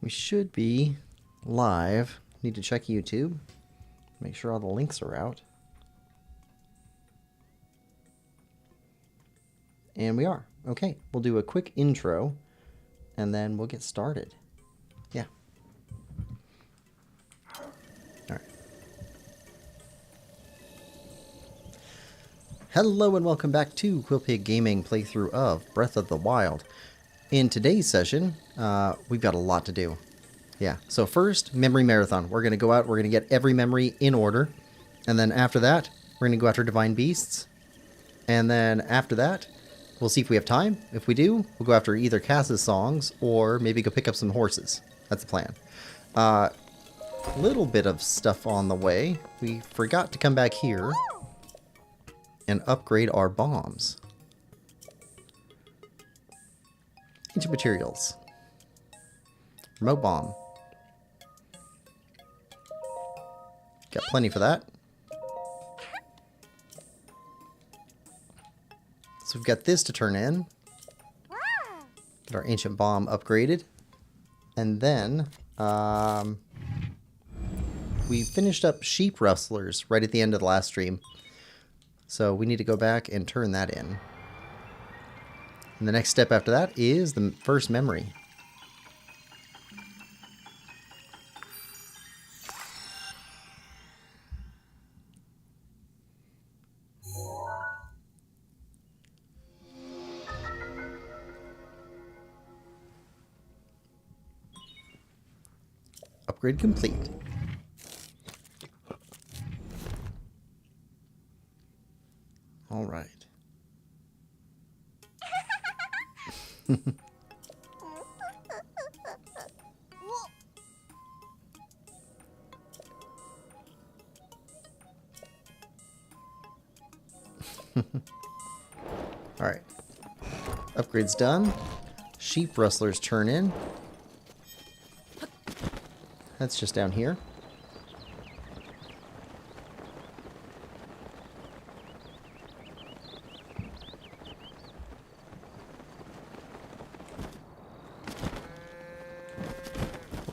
We should be live. Need to check YouTube. Make sure all the links are out. And we are. Okay, we'll do a quick intro and then we'll get started. Yeah. All right. Hello and welcome back to Quillpig Gaming playthrough of Breath of the Wild. In today's session, we've got a lot to do. Yeah, so first, memory marathon. We're going to go out, we're going to get every memory in order. And then after that, we're going to go after Divine Beasts. And then after that, we'll see if we have time. If we do, we'll go after either Cass's songs or maybe go pick up some horses. That's the plan. Little bit of stuff on the way. We forgot to come back here and upgrade our bombs. Ancient materials. Remote bomb. Got plenty for that. So we've got this to turn in. Get our ancient bomb upgraded. And then we finished up sheep rustlers right at the end of the last stream. So we need to go back and turn that in. And the next step after that is the first memory. Upgrade complete. All right. All right. Upgrade's done. Sheep rustlers turn in. That's just down here.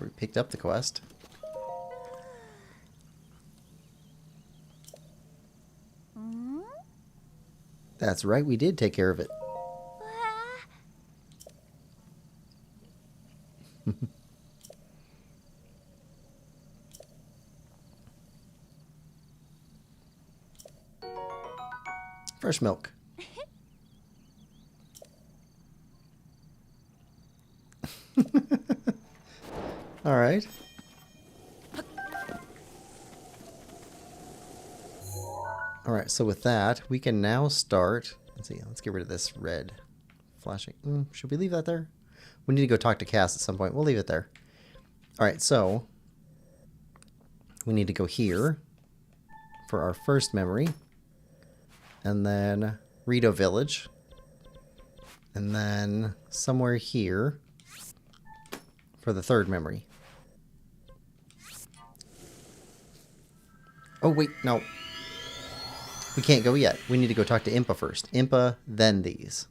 We picked up the quest. That's right, we did take care of it. Fresh milk. All right. All right, so with that, we can now start. Let's see, let's get rid of this red flashing. Should we leave that there? We need to go talk to Cass at some point. We'll leave it there. All right, so we need to go here for our first memory. And then Rito Village. And then somewhere here for the third memory. Oh, wait, no. We can't go yet. We need to go talk to Impa first. Impa, then these.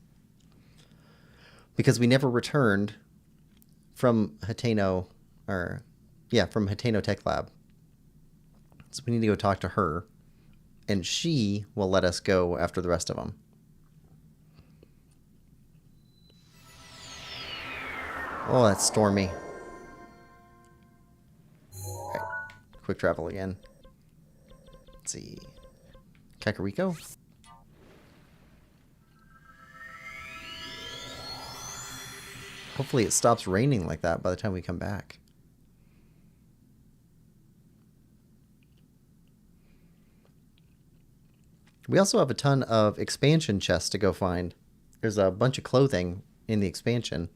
Because we never returned from Hateno, from Hateno Tech Lab. So we need to go talk to her. And she will let us go after the rest of them. Oh, that's stormy. All right. Quick travel again. Let's see. Kakariko? Hopefully it stops raining like that by the time we come back. We also have a ton of expansion chests to go find. There's a bunch of clothing in the expansion.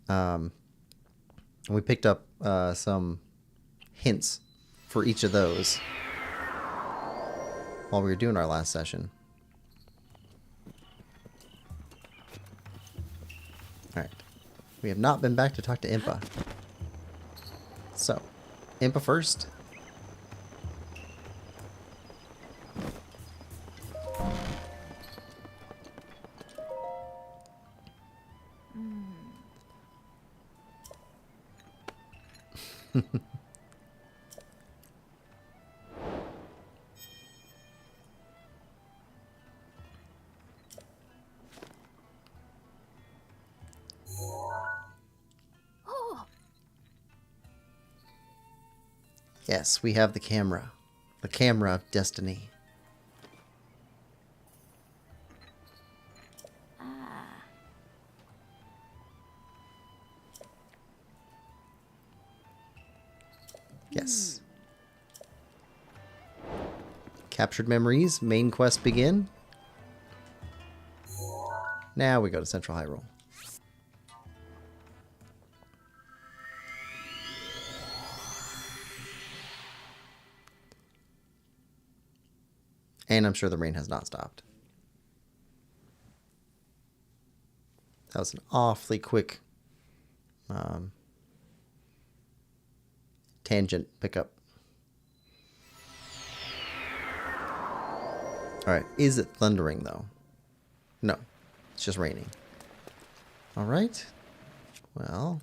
We picked up some hints for each of those while we were doing our last session. Alright. We have not been back to talk to Impa. So, Impa first. Yes, we have the camera. The camera of destiny. Yes. Captured memories. Main quest begin. Now we go to Central Hyrule. And I'm sure the rain has not stopped. That was an awfully quick tangent pickup. Alright, is it thundering though? No, it's just raining. Alright, well,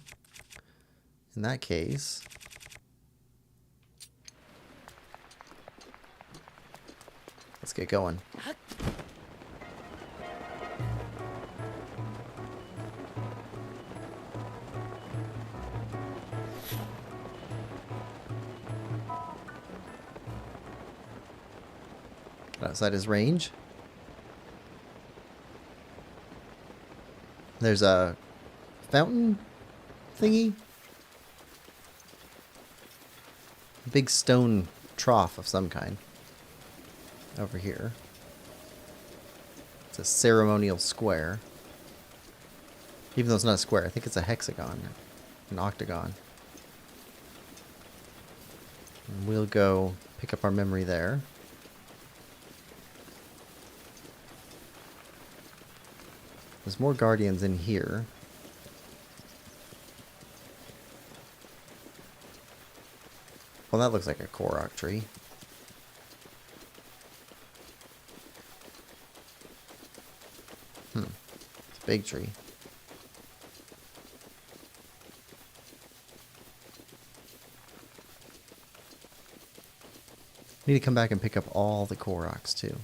in that case, let's get going. Get outside his range. There's a fountain thingy. A big stone trough of some kind. Over here. It's a ceremonial square. Even though it's not a square, I think it's a hexagon. An octagon. And we'll go pick up our memory there. There's more guardians in here. Well, that looks like a Korok tree. It's a big tree. Need to come back and pick up all the Koroks too.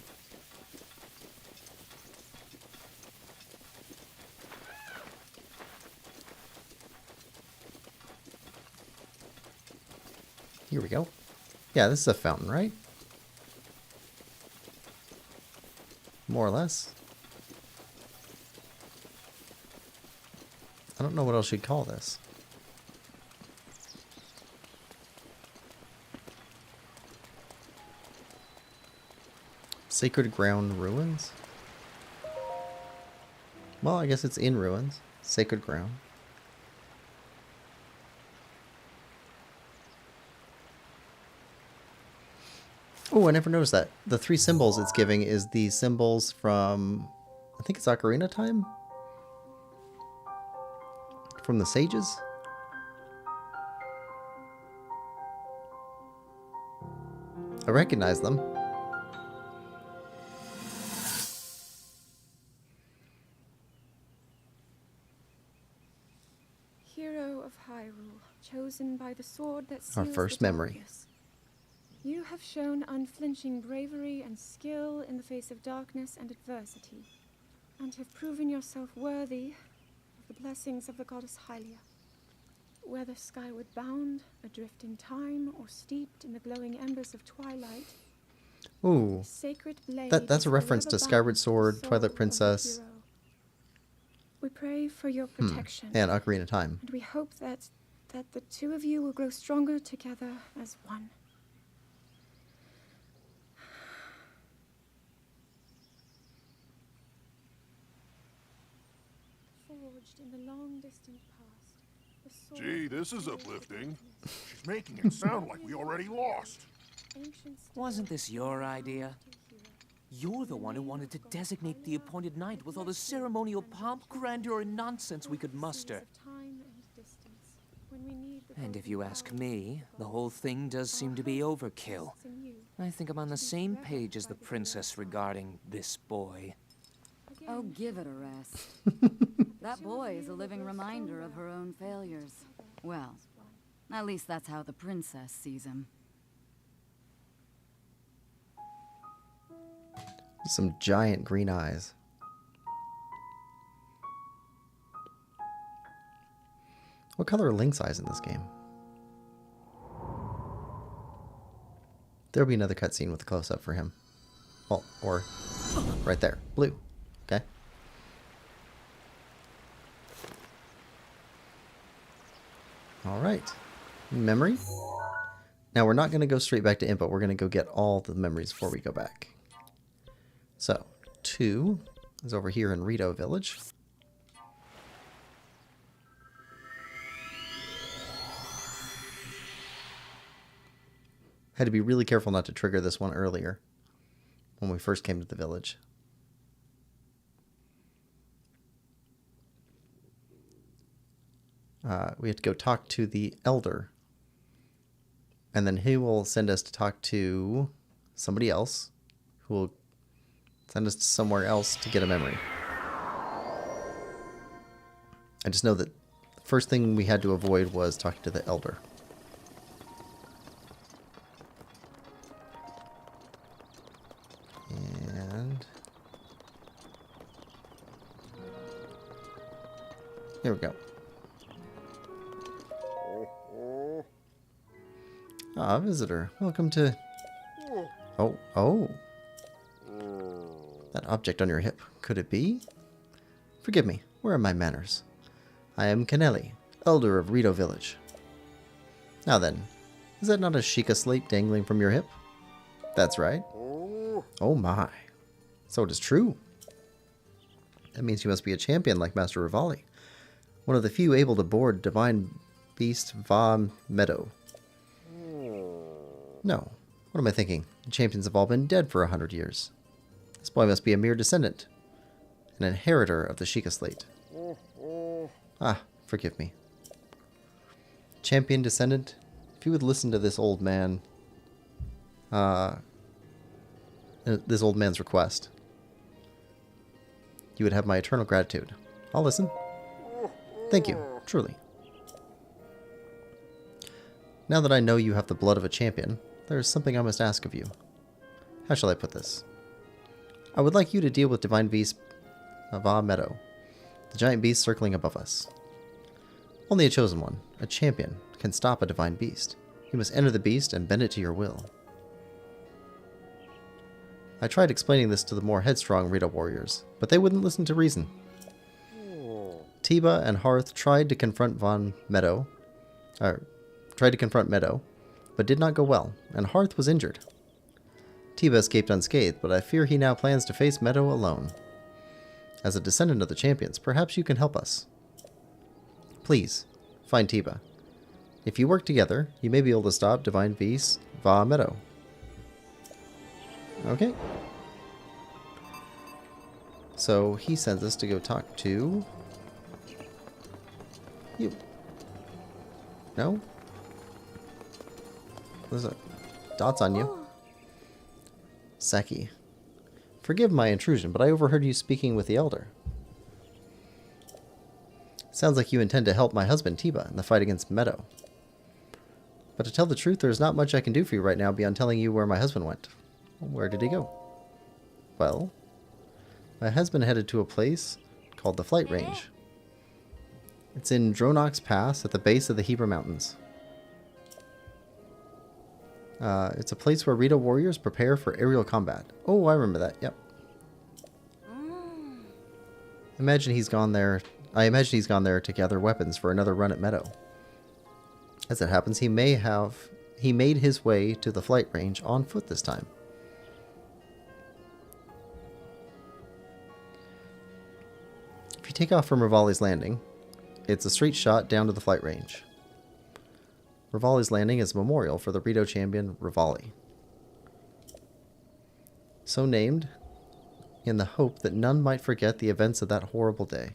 Here we go. Yeah, this is a fountain, right? More or less. I don't know what else you'd call this. Sacred Ground Ruins? Well, I guess it's in ruins. Sacred Ground. Oh, I never noticed that. The 3 symbols it's giving is the symbols from, I think it's Ocarina Time? From the sages? I recognize them. Hero of Hyrule, chosen by the sword that seals Our first the memory. darkness. You have shown unflinching bravery and skill in the face of darkness and adversity, and have proven yourself worthy of the blessings of the goddess Hylia. Whether skyward bound, adrift in time, or steeped in the glowing embers of twilight, Ooh, sacred blade that's a is reference to forever Skyward bound Sword, to the Twilight soul of the Princess. hero. We pray for your protection. And Ocarina of Time. And we hope that the two of you will grow stronger together as one. Forged in the long distant past. The sword Gee, this is of uplifting. darkness. She's making it sound like we already lost. Ancient Wasn't this your stories idea? hero. You're the one who wanted to designate the appointed night with all the ceremonial pomp, grandeur, and nonsense we could muster. Seas of time and distance, when we need the And if golden you ask power me, of the God. whole thing does seem to be overkill. Rests in you. I think I'm on the same page as the princess regarding this boy. Oh, Again, give it a rest. That boy is a living reminder of her own failures. Well, At least that's how the princess sees him. Some giant green eyes. What color are Link's eyes in this game? There'll be another cutscene with a close-up for him. Well, or right there. Blue. Okay. Alright. Memory. Now we're not going to go straight back to Impa. We're going to go get all the memories before we go back. So, 2 is over here in Rito Village. Had to be really careful not to trigger this one earlier when we first came to the village. We have to go talk to the elder. And then he will send us to talk to somebody else who will send us to somewhere else to get a memory. I just know that the first thing we had to avoid was talking to the elder. And here we go. Ah, visitor. Welcome to... Oh. That object on your hip. Could it be? Forgive me. Where are my manners? I am Kennelly, elder of Rito Village. Now then, is that not a Sheikah slate dangling from your hip? That's right. Oh my. So it is true. That means you must be a champion like Master Rivali. One of the few able to board Divine Beast Va Meadow. No. What am I thinking? The champions have all been dead for 100 years. This boy must be a mere descendant. An inheritor of the Sheikah slate. Ah, forgive me. Champion descendant? If you would listen to this old man... this old man's request, you would have my eternal gratitude. I'll listen. Thank you, truly. Now that I know you have the blood of a champion, there is something I must ask of you. How shall I put this? I would like you to deal with Divine Beast Va Meadow, the giant beast circling above us. Only a chosen one, a champion, can stop a divine beast. You must enter the beast and bend it to your will. I tried explaining this to the more headstrong Rito warriors, but they wouldn't listen to reason. Tiba and Hearth tried to confront Meadow, but did not go well, and Hearth was injured. Tiba escaped unscathed, but I fear he now plans to face Meadow alone. As a descendant of the champions, perhaps you can help us. Please, find Tiba. If you work together, you may be able to stop Divine Beast Va Meadow. Okay. So he sends us to go talk to you. No? There's a dots on you. Seki. Forgive my intrusion, but I overheard you speaking with the elder. Sounds like you intend to help my husband Tiba in the fight against Meadow. But to tell the truth, there's not much I can do for you right now beyond telling you where my husband went. Where did he go? Well, my husband headed to a place called the Flight Range. It's in Dronox Pass at the base of the Hebra Mountains. It's a place where Rito warriors prepare for aerial combat. Oh, I remember that. Yep. I imagine he's gone there to gather weapons for another run at Meadow. As it happens, he made his way to the Flight Range on foot this time. If you take off from Rivali's Landing, it's a straight shot down to the Flight Range. Rivali's Landing is a memorial for the Rito champion Rivali. So named in the hope that none might forget the events of that horrible day.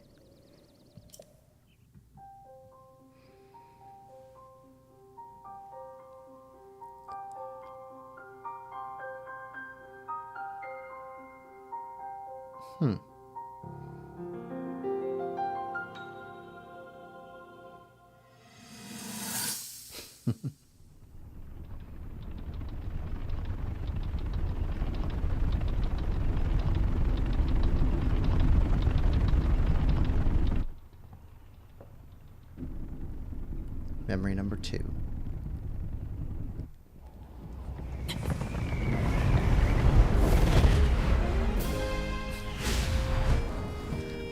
memory number 2.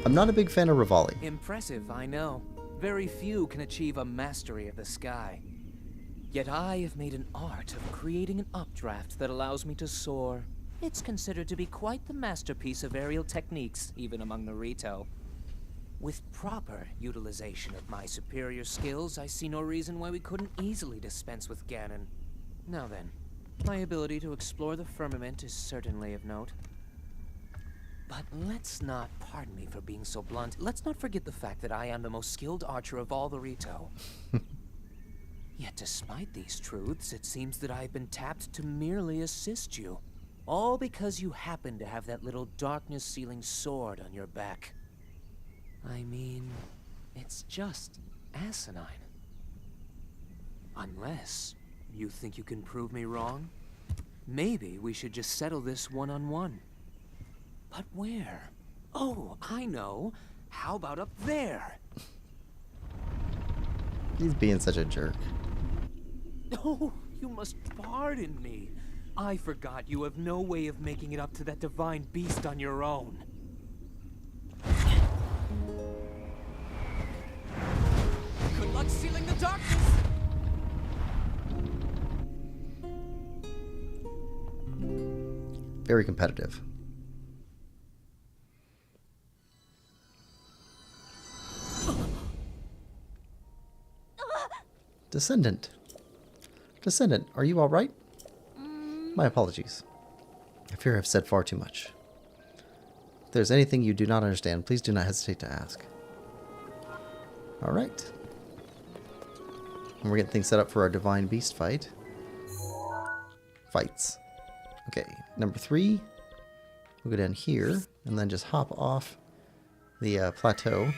I'm not a big fan of Rivali. Impressive, I know. Very few can achieve a mastery of the sky. Yet I have made an art of creating an updraft that allows me to soar. It's considered to be quite the masterpiece of aerial techniques, even among the Rito. With proper utilization of my superior skills, I see no reason why we couldn't easily dispense with Ganon. Now then, my ability to explore the firmament is certainly of note. But let's not, pardon me for being so blunt, let's not forget the fact that I am the most skilled archer of all the Rito. Yet despite these truths, it seems that I've been tapped to merely assist you. All because you happen to have that little darkness-sealing sword on your back. I mean, it's just asinine. Unless you think you can prove me wrong, maybe we should just settle this one-on-one. But where? Oh, I know. How about up there? He's being such a jerk. Oh, you must pardon me. I forgot you have no way of making it up to that divine beast on your own. Good luck sealing the darkness! Very competitive. Descendant. Descendant, are you alright? My apologies. I fear I've said far too much. If there's anything you do not understand, please do not hesitate to ask. Alright. And we're getting things set up for our Divine Beast fight. Fights. Okay, number 3. We'll go down here, and then just hop off the plateau.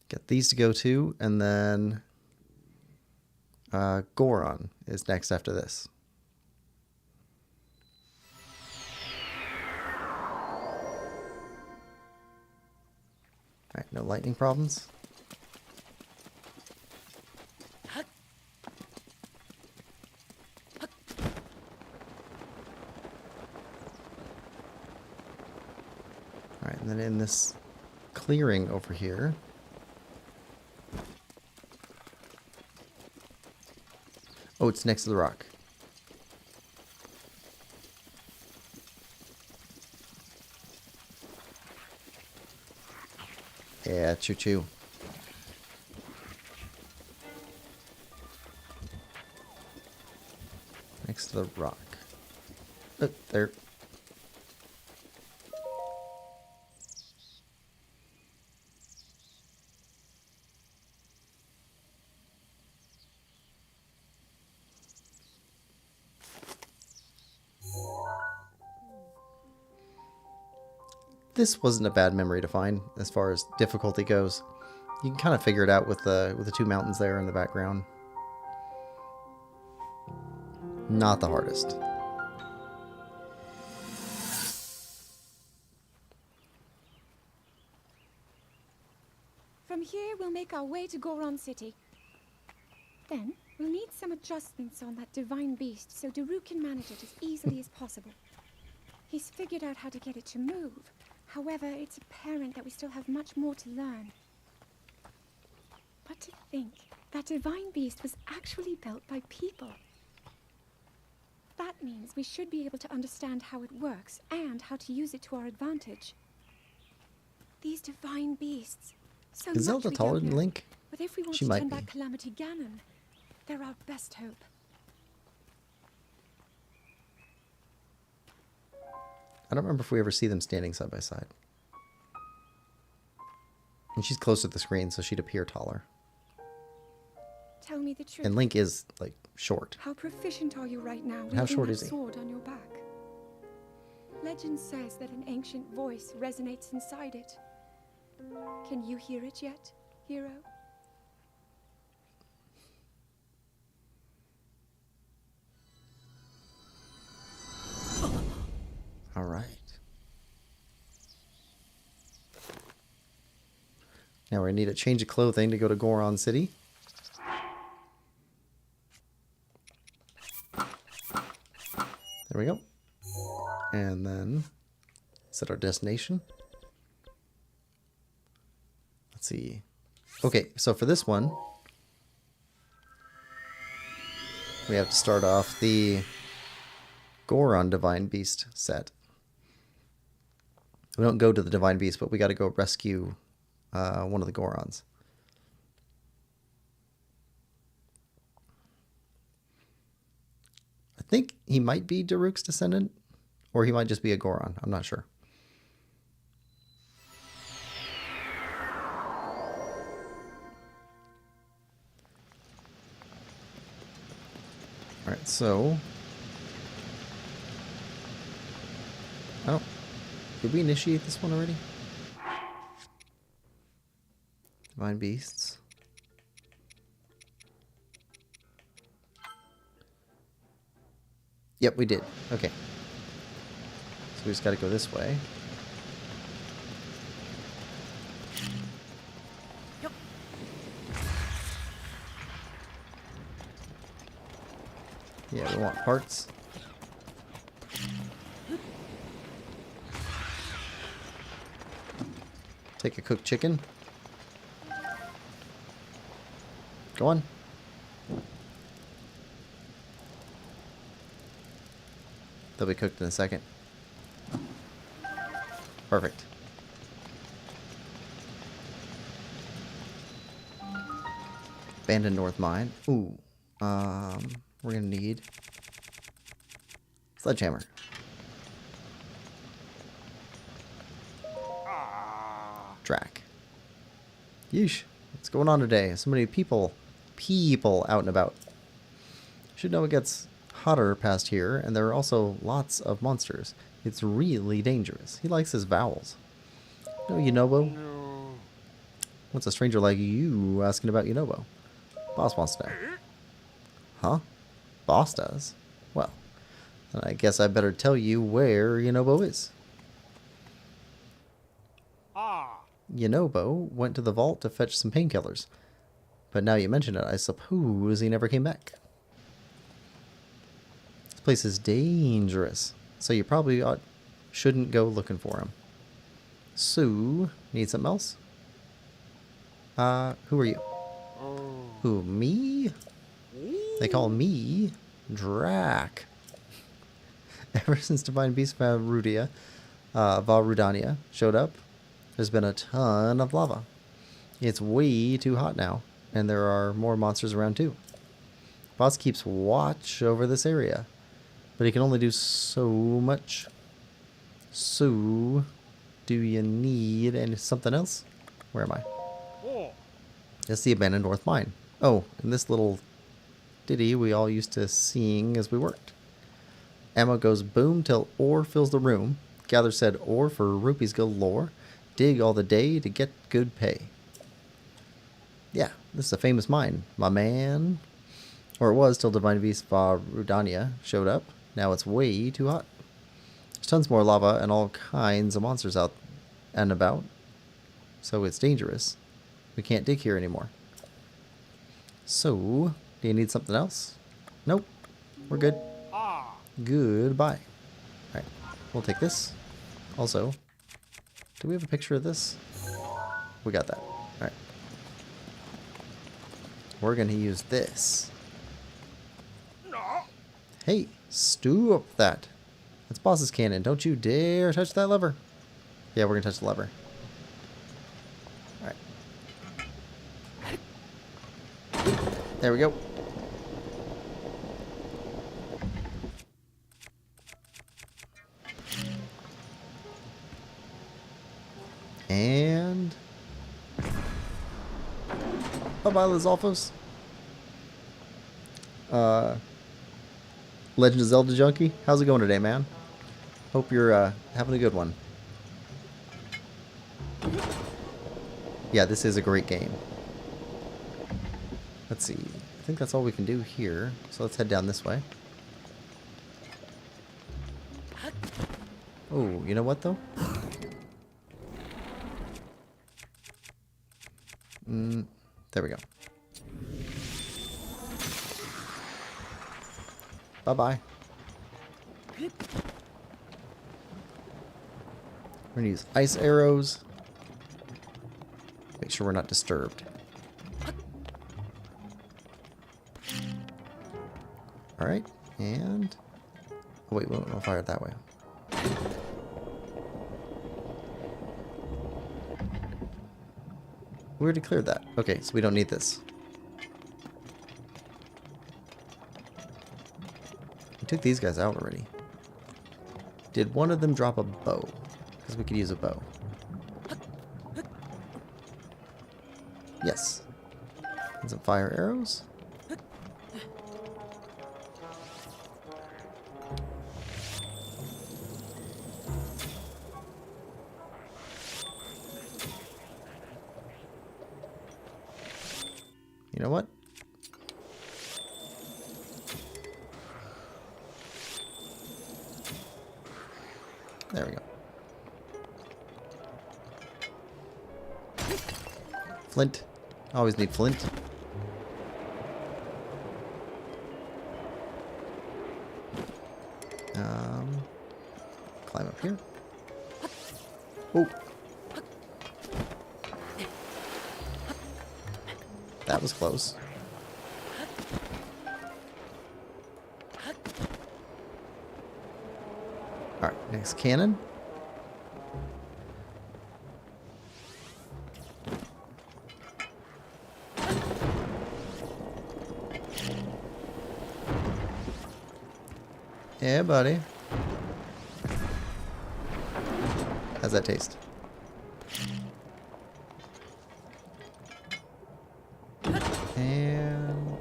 Get these to go to, and then Goron is next after this. Alright, no lightning problems. Alright, and then in this clearing over here, oh, it's next to the rock. Yeah, choo-choo. Next to the rock. Look, there. This wasn't a bad memory to find as far as difficulty goes. You can kind of figure it out with the 2 mountains there in the background. Not the hardest. From here, we'll make our way to Goron City. Then, we'll need some adjustments on that divine beast so Daru can manage it as easily as possible. He's figured out how to get it to move. However, it's apparent that we still have much more to learn. But to think, that divine beast was actually built by people. That means we should be able to understand how it works and how to use it to our advantage. These divine beasts, so Is Zelda much we taller don't than know. Link? But if we want She to might turn be. back Calamity Ganon, they're our best hope. I don't remember if we ever see them standing side by side. And she's close to the screen, so she'd appear taller. Tell me the truth. And Link is, like, short. How proficient are you right now How wielding short that is he? sword on your back? Legend says that an ancient voice resonates inside it. Can you hear it yet, hero? All right. Now we need a change of clothing to go to Goron City. There we go. And then set our destination. Let's see. Okay, so for this one, we have to start off the Goron Divine Beast set. We don't go to the Divine Beast, but we got to go rescue one of the Gorons. I think he might be Daruk's descendant, or he might just be a Goron. I'm not sure. Alright, so... Did we initiate this one already? Divine Beasts. Yep, we did. Okay. So we just gotta go this way. Yep. Yeah, we want parts. Take a cooked chicken. Go on. They'll be cooked in a second. Perfect. Abandoned North Mine. Ooh. We're gonna need sledgehammer. Drac. Yeesh. What's going on today? So many people out and about. Should know it gets hotter past here, and there are also lots of monsters. It's really dangerous. He likes his vowels. No, Yunobo? No. What's a stranger like you asking about Yunobo? Boss wants to know. Huh? Boss does? Well, then I guess I better tell you where Yunobo is. Yunobo went to the vault to fetch some painkillers. But now you mention it, I suppose he never came back. This place is dangerous, so you probably shouldn't go looking for him. So, need something else? Who are you? Who, me? They call me Drac. Ever since Divine Beast Varudania showed up, there's been a ton of lava. It's way too hot now, and there are more monsters around too. Boss keeps watch over this area, but he can only do so much. So, do you need something else? Where am I? It's the Abandoned North Mine. Oh, and this little ditty we all used to sing as we worked. Ammo goes boom till ore fills the room. Gather said ore for rupees galore. Dig all the day to get good pay. Yeah, this is a famous mine, my man. Or it was till Divine Beast Varudania showed up. Now it's way too hot. There's tons more lava and all kinds of monsters out and about. So it's dangerous. We can't dig here anymore. So, do you need something else? Nope. We're good. Goodbye. Alright, we'll take this. Also, do we have a picture of this? We got that. Alright. We're gonna use this. Hey, stop that. That's Boss's cannon. Don't you dare touch that lever. Yeah, we're gonna touch the lever. Alright. There we go. And bye-bye, Lizalfos. Legend of Zelda junkie, how's it going today, man? Hope you're having a good one. Yeah, this is a great game. Let's see. I think that's all we can do here. So let's head down this way. Oh, you know what though? There we go. Bye-bye. We're gonna use ice arrows. Make sure we're not disturbed. Alright, and... Oh, wait, we'll fire it that way. We already cleared that. Okay, so we don't need this. We took these guys out already. Did one of them drop a bow? Because we could use a bow. Yes. And some fire arrows. You know what? There we go. Flint. Always need flint. Climb up here. Oh. That was close. Alright, next cannon. Yeah, buddy. How's that taste? And...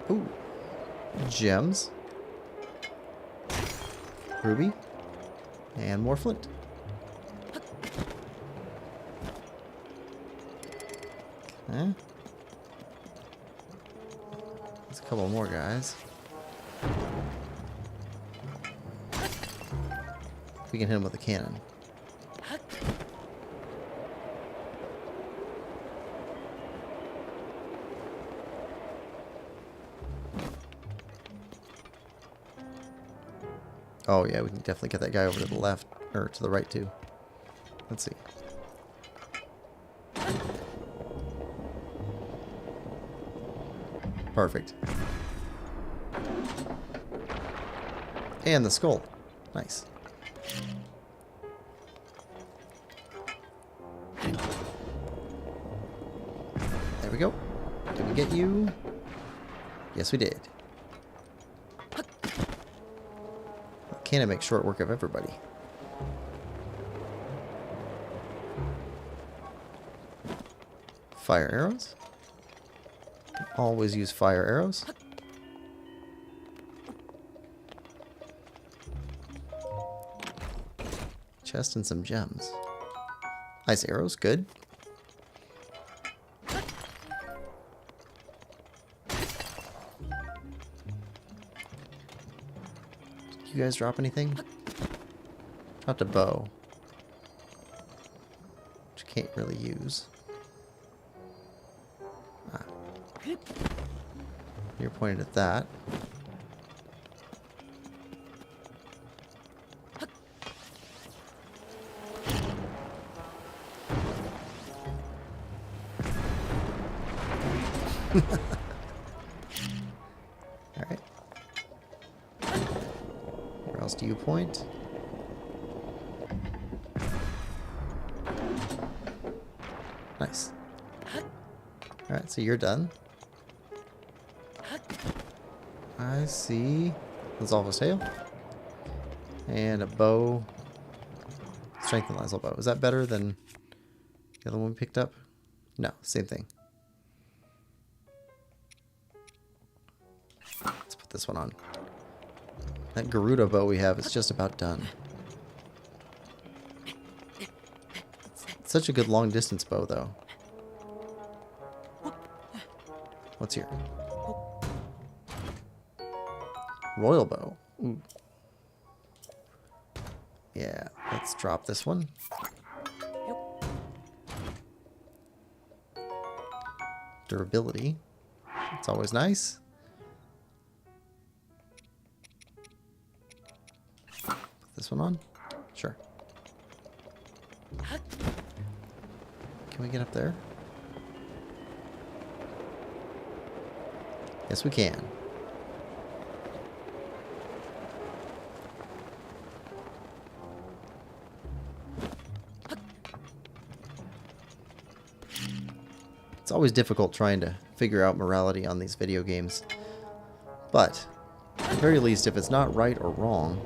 Ooh. Gems. Ruby. And more flint. Okay. There's a couple more guys. We can hit him with a cannon. Oh yeah, we can definitely get that guy over to the left, or to the right too. Let's see. Perfect. And the skull. Nice. There we go. Did we get you? Yes, we did. Cannon makes short work of everybody. Fire arrows. Always use fire arrows. Chest and some gems. Ice arrows, good. You guys drop anything? Dropped a bow. Which you can't really use. Ah. You're pointed at that. Alright. Where else do you point? Nice. Alright, so you're done. I see. Dissolve his tail. And a bow. Strength and Lazo bow. Is that better than the other one we picked up? No, same thing. Let's put this one on. That Garuda bow we have is just about done. It's such a good long distance bow though. What's here? Royal bow. Ooh. Yeah, let's drop this one. Durability. It's always nice. Put this one on? Sure. Can we get up there? Yes, we can. It's always difficult trying to figure out morality on these video games. But, at the very least, if it's not right or wrong,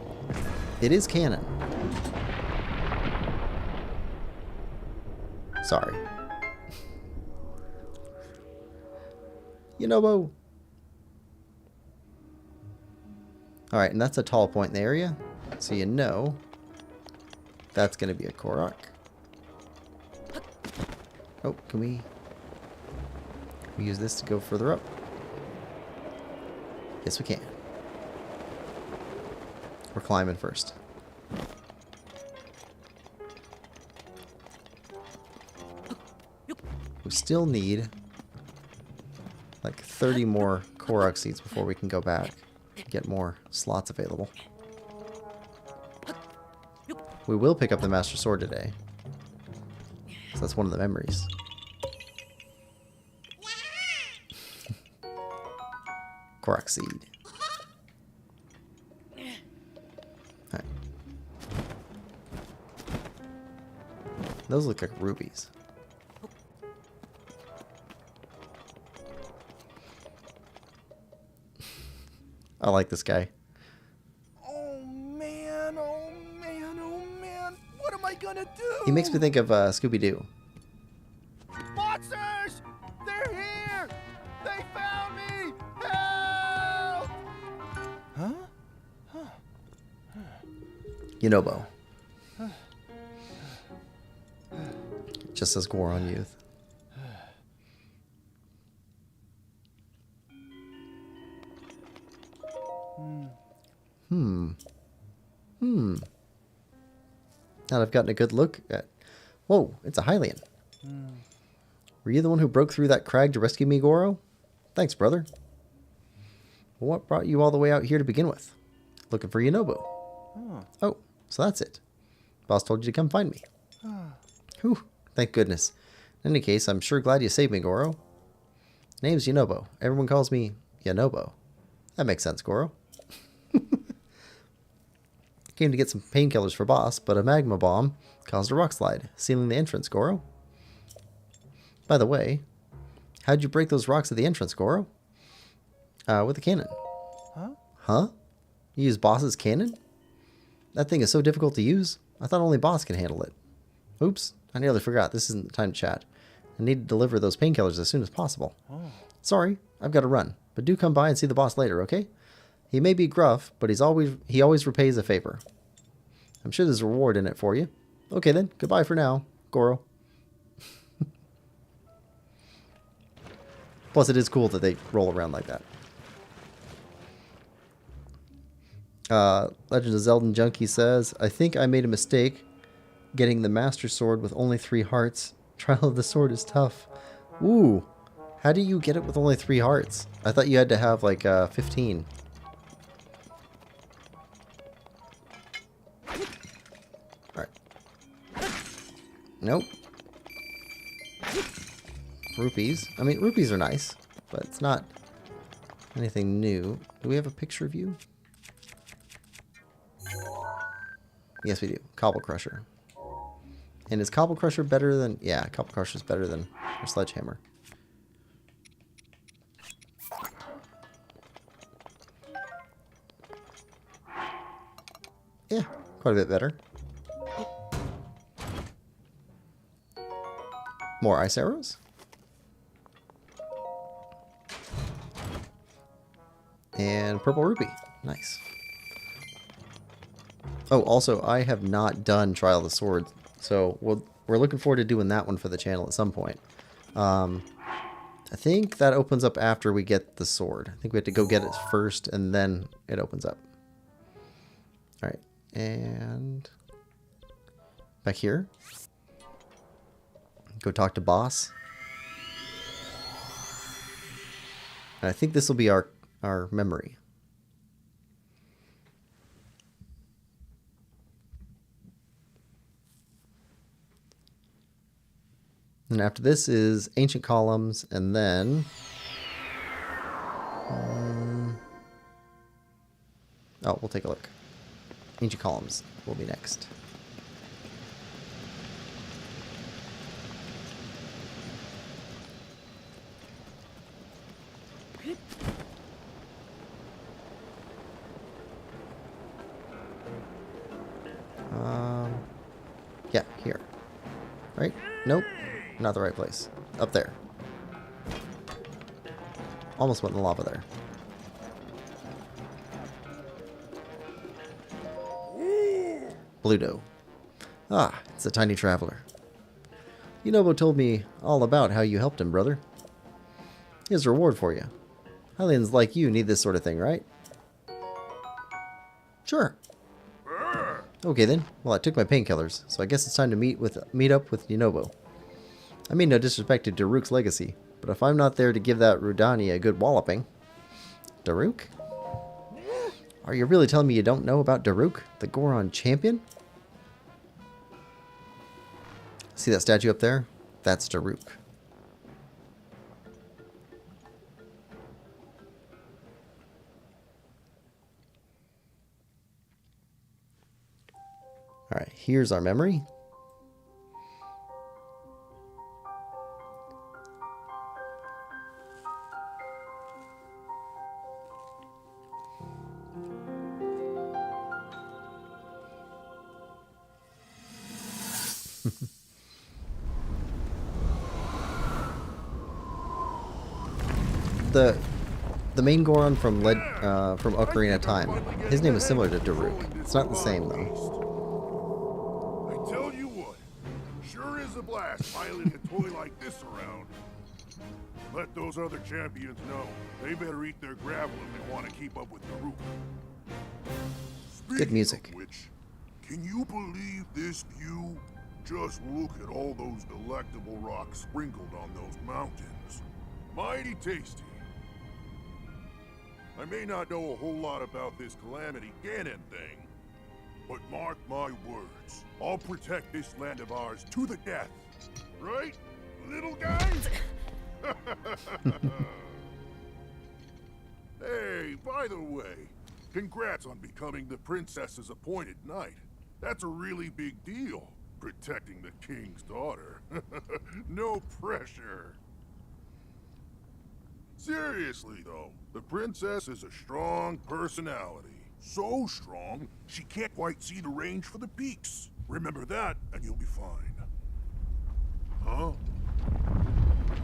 it is canon. Sorry. Yunobo! Alright, and that's a tall point in the area, so you know that's going to be a Korok. Oh, can we use this to go further up? Yes, we can. We're climbing first. We still need like 30 more Korok seeds before we can go back and get more slots available. We will pick up the Master Sword today. So that's one of the memories. Korok seed. Alright. Those look like rubies. I like this guy. Oh man, oh man, oh man. What am I gonna do? He makes me think of Scooby-Doo. Monsters! They're here! They found me! Help! Huh? Yunobo. Just says Goron Youth. Now that I've gotten a good look at... Whoa, it's a Hylian. Were you the one who broke through that crag to rescue me, Goro? Thanks, brother. Well, what brought you all the way out here to begin with? Looking for Yunobo. Oh, so that's it. Boss told you to come find me. Whew, thank goodness. In any case, I'm sure glad you saved me, Goro. Name's Yunobo. Everyone calls me Yunobo. That makes sense, Goro. Came to get some painkillers for boss, but a magma bomb caused a rock slide, sealing the entrance, Goro. By the way, how'd you break those rocks at the entrance, Goro? With a cannon. Huh? You use boss's cannon? That thing is so difficult to use. I thought only boss can handle it. Oops, I nearly forgot. This isn't the time to chat. I need to deliver those painkillers as soon as possible. Sorry, I've got to run, but do come by and see the boss later, okay? He may be gruff, but he always repays a favor. I'm sure there's a reward in it for you. Okay then, goodbye for now, Goro. Plus, it is cool that they roll around like that. Legend of Zelda Junkie says, I think I made a mistake getting the Master Sword with only 3 hearts. Trial of the Sword is tough. Ooh, how do you get it with only 3 hearts? I thought you had to have like 15. Alright. Nope. Rupees. I mean, rupees are nice, but it's not anything new. Do we have a picture of you? Yes, we do. Cobble Crusher. And is Cobble Crusher better than... Yeah, Cobble Crusher is better than our Sledgehammer. Yeah, quite a bit better. More ice arrows. And purple rupee. Nice. Oh, also, I have not done Trial of the Sword, so we're looking forward to doing that one for the channel at some point. I I think that opens up after we get the sword. I think we have to go get it first and then it opens up. Alright, and back here. Go talk to boss. And I think this will be our memory. And after this is Ancient Columns, and then... oh, we'll take a look. Ancient Columns will be next. Yeah, here. Right? Nope. Not the right place. Up there. Almost went in the lava there. Bluto. Ah, it's a tiny traveler. Yunobo told me all about how you helped him, brother. Here's a reward for you. Hylians like you need this sort of thing, right? Sure. Okay then. Well, I took my painkillers, so I guess it's time to meet up with Yunobo. I mean no disrespect to Daruk's legacy, but if I'm not there to give that Rudani a good walloping... Daruk? Are you really telling me you don't know about Daruk, the Goron champion? See that statue up there? That's Daruk. Alright, here's our memory. The main Goron from Ocarina of Time, his name is similar to Daruk. It's not the same though. I tell you what, sure is a blast piloting a toy like this around. Let those other champions know they better eat their gravel if they want to keep up with Daruk. Good music. Of which, can you believe this view? Just look at all those delectable rocks sprinkled on those mountains. Mighty tasty. I may not know a whole lot about this Calamity Ganon thing, but mark my words, I'll protect this land of ours to the death. Right, little guys? Hey, by the way, congrats on becoming the princess's appointed knight. That's a really big deal, protecting the king's daughter. No pressure. Seriously, though, the princess is a strong personality. So strong, she can't quite see the range for the peaks. Remember that, and you'll be fine. Huh?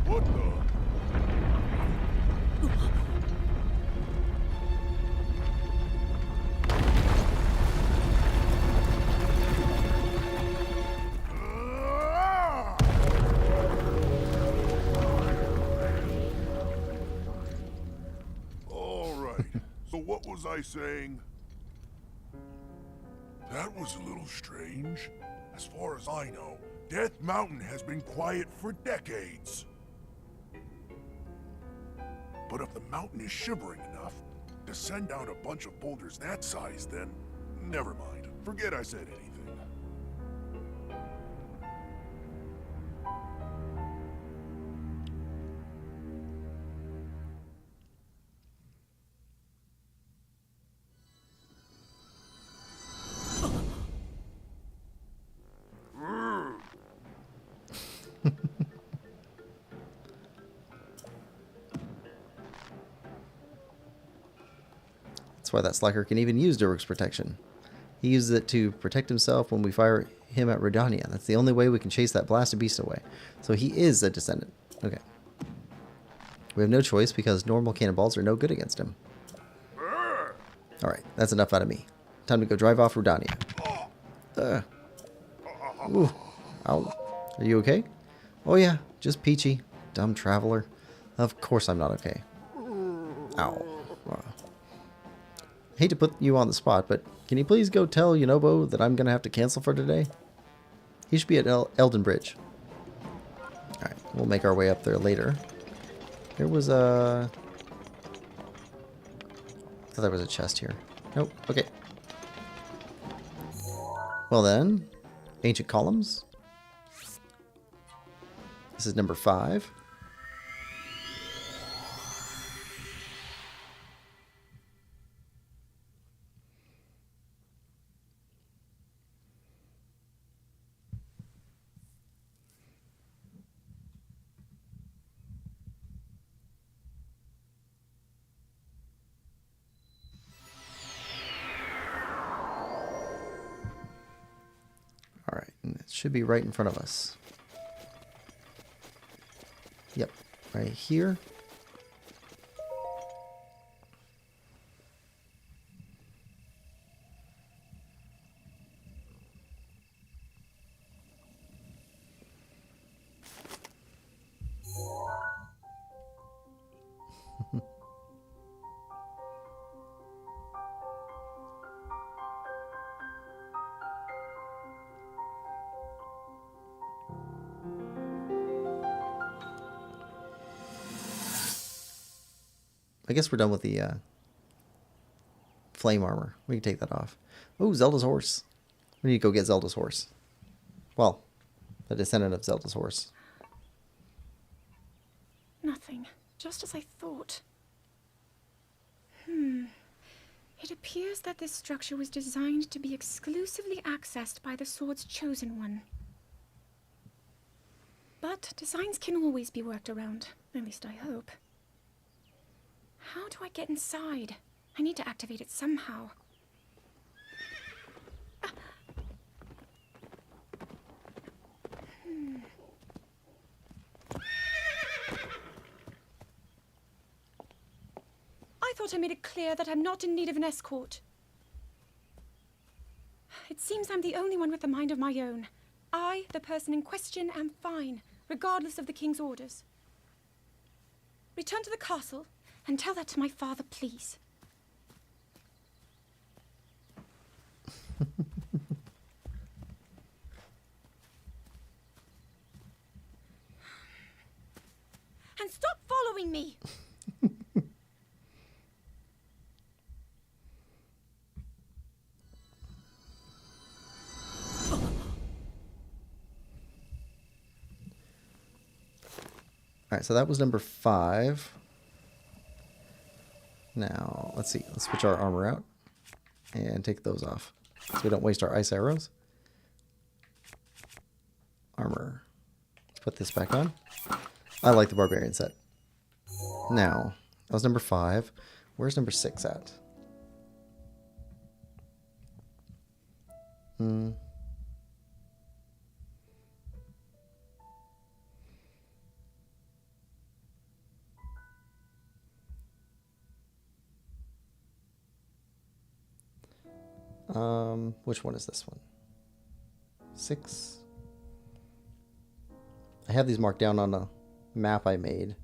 What the? What was I saying? That was a little strange. As far as I know, Death Mountain has been quiet for decades. But if the mountain is shivering enough to send out a bunch of boulders that size, then never mind. Forget I said anything. That's why that slacker can even use Daruk's protection. He uses it to protect himself when we fire him at Redania. That's the only way we can chase that blasted beast away. So he is a descendant. Okay. We have no choice because normal cannonballs are no good against him. Alright, that's enough out of me. Time to go drive off Redania. Ooh. Ow. Are you okay? Oh yeah, just peachy. Dumb traveler. Of course I'm not okay. Ow. Hate to put you on the spot, but can you please go tell Yunobo that I'm going to have to cancel for today? He should be at Elden Bridge. Alright, we'll make our way up there later. There was a... I thought there was a chest here. Nope, okay. Well then, ancient columns. This is number 5. Alright, and it should be right in front of us. Yep, right here. I guess we're done with the flame armor. We can take that off. Oh, Zelda's horse. We need to go get Zelda's horse. Well, the descendant of Zelda's horse. Nothing. Just as I thought. It appears that this structure was designed to be exclusively accessed by the sword's chosen one. But designs can always be worked around. At least I hope. How do I get inside? I need to activate it somehow. I thought I made it clear that I'm not in need of an escort. It seems I'm the only one with a mind of my own. I, the person in question, am fine, regardless of the king's orders. Return to the castle and tell that to my father, please. And stop following me! Alright, so that was number 5. Now, let's see. Let's switch our armor out and take those off so we don't waste our ice arrows. Armor. Let's put this back on. I like the barbarian set. Now, that was number 5. Where's number 6 at? Which one is this one? 6. I have these marked down on a map I made.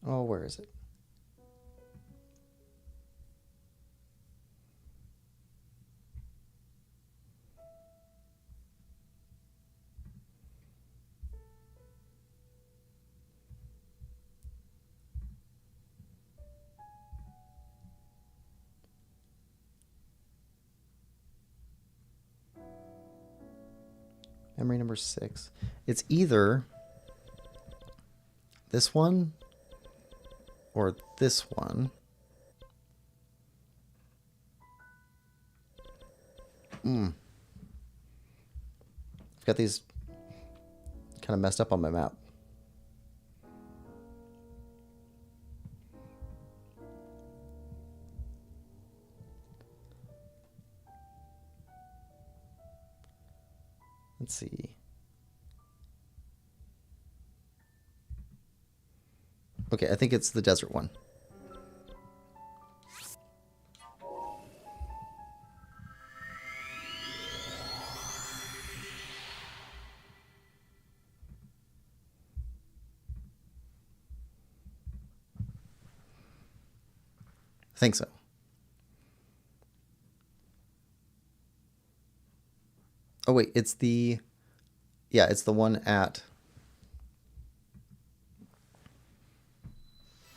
Oh, where is it? Memory number 6. It's either this one or this one. I've got these kind of messed up on my map. Let's see. Okay, I think it's the desert one. I think so. Oh wait, it's the... Yeah, it's the one at...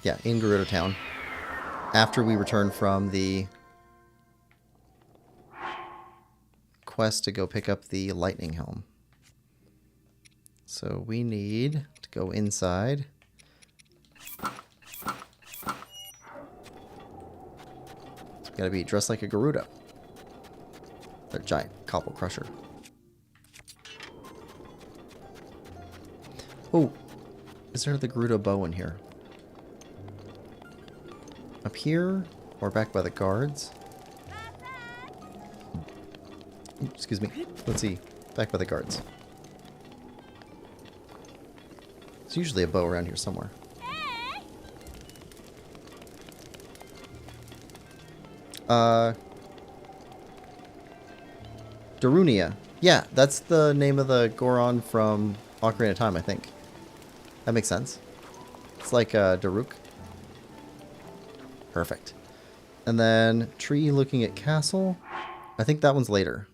Yeah, in Gerudo Town. After we return from the quest to go pick up the lightning helm. So we need to go inside. Gotta be dressed like a Gerudo. A giant cobble crusher. Oh, is there the Gerudo bow in here? Up here or back by the guards? Ooh, excuse me. Let's see. Back by the guards. There's usually a bow around here somewhere. Darunia. Yeah, that's the name of the Goron from Ocarina of Time, I think. That makes sense. It's like Daruk. Perfect. And then tree looking at castle. I think that one's later.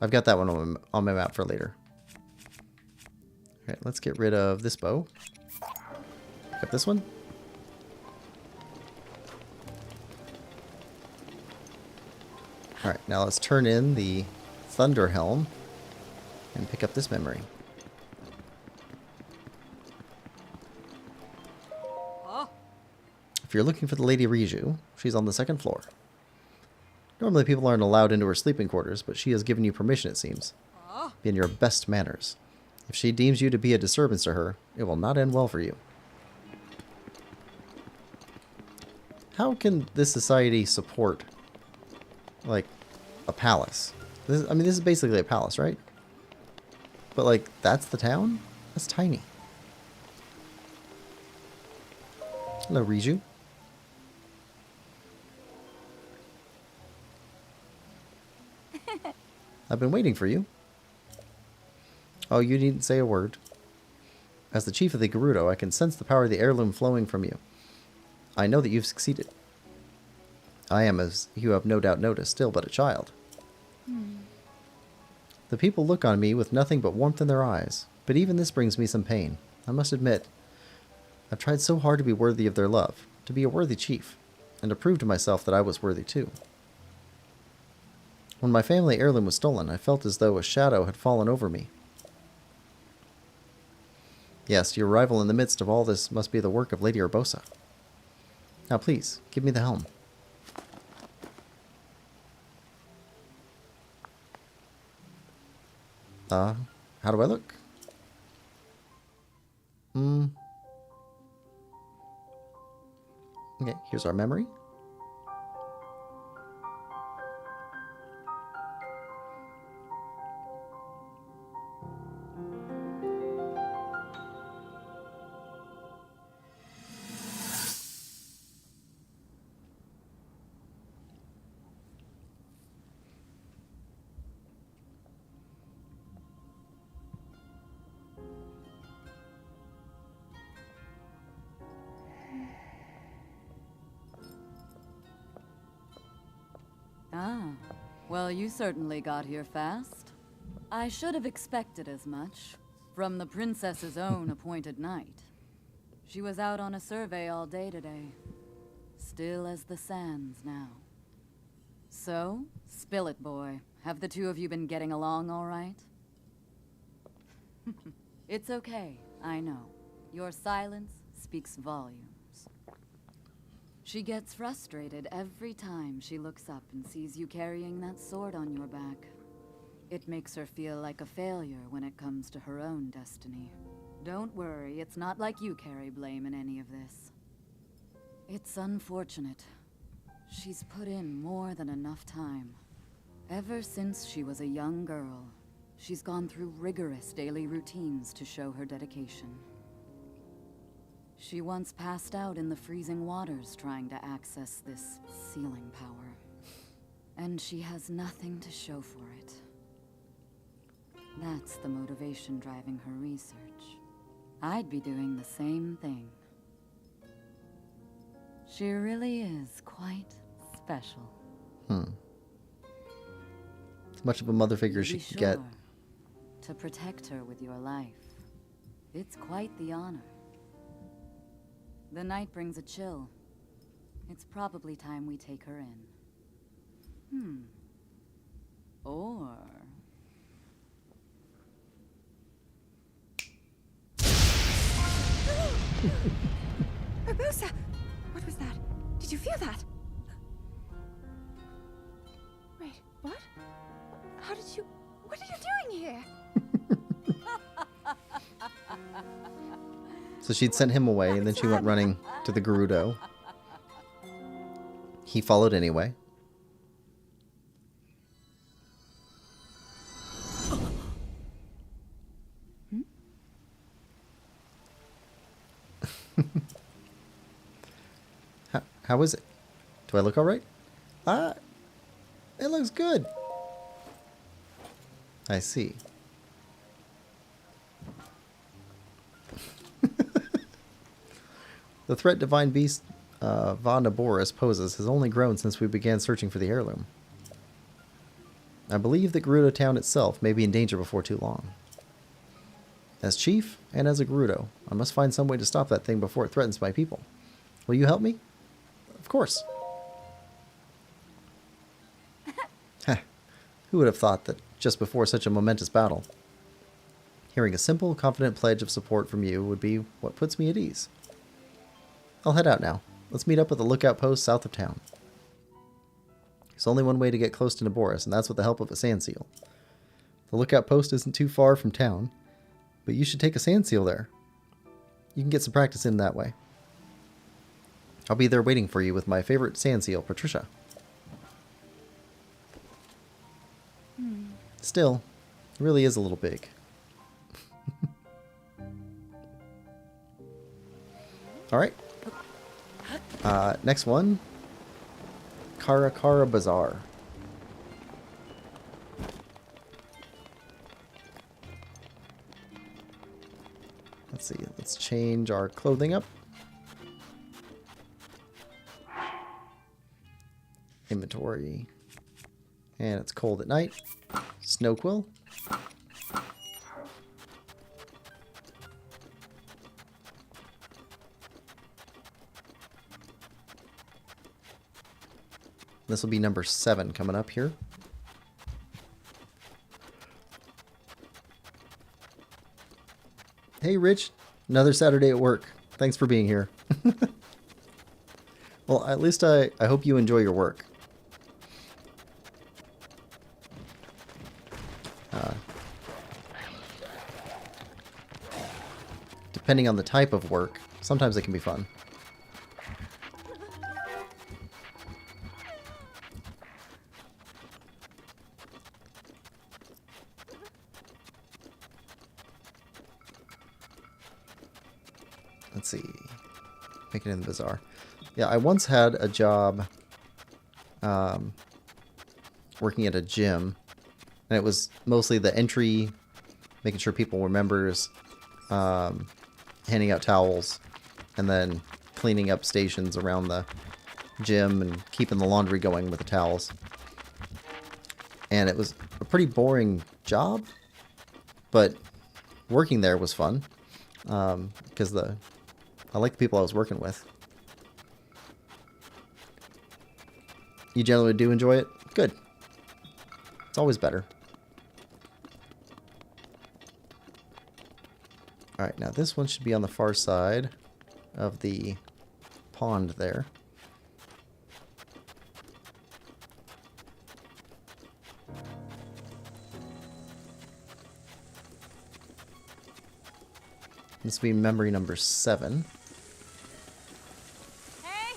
I've got that one on my map for later. Okay, let's get rid of this bow. Pick up this one. Alright, now let's turn in the Thunder Helm and pick up this memory. If you're looking for the Lady Riju, she's on the second floor. Normally people aren't allowed into her sleeping quarters, but she has given you permission, it seems. Be in your best manners. If she deems you to be a disturbance to her, it will not end well for you. How can this society support, like, a palace? This is basically a palace, right? But, like, that's the town? That's tiny. Hello, Riju. I've been waiting for you. Oh, you needn't say a word. As the chief of the Gerudo, I can sense the power of the heirloom flowing from you. I know that you've succeeded. I am, as you have no doubt noticed, still but a child. The people look on me with nothing but warmth in their eyes, but even this brings me some pain. I must admit, I've tried so hard to be worthy of their love, to be a worthy chief, and to prove to myself that I was worthy too. When my family heirloom was stolen, I felt as though a shadow had fallen over me. Yes, your arrival in the midst of all this must be the work of Lady Urbosa. Now please, give me the helm. How do I look? Okay, here's our memory. Ah, well, you certainly got here fast. I should have expected as much from the princess's own appointed knight. She was out on a survey all day today. Still as the sands now. So, spill it, boy. Have the two of you been getting along all right? It's okay, I know. Your silence speaks volumes. She gets frustrated every time she looks up and sees you carrying that sword on your back. It makes her feel like a failure when it comes to her own destiny. Don't worry, it's not like you carry blame in any of this. It's unfortunate. She's put in more than enough time. Ever since she was a young girl, She's gone through rigorous daily routines to show her dedication. She once passed out in the freezing waters trying to access this sealing power. And she has nothing to show for it. That's the motivation driving her research. I'd be doing the same thing. She really is quite special. As much of a mother figure as she Be could get. sure to protect her with your life. It's quite the honor. The night brings a chill. It's probably time we take her in. Or... Urbosa! What was that? Did you feel that? Wait, what? How did you... What are you doing here? So she'd sent him away, and then she went running to the Gerudo. He followed anyway. How is it? Do I look all right? It looks good. I see. The threat Divine Beast Von Naboris poses has only grown since we began searching for the heirloom. I believe that Gerudo Town itself may be in danger before too long. As chief, and as a Gerudo, I must find some way to stop that thing before it threatens my people. Will you help me? Of course. Who would have thought that just before such a momentous battle, hearing a simple, confident pledge of support from you would be what puts me at ease. I'll head out now. Let's meet up at the lookout post south of town. There's only one way to get close to Naboris, and that's with the help of a sand seal. The lookout post isn't too far from town, but you should take a sand seal there. You can get some practice in that way. I'll be there waiting for you with my favorite sand seal, Patricia. Still, it really is a little big. Alright. Next one. Karakara Bazaar. Let's see. Let's change our clothing up. Inventory. And it's cold at night. Snow quill. This will be number 7 coming up here. Hey, Rich. Another Saturday at work. Thanks for being here. Well, at least I hope you enjoy your work. Depending on the type of work, sometimes it can be fun. Let's see. Make it in the bazaar. Yeah, I once had a job working at a gym, and it was mostly the entry, making sure people were members, handing out towels, and then cleaning up stations around the gym and keeping the laundry going with the towels. And it was a pretty boring job, but working there was fun because I like the people I was working with. You generally do enjoy it? Good. It's always better. Alright, now this one should be on the far side of the pond there. This will be memory number 7. Hey!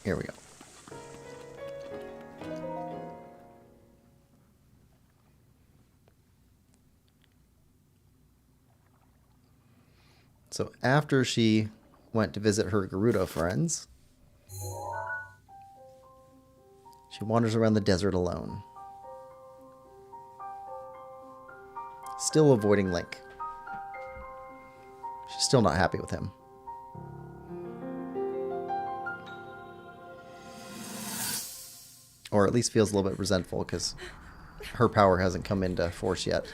Here we go. So after she went to visit her Gerudo friends, she wanders around the desert alone. Still avoiding Link. She's still not happy with him. Or at least feels a little bit resentful because her power hasn't come into force yet.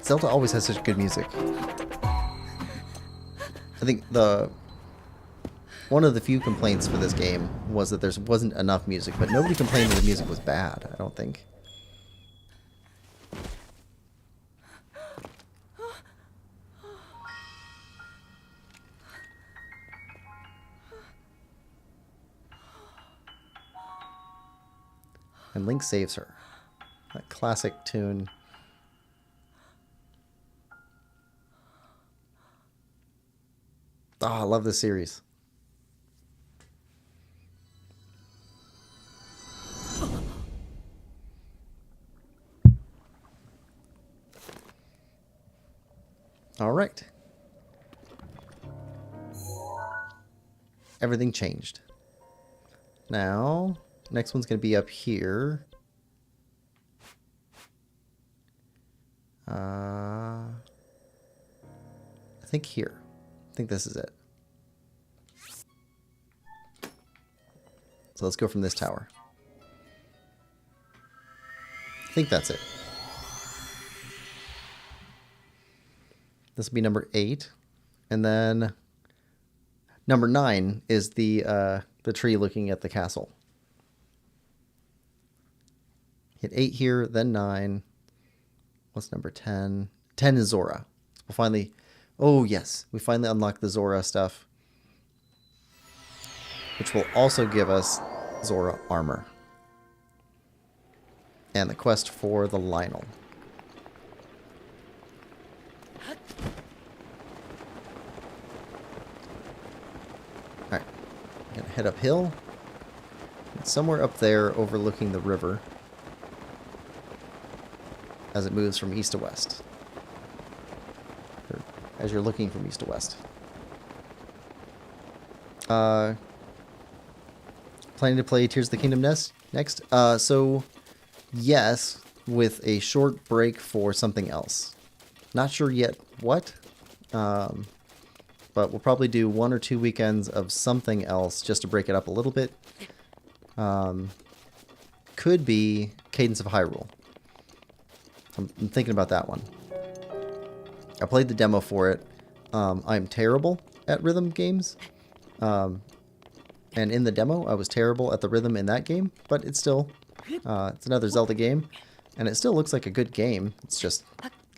Zelda always has such good music. I think one of the few complaints for this game was that there wasn't enough music, but nobody complained that the music was bad, I don't think. And Link saves her. That classic tune. Oh, I love this series. All right. Everything changed. Now, next one's going to be up here. I think here. I think this is it. So let's go from this tower. I think that's it. This will be number 8. And then number 9 is the tree looking at the castle. Hit 8 here, then 9. What's number 10? 10 is Zora. So we'll finally... Oh, yes. We finally unlocked the Zora stuff. Which will also give us Zora armor. And the quest for the Lionel. Alright. I'm going to head uphill. It's somewhere up there overlooking the river. As it moves from east to west. Or as you're looking from east to west. Planning to play Tears of the Kingdom next? So, yes, with a short break for something else. Not sure yet what, but we'll probably do 1 or 2 weekends of something else just to break it up a little bit. Could be Cadence of Hyrule. I'm thinking about that one. I played the demo for it. I'm terrible at rhythm games. And in the demo, I was terrible at the rhythm in that game, but it's still, it's another Zelda game, and it still looks like a good game. It's just,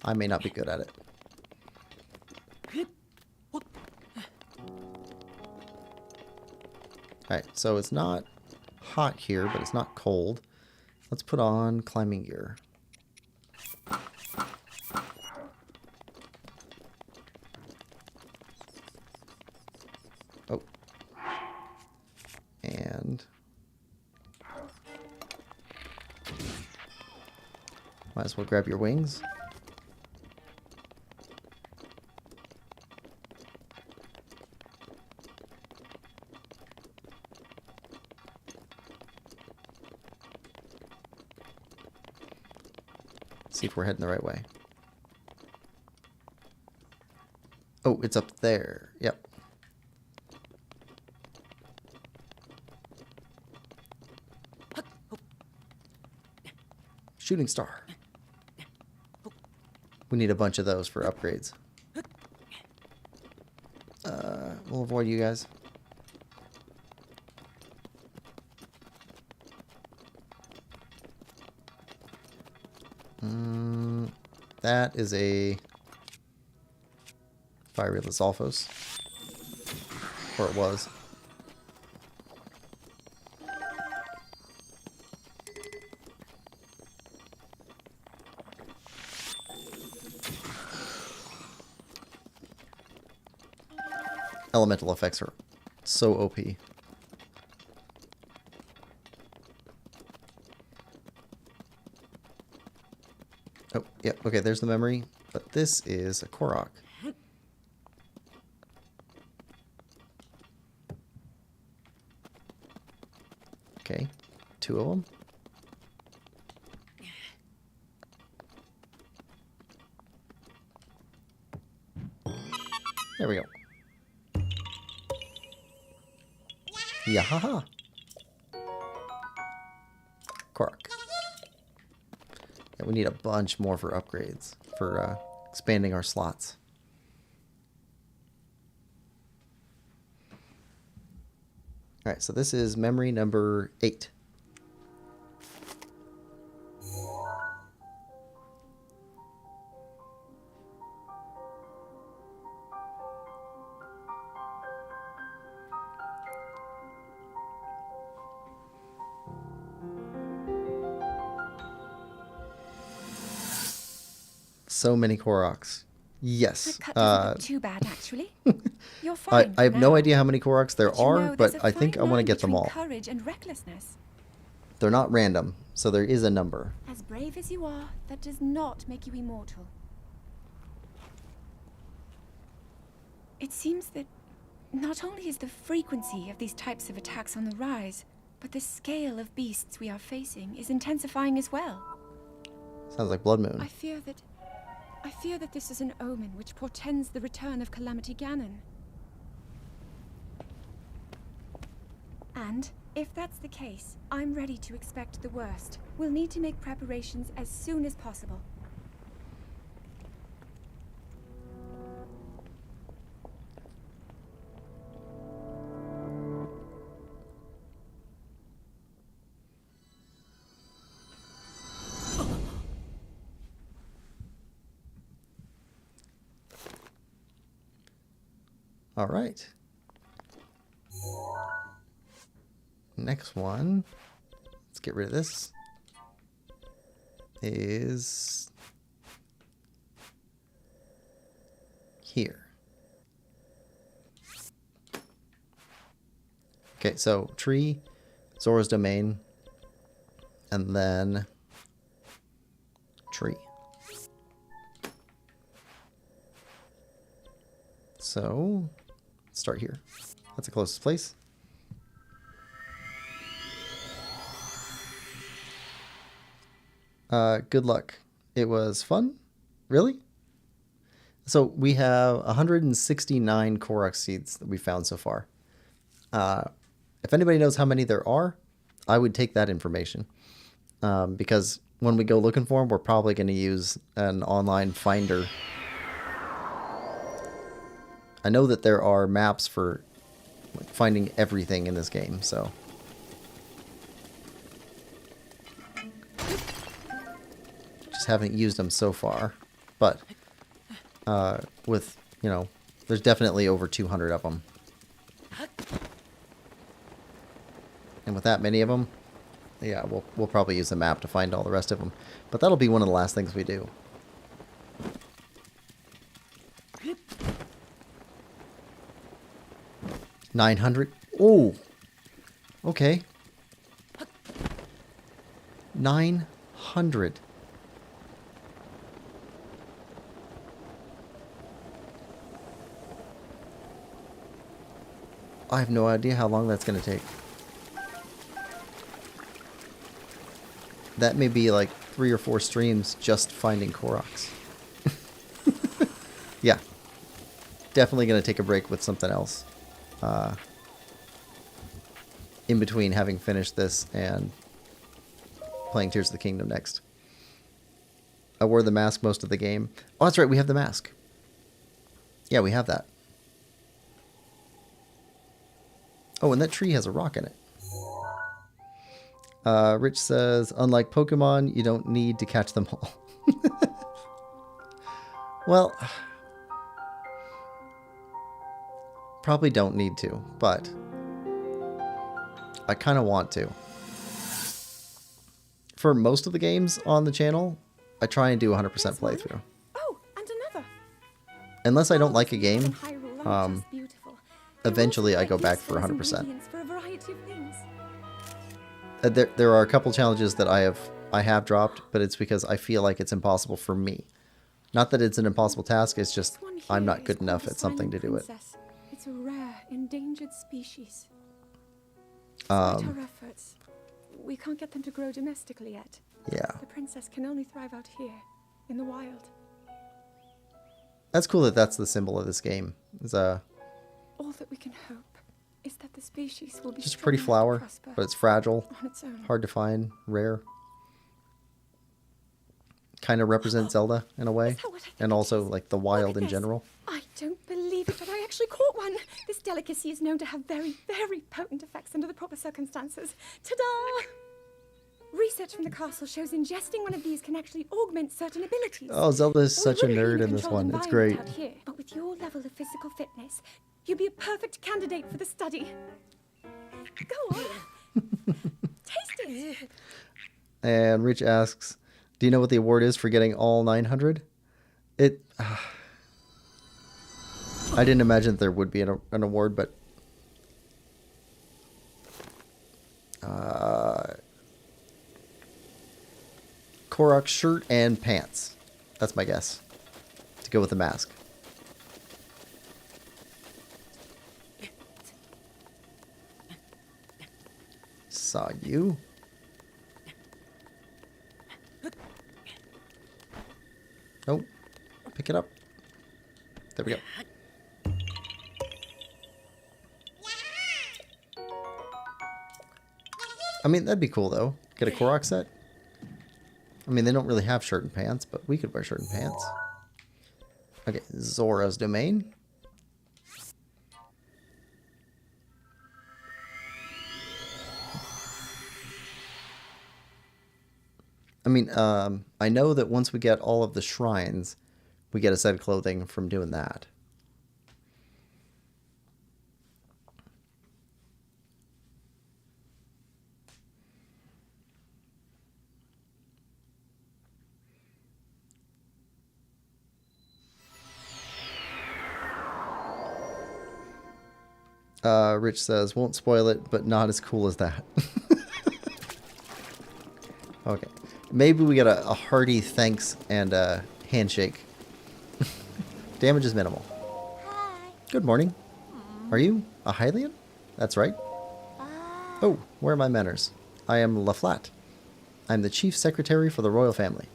I may not be good at it. Alright, so it's not hot here, but it's not cold. Let's put on climbing gear. Oh. And might as well grab your wings. See if we're heading the right way. Oh, it's up there. Yep. Shooting star. We need a bunch of those for upgrades. We'll avoid you guys. That is a Fiery Lizalfos. Or it was. Elemental effects are So OP. Oh, yeah, okay, there's the memory. But this is a Korok. Okay, 2 of them. There we go. Yahaha. Korok. Yeah, we need a bunch more for upgrades, for expanding our slots. Alright, so this is memory number 8. So many Koroks. Yes. That cut doesn't look too bad, actually. You're I fine. have for no now. idea how many Koroks there But you are, know, there's but a I think fine I want to line get them between all. Courage and recklessness. They're not random, so there is a number. As brave as you are, that does not make you immortal. It seems that not only is the frequency of these types of attacks on the rise, but the scale of beasts we are facing is intensifying as well. Sounds like Blood Moon. I fear that this is an omen which portends the return of Calamity Ganon. And if that's the case, I'm ready to expect the worst. We'll need to make preparations as soon as possible. All right. Next one. Let's get rid of this. Is here. Okay, so tree, Zora's domain, and then tree. So, let's start here. That's the closest place. Good luck. It was fun? Really? So we have 169 Korok seeds that we found so far. If anybody knows how many there are, I would take that information. Because when we go looking for them, we're probably going to use an online finder. I know that there are maps for finding everything in this game, so. Just haven't used them so far. But with, you know, there's definitely over 200 of them. And with that many of them, yeah, we'll probably use a map to find all the rest of them. But that'll be one of the last things we do. $900. Oh, okay. 900. I have no idea how long that's going to take. That may be like 3 or 4 streams just finding Koroks. Yeah. Definitely going to take a break with something else. In between having finished this and playing Tears of the Kingdom next. I wore the mask most of the game. Oh, that's right, we have the mask. Yeah, we have that. Oh, and that tree has a rock in it. Rich says, unlike Pokemon, you don't need to catch them all. Well, probably don't need to, but I kind of want to. For most of the games on the channel, I try and do 100% playthrough. Oh, and another. Unless I don't like a game, Hyrule are just beautiful. eventually I go back for Useful as 100%. ingredients for a variety of things. There are a couple challenges that I have dropped, but it's because I feel like it's impossible for me. Not that it's an impossible task, it's just This one I'm here not is good called enough the at something to Silent do it. Princess. It's a rare, endangered species. Despite our efforts, we can't get them to grow domestically yet. Yeah. The princess can only thrive out here, in the wild. That's cool that that's the symbol of this game. It's All that we can hope is that the species will be just a strong pretty enough to flower, prosper but it's fragile, on its own. hard to find, rare. Kind of represents Zelda in a way, Is that what I think and it also is? like the Look wild at in this. general. I don't believe it, but I actually caught one. This delicacy is known to have very, very potent effects under the proper circumstances. Ta-da! Research from the castle shows ingesting one of these can actually augment certain abilities. Oh, Zelda is We such a wouldn't be nerd a in this controlled one. It's environment great. out here, but with your level of physical fitness, you'd be a perfect candidate for the study. Go on. Taste it. And Rich asks, do you know what the award is for getting all 900? I didn't imagine there would be an award, but Korok's shirt and pants. That's my guess. To go with the mask. Saw you. Oh, pick it up. There we go. I mean, that'd be cool, though. Get a Korok set. I mean, they don't really have shirt and pants, but we could wear shirt and pants. Okay, Zora's domain. I mean, I know that once we get all of the shrines, we get a set of clothing from doing that. Rich says, won't spoil it, but not as cool as that. Okay. Maybe we get a hearty thanks and a handshake. Damage is minimal. Hi. Good morning. Are you a Hylian? That's right. Oh, where are my manners? I am Laflat. I'm the chief secretary for the royal family.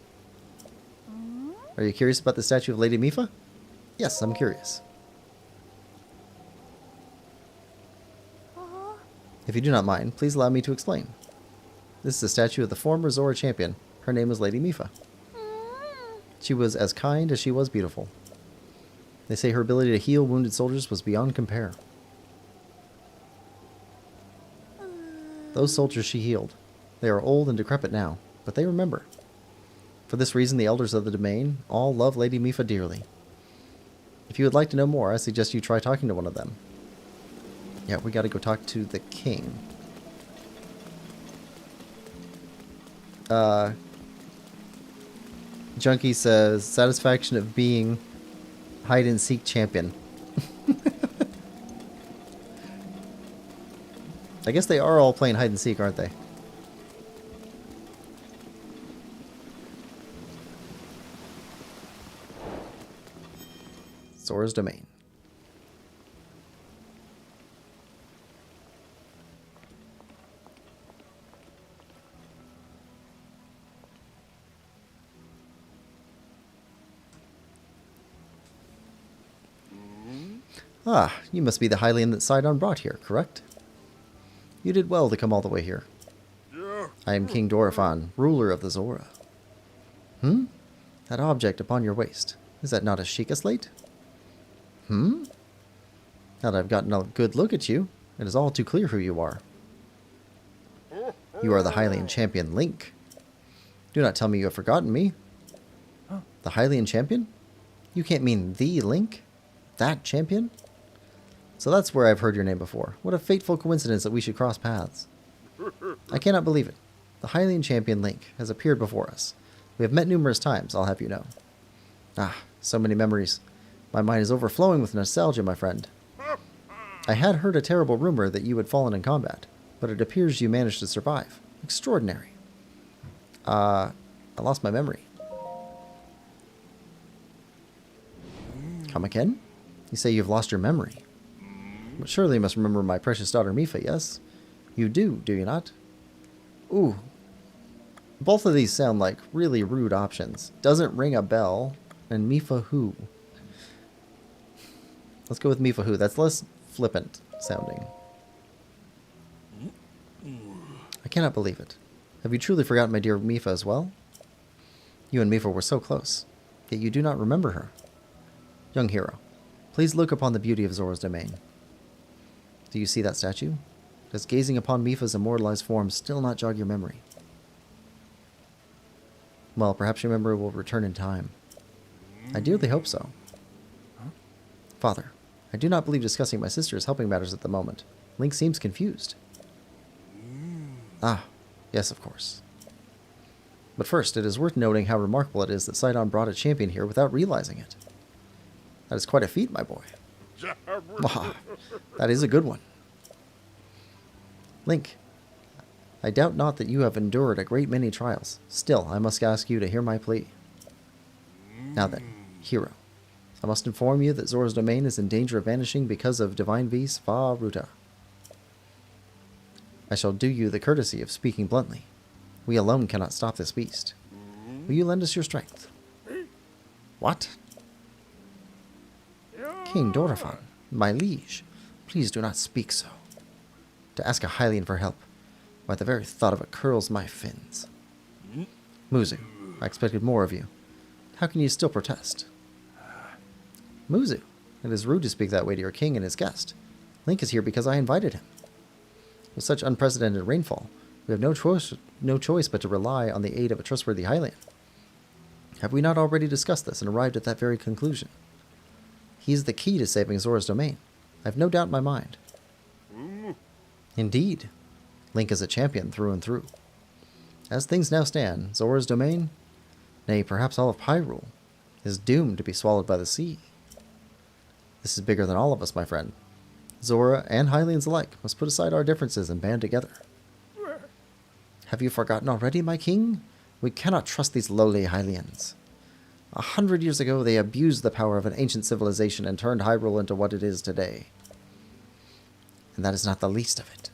Are you curious about the statue of Lady Mifa? Yes, I'm curious. If you do not mind, please allow me to explain. This is a statue of the former Zora champion. Her name was Lady Mifa. She was as kind as she was beautiful. They say her ability to heal wounded soldiers was beyond compare. Those soldiers she healed. They are old and decrepit now, but they remember. For this reason, the elders of the domain all love Lady Mifa dearly. If you would like to know more, I suggest you try talking to one of them. Yeah, we gotta go talk to the king. Junkie says, satisfaction of being hide and seek champion. I guess they are all playing hide and seek, aren't they? Zora's domain. Ah, you must be the Hylian that Sidon brought here, correct? You did well to come all the way here. Yeah. I am King Dorephan, ruler of the Zora. That object upon your waist, is that not a Sheikah slate? Now that I've gotten a good look at you, it is all too clear who you are. You are the Hylian champion, Link. Do not tell me you have forgotten me. The Hylian champion? You can't mean the Link? That champion? So that's where I've heard your name before. What a fateful coincidence that we should cross paths. I cannot believe it. The Hylian champion Link has appeared before us. We have met numerous times, I'll have you know. Ah, so many memories. My mind is overflowing with nostalgia, my friend. I had heard a terrible rumor that you had fallen in combat, but it appears you managed to survive. Extraordinary. I lost my memory. Come again? You say you've lost your memory. But surely you must remember my precious daughter Mifa, yes? You do you not? Ooh. Both of these sound like really rude options. Doesn't ring a bell. And Mifa who? Let's go with Mifa who. That's less flippant sounding. I cannot believe it. Have you truly forgotten my dear Mifa as well? You and Mifa were so close, yet you do not remember her. Young hero, please look upon the beauty of Zora's domain. Do you see that statue? Does gazing upon Mifa's immortalized form still not jog your memory? Well, perhaps your memory will return in time. I dearly hope so. Father, I do not believe discussing my sister is helping matters at the moment. Link seems confused. Ah, yes, of course. But first, it is worth noting how remarkable it is that Sidon brought a champion here without realizing it. That is quite a feat, my boy. Ah, that is a good one. Link, I doubt not that you have endured a great many trials. Still, I must ask you to hear my plea. Now then, hero, I must inform you that Zora's domain is in danger of vanishing because of Divine Beast Vah Ruta. I shall do you the courtesy of speaking bluntly. We alone cannot stop this beast. Will you lend us your strength? What? King Dorephan, my liege, please do not speak so. To ask a Hylian for help, why the very thought of it curls my fins. Muzu, I expected more of you. How can you still protest? Muzu, it is rude to speak that way to your king and his guest. Link is here because I invited him. With such unprecedented rainfall, we have no choice but to rely on the aid of a trustworthy Hylian. Have we not already discussed this and arrived at that very conclusion? He is the key to saving Zora's domain. I have no doubt in my mind. Indeed, Link is a champion through and through. As things now stand, Zora's domain, nay, perhaps all of Hyrule, is doomed to be swallowed by the sea. This is bigger than all of us, my friend. Zora and Hylians alike must put aside our differences and band together. Have you forgotten already, my king? We cannot trust these lowly Hylians. 100 years ago, they abused the power of an ancient civilization and turned Hyrule into what it is today. And that is not the least of it.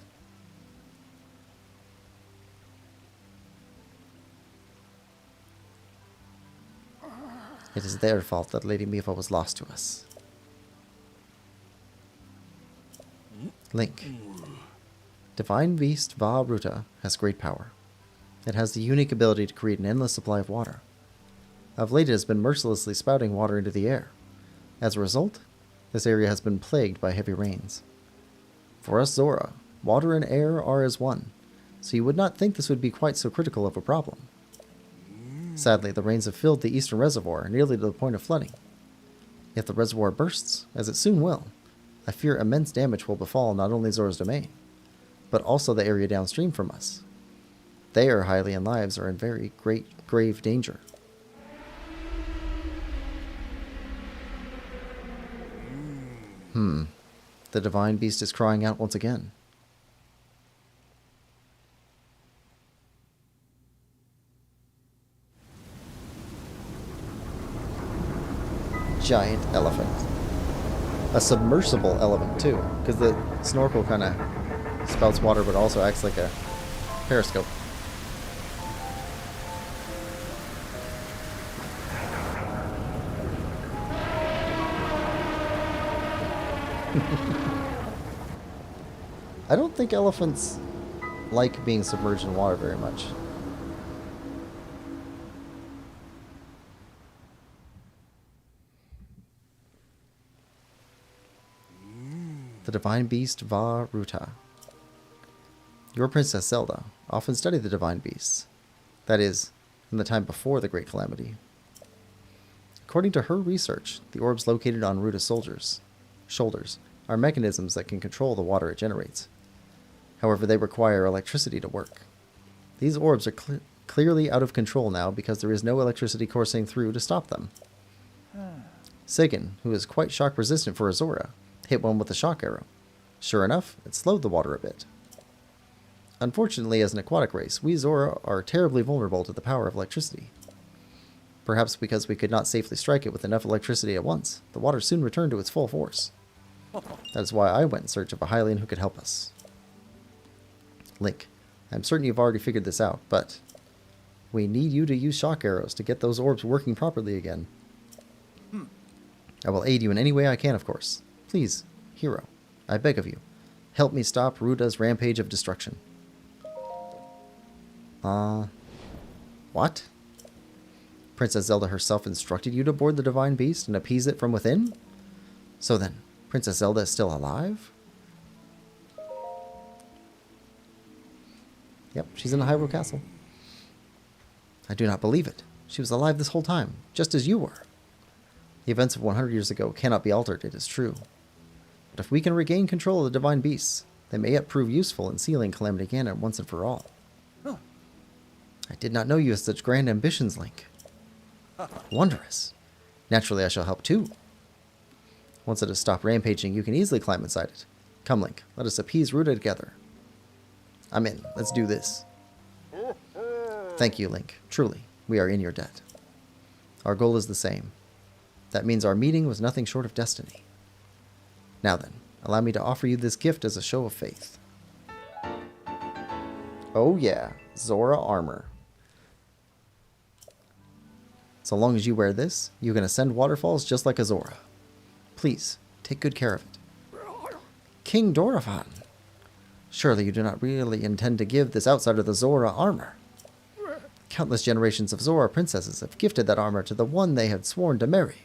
It is their fault that Lady Mifa was lost to us. Link. Divine Beast Vah Ruta has great power. It has the unique ability to create an endless supply of water. Of late it has been mercilessly spouting water into the air. As a result, this area has been plagued by heavy rains. For us Zora, water and air are as one, so you would not think this would be quite so critical of a problem. Sadly, the rains have filled the eastern reservoir nearly to the point of flooding. If the reservoir bursts, as it soon will, I fear immense damage will befall not only Zora's domain, but also the area downstream from us. Their Hylian lives are in very grave danger. The Divine Beast is crying out once again. Giant elephant. A submersible elephant too, because the snorkel kind of spouts water but also acts like a periscope. I don't think elephants like being submerged in water very much. The Divine Beast Vah Ruta. Your Princess Zelda often studied the Divine Beasts. That is, in the time before the Great Calamity. According to her research, the orbs located on Ruta's shoulders are mechanisms that can control the water it generates. However, they require electricity to work. These orbs are clearly out of control now because there is no electricity coursing through to stop them. Sigyn, who is quite shock resistant for a Zora, hit one with a shock arrow. Sure enough, it slowed the water a bit. Unfortunately, as an aquatic race, we Zora are terribly vulnerable to the power of electricity. Perhaps because we could not safely strike it with enough electricity at once, the water soon returned to its full force. That is why I went in search of a Hylian who could help us. Link, I'm certain you've already figured this out, but we need you to use shock arrows to get those orbs working properly again. I will aid you in any way I can, of course. Please, hero, I beg of you, help me stop Ruda's rampage of destruction. What? Princess Zelda herself instructed you to board the divine beast and appease it from within? So then, Princess Zelda is still alive? Yep, she's in the Hyrule Castle. I do not believe it. She was alive this whole time, just as you were. The events of 100 years ago cannot be altered, it is true. But if we can regain control of the divine beasts, they may yet prove useful in sealing Calamity Ganon once and for all. I did not know you had such grand ambitions, Link. Wondrous. Naturally, I shall help too. Once it has stopped rampaging, you can easily climb inside it. Come, Link, let us appease Ruda together. I'm in. Let's do this. Thank you, Link. Truly, we are in your debt. Our goal is the same. That means our meeting was nothing short of destiny. Now then, allow me to offer you this gift as a show of faith. Oh yeah, Zora armor. So long as you wear this, you can ascend waterfalls just like a Zora. Please, take good care of it. King Dorephan! Surely you do not really intend to give this outsider the Zora armor. Countless generations of Zora princesses have gifted that armor to the one they had sworn to marry.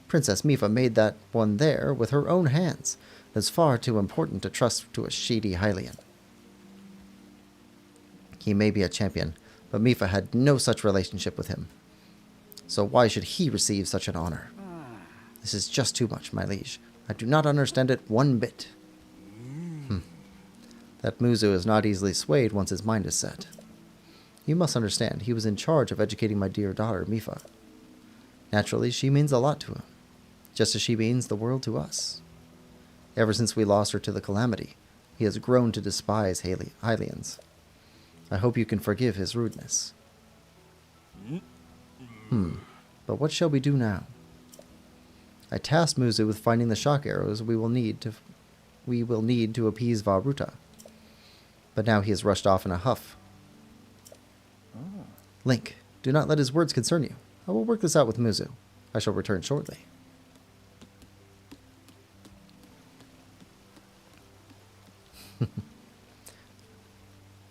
Princess Mipha made that one there with her own hands. It is far too important to trust to a shady Hylian. He may be a champion, but Mipha had no such relationship with him. So why should he receive such an honor? This is just too much, my liege. I do not understand it one bit. That Muzu is not easily swayed once his mind is set. You must understand, he was in charge of educating my dear daughter, Mipha. Naturally, she means a lot to him, just as she means the world to us. Ever since we lost her to the Calamity, he has grown to despise Hylians. I hope you can forgive his rudeness. But what shall we do now? I tasked Muzu with finding the shock arrows we will need to appease Vah Ruta. But now he has rushed off in a huff. Link, do not let his words concern you. I will work this out with Muzu. I shall return shortly.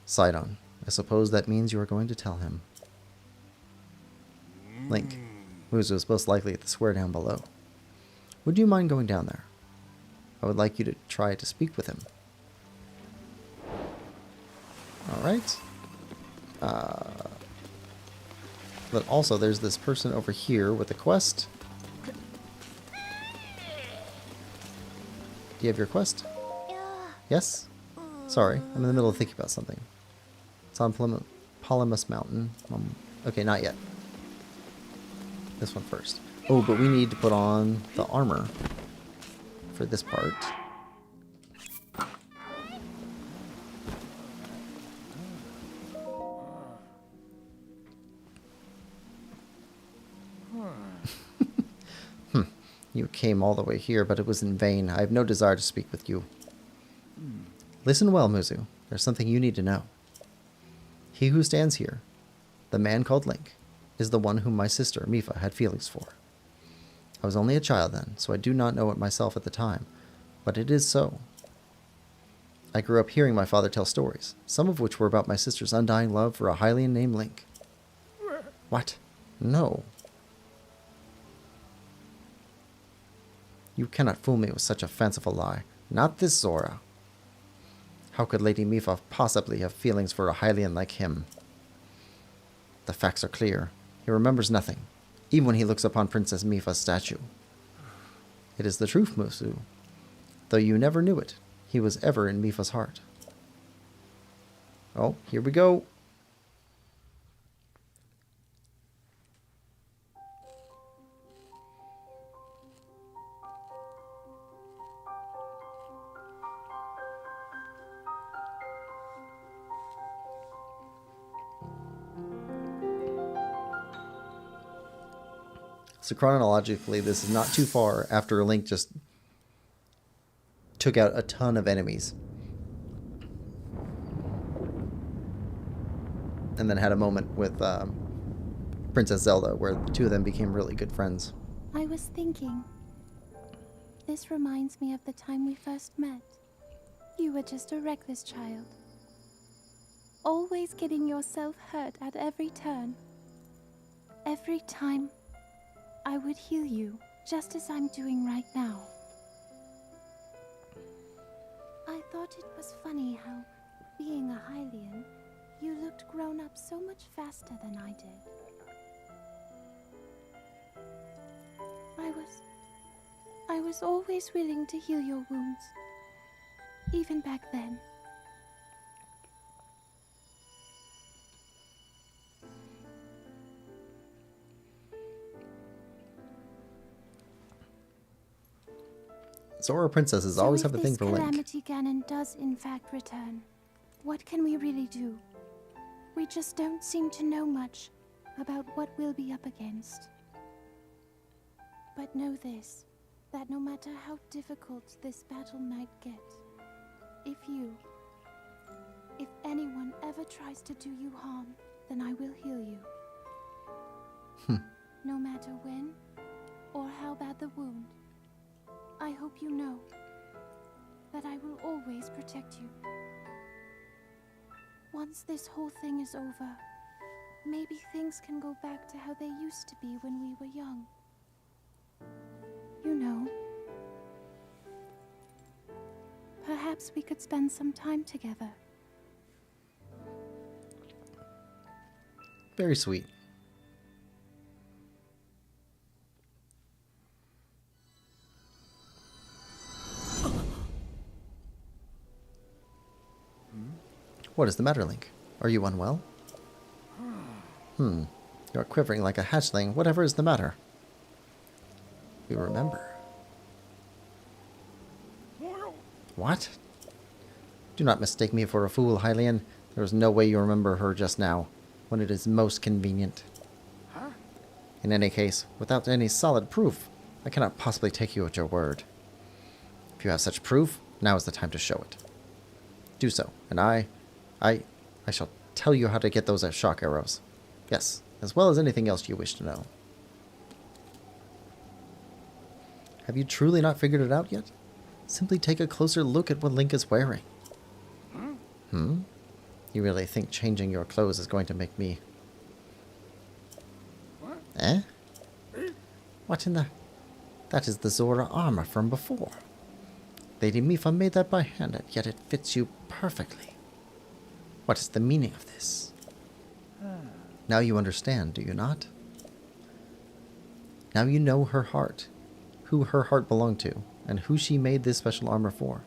Sidon, I suppose that means you are going to tell him. Link, Muzu is most likely at the square down below. Would you mind going down there? I would like you to try to speak with him. Alright. But also there's this person over here with a quest. Do you have your quest? Yes? Sorry, I'm in the middle of thinking about something. It's on Polymus Mountain. Okay, not yet. This one first. Oh, but we need to put on the armor for this part. You came all the way here, but it was in vain. I have no desire to speak with you. Listen well, Muzu. There's something you need to know. He who stands here, the man called Link, is the one whom my sister, Mipha, had feelings for. I was only a child then, so I do not know it myself at the time, but it is so. I grew up hearing my father tell stories, some of which were about my sister's undying love for a Hylian named Link. What? No. You cannot fool me with such a fanciful lie. Not this Zora. How could Lady Mipha possibly have feelings for a Hylian like him? The facts are clear. He remembers nothing, even when he looks upon Princess Mipha's statue. It is the truth, Muzu. Though you never knew it, he was ever in Mipha's heart. Oh, here we go. So chronologically, this is not too far after Link just took out a ton of enemies. And then had a moment with Princess Zelda where the two of them became really good friends. I was thinking. This reminds me of the time we first met. You were just a reckless child. Always getting yourself hurt at every turn. Every time, I would heal you, just as I'm doing right now. I thought it was funny how, being a Hylian, you looked grown up so much faster than I did. I was always willing to heal your wounds, even back then. Zora princesses always have a thing for If Link. Calamity Ganon does in fact return, what can we really do? We just don't seem to know much about what we'll be up against. But know this, that no matter how difficult this battle might get, if anyone ever tries to do you harm, then I will heal you. No matter when or how bad the wound, I hope you know that I will always protect you. Once this whole thing is over, maybe things can go back to how they used to be when we were young. You know. Perhaps we could spend some time together. Very sweet. What is the matter, Link? Are you unwell? You're quivering like a hatchling. Whatever is the matter? We remember. What? Do not mistake me for a fool, Hylian. There is no way you remember her just now, when it is most convenient. In any case, without any solid proof, I cannot possibly take you at your word. If you have such proof, now is the time to show it. Do so, and I shall tell you how to get those shock arrows. Yes, as well as anything else you wish to know. Have you truly not figured it out yet? Simply take a closer look at what Link is wearing. You really think changing your clothes is going to make me... Eh? What in the... That is the Zora armor from before. Lady Mipha made that by hand, and yet it fits you perfectly. What is the meaning of this? Now you understand, do you not? Now you know her heart, who her heart belonged to, and who she made this special armor for.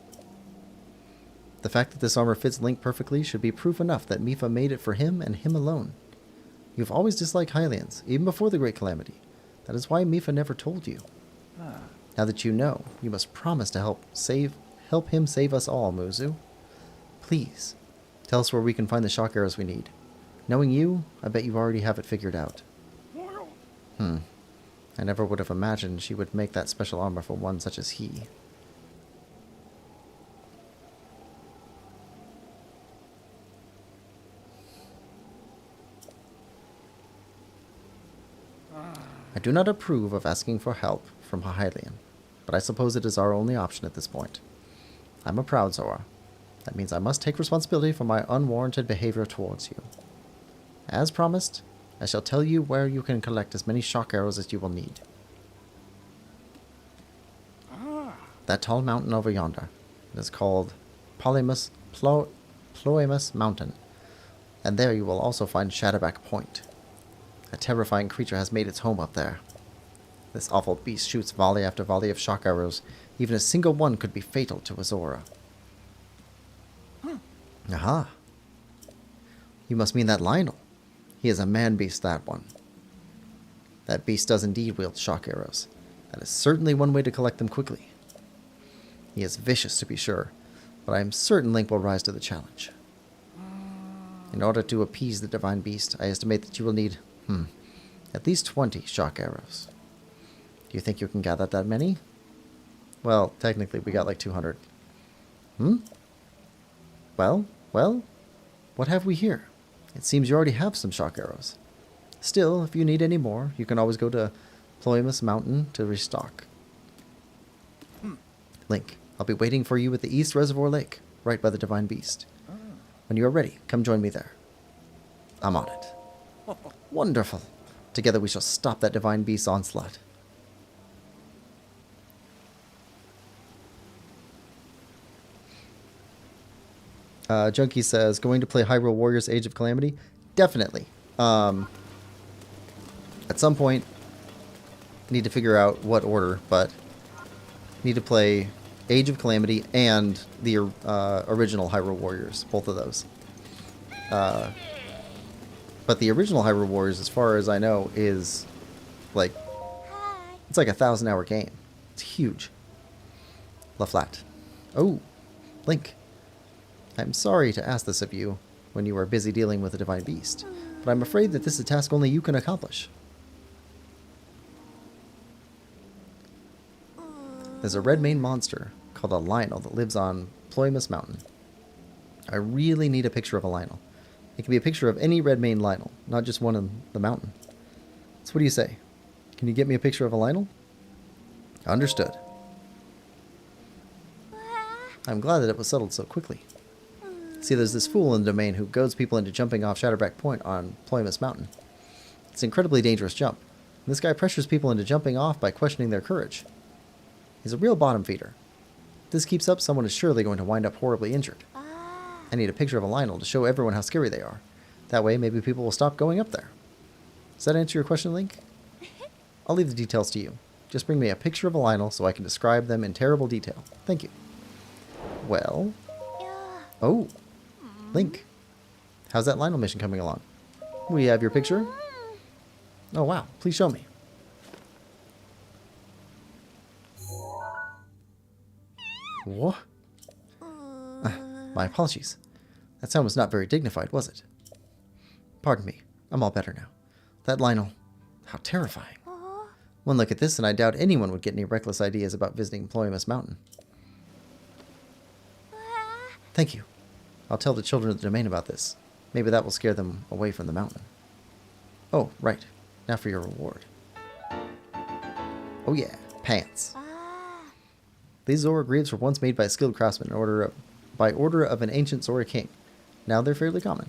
The fact that this armor fits Link perfectly should be proof enough that Mipha made it for him and him alone. You've always disliked Hylians, even before the Great Calamity. That is why Mipha never told you. Now that you know, you must promise to help him save us all, Muzu. Please, tell us where we can find the shock arrows we need. Knowing you, I bet you already have it figured out. I never would have imagined she would make that special armor for one such as he. I do not approve of asking for help from a Hylian, but I suppose it is our only option at this point. I'm a proud Zora. That means I must take responsibility for my unwarranted behavior towards you. As promised, I shall tell you where you can collect as many shock arrows as you will need. That tall mountain over yonder. It is called Ploymus Mountain, and there you will also find Shadowback Point. A terrifying creature has made its home up there. This awful beast shoots volley after volley of shock arrows. Even a single one could be fatal to a Zora. Aha! You must mean that Lionel. He is a man-beast, that one. That beast does indeed wield shock arrows. That is certainly one way to collect them quickly. He is vicious, to be sure, but I am certain Link will rise to the challenge. In order to appease the divine beast, I estimate that you will need, at least 20 shock arrows. Do you think you can gather that many? Well, technically we got like 200. Hmm? Well, what have we here? It seems you already have some shock arrows. Still, if you need any more, you can always go to Ploymus Mountain to restock. Link, I'll be waiting for you at the East Reservoir Lake, right by the Divine Beast. When you are ready, come join me there. I'm on it. Wonderful. Together we shall stop that Divine Beast's onslaught. Junkie says, going to play Hyrule Warriors Age of Calamity? Definitely. At some point, need to figure out what order, but need to play Age of Calamity and the original Hyrule Warriors, both of those. But the original Hyrule Warriors, as far as I know, is like, it's like a 1,000-hour game. It's huge. La Flat. Oh, Link. I'm sorry to ask this of you when you are busy dealing with the Divine Beast, but I'm afraid that this is a task only you can accomplish. There's a red mane monster called a Lionel that lives on Ploymus Mountain. I really need a picture of a Lionel. It can be a picture of any red mane Lionel, not just one in the mountain. So what do you say? Can you get me a picture of a Lionel? Understood. I'm glad that it was settled so quickly. See, there's this fool in the domain who goads people into jumping off Shadowback Point on Ploymus Mountain. It's an incredibly dangerous jump. And this guy pressures people into jumping off by questioning their courage. He's a real bottom feeder. If this keeps up, someone is surely going to wind up horribly injured. I need a picture of a Lionel to show everyone how scary they are. That way, maybe people will stop going up there. Does that answer your question, Link? I'll leave the details to you. Just bring me a picture of a Lionel so I can describe them in terrible detail. Thank you. Well... Oh! Link, how's that Lionel mission coming along? We have your picture? Oh wow, please show me. What? My apologies. That sound was not very dignified, was it? Pardon me, I'm all better now. That Lionel, how terrifying. One look at this and I doubt anyone would get any reckless ideas about visiting Ploymus Mountain. Thank you. I'll tell the children of the domain about this. Maybe that will scare them away from the mountain. Oh, right. Now for your reward. Oh yeah, pants. These Zora greaves were once made by a skilled craftsman by order of an ancient Zora king. Now they're fairly common.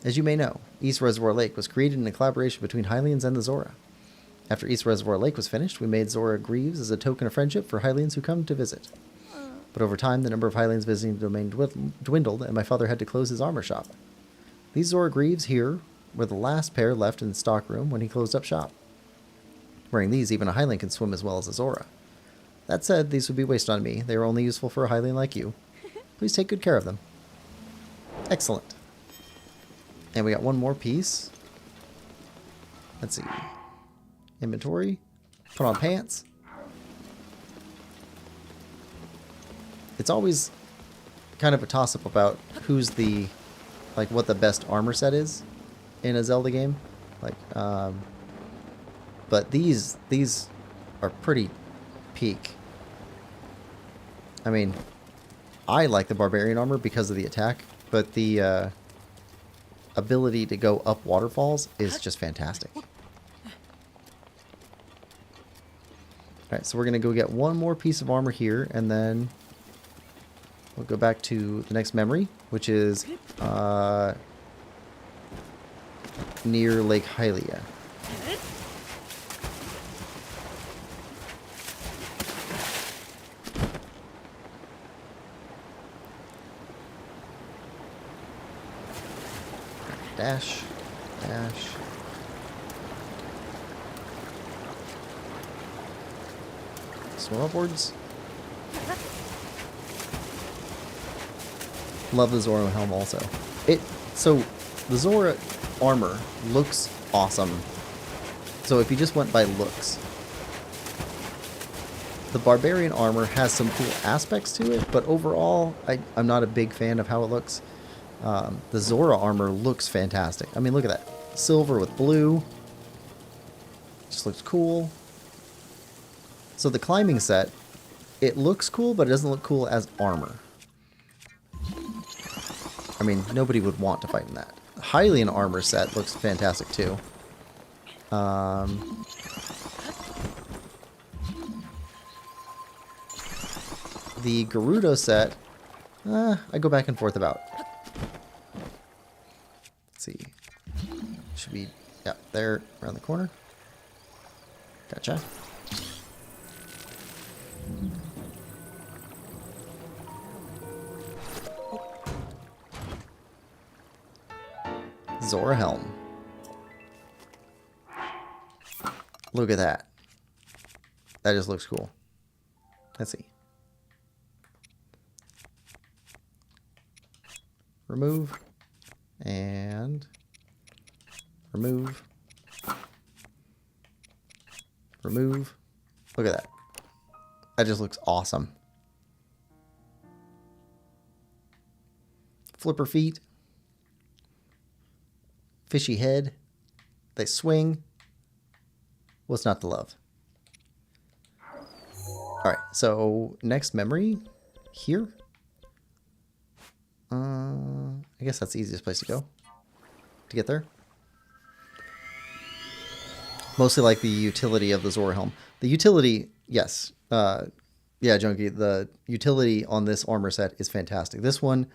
As you may know, East Reservoir Lake was created in a collaboration between Hylians and the Zora. After East Reservoir Lake was finished, we made Zora greaves as a token of friendship for Hylians who come to visit. But over time, the number of Hylians visiting the domain dwindled, and my father had to close his armor shop. These Zora greaves here were the last pair left in the stockroom when he closed up shop. Wearing these, even a Hylian can swim as well as a Zora. That said, these would be wasted on me. They are only useful for a Hylian like you. Please take good care of them. Excellent. And we got one more piece. Let's see. Inventory. Put on pants. It's always kind of a toss-up about who's the, like, what the best armor set is in a Zelda game. Like, but these are pretty peak. I mean, I like the barbarian armor because of the attack, but the ability to go up waterfalls is just fantastic. Alright, so we're going to go get one more piece of armor here, and then we'll go back to the next memory, which is near Lake Hylia. Dash, dash. Swim upwards. Love the Zora helm also. So the Zora armor looks awesome. So if you just went by looks, the barbarian armor has some cool aspects to it, but overall, I'm not a big fan of how it looks. The Zora armor looks fantastic. I mean, look at that. Silver with blue. Just looks cool. So the climbing set, it looks cool, but it doesn't look cool as armor. I mean, nobody would want to fight in that. Hylian armor set looks fantastic too. The Gerudo set, I go back and forth about. Let's see. Should be, yeah, there, around the corner. Gotcha. Zora Helm. Look at that. That just looks cool. Let's see. Remove. And remove. Remove. Look at that. That just looks awesome. Flipper feet. Fishy head. They swing. What's not to love? Alright, so next memory here. I guess that's the easiest place to go to get there. Mostly like the utility of the Zora Helm. The utility, yes. Yeah, Junkie, the utility on this armor set is fantastic. This one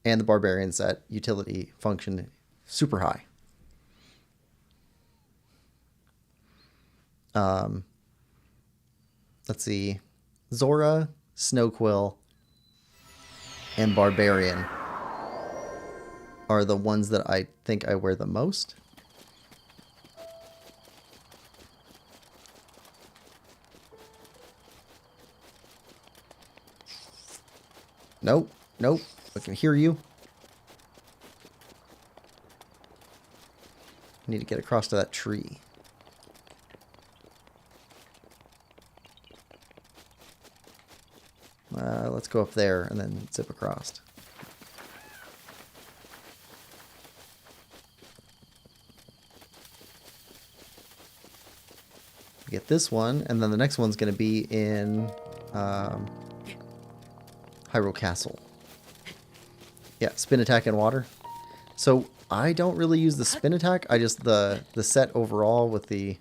and the Barbarian set, utility function super high. Let's see. Zora, Snowquill, and Barbarian are the ones that I think I wear the most. Nope, nope. I can hear you. I need to get across to that tree. Let's go up there and then zip across. Get this one, and then the next one's going to be in Hyrule Castle. Yeah, spin attack and water. So I don't really use the spin attack. I just the set overall with the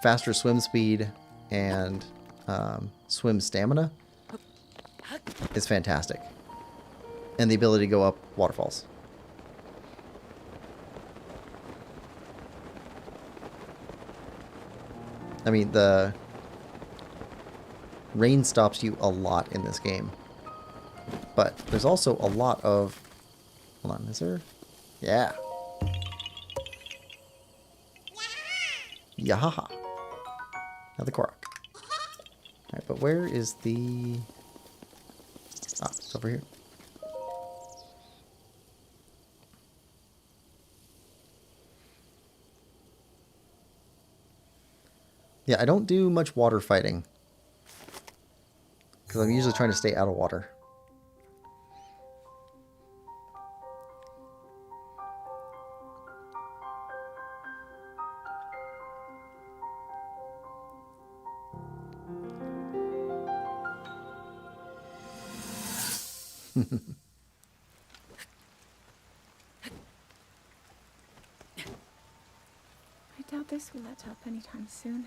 faster swim speed and swim stamina is fantastic, and the ability to go up waterfalls. I mean, the rain stops you a lot in this game. But there's also a lot of... Hold on, is there? Yeah. Yahaha. Now the Korok. Alright, but where is the... Ah, it's over here. Yeah, I don't do much water fighting, because I'm usually trying to stay out of water. I doubt this will let up anytime soon.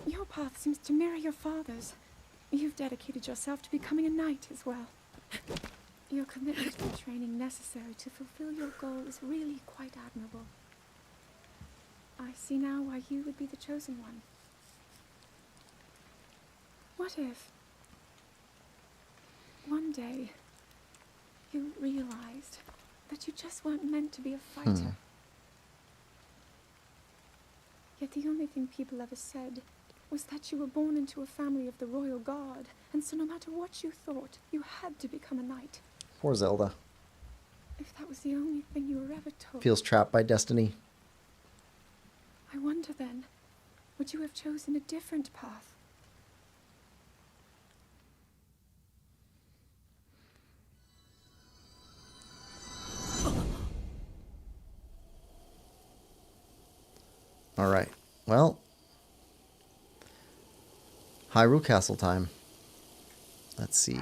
Your path seems to mirror your father's. You've dedicated yourself to becoming a knight as well. Your commitment to the training necessary to fulfill your goal is really quite admirable. I see now why you would be the chosen one. What if one day you realized that you just weren't meant to be a fighter? Yet the only thing people ever said was that you were born into a family of the royal guard, and so no matter what you thought, you had to become a knight. Poor Zelda. If that was the only thing you were ever told... Feels trapped by destiny. I wonder then, would you have chosen a different path? Alright. Well. Hyrule Castle time. Let's see.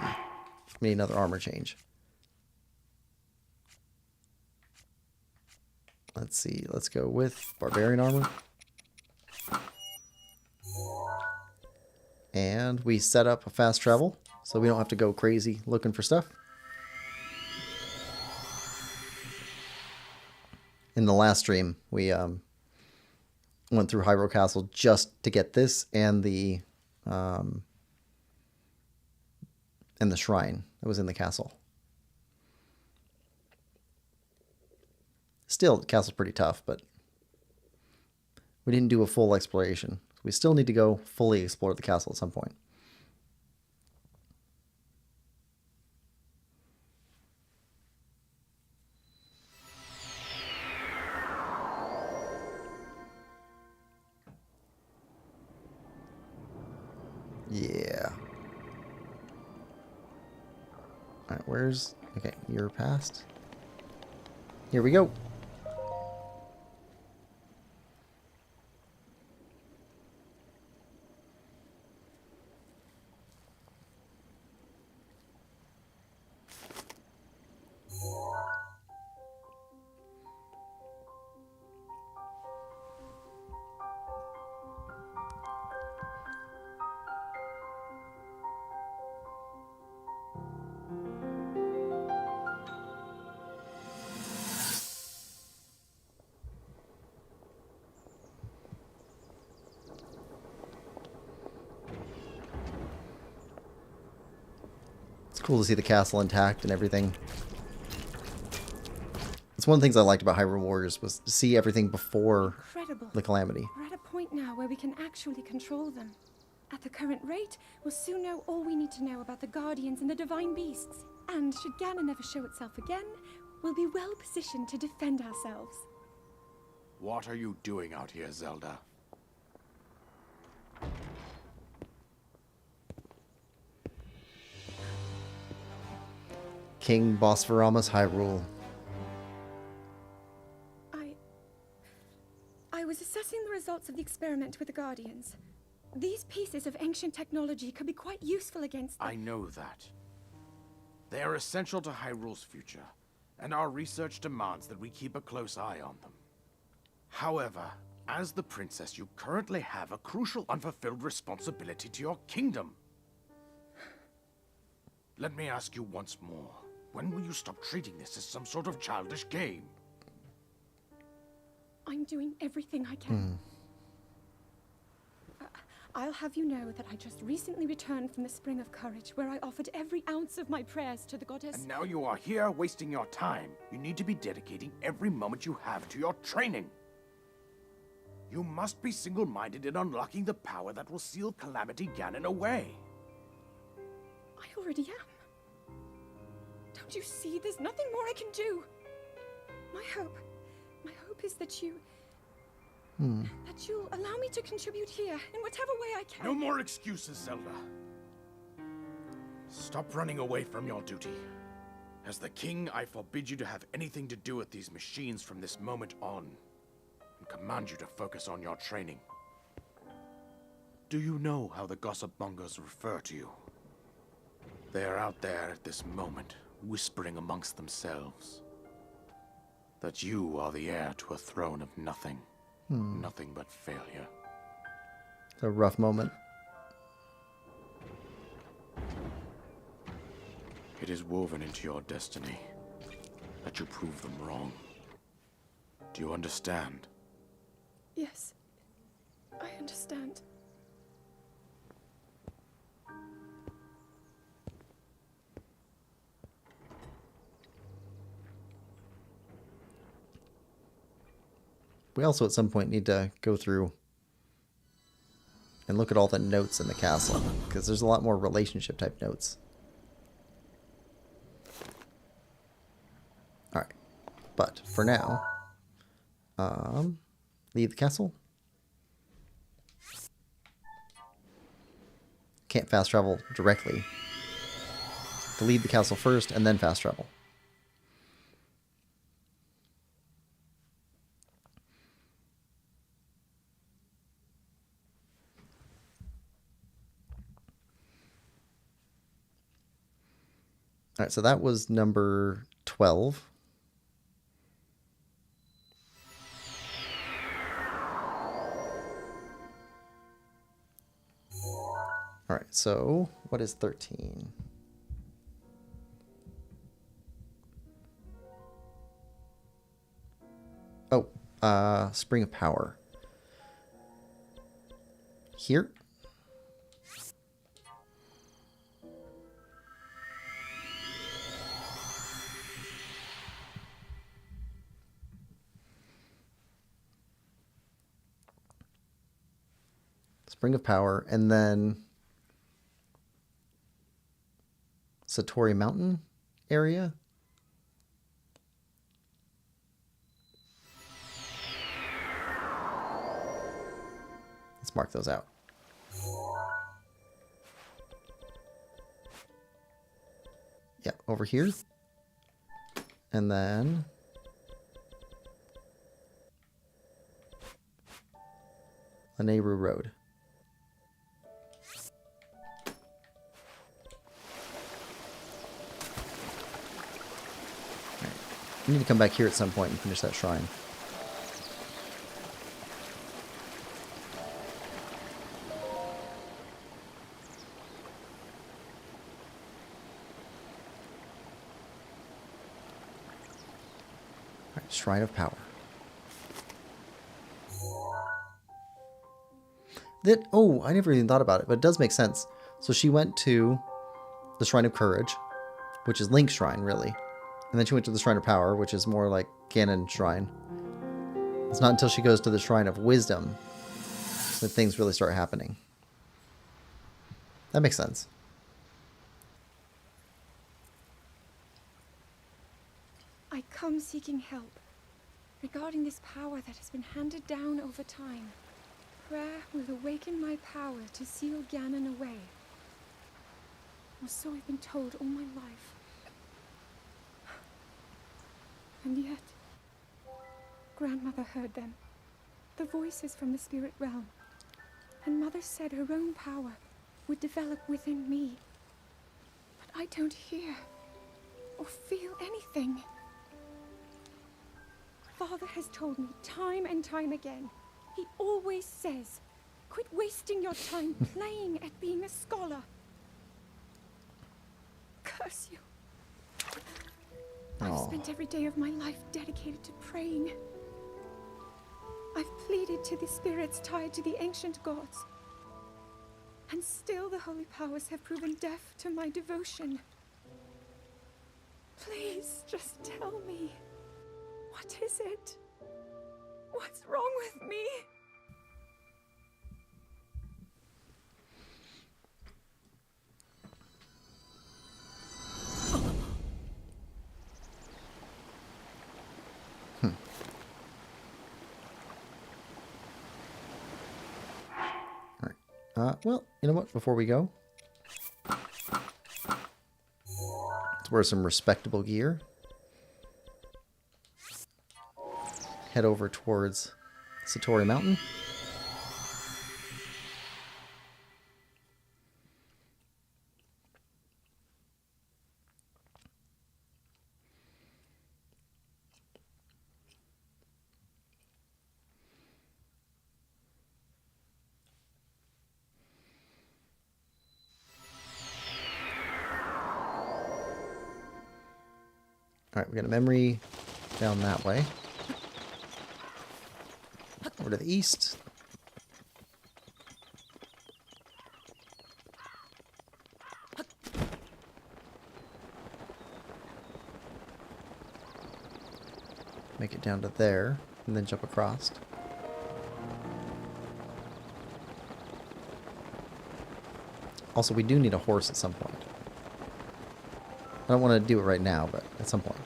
We need another armor change. Let's see. Let's go with Barbarian armor. And we set up a fast travel, so we don't have to go crazy looking for stuff. In the last stream, we went through Hyrule Castle just to get this and the shrine that was in the castle. Still, the castle's pretty tough, but we didn't do a full exploration. We still need to go fully explore the castle at some point. Yeah. Alright, where's... Okay, you're past. Here we go. Cool to see the castle intact and everything. It's one of the things I liked about Hyrule Warriors was to see everything before Incredible. the calamity. We're at a point now where we can actually control them. At the current rate, we'll soon know all we need to know about the Guardians and the Divine Beasts. And should Ganon never show itself again, we'll be well positioned to defend ourselves. What are you doing out here, Zelda? King Bosforama's Hyrule. I was assessing the results of the experiment with the Guardians. These pieces of ancient technology could be quite useful against them. I know that. They are essential to Hyrule's future, and our research demands that we keep a close eye on them. However, as the princess, you currently have a crucial unfulfilled responsibility to your kingdom. Let me ask you once more. When will you stop treating this as some sort of childish game? I'm doing everything I can. I'll have you know that I just recently returned from the Spring of Courage, where I offered every ounce of my prayers to the goddess. And now you are here wasting your time. You need to be dedicating every moment you have to your training. You must be single-minded in unlocking the power that will seal Calamity Ganon away. I already am. Don't you see? There's nothing more I can do. My hope is that you'll allow me to contribute here in whatever way I can. No more excuses, Zelda. Stop running away from your duty. As the king, I forbid you to have anything to do with these machines from this moment on, and command you to focus on your training. Do you know how the gossip mongers refer to you? They are out there at this moment, whispering amongst themselves that you are the heir to a throne of nothing. Nothing but failure. It's a rough moment. It is woven into your destiny that you prove them wrong. Do you understand? Yes, I understand. We also at some point need to go through and look at all the notes in the castle, because there's a lot more relationship type notes. Alright. But for now, leave the castle. Can't fast travel directly. To leave the castle first and then fast travel. Alright, so that was number 12. Alright, so what is 13? Oh, Spring of Power. Here? Spring of Power, and then Satori Mountain area. Let's mark those out. Yeah, over here. And then Lanayru Road. We need to come back here at some point and finish that shrine. Alright, Shrine of Power. Oh, I never even thought about it, but it does make sense. So she went to the Shrine of Courage, which is Link's shrine, really. And then she went to the Shrine of Power, which is more like Ganon's shrine. It's not until she goes to the Shrine of Wisdom that things really start happening. That makes sense. I come seeking help regarding this power that has been handed down over time. Prayer will awaken my power to seal Ganon away. Or so I've been told all my life. And yet, Grandmother heard them, the voices from the spirit realm, and Mother said her own power would develop within me. But I don't hear or feel anything. Father has told me time and time again, he always says, quit wasting your time playing at being a scholar. Curse you. I've spent every day of my life dedicated to praying. I've pleaded to the spirits tied to the ancient gods. And still the holy powers have proven deaf to my devotion. Please, just tell me. What is it? What's wrong with me? Well, you know what? Before we go, let's wear some respectable gear. Head over towards Satori Mountain. Alright, we got a memory down that way. Over to the east. Make it down to there, and then jump across. Also, we do need a horse at some point. I don't want to do it right now, but at some point.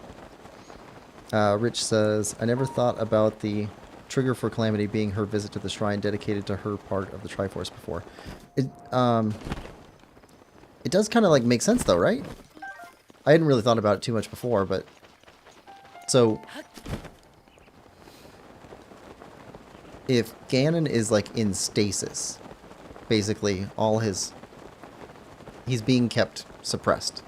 Rich says, I never thought about the trigger for Calamity being her visit to the shrine dedicated to her part of the Triforce before. It does kind of like make sense though, right? I hadn't really thought about it too much before, but so if Ganon is like in stasis, basically he's being kept suppressed.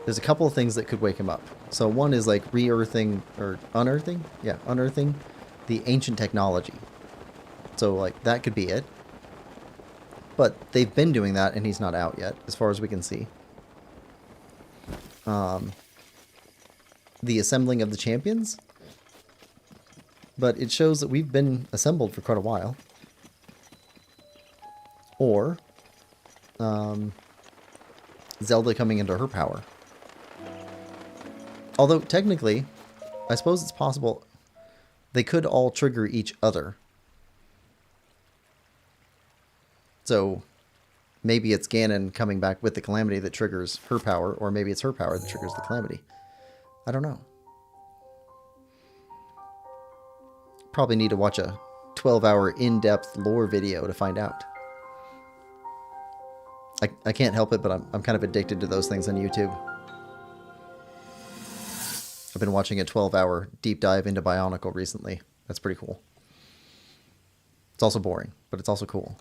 there's a couple of things that could wake him up. So one is like re-earthing or unearthing? Yeah, unearthing the ancient technology. So like that could be it. But they've been doing that and he's not out yet, as far as we can see. The assembling of the champions. But it shows that we've been assembled for quite a while. Or Zelda coming into her power. Although, technically, I suppose it's possible they could all trigger each other. So, maybe it's Ganon coming back with the Calamity that triggers her power, or maybe it's her power that triggers the Calamity. I don't know. Probably need to watch a 12-hour in-depth lore video to find out. I can't help it, but I'm kind of addicted to those things on YouTube. I've been watching a 12-hour deep dive into Bionicle recently. That's pretty cool. It's also boring, but it's also cool.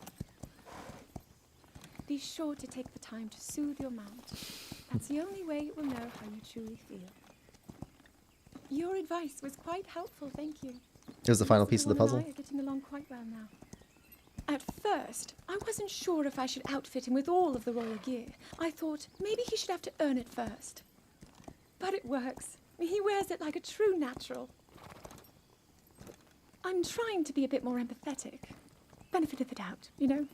Be sure to take the time to soothe your mount. That's the only way it will know how you truly feel. Your advice was quite helpful, thank you. Here's the final piece of the puzzle. And I are getting along quite well now. At first, I wasn't sure if I should outfit him with all of the royal gear. I thought maybe he should have to earn it first. But it works. He wears it like a true natural. I'm trying to be a bit more empathetic. Benefit of the doubt, you know?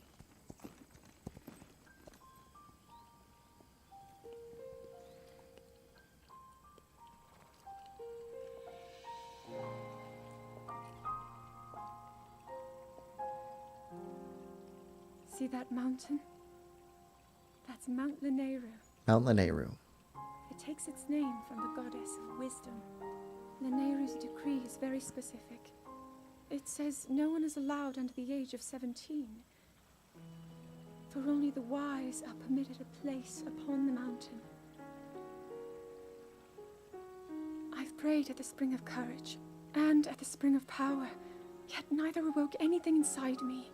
See that mountain? That's Mount Lanayru. Mount Lanayru. It takes its name from the goddess of wisdom. Lanayru's decree is very specific. It says no one is allowed under the age of 17. For only the wise are permitted a place upon the mountain. I've prayed at the Spring of Courage and at the Spring of Power, yet neither awoke anything inside me.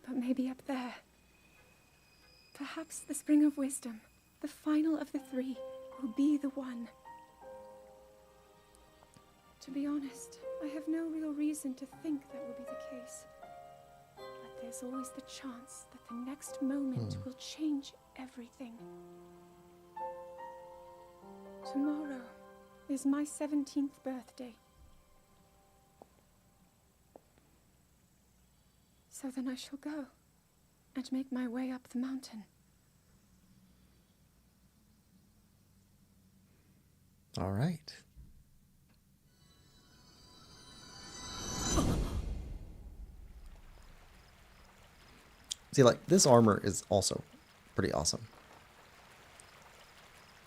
But maybe up there. Perhaps the Spring of Wisdom, the final of the three, will be the one. To be honest, I have no real reason to think that will be the case. But there's always the chance that the next moment will change everything. Tomorrow is my 17th birthday. So then I shall go and make my way up the mountain. All right. See, like, this armor is also pretty awesome.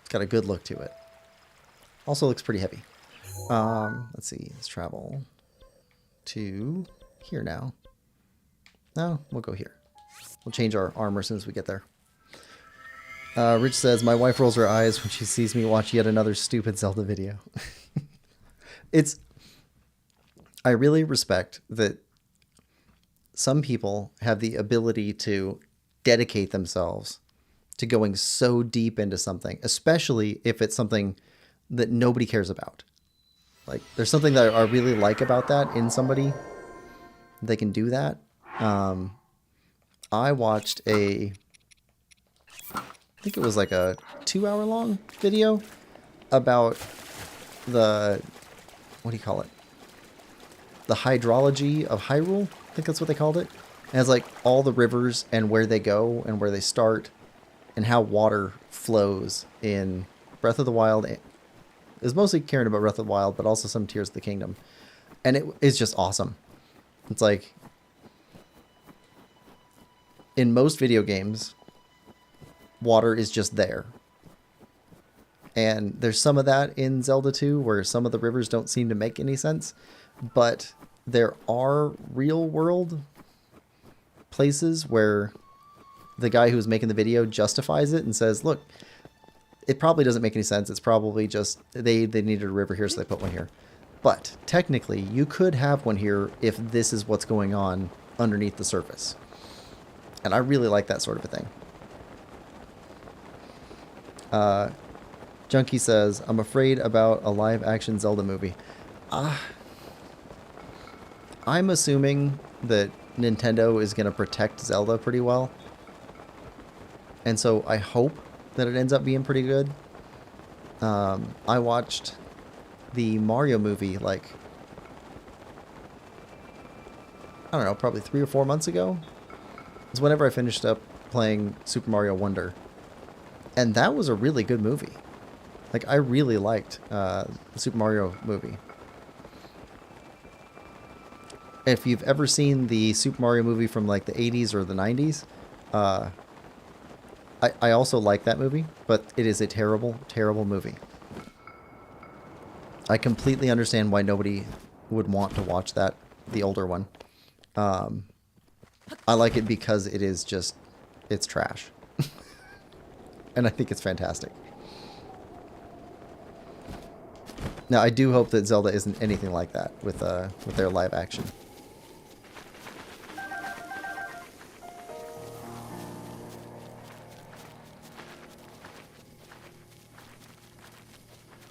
It's got a good look to it. Also looks pretty heavy. Let's see. Let's travel to here now. No, we'll go here. We'll change our armor as soon as we get there. Rich says, my wife rolls her eyes when she sees me watch yet another stupid Zelda video. I really respect that some people have the ability to dedicate themselves to going so deep into something, especially if it's something that nobody cares about. Like, there's something that I really like about that in somebody. They can do that. I watched I think it was like a 2-hour long video about the, what do you call it? The hydrology of Hyrule. I think that's what they called it. It has like all the rivers and where they go and where they start and how water flows in Breath of the Wild. It was mostly caring about Breath of the Wild, but also some Tears of the Kingdom. And it is just awesome. It's like, in most video games, water is just there. And there's some of that in Zelda 2 where some of the rivers don't seem to make any sense. But there are real world places where the guy who's making the video justifies it and says, look, it probably doesn't make any sense. It's probably just they needed a river here, so they put one here. But technically, you could have one here if this is what's going on underneath the surface. And I really like that sort of a thing. Junkie says, I'm afraid about a live-action Zelda movie. I'm assuming that Nintendo is going to protect Zelda pretty well. And so I hope that it ends up being pretty good. I watched the Mario movie, like, I don't know, probably 3 or 4 months ago. It's whenever I finished up playing Super Mario Wonder. And that was a really good movie. Like, I really liked the Super Mario movie. If you've ever seen the Super Mario movie from, like, the 80s or the 90s, I also like that movie, but it is a terrible, terrible movie. I completely understand why nobody would want to watch that, the older one. I like it because it is just, it's trash. And I think it's fantastic. Now, I do hope that Zelda isn't anything like that with their live action.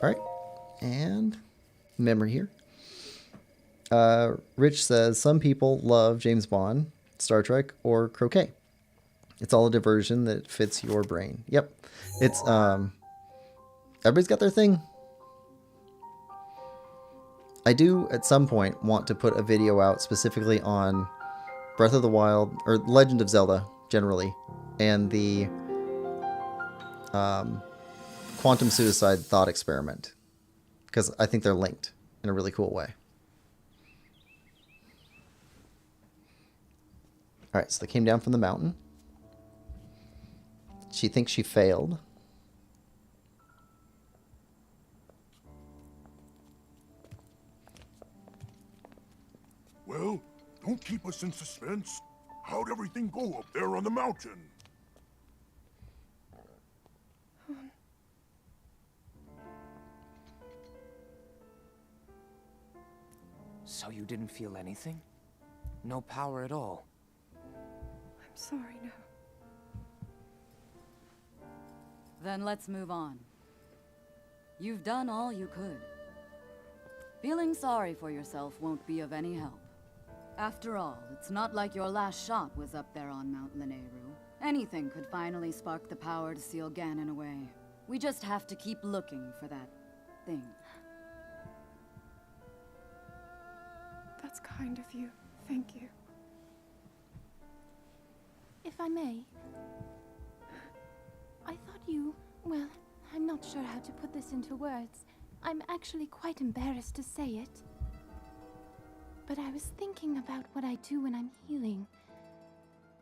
All right, and memory here. Rich says, some people love James Bond, Star Trek, or croquet. It's all a diversion that fits your brain. Yep. It's, everybody's got their thing. I do, at some point, want to put a video out specifically on Breath of the Wild, or Legend of Zelda, generally, and the Quantum Suicide Thought Experiment. Because I think they're linked in a really cool way. Alright, so they came down from the mountain. She thinks she failed. Well, don't keep us in suspense. How'd everything go up there on the mountain? So you didn't feel anything? No power at all? I'm sorry, no. Then let's move on. You've done all you could. Feeling sorry for yourself won't be of any help. After all, it's not like your last shot was up there on Mount Lanayru. Anything could finally spark the power to seal Ganon away. We just have to keep looking for that thing. That's kind of you. Thank you. If I may, I thought you... Well, I'm not sure how to put this into words. I'm actually quite embarrassed to say it. But I was thinking about what I do when I'm healing.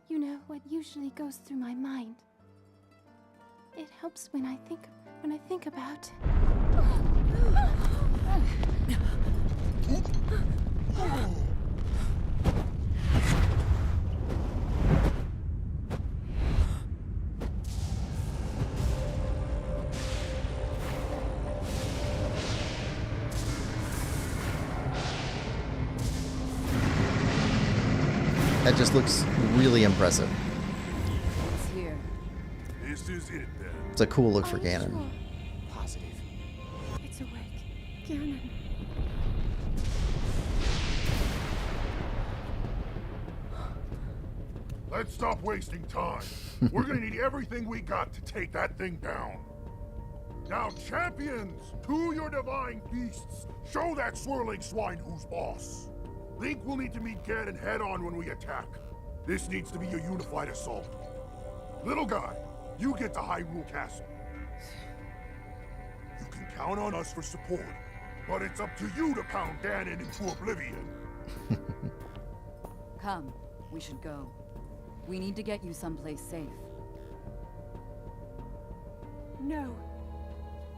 You know, what usually goes through my mind. It helps when I think about... That just looks really impressive. It's here. This is it, then. It's a cool look for Are you Ganon. sure? Positive. It's awake. Ganon. Let's stop wasting time. We're gonna need everything we got to take that thing down. Now, champions, to your divine beasts, show that swirling swine who's boss. Link will need to meet Ganon head-on when we attack. This needs to be a unified assault. Little guy, you get to Hyrule Castle. You can count on us for support, but it's up to you to pound Ganon into oblivion. Come, we should go. We need to get you someplace safe. No.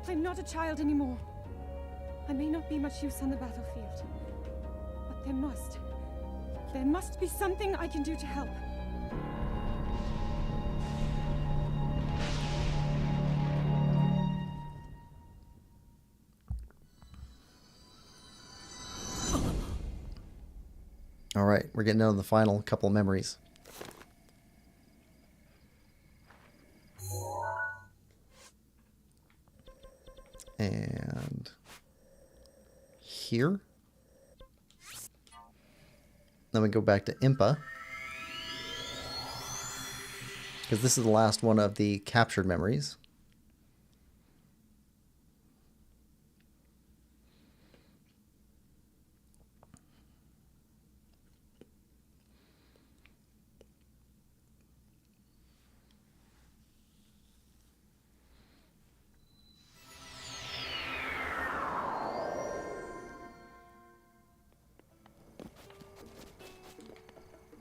I'm not a child anymore. I may not be much use on the battlefield. But there must be something I can do to help. All right, we're getting down to the final couple of memories. And here. Then we go back to Impa. Because this is the last one of the captured memories.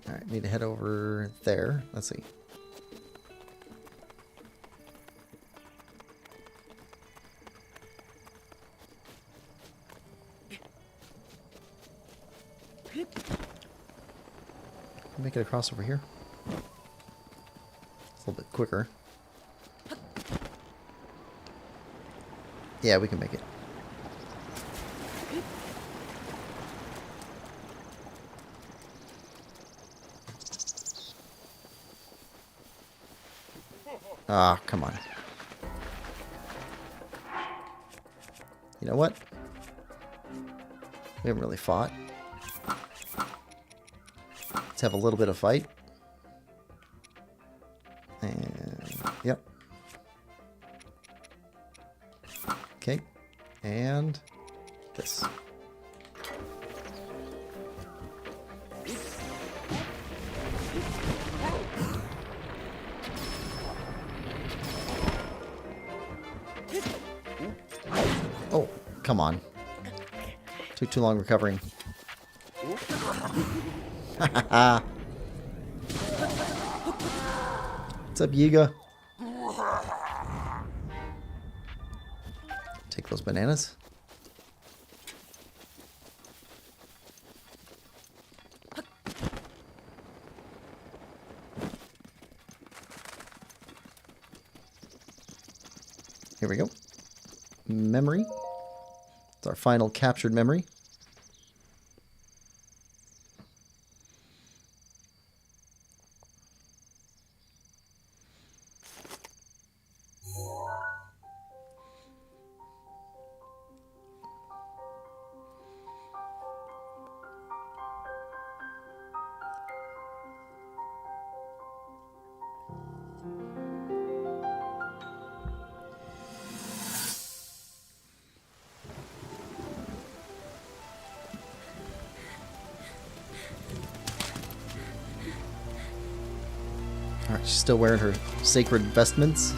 Alright, need to head over there. Let's see. Make it across over here. It's a little bit quicker. Yeah, we can make it. Ah, come on. You know what? We haven't really fought. Let's have a little bit of fight. And, yep. Okay. And this. Oh, come on. Took too long recovering. What's up, Yiga? Take those bananas. Here we go. Memory. It's our final captured memory. Alright, she's still wearing her sacred vestments.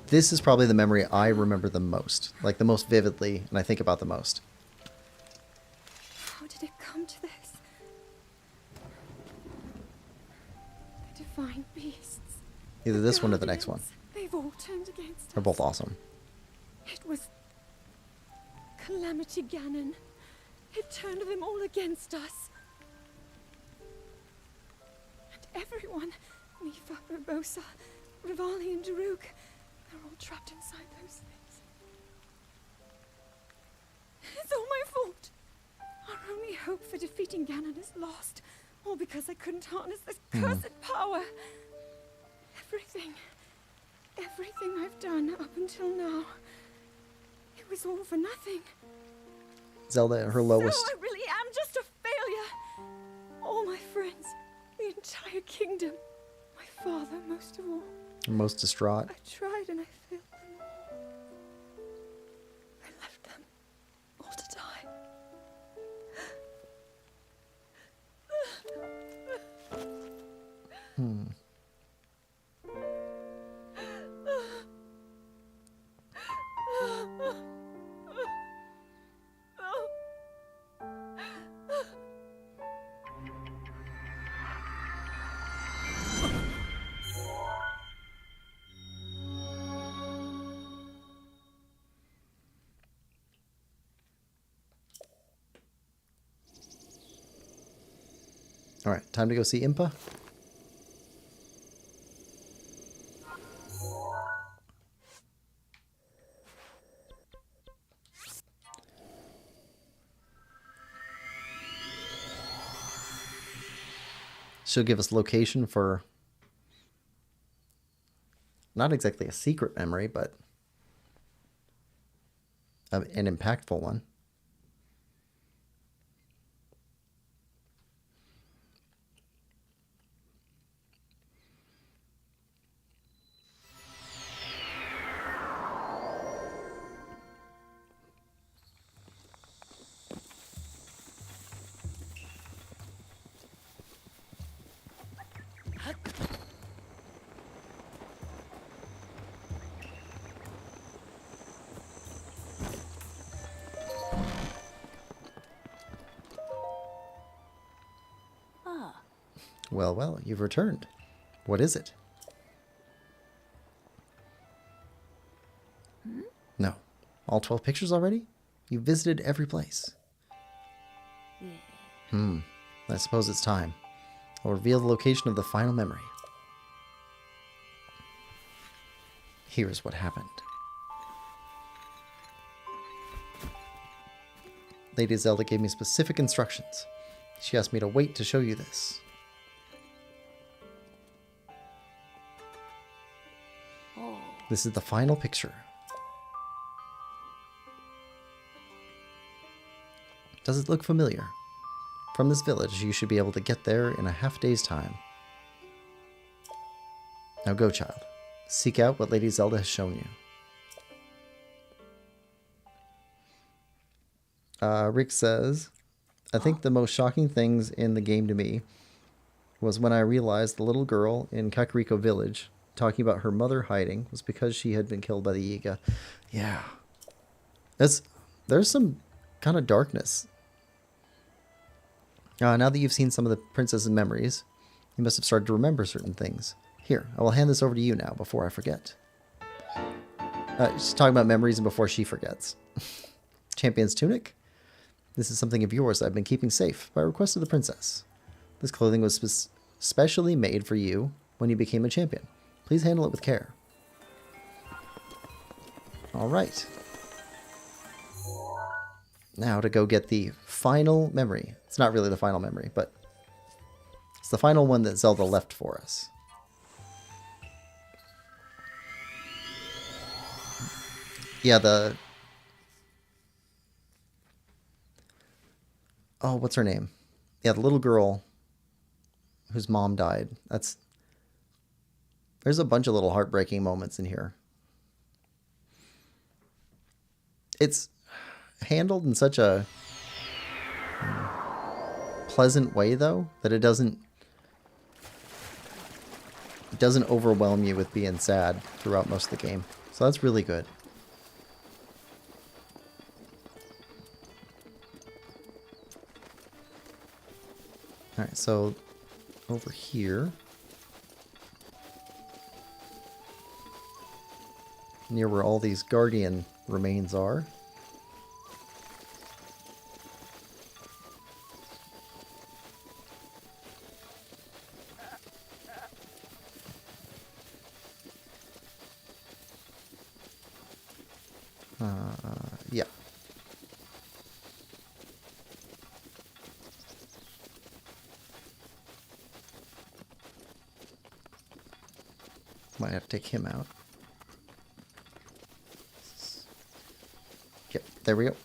This is probably the memory I remember the most. Like, the most vividly, and I think about the most. How did it come to this? The divine beasts. Either this one or the next one. They've all turned against us. They're both awesome. It was Calamity Ganon. It turned them all against us. And everyone, Mifa, Urbosa, Rivali and Daruk, they're all trapped inside those things. It's all my fault. Our only hope for defeating Ganon is lost. All because I couldn't harness this cursed power. Everything I've done up until now, it was all for nothing. Zelda at her lowest. So I really am just a failure. All my friends, the entire kingdom, my father most of all. Most distraught. I tried and I failed them all. I left them all to die. Alright, time to go see Impa. She'll give us location for not exactly a secret memory, but an impactful one. Well, well, you've returned. What is it? No. All 12 pictures already? You visited every place. I suppose it's time. I'll reveal the location of the final memory. Here's what happened. Lady Zelda gave me specific instructions. She asked me to wait to show you this. This is the final picture. Does it look familiar? From this village, you should be able to get there in a half-day's time. Now go, child. Seek out what Lady Zelda has shown you. Rick says, I think the most shocking things in the game to me was when I realized the little girl in Kakariko Village talking about her mother hiding was because she had been killed by the Yiga. Yeah. There's some kind of darkness. Now that you've seen some of the princess's memories, you must have started to remember certain things. Here, I will hand this over to you now before I forget. She's talking about memories and before she forgets. Champion's tunic? This is something of yours I've been keeping safe by request of the princess. This clothing was specially made for you when you became a champion. Please handle it with care. All right. Now to go get the final memory. It's not really the final memory, but it's the final one that Zelda left for us. Yeah, oh, what's her name? Yeah, the little girl whose mom died. There's a bunch of little heartbreaking moments in here. It's handled in such a pleasant way, though, that it doesn't overwhelm you with being sad throughout most of the game. So that's really good. Alright, so over here, near where all these guardian remains are, yeah. Might have to take him out. Yep, there we go.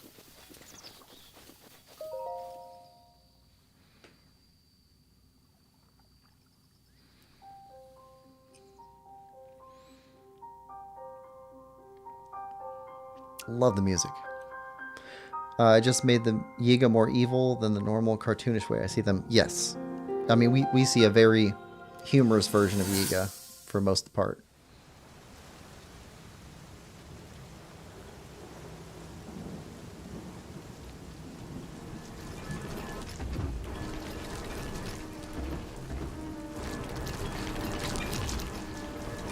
Love the music. I just made the Yiga more evil than the normal cartoonish way I see them. Yes. I mean, we see a very humorous version of Yiga for most of the part.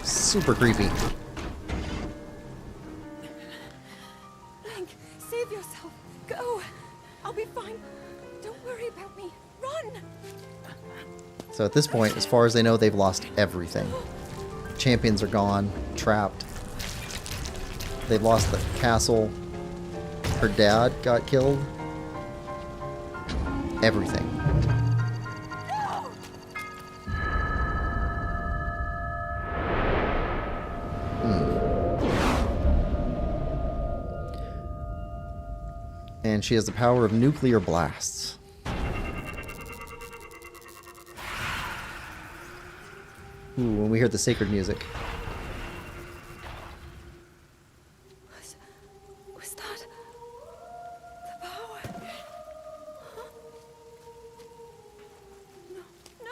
Super creepy. Link, save yourself. Go. I'll be fine. Don't worry about me. Run. So at this point, as far as they know, they've lost everything. Champions are gone, trapped. They've lost the castle. Her dad got killed. Everything. And she has the power of nuclear blasts. Ooh, when we hear the sacred music. Was that the power? No, no.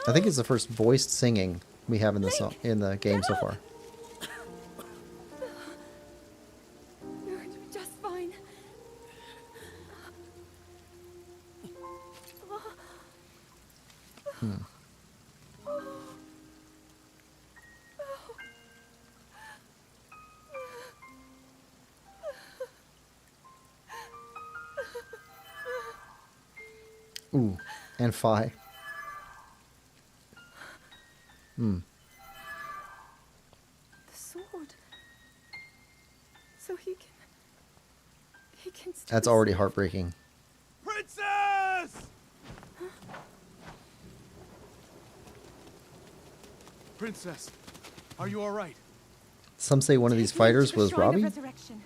I think it's the first voiced singing we have in the song, in the game so far. You're just fine. Ooh, and Fi. The sword. So he can still That's already save- heartbreaking. Princess! Princess, are you all right? Some say one of these Take me fighters to the was Shrine of Robbie. Resurrection.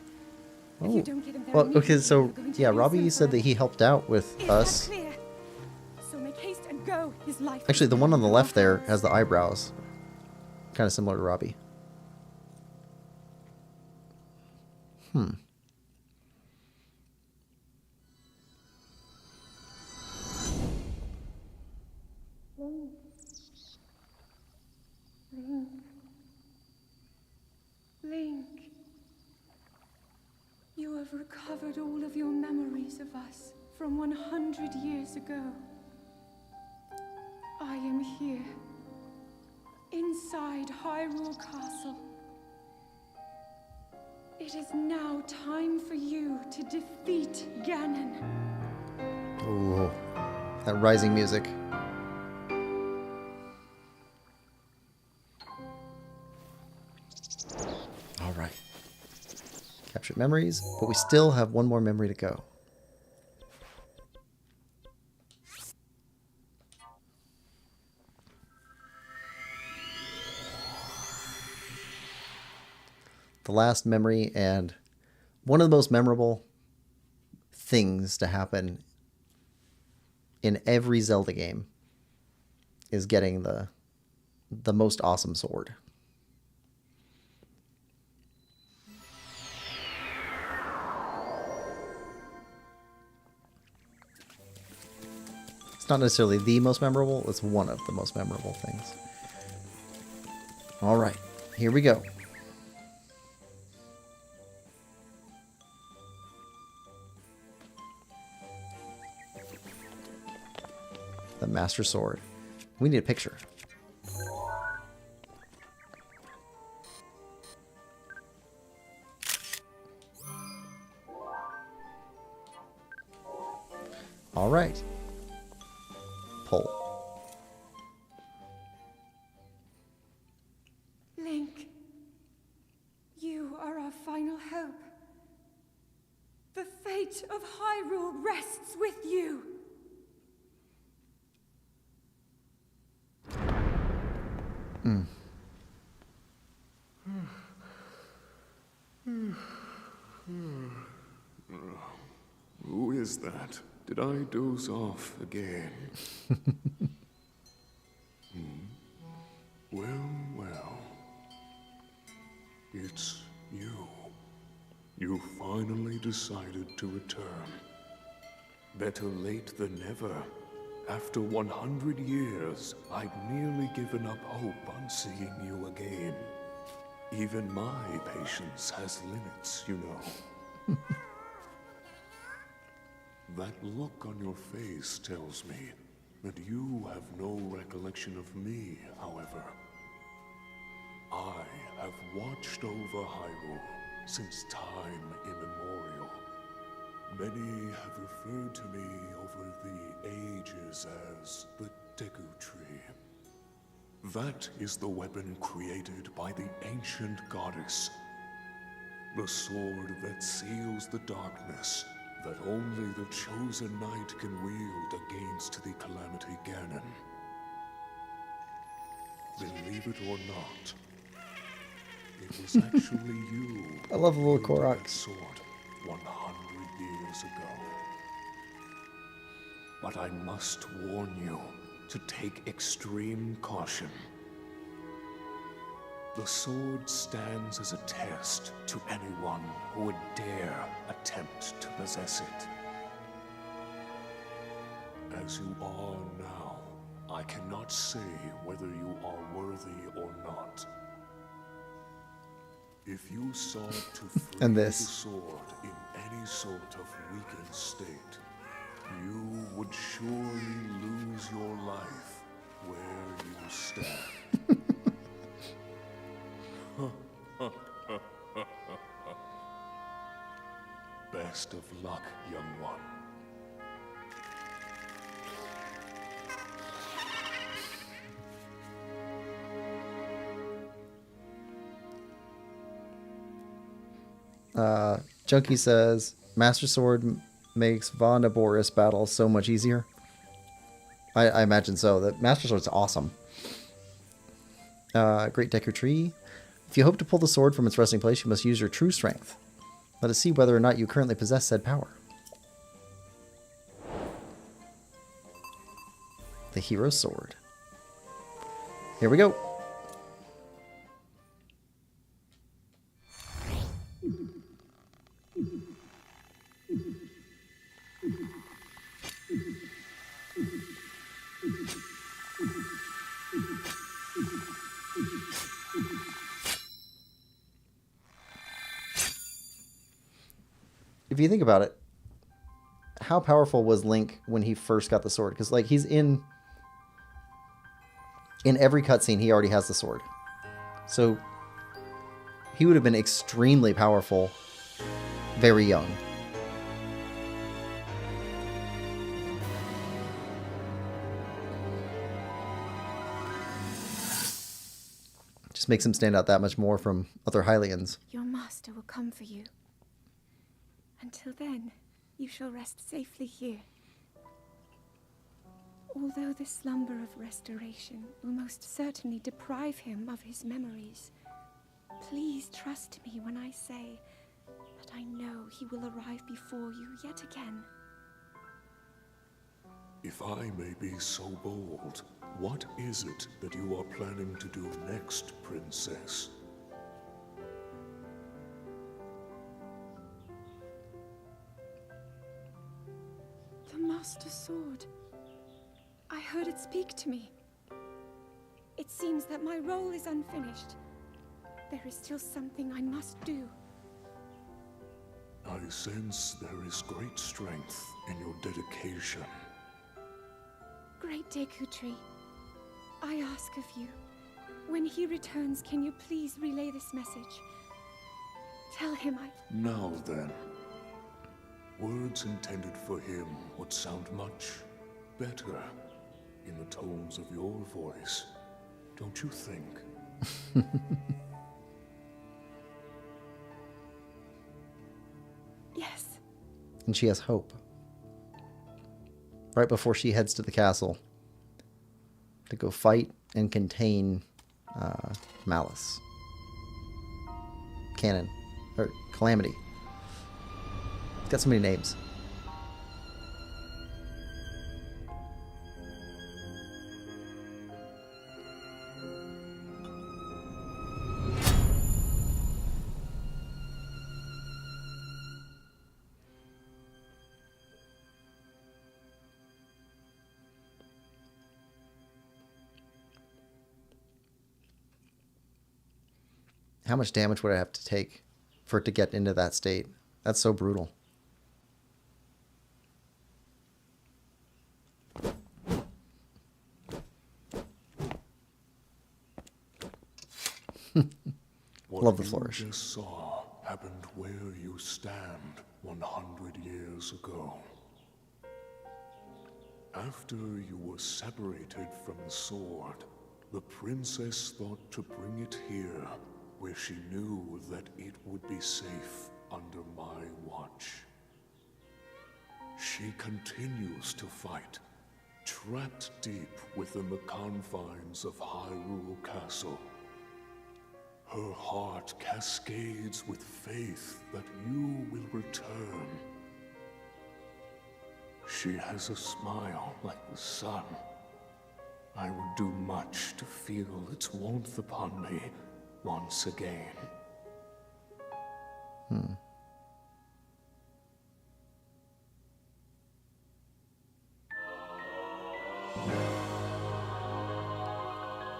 If Oh, you don't get him there well, okay. immediately, So you're going to yeah, lose Robbie him said that he forever. helped out with Is us. that clear? So make haste and go. His life. Actually, the is one on the now left there ours. has the eyebrows, kind of similar to Robbie. Link, you have recovered all of your memories of us from 100 years ago. I am here, inside Hyrule Castle. It is now time for you to defeat Ganon. Ooh, that rising music. All right. Captured memories, but we still have one more memory to go. The last memory, and one of the most memorable things to happen in every Zelda game is getting the most awesome sword. It's not necessarily the most memorable, it's one of the most memorable things. All right, here we go. The Master Sword. We need a picture. All right. Pull. Link, you are our final hope. The fate of Hyrule rests with you. Who is that? Did I doze off again? Well, well. It's you. You finally decided to return. Better late than never. After 100 years, I'd nearly given up hope on seeing you again. Even my patience has limits, you know. That look on your face tells me that you have no recollection of me, however. I have watched over Hyrule since time immemorial. Many have referred to me over the ages as the Deku Tree. That is the weapon created by the ancient goddess. The sword that seals the darkness that only the chosen knight can wield against the Calamity Ganon. Believe it or not, it was actually you I love the little who wielded Korok. that sword 100 years ago. But I must warn you to take extreme caution. The sword stands as a test to anyone who would dare attempt to possess it. As you are now, I cannot say whether you are worthy or not. If you sought to free And the this. sword in any sort of weakened state, you would surely lose your life where you stand. Best of luck, young one. Junkie says, Master Sword makes Vonda Boris battle so much easier. I imagine so. The Master Sword's awesome. Great Deku Tree. If you hope to pull the sword from its resting place, you must use your true strength. Let us see whether or not you currently possess said power. The Hero's Sword. Here we go. If you think about it, how powerful was Link when he first got the sword? Because like he's in every cutscene, he already has the sword. So he would have been extremely powerful very young. Just makes him stand out that much more from other Hylians. Your master will come for you. Until then, you shall rest safely here. Although the slumber of restoration will most certainly deprive him of his memories, please trust me when I say that I know he will arrive before you yet again. If I may be so bold, what is it that you are planning to do next, Princess? The Master Sword. I heard it speak to me. It seems that my role is unfinished. There is still something I must do. I sense there is great strength in your dedication. Great Deku Tree, I ask of you, when he returns, can you please relay this message? Tell him Now then, words intended for him would sound much better in the tones of your voice, don't you think? Yes. And she has hope. Right before she heads to the castle to go fight and contain Malice. Canon. Or Calamity. It's got so many names. How much damage would I have to take for it to get into that state? That's so brutal. Love the flourish. What you just saw happened where you stand 100 years ago. After you were separated from the sword, the princess thought to bring it here, where she knew that it would be safe under my watch. She continues to fight, trapped deep within the confines of Hyrule Castle. Her heart cascades with faith that you will return. She has a smile like the sun. I would do much to feel its warmth upon me once again.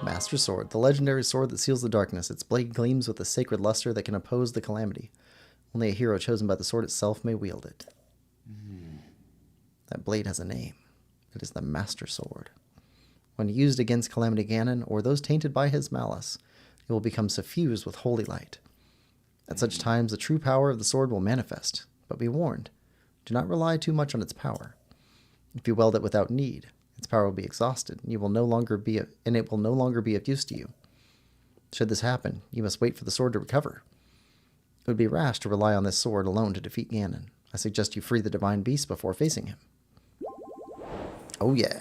Master Sword, the legendary sword that seals the darkness. Its blade gleams with a sacred luster that can oppose the calamity. Only a hero chosen by the sword itself may wield it. That blade has a name. It is the Master Sword. When used against Calamity Ganon or those tainted by his malice, it will become suffused with holy light. At such times, the true power of the sword will manifest. But be warned, do not rely too much on its power. If you wield it without need, its power will be exhausted, and it will no longer be of use to you. Should this happen, you must wait for the sword to recover. It would be rash to rely on this sword alone to defeat Ganon. I suggest you free the divine beast before facing him. Oh yeah.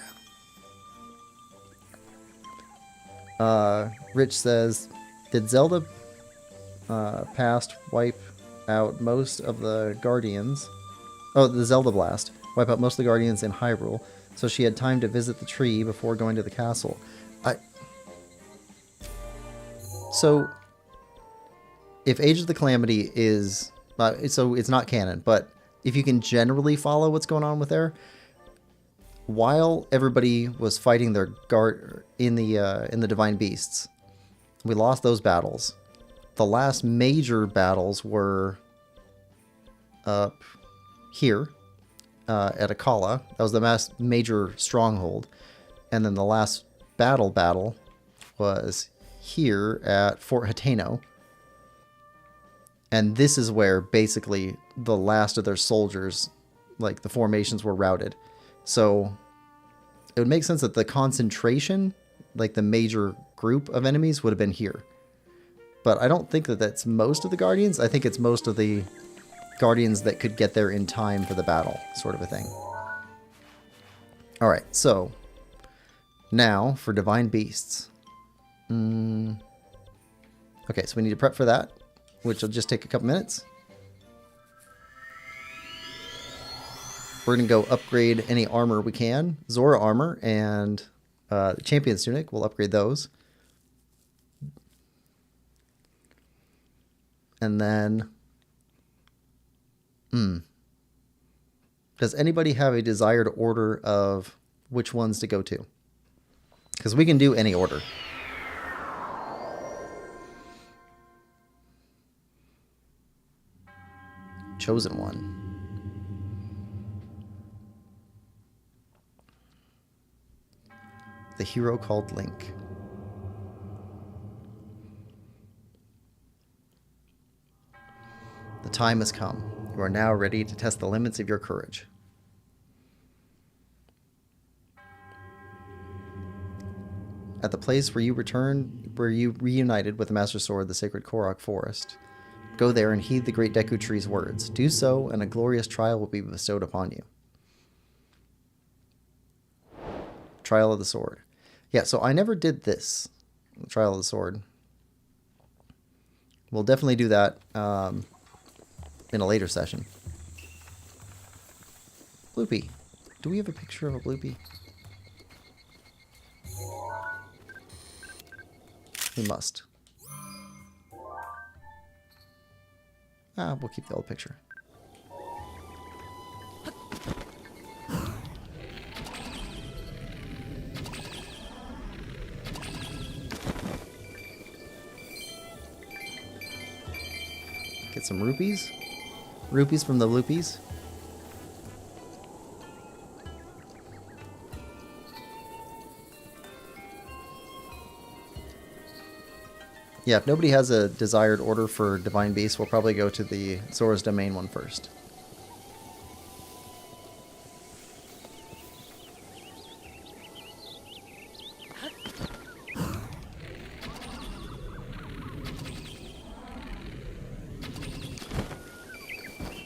Rich says, did Zelda past wipe out most of the Guardians? Oh, the Zelda Blast. Wipe out most of the Guardians in Hyrule, so she had time to visit the tree before going to the castle. So, if Age of the Calamity is... so it's not canon, but if you can generally follow what's going on with there, while everybody was fighting their guard in the Divine Beasts, we lost those battles. The last major battles were up here at Akala. That was the last major stronghold. And then the last battle was here at Fort Hateno. And this is where basically the last of their soldiers, like the formations, were routed. So it would make sense that the concentration, like the major group of enemies, would have been here. But I don't think that that's most of the Guardians. I think it's most of the Guardians that could get there in time for the battle, sort of a thing. Alright, so now for Divine Beasts. Okay, so we need to prep for that, which will just take a couple minutes. We're going to go upgrade any armor we can. Zora armor and Champion's Tunic, we'll upgrade those. And then... does anybody have a desired order of which ones to go to? Because we can do any order. Chosen one. The hero called Link. The time has come. You are now ready to test the limits of your courage. At the place where you reunited with the Master Sword, the sacred Korok Forest, go there and heed the great Deku Tree's words. Do so, and a glorious trial will be bestowed upon you. Trial of the Sword. Yeah, so I never did this. Trial of the Sword. We'll definitely do that in a later session. Bloopy. Do we have a picture of a Bloopy? We must. We'll keep the old picture. Get some rupees. Rupees from the Loopies. Yeah, if nobody has a desired order for Divine Beast, we'll probably go to the Zora's Domain one first.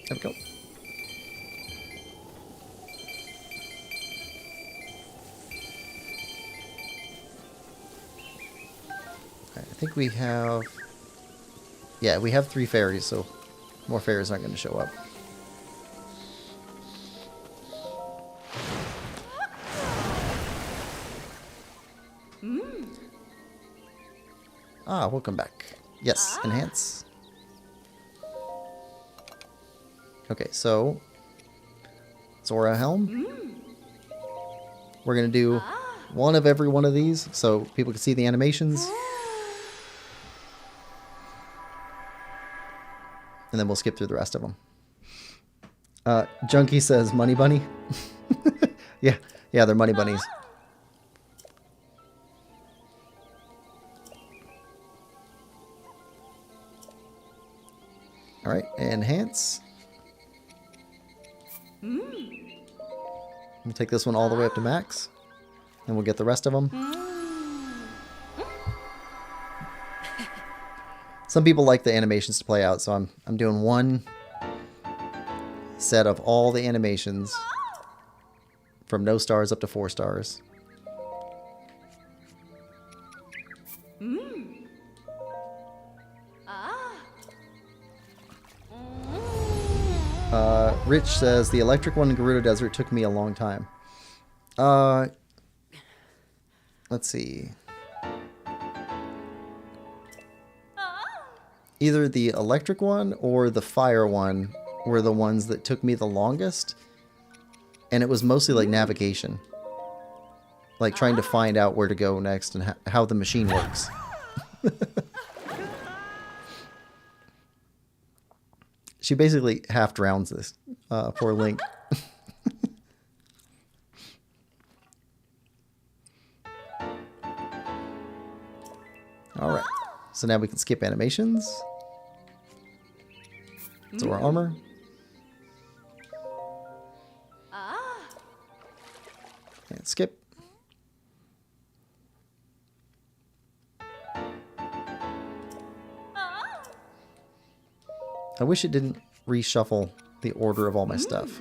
There we go. I think we have... Yeah, we have 3 fairies, so more fairies aren't going to show up. Ah, welcome back. Yes, enhance. Okay, so Zora helm. We're gonna do one of every one of these so people can see the animations. And then we'll skip through the rest of them. Junkie says money bunny. Yeah, they're money bunnies. All right, enhance. We'll take this one all the way up to max, and we'll get the rest of them. Some people like the animations to play out, so I'm doing one set of all the animations from no stars up to 4 stars. Rich says, the electric one in Gerudo Desert took me a long time. Let's see. Either the electric one or the fire one were the ones that took me the longest. And it was mostly like navigation. Like trying to find out where to go next and how the machine works. She basically half drowns this poor Link. Alright, so now we can skip animations. So our armor. And skip. I wish it didn't reshuffle the order of all my stuff.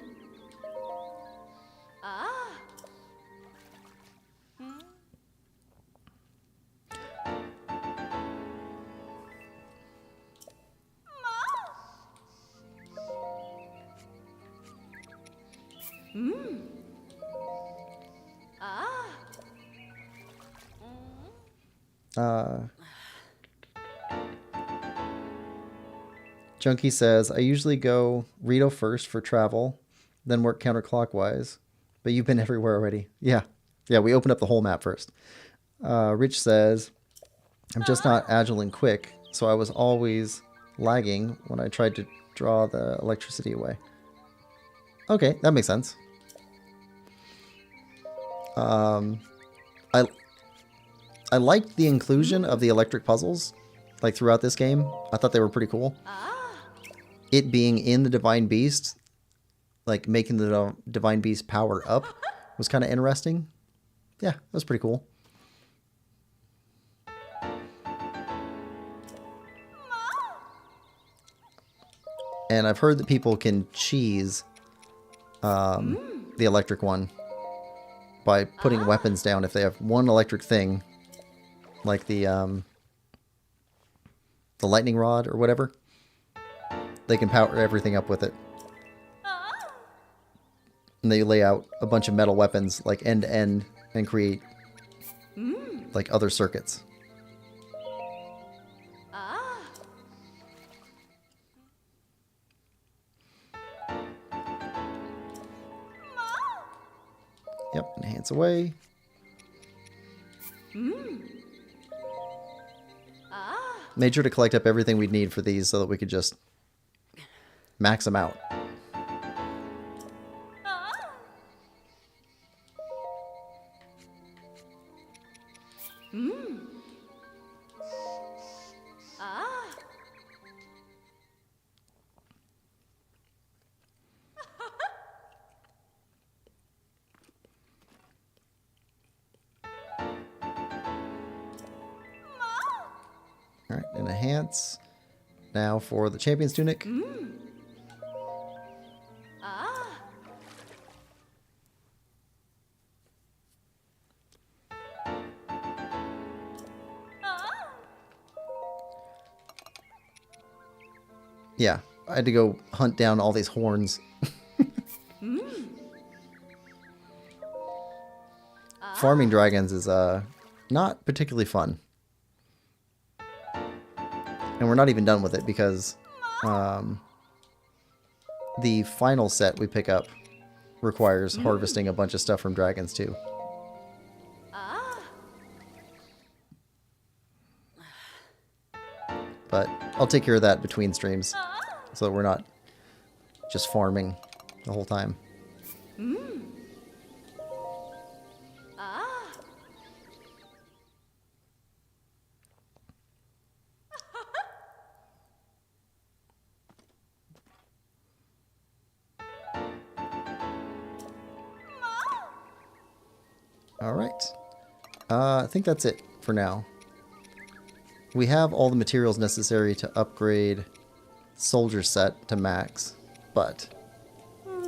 Junkie says, I usually go Rito first for travel, then work counterclockwise, but you've been everywhere already. Yeah, we opened up the whole map first. Rich says, I'm just not agile and quick, so I was always lagging when I tried to draw the electricity away. Okay, that makes sense. I liked the inclusion of the electric puzzles, like throughout this game. I thought they were pretty cool. It being in the Divine Beast, like making the Divine Beast power up, was kind of interesting. Yeah, that was pretty cool. And I've heard that people can cheese the electric one by putting weapons down. If they have one electric thing, like the lightning rod or whatever, they can power everything up with it. And they lay out a bunch of metal weapons like end to end and create like other circuits. Yep, enhance away. Made sure to collect up everything we'd need for these so that we could just max them out. Alright, and enhance. Now for the Champion's Tunic. Yeah, I had to go hunt down all these horns. Farming dragons is not particularly fun. And we're not even done with it because the final set we pick up requires harvesting a bunch of stuff from dragons too. But I'll take care of that between streams so that we're not just farming the whole time. All right. I think that's it for now. We have all the materials necessary to upgrade soldier set to max, but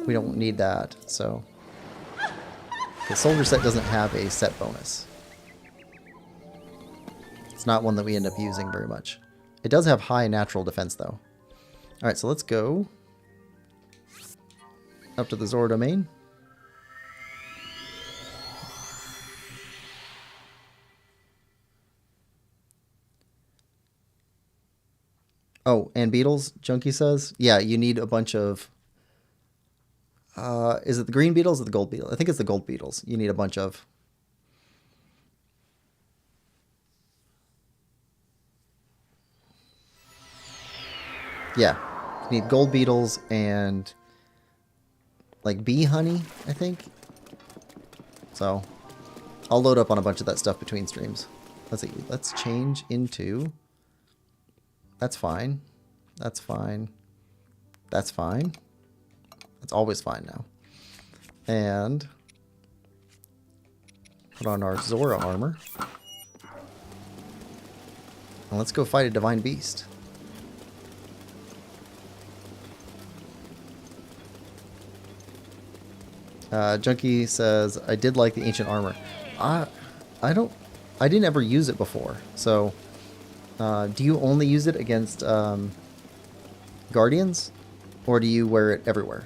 we don't need that, so the soldier set doesn't have a set bonus. It's not one that we end up using very much. It does have high natural defense though. Alright, so let's go up to the Zora domain. Oh, and beetles, Junkie says. Yeah, you need a bunch of... is it the green beetles or the gold beetles? I think it's the gold beetles. You need a bunch of. Yeah, you need gold beetles and like bee honey, I think. So, I'll load up on a bunch of that stuff between streams. Let's see. Let's change into... That's fine. That's fine. That's fine. That's always fine now. And put on our Zora armor. And let's go fight a divine beast. Junkie says, I did like the ancient armor. I didn't ever use it before, so... do you only use it against guardians, or do you wear it everywhere?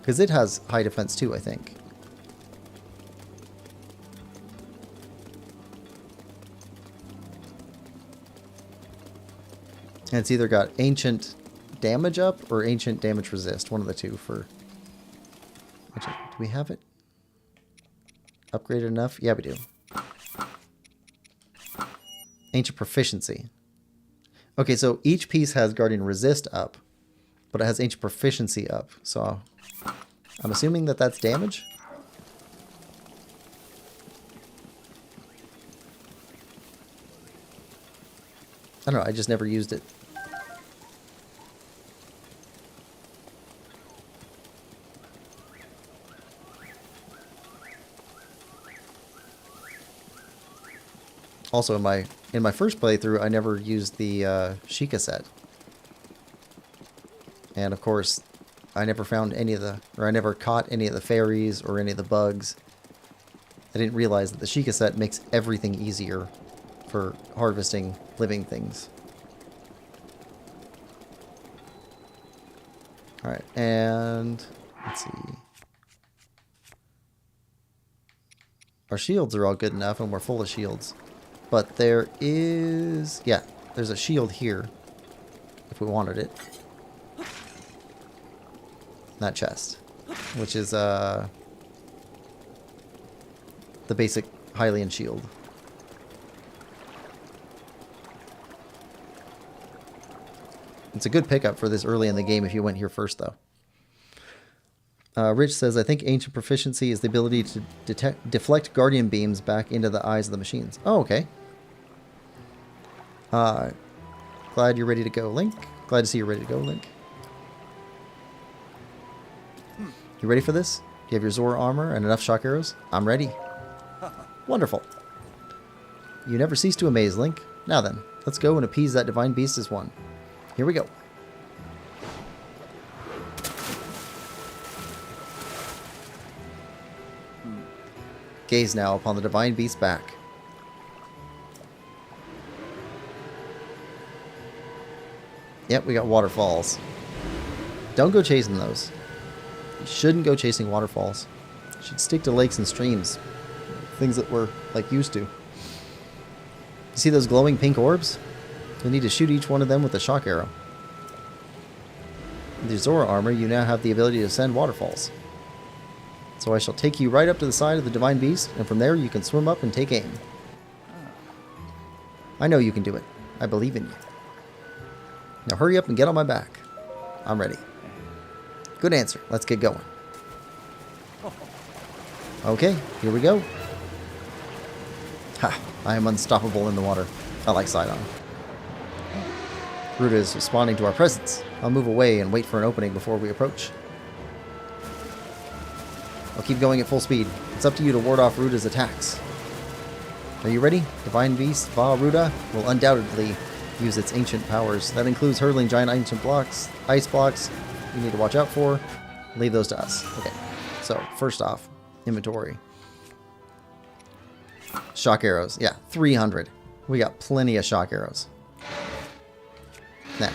Because it has high defense too, I think. And it's either got ancient damage up or ancient damage resist, one of the two. For do we have it upgraded enough? Yeah, we do. Ancient proficiency. Okay, so each piece has Guardian Resist up, but it has Ancient Proficiency up. So I'm assuming that that's damage. I don't know, I just never used it. Also, in my first playthrough, I never used the Sheikah set. And of course, I never found any of the... Or I never caught any of the fairies or any of the bugs. I didn't realize that the Sheikah set makes everything easier for harvesting living things. Alright, and... Let's see... Our shields are all good enough, and we're full of shields. But there is... Yeah, there's a shield here. If we wanted it. That chest. Which is the basic Hylian shield. It's a good pickup for this early in the game if you went here first, though. Rich says, I think Ancient Proficiency is the ability to deflect Guardian Beams back into the eyes of the machines. Oh, okay. Glad you're ready to go, Link. Glad to see you're ready to go, Link. You ready for this? Do you have your Zora armor and enough shock arrows? I'm ready. Wonderful. You never cease to amaze, Link. Now then, let's go and appease that divine beast as one. Here we go. Gaze now upon the divine beast's back. Yep, we got waterfalls. Don't go chasing those. You shouldn't go chasing waterfalls. You should stick to lakes and streams. Things that we're, like, used to. You see those glowing pink orbs? You'll need to shoot each one of them with a shock arrow. With your Zora armor, you now have the ability to ascend waterfalls. So I shall take you right up to the side of the Divine Beast, and from there you can swim up and take aim. I know you can do it. I believe in you. Now hurry up and get on my back. I'm ready. Good answer. Let's get going. Okay, here we go. Ha! I am unstoppable in the water. I like Sidon. Ruda is responding to our presence. I'll move away and wait for an opening before we approach. I'll keep going at full speed. It's up to you to ward off Ruda's attacks. Are you ready? Divine Beast Va Ruda will undoubtedly use its ancient powers. That includes hurling giant ancient blocks, ice blocks you need to watch out for. Leave those to us. Okay, so first off, inventory. Shock arrows. Yeah, 300. We got plenty of shock arrows. Now.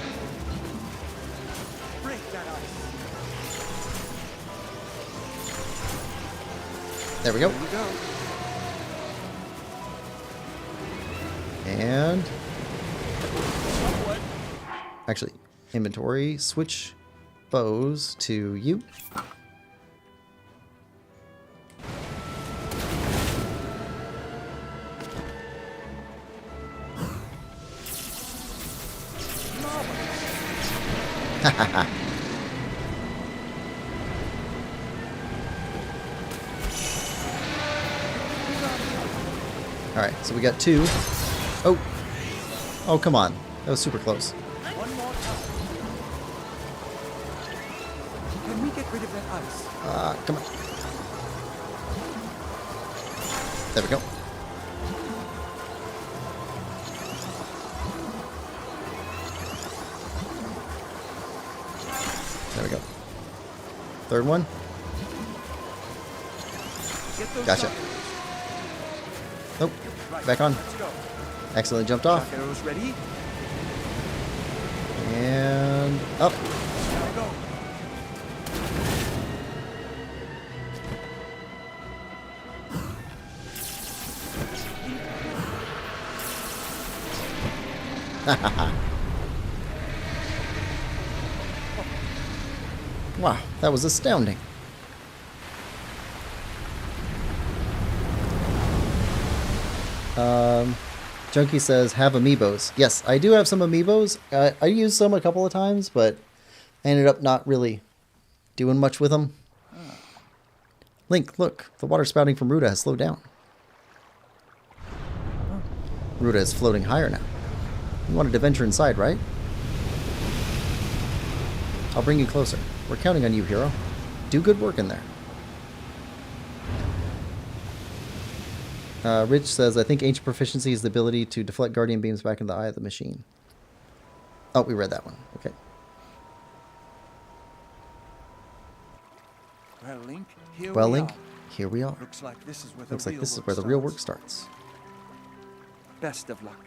There we go. And actually, inventory, switch bows to you. Alright, so we got 2. Oh! Oh, come on. That was super close. One more time. Can we get rid of that ice? Come on. There we go. There we go. Third one. Gotcha. Nope. Back on. Excellent. Jumped off. Arrows ready. And up. Now go. Wow, that was astounding. Junkie says, have amiibos. Yes, I do have some amiibos. I used some a couple of times, but I ended up not really doing much with them. Link, look. The water spouting from Ruda has slowed down. Ruda is floating higher now. You wanted to venture inside, right? I'll bring you closer. We're counting on you, hero. Do good work in there. Rich says, I think ancient proficiency is the ability to deflect guardian beams back in the eye of the machine. Oh, we read that one. Okay. Well, Link, here Well, we Link, are. here we are. Looks like this is where the real work starts. Best of luck.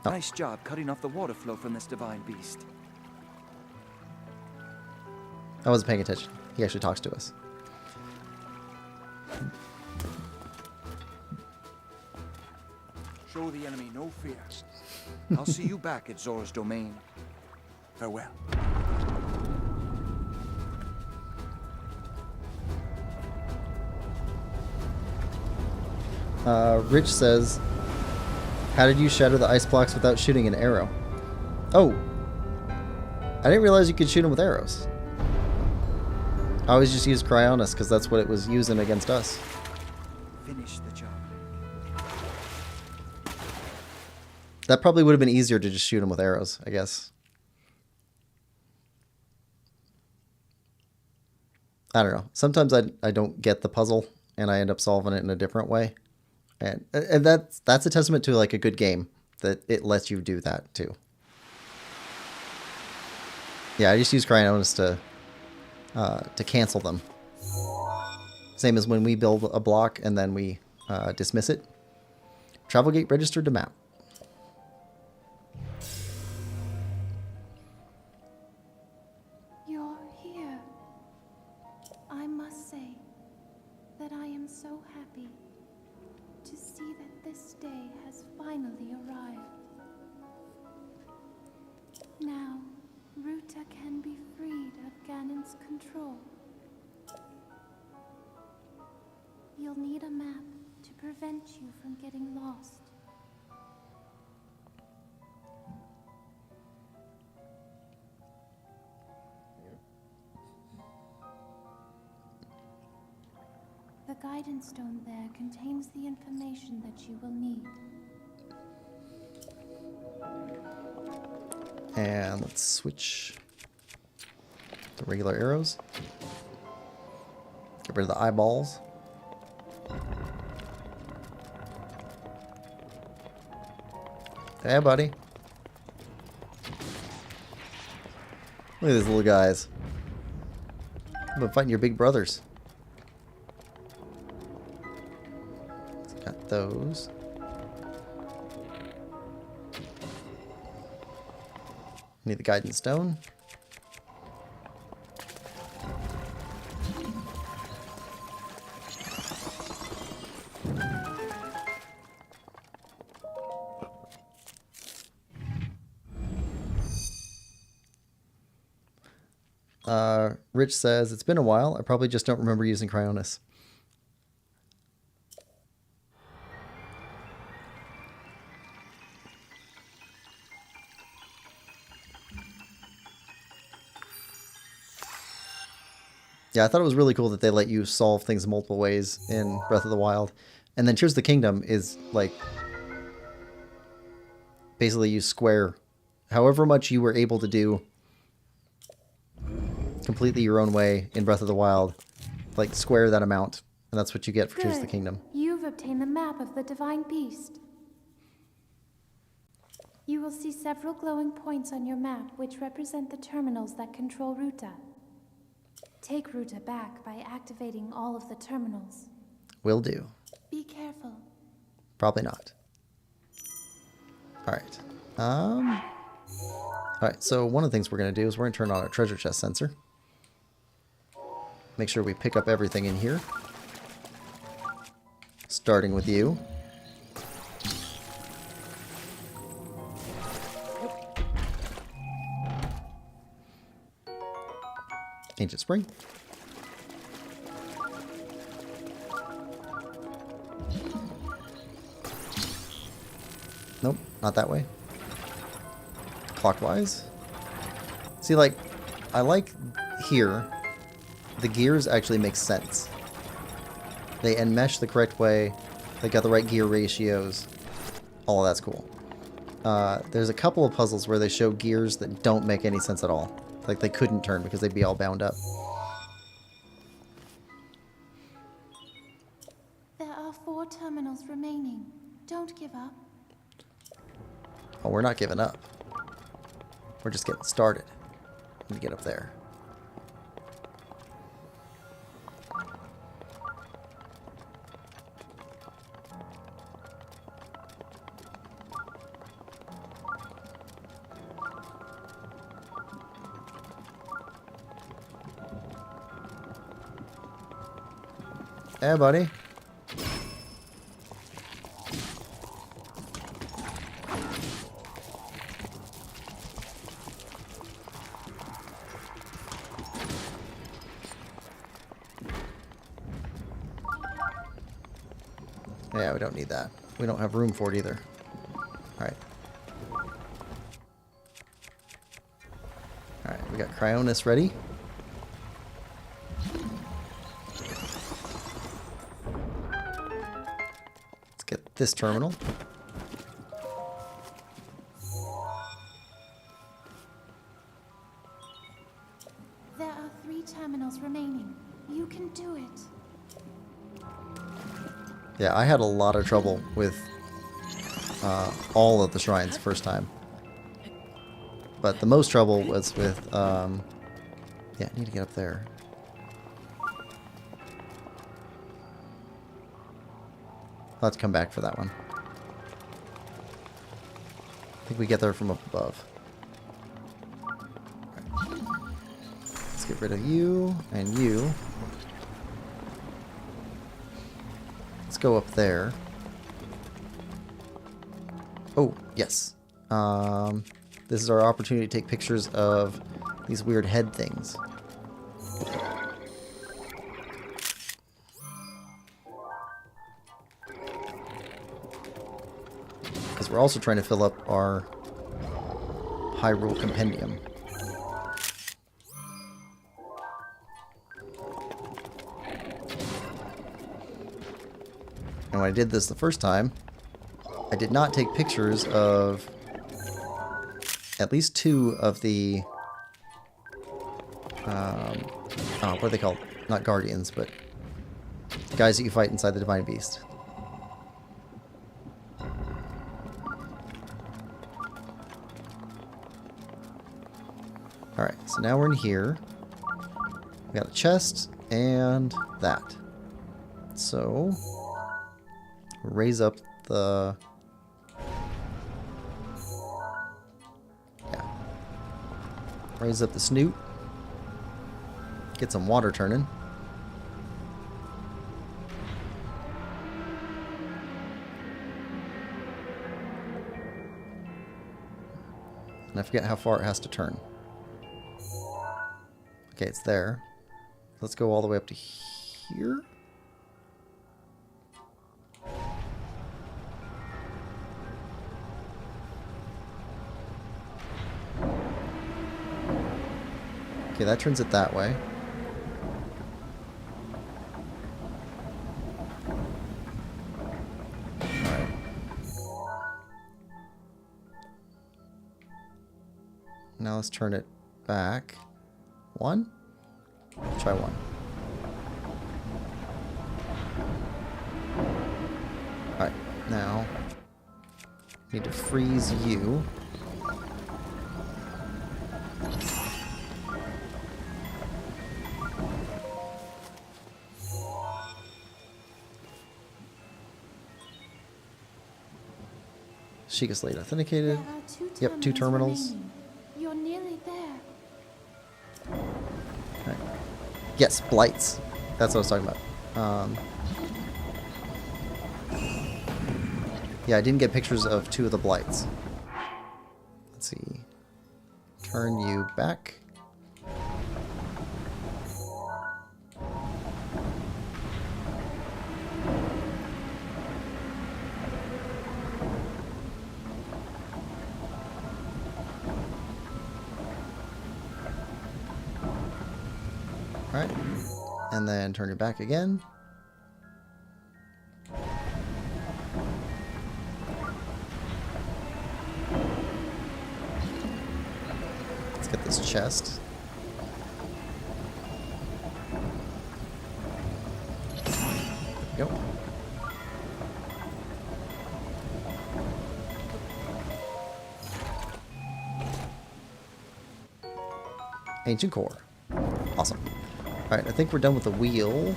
Oh. Nice job cutting off the water flow from this divine beast. I wasn't paying attention. He actually talks to us. Show the enemy no fear. I'll see you back at Zora's domain. Farewell. Rich says, how did you shatter the ice blocks without shooting an arrow? Oh, I didn't realize you could shoot them with arrows. I always just used Cryonis because that's what it was using against us. Finish the job. That probably would have been easier to just shoot them with arrows, I guess. I don't know. Sometimes I don't get the puzzle and I end up solving it in a different way. And that's a testament to like a good game that it lets you do that too. Yeah, I just use Cryonis to cancel them. Same as when we build a block and then we dismiss it. Travel gate registered to map. You're here. I must say that I am so happy to see that this day has finally arrived. control. You'll need a map to prevent you from getting lost. The guidance stone there contains the information that you will need. And let's switch the regular arrows. Get rid of the eyeballs. Hey, buddy. Look at these little guys. I've been fighting your big brothers. Got those. Need the guidance stone. Rich says, it's been a while. I probably just don't remember using Cryonis. Yeah, I thought it was really cool that they let you solve things multiple ways in Breath of the Wild. And then Tears of the Kingdom is like, basically you square however much you were able to do completely your own way in Breath of the Wild, like square that amount. And that's what you get for Tears of the Kingdom. You've obtained the map of the Divine Beast. You will see several glowing points on your map which represent the terminals that control Ruta. Take Ruta back by activating all of the terminals. Will do. Be careful. Probably not. Alright. Alright, so one of the things we're going to do is we're going to turn on our treasure chest sensor. Make sure we pick up everything in here. Starting with you. Ancient Spring. Nope, not that way. Clockwise. See, like, I like here, the gears actually make sense. They enmesh the correct way. They got the right gear ratios. All of that's cool. There's a couple of puzzles where they show gears that don't make any sense at all. Like they couldn't turn because they'd be all bound up. There are 4 terminals remaining. Don't give up. Oh, we're not giving up. We're just getting started. Let me get up there. Hey, buddy. Yeah, we don't need that. We don't have room for it either. Alright. Alright, we got Cryonis ready. This terminal. There are 3 terminals remaining. You can do it. Yeah, I had a lot of trouble with all of the shrines first time. But the most trouble was with, yeah, I need to get up there. I'll have to come back for that one. I think we get there from up above. Right. Let's get rid of you and you. Let's go up there. Oh, yes. This is our opportunity to take pictures of these weird head things. we're also trying to fill up our Hyrule Compendium. And when I did this the first time, I did not take pictures of at least 2 of the, what are they called? Not guardians, but the guys that you fight inside the Divine Beast. Alright, so now we're in here. We got a chest and that. So, raise up the... Yeah. Raise up the snoot. Get some water turning. And I forget how far it has to turn. Okay, it's there. Let's go all the way up to here. Okay, that turns it that way. Alright. Now let's turn it back. 1? Try 1. Alright, now need to freeze you. Sheikah Slate authenticated. Yep, 2 terminals. Remaining. You're nearly there. Right. Yes, blights. That's what I was talking about. Yeah, I didn't get pictures of 2 of the blights. Let's see. Turn you back. Alright, and then turn it back again. Let's get this chest. There we go. Ancient core. Awesome. Alright, I think we're done with the wheel.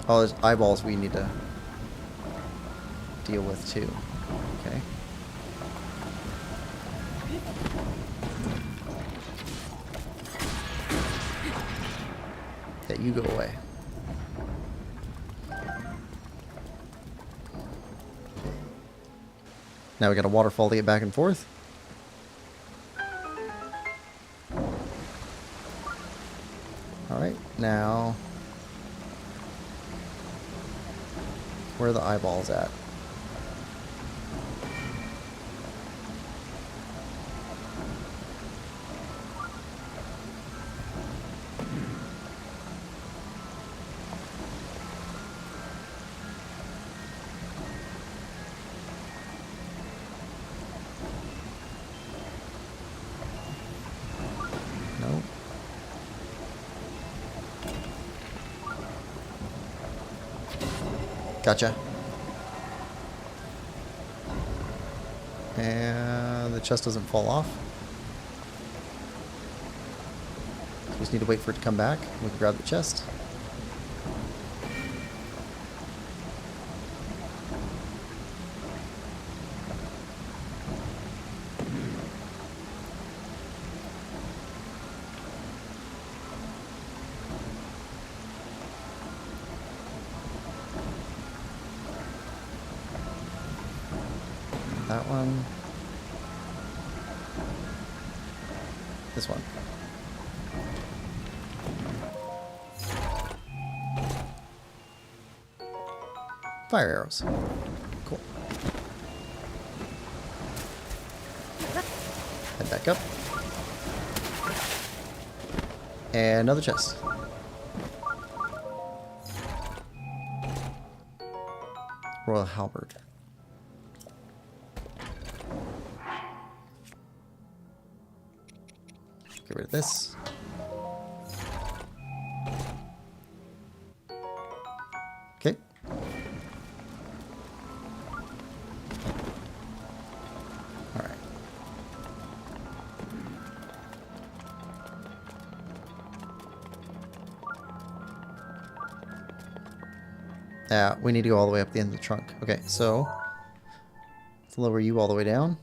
Oh, there's eyeballs we need to deal with too. Okay. Yeah, you go away. Now we got a waterfall to get back and forth. Alright, now where are the eyeballs at? No. Gotcha. And the chest doesn't fall off. We just need to wait for it to come back. We can grab the chest. that one. This one. Fire arrows. Cool. Head back up. And another chest. Royal halberd. Get rid of this. Okay. All right. We need to go all the way up the end of the trunk. Okay, so let's lower you all the way down.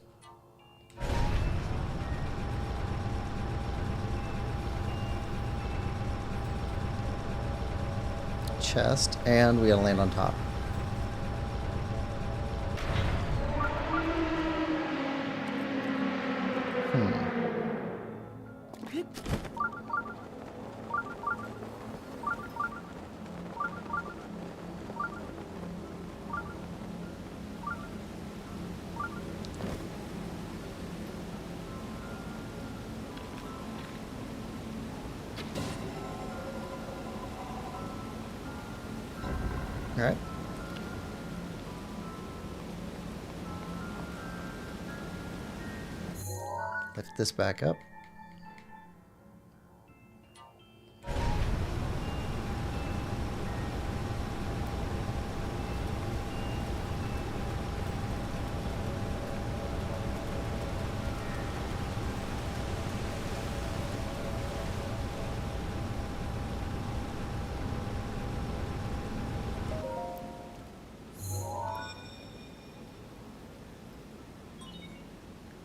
Chest, and we gotta land on top. All right. Lift this back up.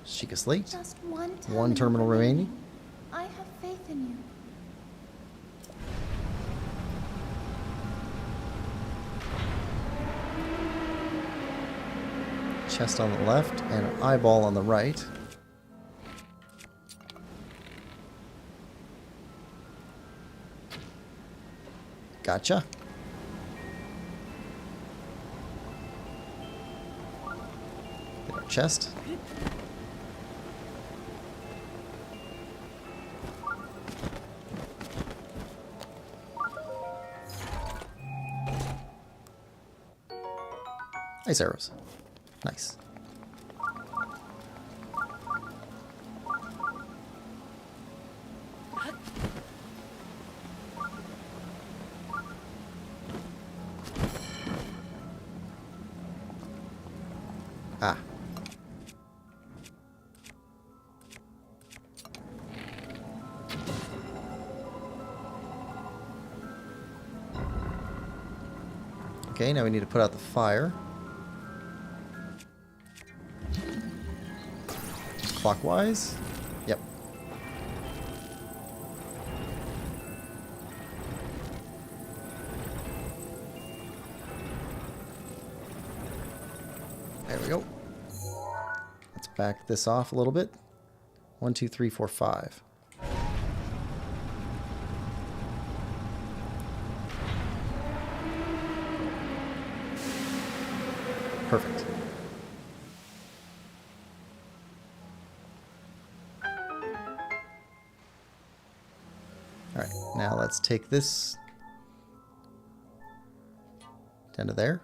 Sheikah Slate. Just One terminal remaining. I have faith in you. Chest on the left and an eyeball on the right. Gotcha. Get our chest. Ice arrows. Nice. Ah. Okay, now we need to put out the fire. Clockwise? Yep. There we go. Let's back this off a little bit. 1, 2, 3, 4, 5. Perfect. Alright, now let's take this down to there.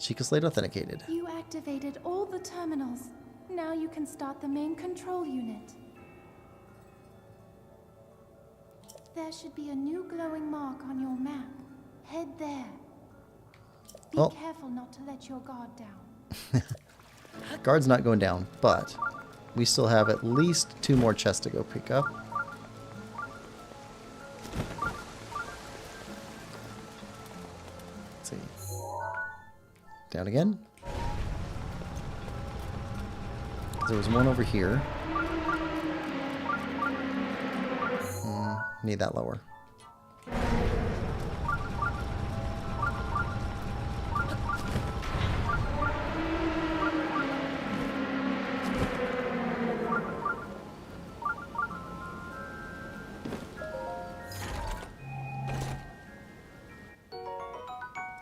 Sheikah Slate authenticated. You activated all the terminals. Now you can start the main control unit. There should be a new glowing mark on your map. Head there. Be careful not to let your guard down. Guard's not going down, but we still have at least 2 more chests to go pick up. Let's see. Down again. Is There was one over here. Need that lower.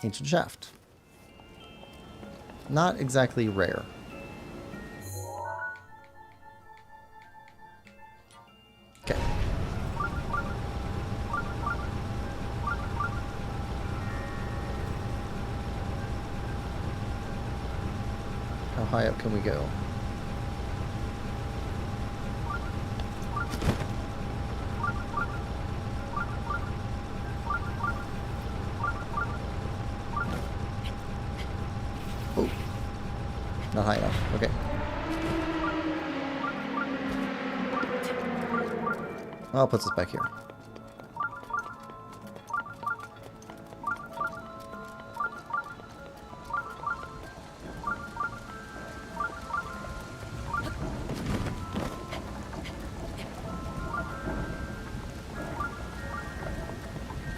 Ancient shaft. Not exactly rare. Okay. How high up can we go? Not high enough. Okay. Well, puts us back here.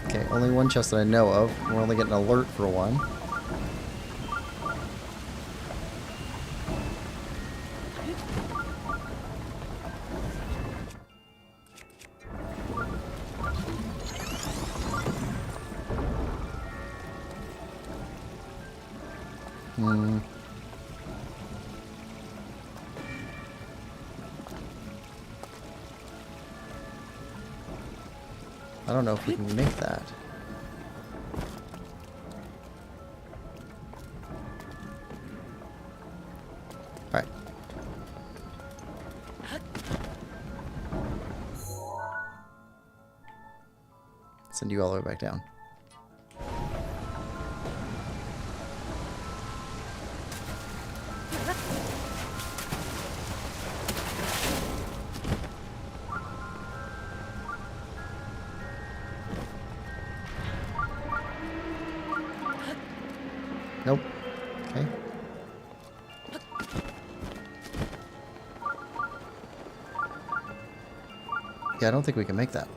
Okay, only one chest that I know of. We're only getting an alert for one. I don't know if we can make that. Alright. Send you all the way back down. Nope. Okay. Yeah, I don't think we can make that.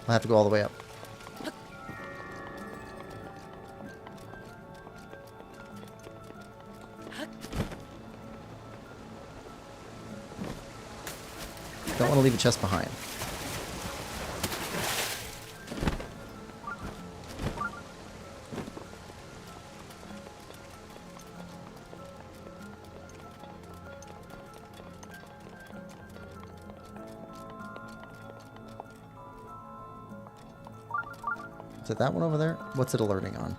I'll have to go all the way up. Don't want to leave a chest behind. Is it that one over there? What's it alerting on?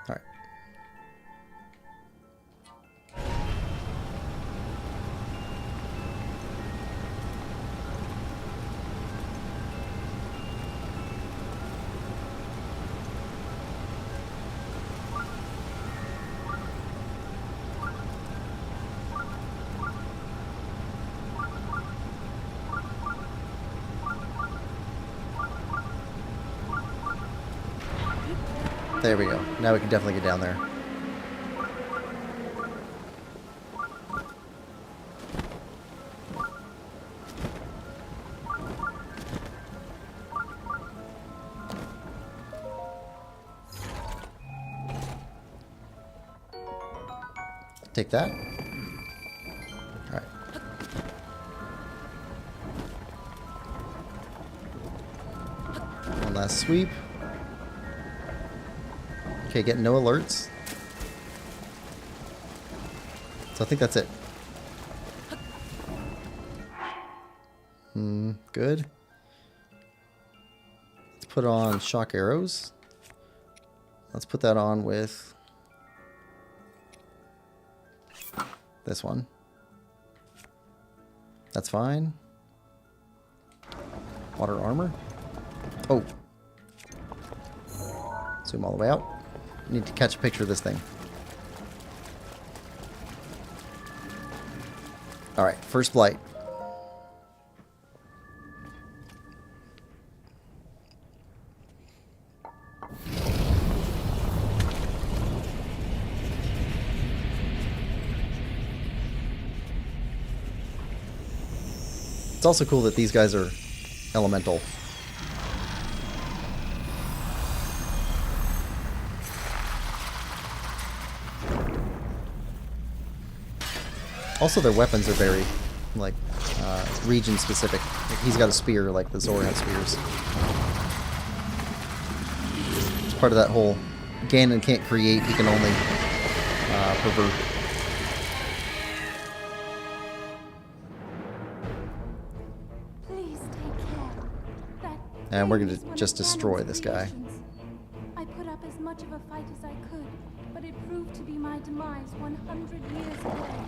Alright. There we go. Now we can definitely get down there. Take that. Alright. One last sweep. Okay, getting no alerts. So I think that's it. Good. Let's put on shock arrows. Let's put that on with this one. That's fine. Water armor. Oh. Zoom all the way out. Need to catch a picture of this thing. Alright, first blight. It's also cool that these guys are elemental. Also, their weapons are very, like, region specific. Like, he's got a spear, like the Zora has spears. It's part of that whole Ganon can't create, he can only pervert. Please take care. That And we're thing going is to one just of destroy Ganon's this guy. creations. I put up as much of a fight as I could, but it proved to be my demise 100 years away.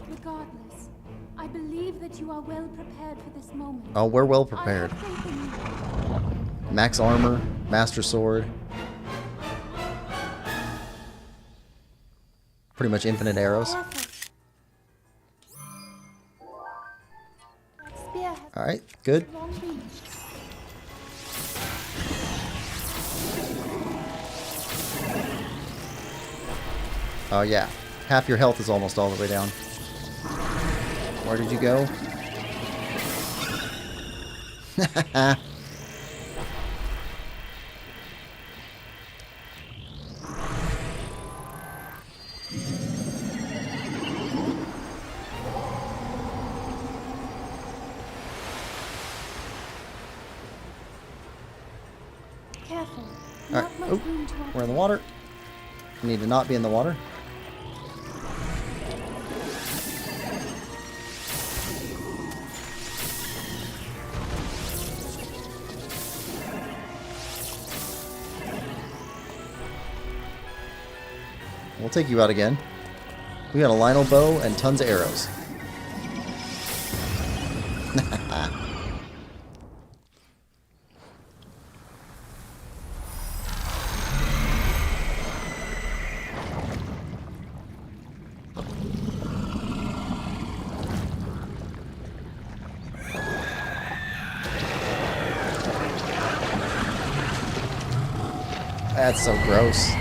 Regardless, I believe that you are well prepared for this moment. Oh, we're well I prepared. have faith in you. Max armor, master sword. Pretty much infinite arrows. Careful. That spear has Alright, good. a long reach. Oh yeah, half your health is almost all the way down. Where did you go? Careful. Alright, Not much oh, room to we're in the water. We need to not be in the water. We'll take you out again. We got a Lionel bow and tons of arrows. That's so gross.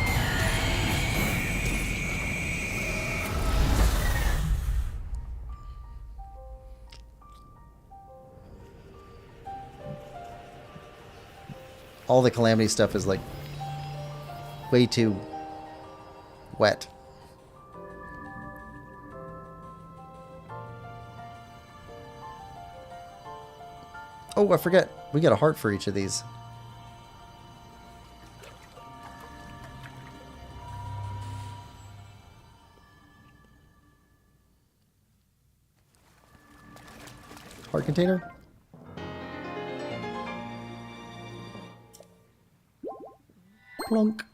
All the Calamity stuff is like way too wet. Oh, I forget. We get a heart for each of these. Heart container? Plunk.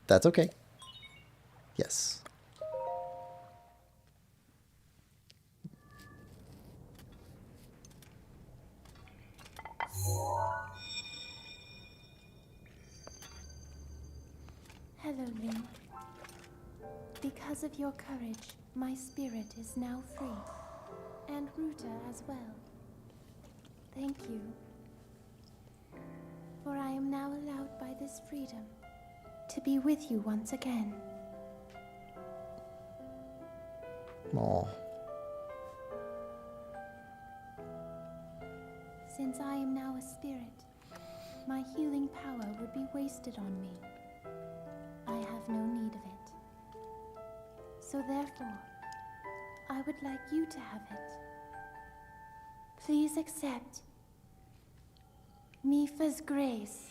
That's okay. Yes. Hello, Link. Because of your courage, my spirit is now free. And Ruta as well. Thank you. For I am now allowed by this freedom to be with you once again. Aw. Since I am now a spirit, my healing power would be wasted on me. I have no need of it. So therefore, I would like you to have it. Please accept Mifa's grace.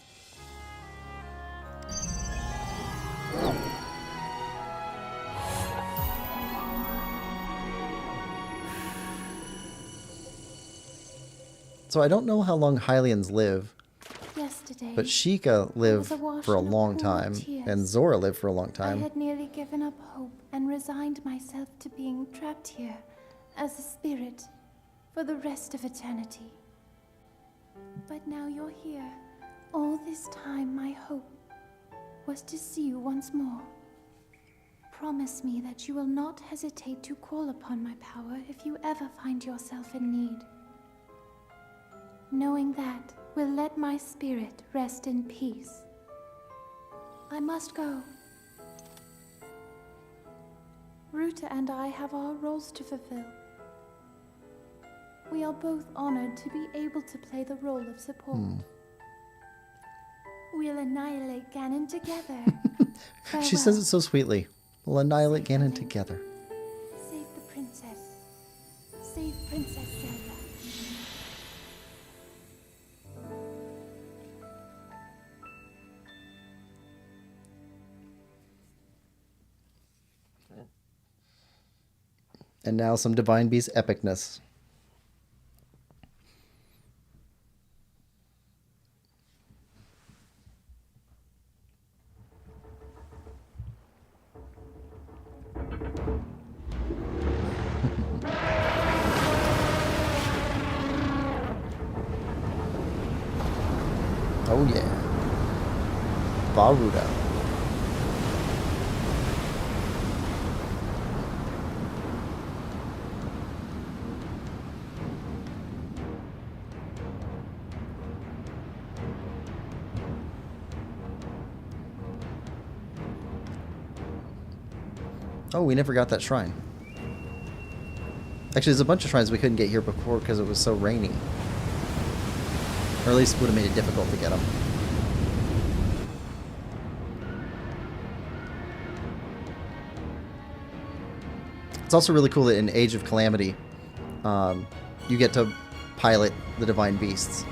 So I don't know how long Hylians live, Yesterday, but Sheikah lived awash for a in a long pool of time, tears. and Zora lived for a long I time. had nearly given up hope and resigned myself to being trapped here as a spirit for the rest of eternity. But now you're here. All this time, my hope was to see you once more. Promise me that you will not hesitate to call upon my power if you ever find yourself in need. Knowing that will let my spirit rest in peace. I must go. Ruta and I have our roles to fulfill. We are both honored to be able to play the role of support. We'll annihilate Ganon together. She says it so sweetly. We'll annihilate Ganon together. Save the princess. Save Princess Zelda. And now some Divine Beast epicness. Oh yeah. Varuda. Oh, we never got that shrine. Actually, there's a bunch of shrines we couldn't get here before because it was so rainy. Or at least would have made it difficult to get them. It's also really cool that in Age of Calamity, you get to pilot the Divine Beasts.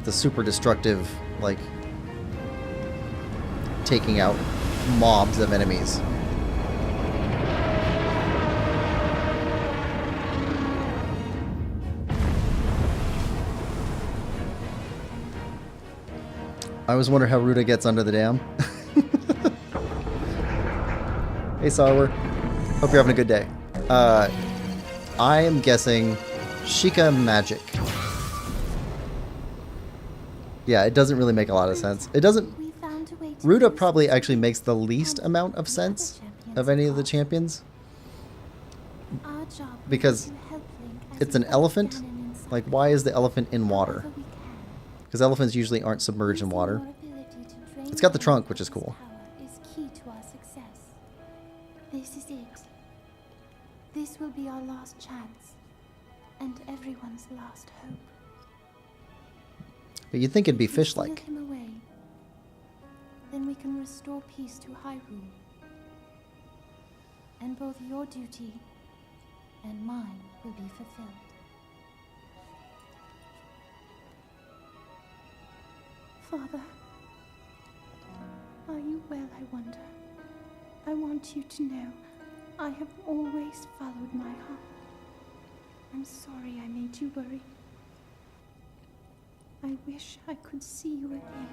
The super destructive, like, taking out mobs of enemies. I always wonder how Ruta gets under the dam. Hey, Sarwer. Hope you're having a good day. I am guessing Sheikah Magic. Yeah, it doesn't really make a lot of sense. It doesn't... Ruta probably actually makes the least amount of sense of any of the champions. Because it's an elephant. Like, why is the elephant in water? Because elephants usually aren't submerged in water. It's got the trunk, which is cool. Is key to our success. This is it. This will be our last chance, and everyone's last hope. But you'd think it'd be If we fish-like. steal him away, then we can restore peace to Hyrule. And both your duty and mine will be fulfilled. Father, are you well, I wonder? I want you to know I have always followed my heart. I'm sorry I made you worry. I wish I could see you again.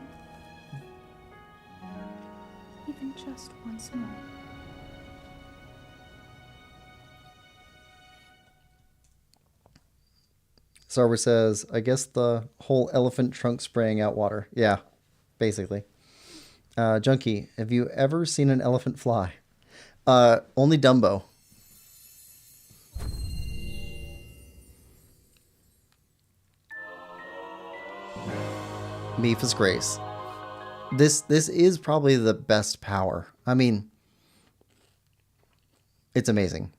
Even just once more. Sarver says, I guess the whole elephant trunk spraying out water. Yeah, basically. Junkie, have you ever seen an elephant fly? Only Dumbo. Mipha's Grace. This is probably the best power. I mean, it's amazing.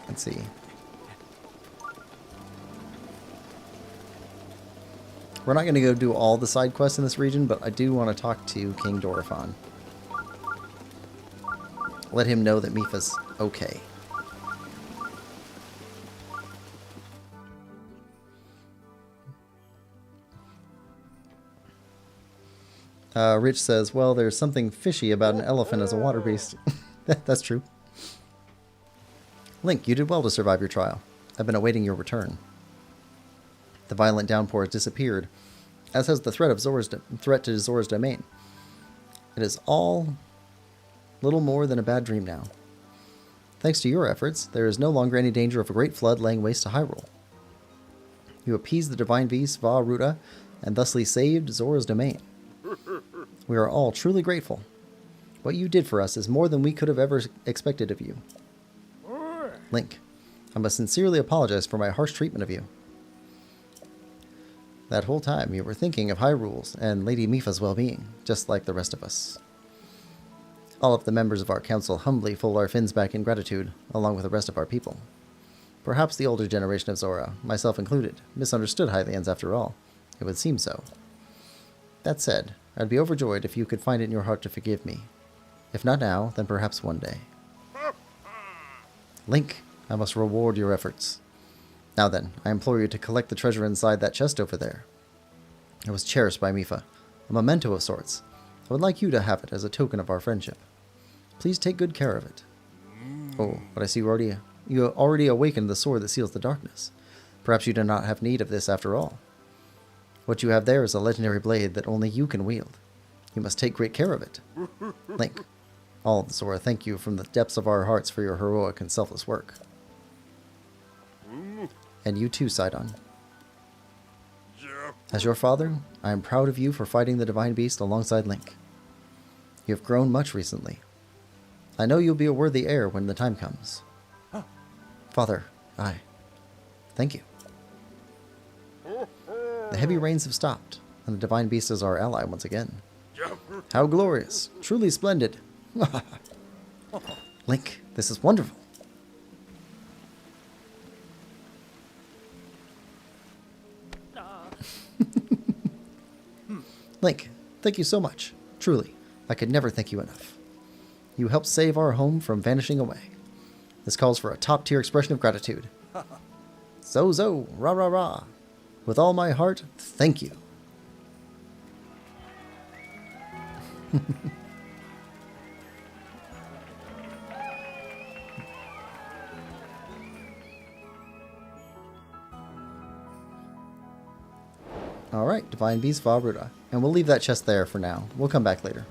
Let's see. We're not going to go do all the side quests in this region, but I do want to talk to King Dorephan. Let him know that Mipha's okay. Rich says, well, there's something fishy about an elephant as a water beast. That's true. Link, you did well to survive your trial. I've been awaiting your return. The violent downpour has disappeared, as has the threat to Zora's domain. It is all little more than a bad dream now. Thanks to your efforts, there is no longer any danger of a great flood laying waste to Hyrule. You appeased the divine beast Vah Ruta, and thusly saved Zora's domain. We are all truly grateful. What you did for us is more than we could have ever expected of you. Link, I must sincerely apologize for my harsh treatment of you. That whole time you were thinking of Hyrule's and Lady Mifa's well-being, just like the rest of us. All of the members of our council humbly fold our fins back in gratitude, along with the rest of our people. Perhaps the older generation of Zora, myself included, misunderstood Hylians after all. It would seem so. That said, I'd be overjoyed if you could find it in your heart to forgive me. If not now, then perhaps one day. Link, I must reward your efforts. Now then, I implore you to collect the treasure inside that chest over there. It was cherished by Mifa, a memento of sorts. I would like you to have it as a token of our friendship. Please take good care of it. Oh, but I see you already awakened the sword that seals the darkness. Perhaps you do not have need of this after all. What you have there is a legendary blade that only you can wield. You must take great care of it. Link, all of the Zora thank you from the depths of our hearts for your heroic and selfless work. And you too, Sidon. As your father, I am proud of you for fighting the Divine Beast alongside Link. You have grown much recently. I know you'll be a worthy heir when the time comes. Father, thank you. The heavy rains have stopped, and the Divine Beast is our ally once again. How glorious! Truly splendid! Link, this is wonderful! Link, thank you so much. Truly, I could never thank you enough. You helped save our home from vanishing away. This calls for a top-tier expression of gratitude. Zo, rah rah rah. With all my heart, thank you. Alright, Divine Beast Va Ruda. And we'll leave that chest there for now. We'll come back later.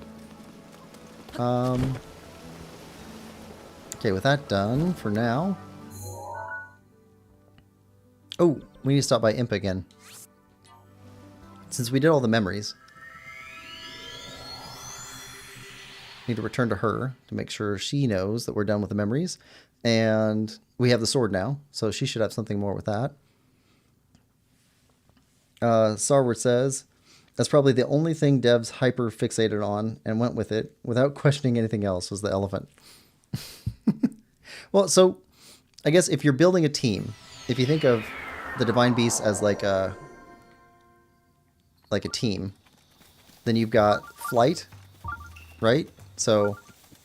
Okay, with that done for now. Oh, we need to stop by Impa again. Since we did all the memories. Need to return to her to make sure she knows that we're done with the memories. And we have the sword now, so she should have something more with that. Sarward says, that's probably the only thing devs hyper fixated on and went with it without questioning anything else was the elephant. Well, so I guess if you're building a team, if you think of the Divine Beast as like a team, then you've got Flight, right? So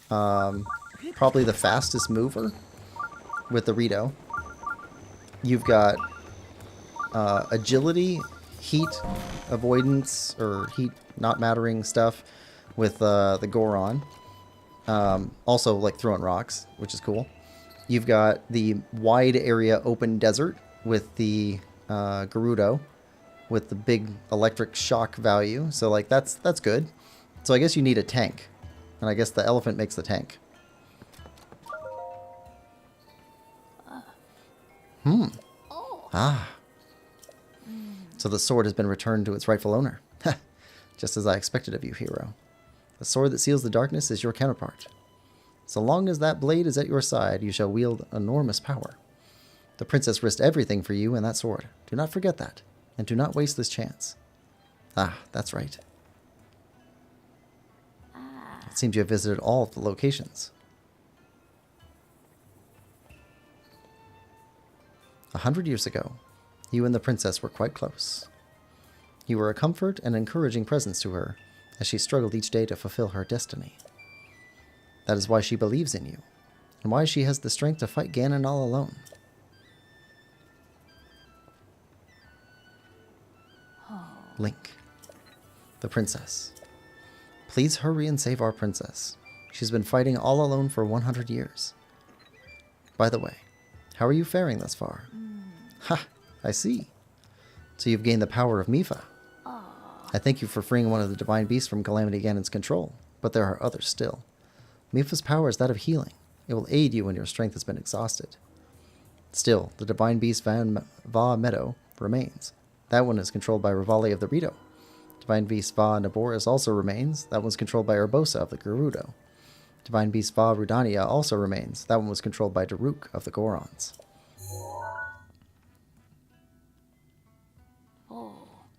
probably the fastest mover with the Rito. You've got Agility, Heat avoidance, or heat not mattering stuff with the Goron. Also like throwing rocks, which is cool. You've got the wide area open desert with the Gerudo with the big electric shock value. So like that's good. So I guess you need a tank. And I guess the elephant makes the tank. So the sword has been returned to its rightful owner. Just as I expected of you, hero. The sword that seals the darkness is your counterpart. So long as that blade is at your side, you shall wield enormous power. The princess risked everything for you and that sword. Do not forget that, and do not waste this chance. Ah, that's right. It seems you have visited all of the locations. 100 years ago, you and the princess were quite close. You were a comfort and encouraging presence to her as she struggled each day to fulfill her destiny. That is why she believes in you, and why she has the strength to fight Ganon all alone. Link, the princess. Please hurry and save our princess. She's been fighting all alone for 100 years. By the way, how are you faring thus far? Ha, I see. So you've gained the power of Mifa. I thank you for freeing one of the Divine Beasts from Calamity Ganon's control, but there are others still. Mifa's power is that of healing. It will aid you when your strength has been exhausted. Still, the Divine Beast Va Meadow remains. That one is controlled by Rivali of the Rito. Divine Beast Va Naboris also remains. That one's controlled by Urbosa of the Gerudo. Divine Beast Va Rudania also remains. That one was controlled by Daruk of the Gorons.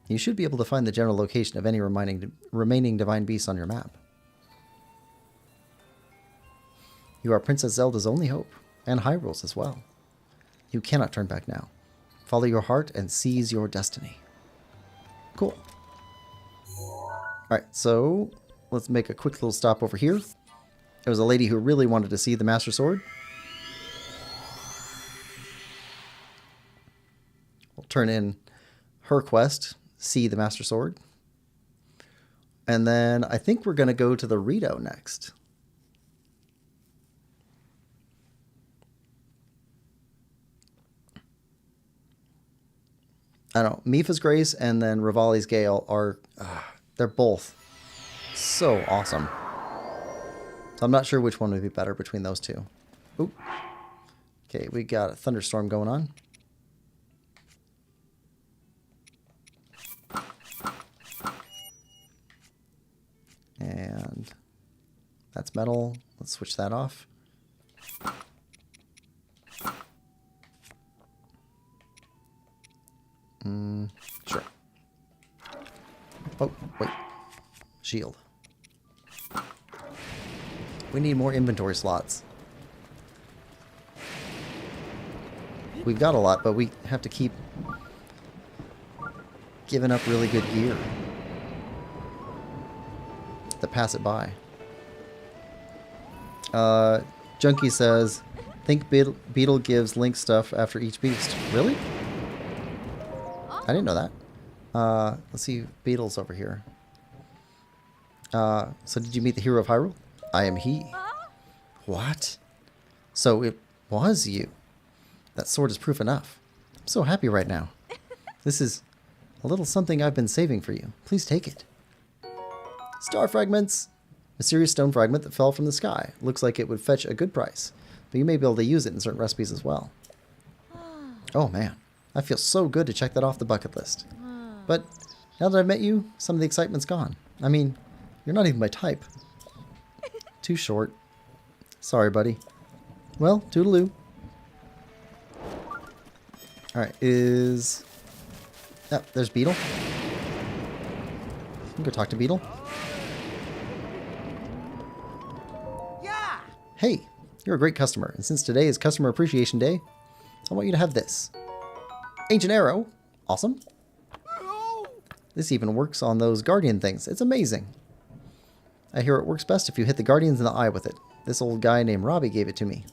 You should be able to find the general location of any remaining divine beasts on your map. You are Princess Zelda's only hope, and Hyrule's as well. You cannot turn back now. Follow your heart and seize your destiny. Cool. Alright, so let's make a quick little stop over here. There was a lady who really wanted to see the Master Sword. We'll turn in her quest, see the Master Sword. And then I think we're going to go to the Rito next. I don't know, Mipha's Grace and then Rivali's Gale are, they're both so awesome. So I'm not sure which one would be better between those two. Oop. Okay, we got a thunderstorm going on. And that's metal. Let's switch that off. Sure. Oh, wait. Shield. We need more inventory slots. We've got a lot, but we have to keep giving up really good gear to pass it by. Junkie says, think Beetle gives Link stuff after each beast. Really? I didn't know that. Let's see, Beetle's over here. So did you meet the hero of Hyrule? I am he. What? So it was you. That sword is proof enough. I'm so happy right now. This is a little something I've been saving for you. Please take it. Star fragments. Mysterious stone fragment that fell from the sky. Looks like it would fetch a good price, but you may be able to use it in certain recipes as well. Oh man. I feel so good to check that off the bucket list. But now that I've met you, some of the excitement's gone. I mean, you're not even my type. Too short. Sorry, buddy. Well, toodaloo. Alright, is... Oh, there's Beetle. You can go talk to Beetle. Yeah. Hey, you're a great customer, and since today is Customer Appreciation Day, I want you to have this. Ancient Arrow. Awesome. This even works on those Guardian things. It's amazing. I hear it works best if you hit the Guardians in the eye with it. This old guy named Robbie gave it to me.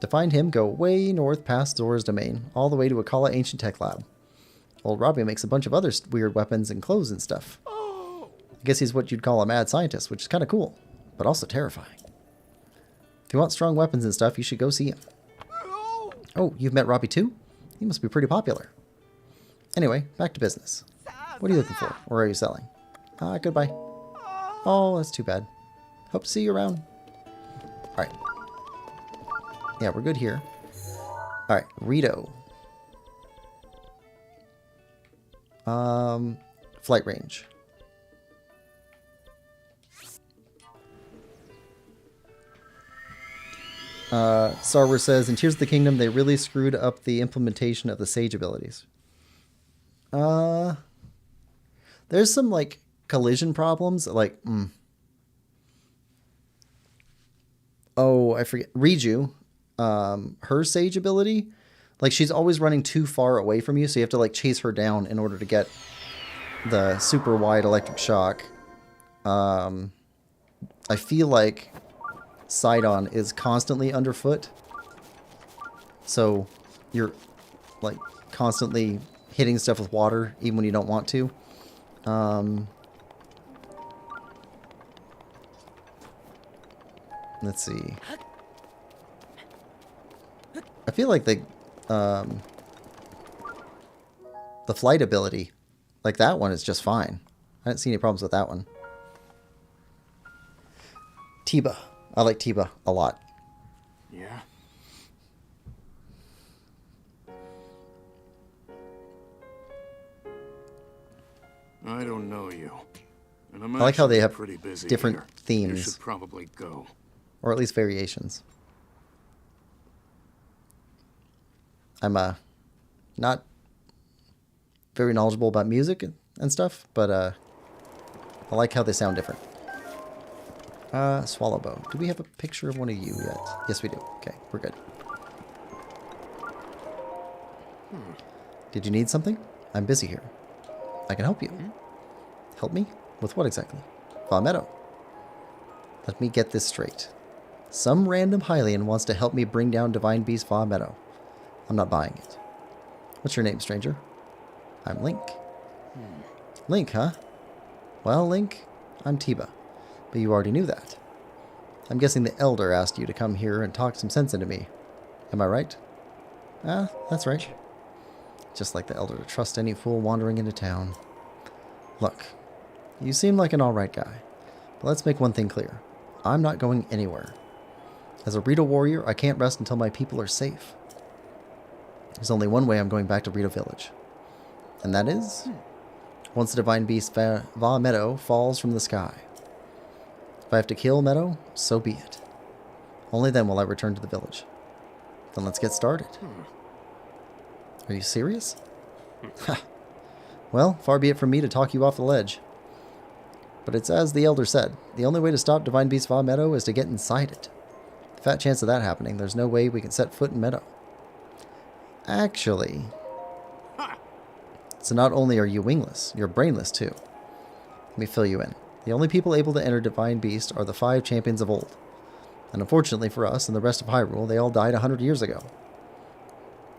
To find him, go way north past Zora's domain, all the way to Akala Ancient Tech Lab. Old Robbie makes a bunch of other weird weapons and clothes and stuff. I guess he's what you'd call a mad scientist, which is kind of cool, but also terrifying. If you want strong weapons and stuff, you should go see him. Oh, you've met Robbie too? He must be pretty popular. Anyway, back to business. What are you looking for? Or are you selling? Goodbye. Oh, that's too bad. Hope to see you around. Alright. Yeah, we're good here. Alright, Rito. Flight range. Sarwer says, in Tears of the Kingdom, they really screwed up the implementation of the Sage abilities. There's some, like, collision problems. Like, Oh, I forget. Riju, her Sage ability, like, she's always running too far away from you, so you have to, like, chase her down in order to get the super wide electric shock. I feel like Sidon is constantly underfoot, so you're like constantly hitting stuff with water even when you don't want to. Let's see. I feel like the flight ability, like that one, is just fine. I didn't see any problems with that one. Tiba. I like Tiba a lot. Yeah? I don't know you. And I'm I like how they have pretty busy different here. themes. You should probably go. Or at least variations. I'm not very knowledgeable about music and stuff, but I like how they sound different. Swallowbow. Do we have a picture of one of you yet? Yes, we do. Okay, we're good. Did you need something? I'm busy here. I can help you. Help me? With what exactly? Va Meadow. Let me get this straight. Some random Hylian wants to help me bring down Divine Beast Va Meadow. I'm not buying it. What's your name, stranger? I'm Link. Link, huh? Well, Link, I'm Tiba. But you already knew that. I'm guessing the Elder asked you to come here and talk some sense into me. Am I right? That's right. Just like the Elder to trust any fool wandering into town. Look, you seem like an alright guy. But let's make one thing clear. I'm not going anywhere. As a Rito warrior, I can't rest until my people are safe. There's only one way I'm going back to Rito Village. And that is... once the Divine Beast Va Meadow falls from the sky. If I have to kill Meadow, so be it. Only then will I return to the village. Then let's get started. Are you serious? Ha! Well, far be it from me to talk you off the ledge. But it's as the Elder said, the only way to stop Divine Beast Va Meadow is to get inside it. The fat chance of that happening, there's no way we can set foot in Meadow. Actually... so not only are you wingless, you're brainless too. Let me fill you in. The only people able to enter Divine Beast are the 5 champions of old. And unfortunately for us and the rest of Hyrule, they all died 100 years ago.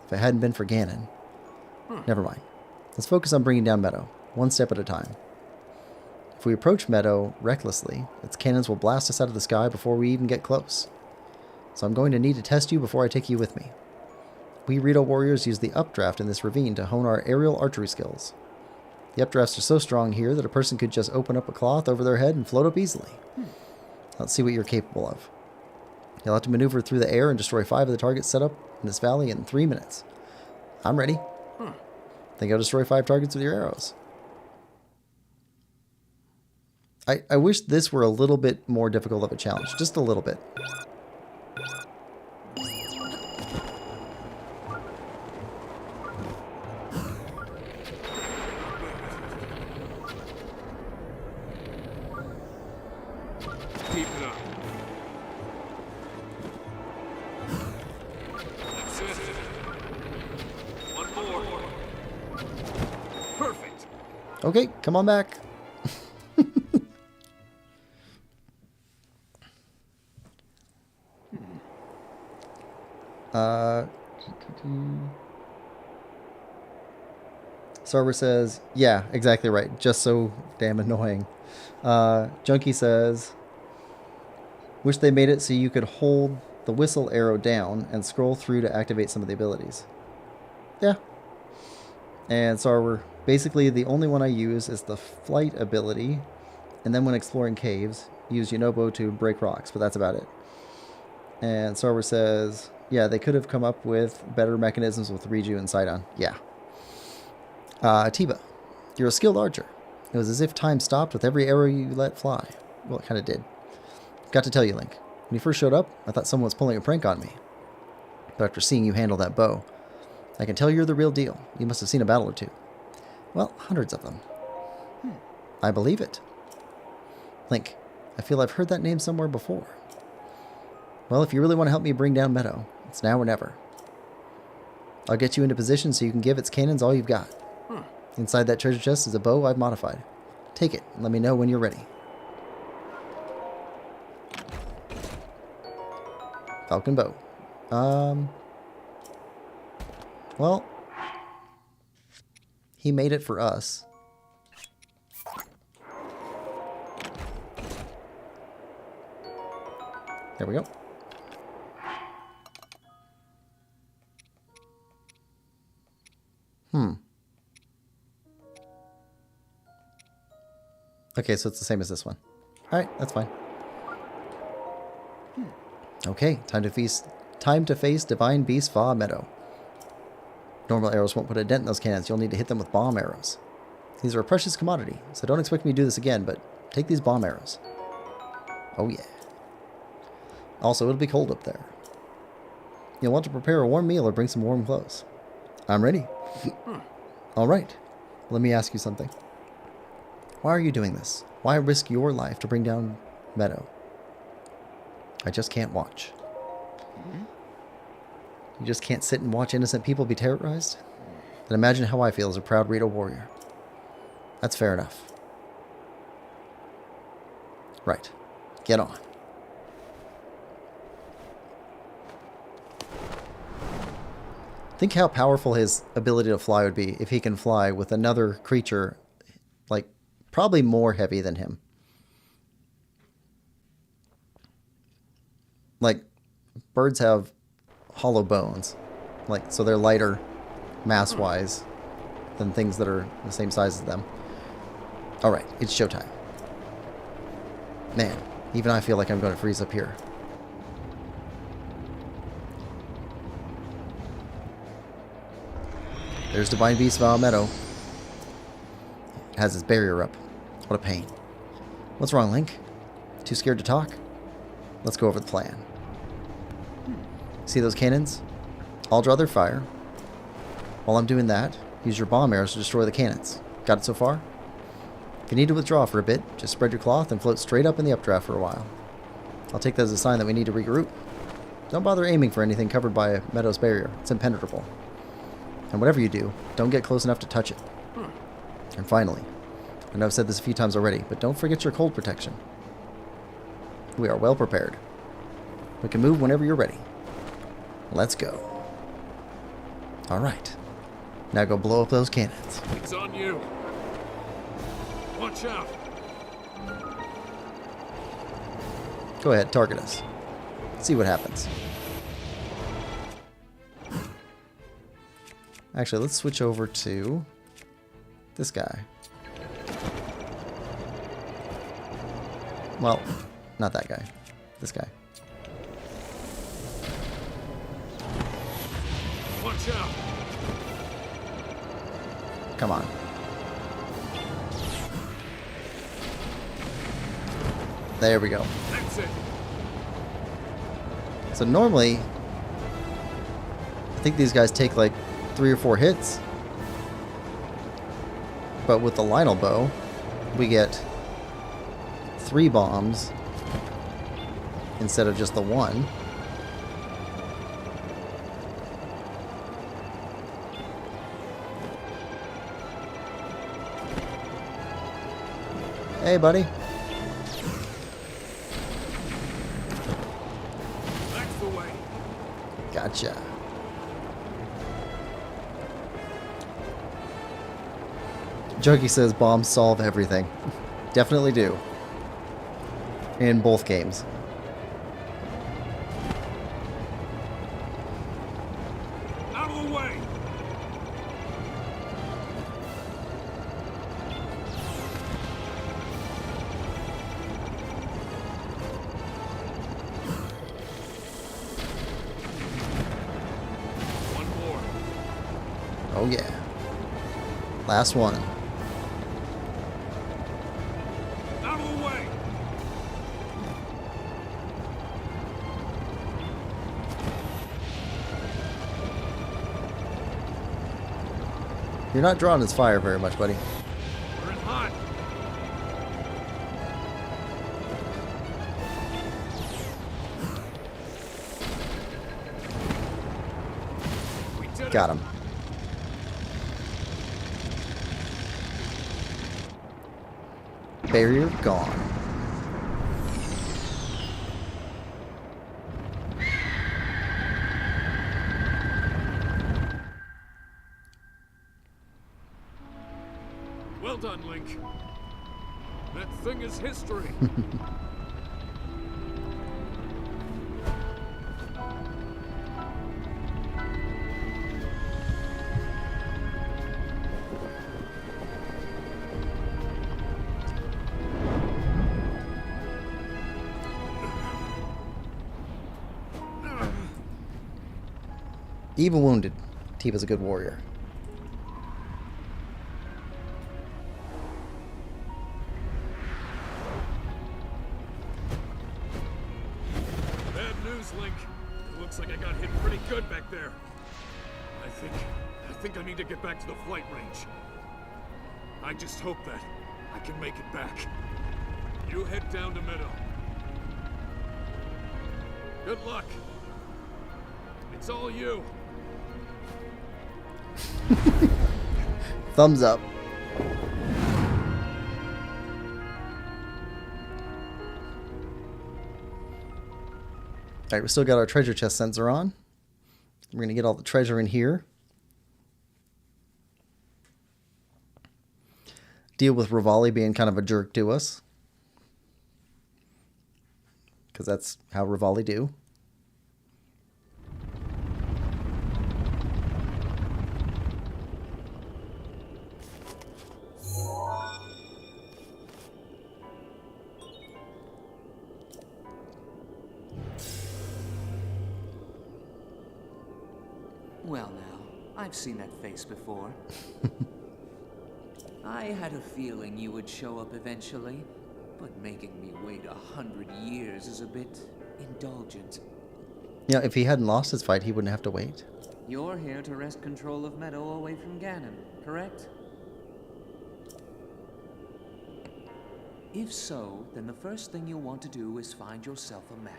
If it hadn't been for Ganon... never mind. Let's focus on bringing down Meadow, one step at a time. If we approach Meadow recklessly, its cannons will blast us out of the sky before we even get close. So I'm going to need to test you before I take you with me. We Rito warriors use the updraft in this ravine to hone our aerial archery skills. The updrafts are so strong here that a person could just open up a cloth over their head and float up easily. Let's see what you're capable of. You'll have to maneuver through the air and destroy 5 of the targets set up in this valley in 3 minutes. I'm ready. Then go destroy 5 targets with your arrows. I wish this were a little bit more difficult of a challenge. Just a little bit. Keep it up. That's it. One more. Perfect. Okay, come on back. Server says, yeah, exactly right. Just so damn annoying. Junkie says, wish they made it so you could hold the whistle arrow down and scroll through to activate some of the abilities. Yeah. And Server, basically the only one I use is the flight ability. And then when exploring caves, use Yunobo to break rocks, but that's about it. And Server says, yeah, they could have come up with better mechanisms with Riju and Sidon. Yeah. Tiba, you're a skilled archer. It was as if time stopped with every arrow you let fly. Well, it kind of did. Got to tell you, Link. When you first showed up, I thought someone was pulling a prank on me. But after seeing you handle that bow, I can tell you're the real deal. You must have seen a battle or two. Well, hundreds of them. I believe it. Link, I feel I've heard that name somewhere before. Well, if you really want to help me bring down Meadow, it's now or never. I'll get you into position so you can give its cannons all you've got. Inside that treasure chest is a bow I've modified. Take it and let me know when you're ready. Falcon bow. Well, he made it for us. There we go. Okay, so it's the same as this one. Alright, that's fine. Okay, time to face Divine Beast Va Meadow. Normal arrows won't put a dent in those cannons. You'll need to hit them with bomb arrows. These are a precious commodity, so don't expect me to do this again, but take these bomb arrows. Oh yeah. Also, it'll be cold up there. You'll want to prepare a warm meal or bring some warm clothes. I'm ready. Alright, Let me ask you something. Why are you doing this? Why risk your life to bring down Meadow? I just can't watch. You just can't sit and watch innocent people be terrorized? Then imagine how I feel as a proud Rito warrior. That's fair enough. Right. Get on. Think how powerful his ability to fly would be if he can fly with another creature, like, probably more heavy than him. Like, birds have hollow bones. Like, so they're lighter, mass-wise, than things that are the same size as them. Alright, it's showtime. Man, even I feel like I'm going to freeze up here. There's Divine Beast Val Meadow. It has its barrier up. What a pain. What's wrong, Link? Too scared to talk? Let's go over the plan. See those cannons? I'll draw their fire. While I'm doing that, use your bomb arrows to destroy the cannons. Got it so far? If you need to withdraw for a bit, just spread your cloth and float straight up in the updraft for a while. I'll take that as a sign that we need to regroup. Don't bother aiming for anything covered by Meadow's barrier. It's impenetrable. And whatever you do, don't get close enough to touch it. And finally, I know I've said this a few times already, but don't forget your cold protection. We are well prepared. We can move whenever you're ready. Let's go. Alright. Now go blow up those cannons. It's on you. Watch out. Go ahead, target us. See what happens. Actually, let's switch over to this guy. Well, not that guy. This guy. Watch out. Come on. There we go. That's it. So normally, I think these guys take like 3 or 4 hits. But with the Lionel bow, we get 3 bombs instead of just the 1. Hey, buddy. That's the way. Gotcha. Juggy says bombs solve everything. Definitely do. In both games. Out of the way. One more. Oh yeah. Last one. Out of the way. You're not drawing his fire very much, buddy. We're in hot. We did it. Got him. Barrier gone. Well done, Link. That thing is history. Even wounded, Tiba's a good warrior. Bad news, Link. It looks like I got hit pretty good back there. I think I need to get back to the flight range. I just hope that I can make it back. You head down to Meadow. Good luck. It's all you. Thumbs up. Alright, we still got our treasure chest sensor on. We're going to get all the treasure in here. Deal with Rivali being kind of a jerk to us. Because that's how Rivali do. Well now, I've seen that face before. I had a feeling you would show up eventually, but making me wait 100 years is a bit indulgent. Yeah, if he hadn't lost his fight, he wouldn't have to wait. You're here to wrest control of Meadow away from Ganon, correct? If so, then the first thing you'll want to do is find yourself a map.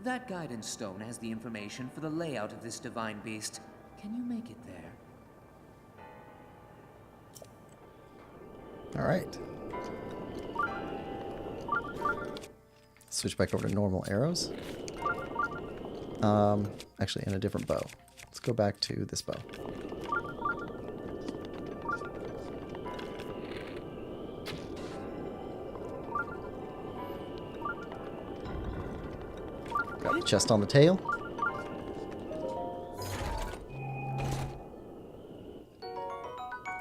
That guidance stone has the information for the layout of this divine beast. Can you make it there? All right. Switch back over to normal arrows. Actually, in a different bow. Let's go back to this bow. Got the chest on the tail.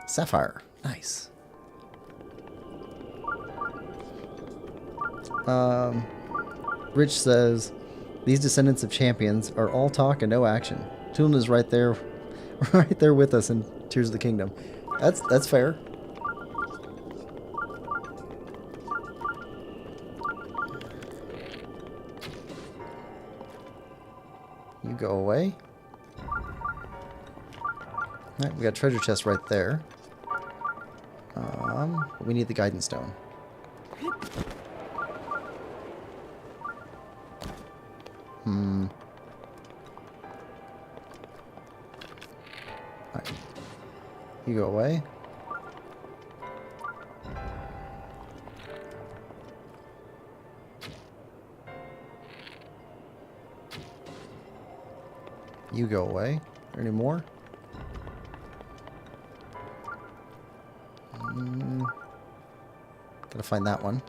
Sapphire. Nice. Rich says, these descendants of champions are all talk and no action. Tulin is right there with us in Tears of the Kingdom. That's fair. You go away. Alright, we got a treasure chest right there. But we need the guidance stone. Alright. You go away. You go away. Are there any more? Gotta find that one.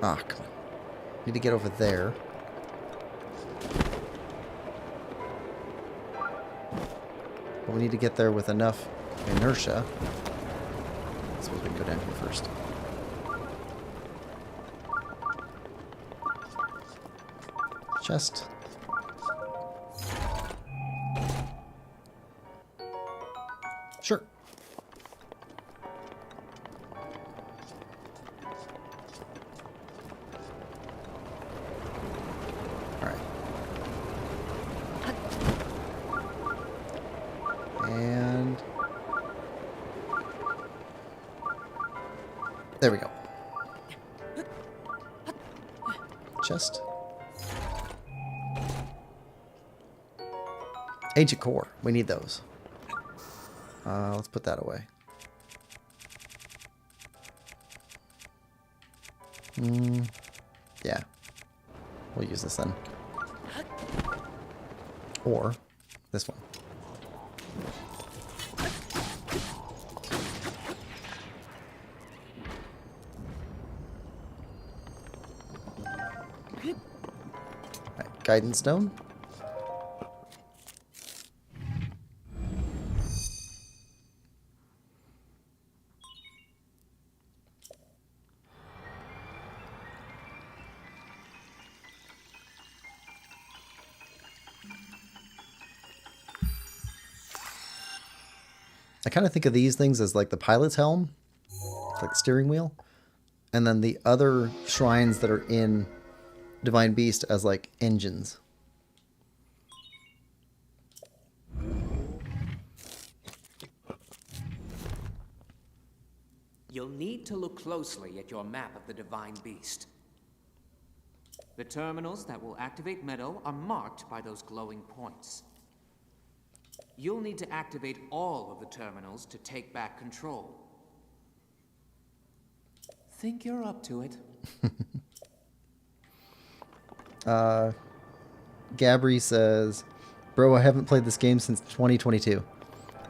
Ah, come on. Need to get over there. But we need to get there with enough inertia. I suppose we can go down here first. Chest. Sure. All right. And there we go. Chest. Ancient core. We need those. Let's put that away. Yeah. We'll use this then. Or this one. Alright, guidance stone. I kind of think of these things as like the pilot's helm, like the steering wheel, and then the other shrines that are in Divine Beast as like engines. You'll need to look closely at your map of the Divine Beast. The terminals that will activate Meadow are marked by those glowing points. You'll need to activate all of the terminals to take back control. Think you're up to it? Gabri says, bro, I haven't played this game since 2022.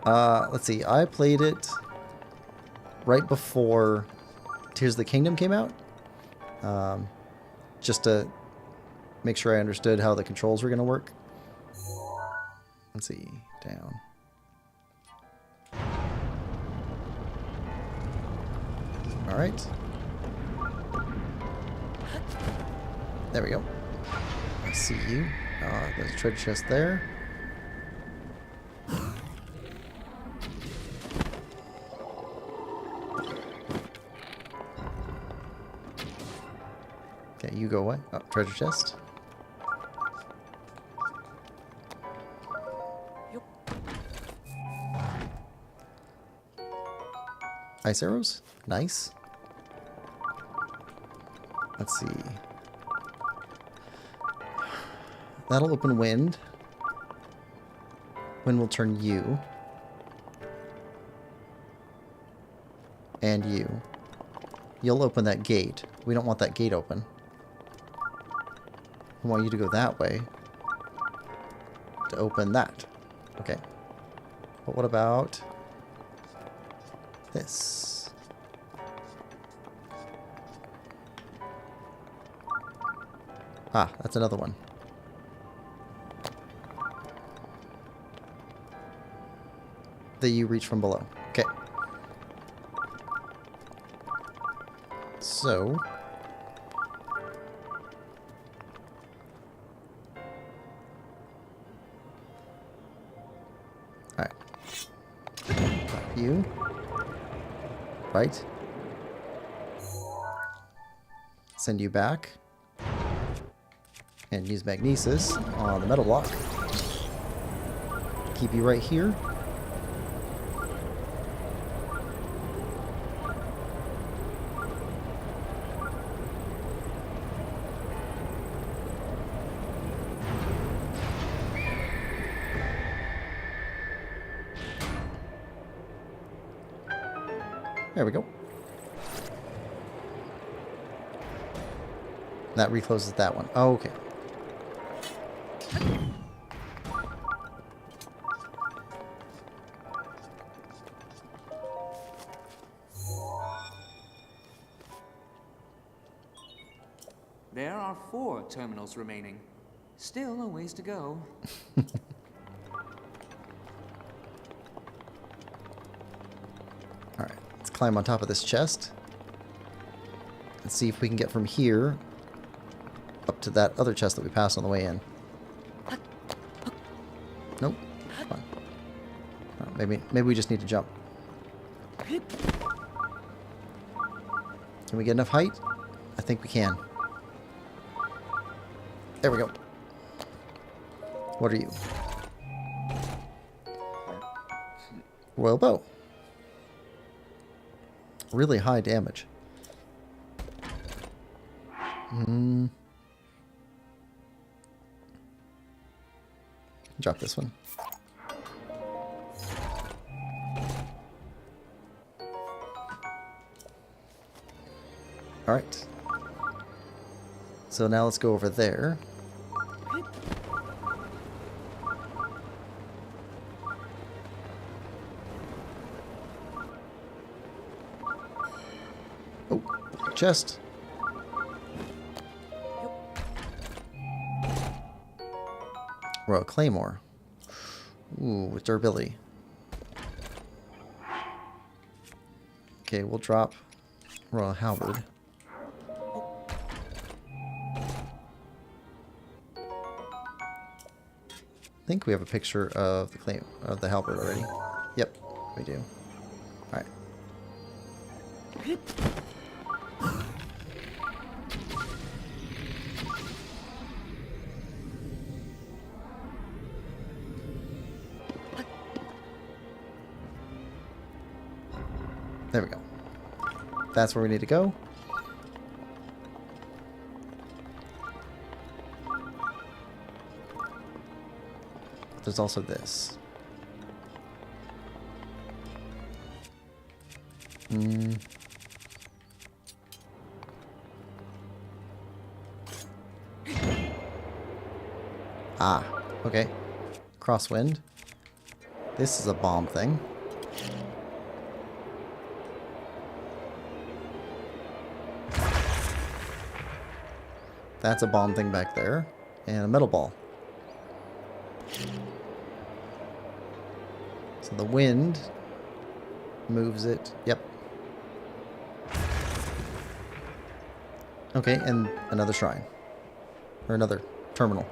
Let's see, I played it right before Tears of the Kingdom came out. Just to make sure I understood how the controls were going to work. Let's see, down. All right. There we go. I see you. There's a treasure chest there. Okay, you go away. Oh, treasure chest. Ice arrows. Nice. Let's see. That'll open wind. Wind will turn you. And you. You'll open that gate. We don't want that gate open. I want you to go that way. To open that. Okay. But what about this? Ah, that's another one. That you reach from below. Okay. So... Alright. You. Right. Send you back. And use Magnesis on the metal block. Keep you right here. There we go. That recloses that one. Oh, okay. There are 4 terminals remaining. Still a ways to go. Alright, let's climb on top of this chest. And see if we can get from here up to that other chest that we passed on the way in. Nope. Fine. Oh, maybe we just need to jump. Can we get enough height? I think we can. There we go. What are you? Royal bow. Really high damage. Drop this one. Alright. So now let's go over there. Oh, chest. Royal Claymore. Ooh, with durability. Okay, we'll drop Royal Halberd. I think we have a picture of the halberd already. Yep. We do. Alright. There we go. That's where we need to go. There's also this. Ah, okay. Crosswind. This is a bomb thing. That's a bomb thing back there. And a metal ball. So the wind moves it. Yep. Okay, and another shrine. Or another terminal.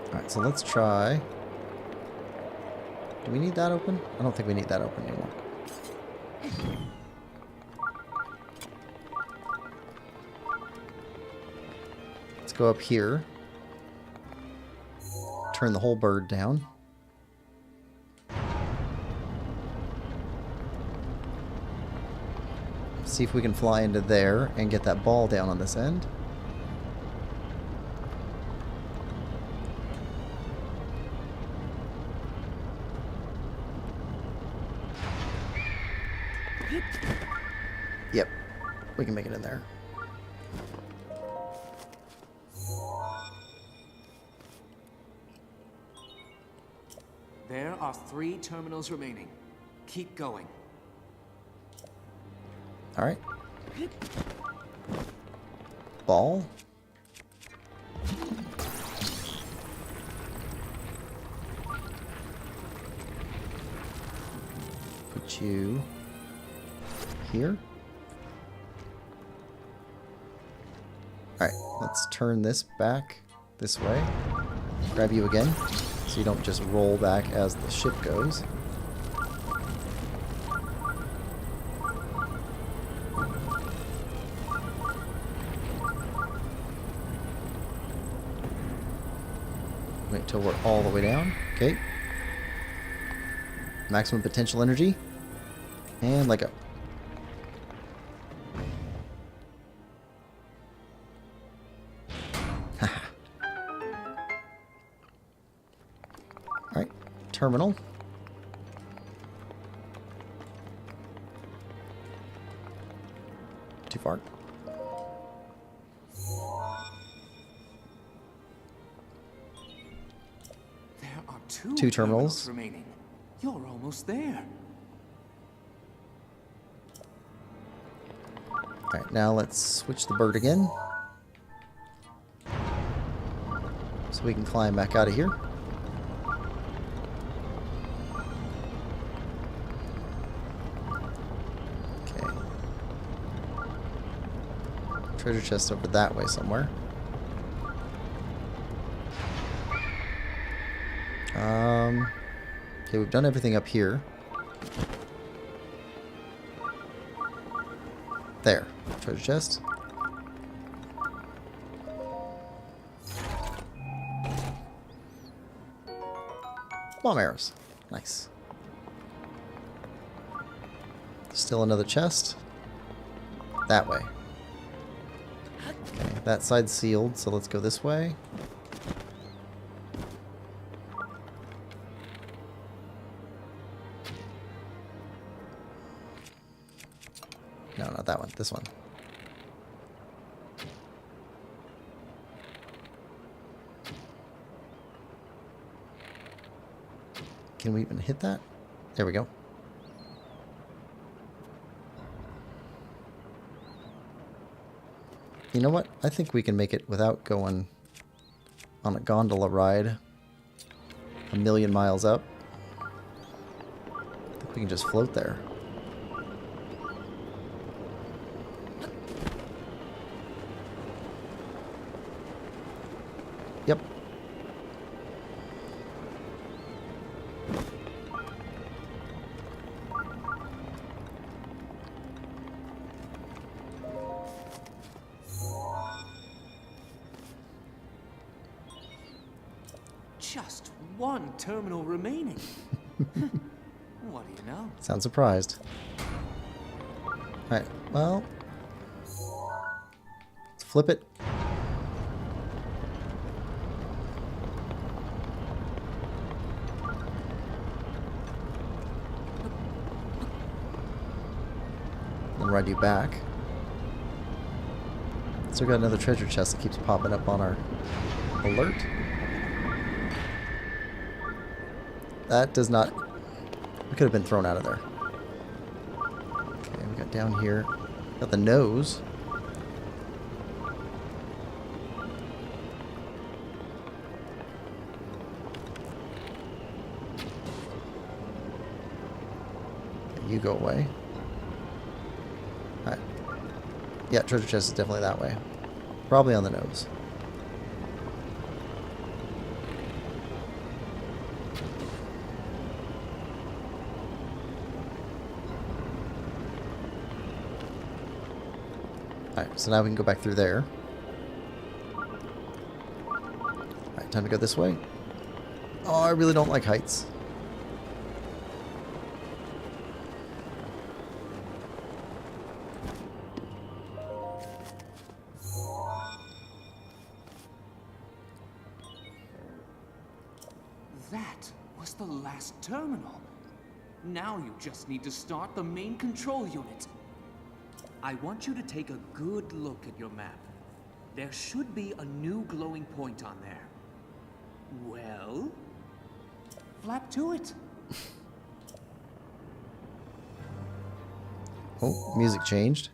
Alright, so let's try. Do we need that open? I don't think we need that open anymore. Let's go up here. Turn the whole bird down. See if we can fly into there and get that ball down on this end. Yep, we can make it in there. There are 3 terminals remaining. Keep going. All right. Ball. Put you here. All right, let's turn this back this way. Grab you again, so you don't just roll back as the ship goes. Wait till we're all the way down. Okay. Maximum potential energy. And let go. Alright. Terminal. Too far. There are 2 Two terminals. remaining. You're almost there. Alright, now let's switch the bird again. So we can climb back out of here. Okay. Treasure chest over that way somewhere. Okay, we've done everything up here. There. Treasure chest. Bomb arrows. Nice. Still another chest. That way. Okay, that side's sealed, so let's go this way. No, not that one. This one. Can we even hit that? There we go. You know what? I think we can make it without going on a gondola ride 1,000,000 miles up. I think we can just float there. Yep. just one terminal remaining. What do you know? Sound surprised. Alright, well. Let's flip it. And ride you back. Still got another treasure chest that keeps popping up on our alert. That does not... We could have been thrown out of there. Okay, we got down here. Got the nose. Okay, you go away. Alright. Yeah, treasure chest is definitely that way. Probably on the nose. Alright, so now we can go back through there. Alright, time to go this way. Oh, I really don't like heights. That was the last terminal. Now you just need to start the main control unit. I want you to take a good look at your map. There should be a new glowing point on there. Well, flap to it. Oh, music changed.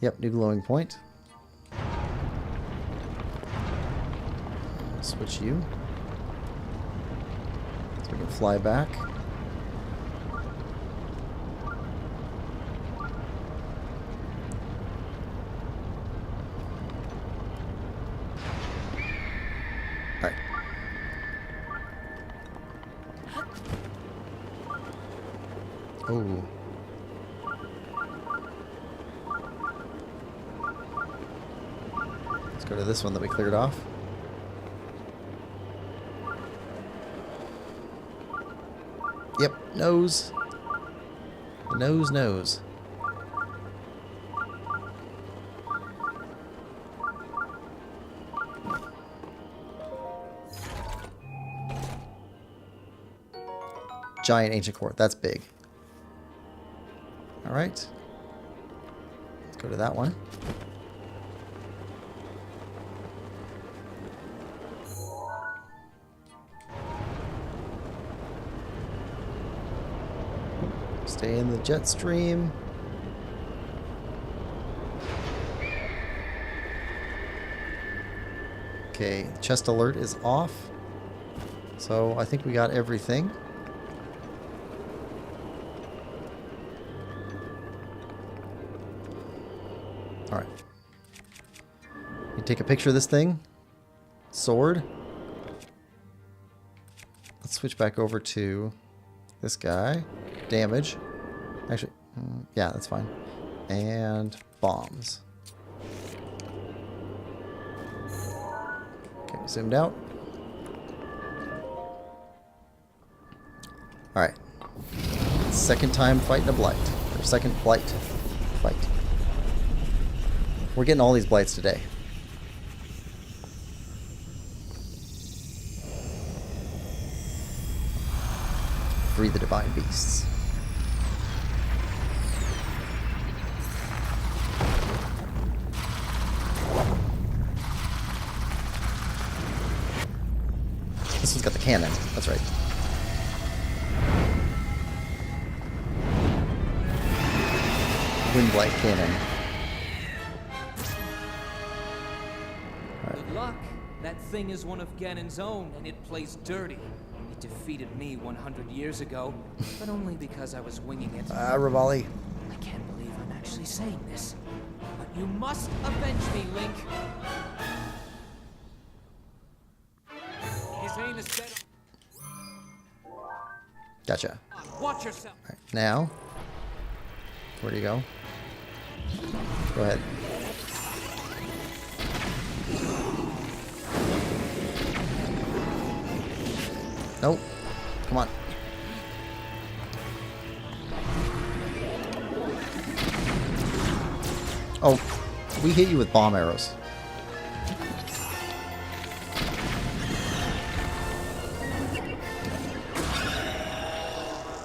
Yep, new glowing point. Switch you. So we can fly back. Alright. Oh. Let's go to this one that we cleared off. Yep, nose. The nose. Giant ancient court. That's big. All right. Let's go to that one. Stay in the jet stream. Okay, chest alert is off. So I think we got everything. Alright. You take a picture of this thing. Sword. Let's switch back over to this guy. Damage. Actually, yeah, that's fine. And bombs. Okay, zoomed out. Alright. Second time fighting a blight. Or second blight fight. We're getting all these blights today. Free the divine beasts. This one's got the cannon. That's right. Wind blight cannon. Good luck. That thing is one of Ganon's own, and it plays dirty. It defeated me 100 years ago, but only because I was winging it. Rivali. I can't believe I'm actually saying this, but you must avenge me, Link. His aim is better. Gotcha. Watch yourself. All right, now, where do you go? Go ahead. Nope. Come on. Oh, we hit you with bomb arrows.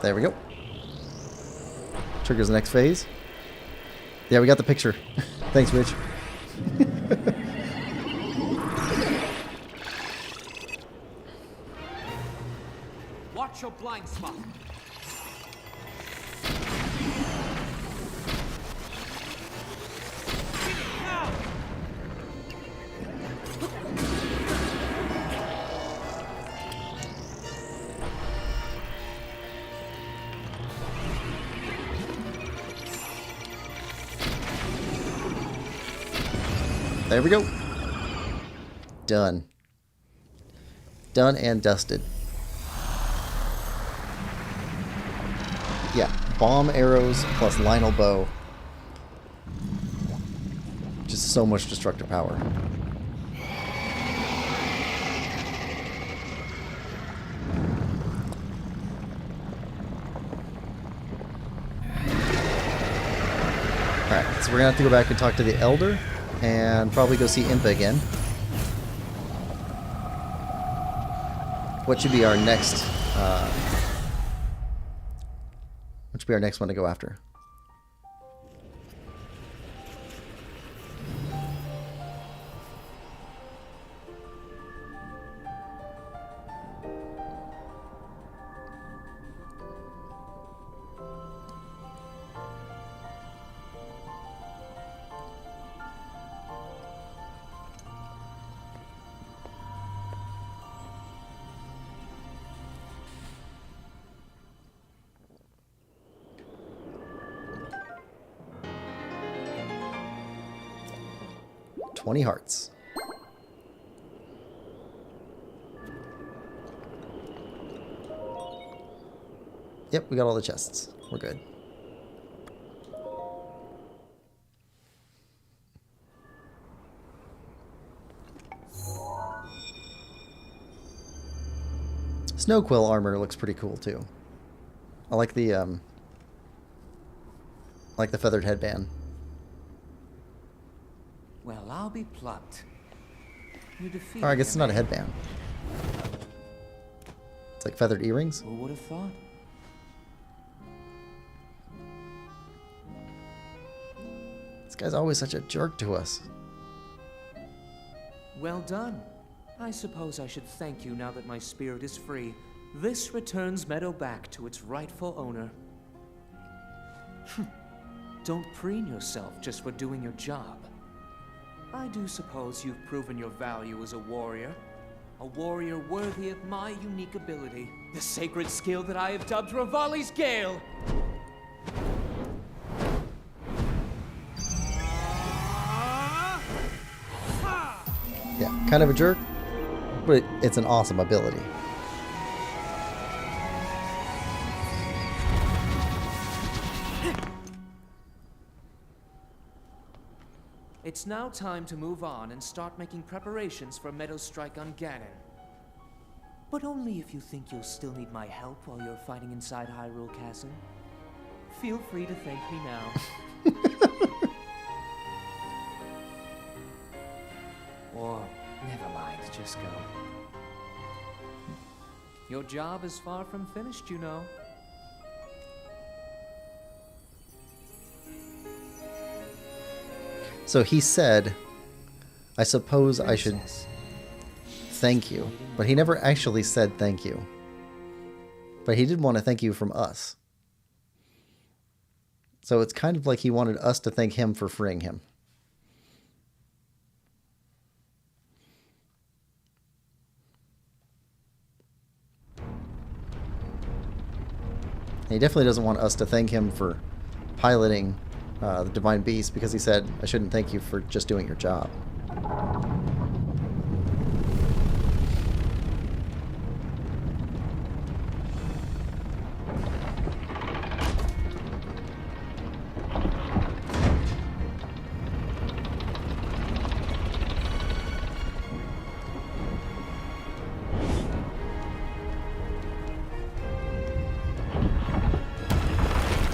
There we go. Triggers the next phase. Yeah, we got the picture. Thanks, Rich. Watch your blind spot. There we go. Done. Done and dusted. Yeah, bomb arrows plus Lionel bow. Just so much destructive power. Alright, so we're gonna have to go back and talk to the Elder. And probably go see Impa again. What should be our next? What should be our next one to go after? $20 hearts. Yep, we got all the chests. We're good. Snow Quill armor looks pretty cool too. I like the feathered headband. Well, I'll be plucked. You defeated Oh, I guess it's him, not a eh? headband. It's like feathered earrings. Who would have thought? This guy's always such a jerk to us. Well done. I suppose I should thank you now that my spirit is free. This returns Meadow back to its rightful owner. Don't preen yourself just for doing your job. I do suppose you've proven your value as a warrior worthy of my unique ability, the sacred skill that I have dubbed Revali's Gale. Yeah, kind of a jerk, but it's an awesome ability. It's now time to move on and start making preparations for Meadow's strike on Ganon. But only if you think you'll still need my help while you're fighting inside Hyrule Castle. Feel free to thank me now. Or, never mind, just go. Your job is far from finished, you know. So he said, I suppose I should thank you. But he never actually said thank you. But he did want to thank you from us. So it's kind of like he wanted us to thank him for freeing him. And he definitely doesn't want us to thank him for piloting the Divine Beast, because he said, I shouldn't thank you for just doing your job.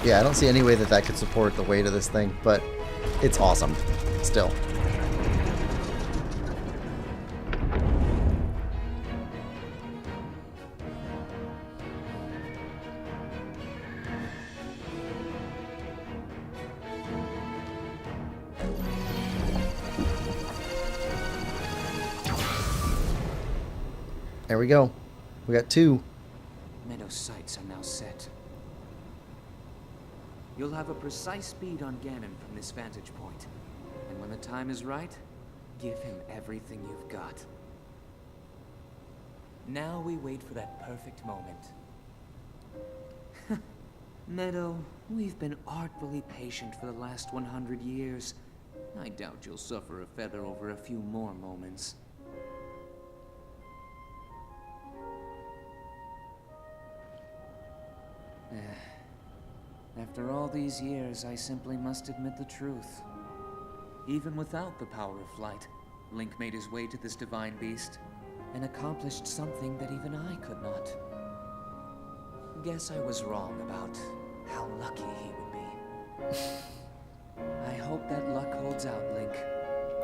Yeah, I don't see any way that that could support the weight of this thing, but it's awesome still. There we go. We got 2. Meadow sights are now set. You'll have a precise speed on Ganon from this vantage point. And when the time is right, give him everything you've got. Now we wait for that perfect moment. Meadow, we've been artfully patient for the last 100 years. I doubt you'll suffer a feather over a few more moments. After all these years, I simply must admit the truth. Even without the power of flight, Link made his way to this divine beast and accomplished something that even I could not. Guess I was wrong about how lucky he would be. I hope that luck holds out, Link.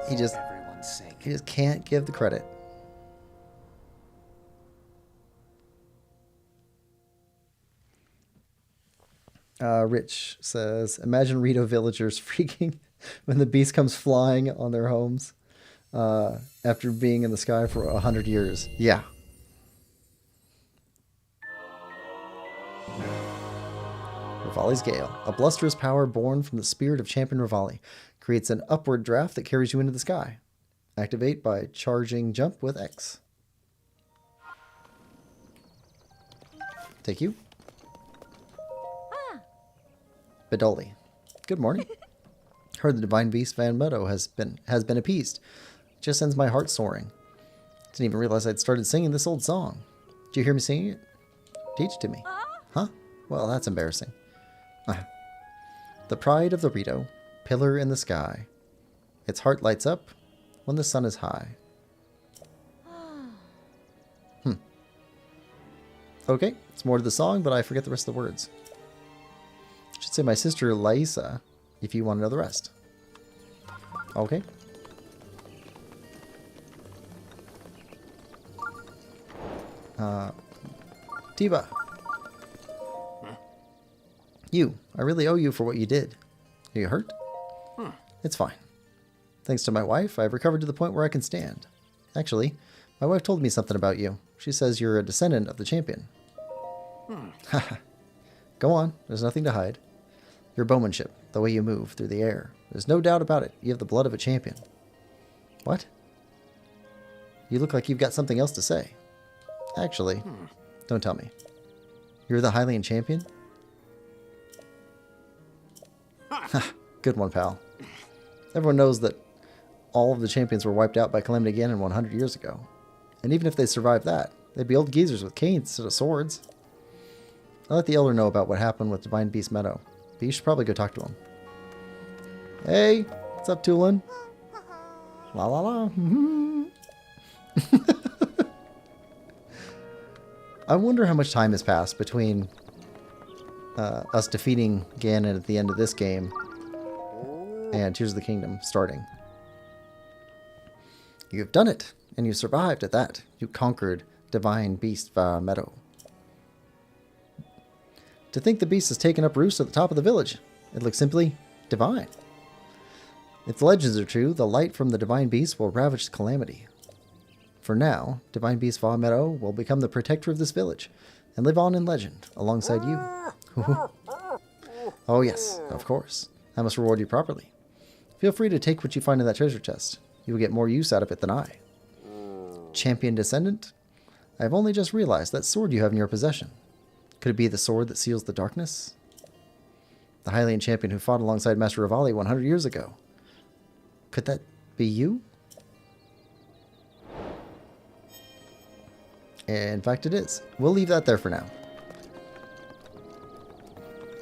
He just, for everyone's sake. he just can't give the credit. Rich says, imagine Rito villagers freaking when the beast comes flying on their homes after being in the sky for 100 years. Yeah. Rivali's Gale. A blusterous power born from the spirit of Champion Rivali creates an upward draft that carries you into the sky. Activate by charging jump with X. Take you. Bedoli. Good morning. Heard the divine beast Van Meadow has been appeased. Just sends my heart soaring. Didn't even realize I'd started singing this old song. Did you hear me singing it? Teach it to me. Huh? Well, that's embarrassing. The pride of the Rito, pillar in the sky. Its heart lights up when the sun is high. Okay, it's more to the song, but I forget the rest of the words. Should say my sister Laisa, if you want to know the rest. Okay. Tiba. You. I really owe you for what you did. Are you hurt? It's fine. Thanks to my wife, I've recovered to the point where I can stand. Actually, my wife told me something about you. She says you're a descendant of the champion. Haha. Go on. There's nothing to hide. Your bowmanship, the way you move through the air. There's no doubt about it. You have the blood of a champion. What? You look like you've got something else to say. Actually, don't tell me. You're the Hylian champion? Good one, pal. Everyone knows that all of the champions were wiped out by Calamity Ganon 100 years ago. And even if they survived that, they'd be old geezers with canes instead of swords. I'll let the Elder know about what happened with Divine Beast Meadow. But you should probably go talk to him. Hey, what's up, Tulin? La la la. I wonder how much time has passed between us defeating Ganon at the end of this game and Tears of the Kingdom starting. You've done it, and you survived at that. You conquered Divine Beast Meadow. To think the beast has taken up roost at the top of the village. It looks simply divine. If the legends are true, the light from the divine beast will ravage the calamity. For now, Divine Beast Va Meadow will become the protector of this village and live on in legend alongside you. Oh yes, of course. I must reward you properly. Feel free to take what you find in that treasure chest. You will get more use out of it than I. Champion Descendant? I have only just realized that sword you have in your possession. Could it be the sword that seals the darkness? The Hylian champion who fought alongside Master Rivali 100 years ago. Could that be you? In fact, it is. We'll leave that there for now.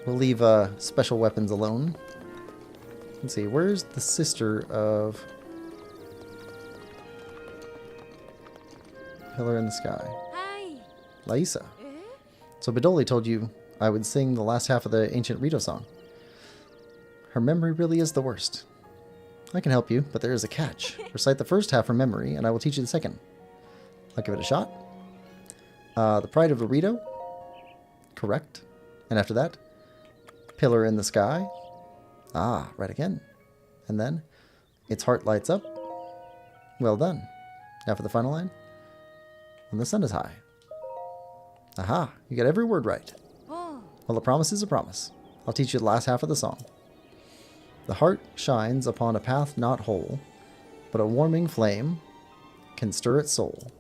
We'll leave special weapons alone. Let's see, where's the sister of Pillar in the Sky? Hi. Laisa. So Bedoli told you I would sing the last half of the ancient Rito song. Her memory really is the worst. I can help you, but there is a catch. Recite the first half from memory, and I will teach you the second. I'll give it a shot. The Pride of the Rito. Correct. And after that, Pillar in the Sky. Ah, right again. And then, its heart lights up. Well done. Now for the final line. When the sun is high. Aha, you got every word right. Well, a promise is a promise. I'll teach you the last half of the song. The heart shines upon a path not whole, but a warming flame can stir its soul.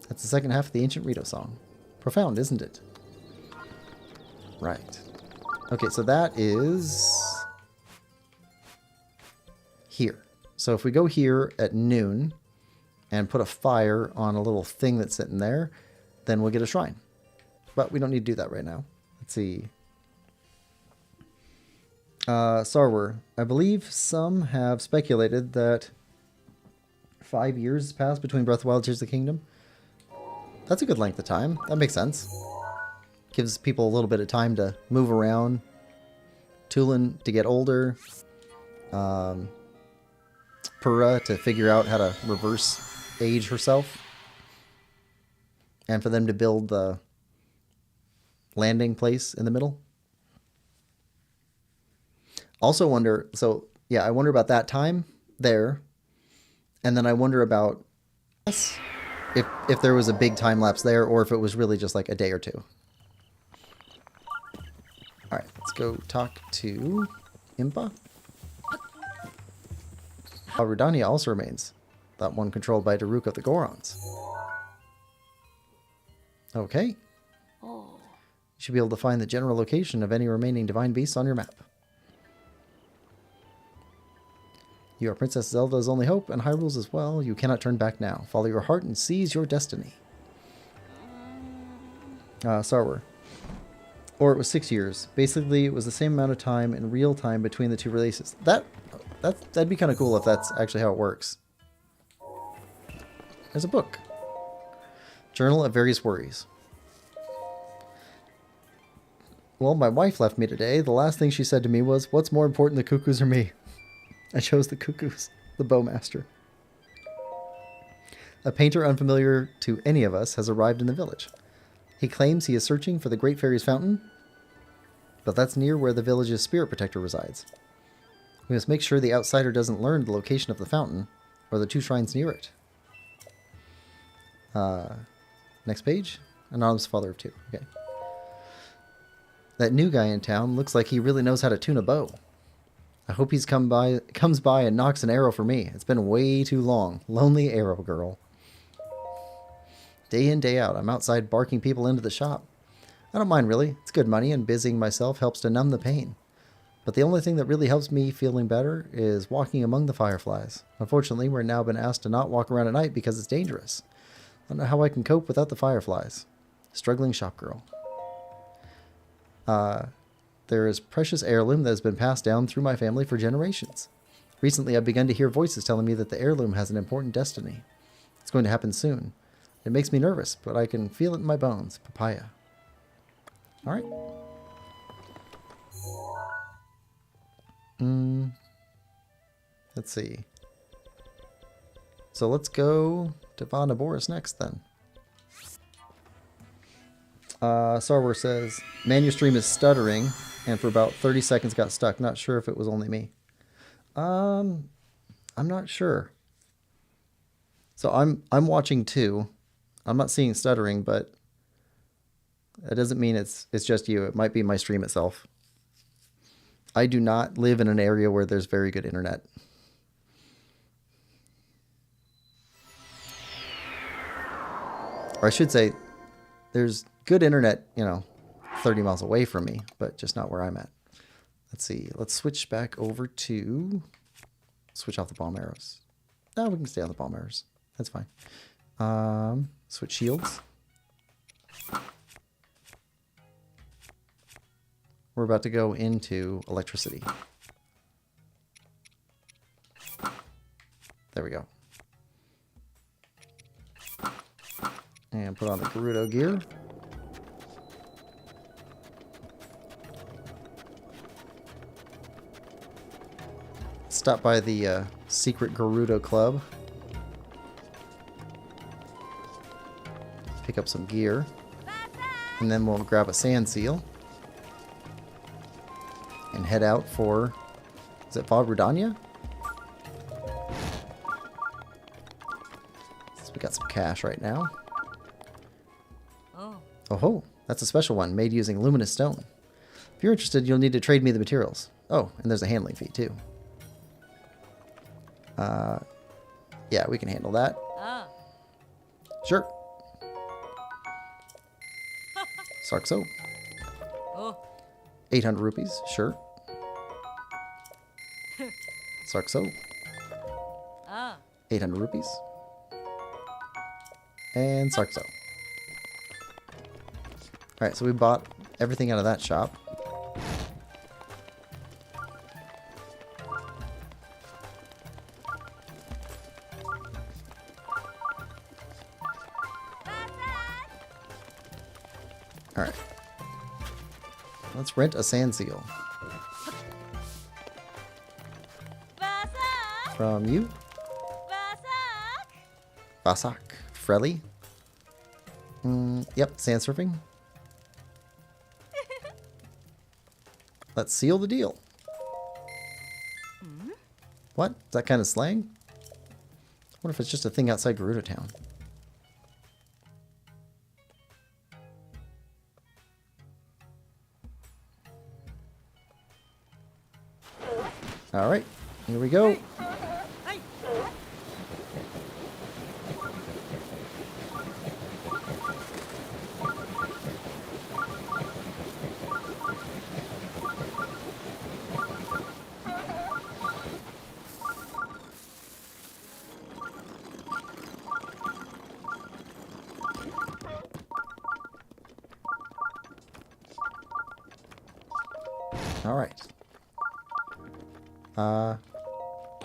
That's the second half of the ancient Rito song. Profound, isn't it? Right. Okay, so that is here. So if we go here at noon and put a fire on a little thing that's sitting there, then we'll get a shrine. But we don't need to do that right now. Let's see. Sarwer, I believe some have speculated that 5 years passed between Breath of the Wild and Tears of the Kingdom. That's a good length of time. That makes sense. Gives people a little bit of time to move around. Tulin to get older. Purah to figure out how to reverse age herself. And for them to build the landing place in the middle. Also wonder, so yeah, I wonder about that time there. And then I wonder about if there was a big time lapse there or if it was really just like a day or two. All right, let's go talk to Impa. Rudania also remains. That one controlled by Daruk of the Gorons. Okay. You should be able to find the general location of any remaining divine beasts on your map. You are Princess Zelda's only hope, and Hyrule's as well. You cannot turn back now. Follow your heart and seize your destiny. Sarwer. Or it was 6 years. Basically, it was the same amount of time in real time between the two releases. That'd be kind of cool if that's actually how it works. There's a book. Journal of Various Worries. Well, my wife left me today. The last thing she said to me was, "What's more important, the cuckoos or me?" I chose the cuckoos, the bowmaster. A painter unfamiliar to any of us has arrived in the village. He claims he is searching for the Great Fairy's fountain, but that's near where the village's spirit protector resides. We must make sure the outsider doesn't learn the location of the fountain, or the two shrines near it. Next page. Anonymous father of two. Okay. That new guy in town looks like he really knows how to tune a bow. I hope he's comes by and knocks an arrow for me. It's been way too long. Lonely arrow girl. Day in, day out, I'm outside barking people into the shop. I don't mind really. It's good money and busying myself helps to numb the pain. But the only thing that really helps me feeling better is walking among the fireflies. Unfortunately, we're now been asked to not walk around at night because it's dangerous. I don't know how I can cope without the fireflies. Struggling shop girl. There is precious heirloom that has been passed down through my family for generations. Recently, I've begun to hear voices telling me that the heirloom has an important destiny. It's going to happen soon. It makes me nervous, but I can feel it in my bones. Papaya. All right. Let's see. So let's go to Von Boris next then. Sarwer says, "Man, your stream is stuttering," and for about 30 seconds got stuck. Not sure if it was only me. I'm not sure. So I'm watching too. I'm not seeing stuttering, but that doesn't mean it's just you. It might be my stream itself. I do not live in an area where there's very good internet. Or I should say, there's good internet, 30 miles away from me, but just not where I'm at. Let's see. Let's switch back over to... Switch off the bomb arrows. No, we can stay on the bomb arrows. That's fine. Switch shields. We're about to go into electricity. There we go. And put on the Gerudo gear. Stop by the secret Gerudo Club. Pick up some gear. And then we'll grab a sand seal. And head out for... Is it Val Rudania? Since we got some cash right now. Oh ho! That's a special one, made using luminous stone. If you're interested, you'll need to trade me the materials. Oh, and there's a handling fee, too. Yeah, we can handle that. Sure. Sarkso. 800 rupees, sure. Sarkso. 800 rupees. And Sarkso. Alright, so we bought everything out of that shop. Alright. Let's rent a sand seal. From you? Vasak. Frelly? Yep, sand surfing. Let's seal the deal. What? Is that kind of slang? I wonder if it's just a thing outside Gerudo Town. Alright, here we go. Alright.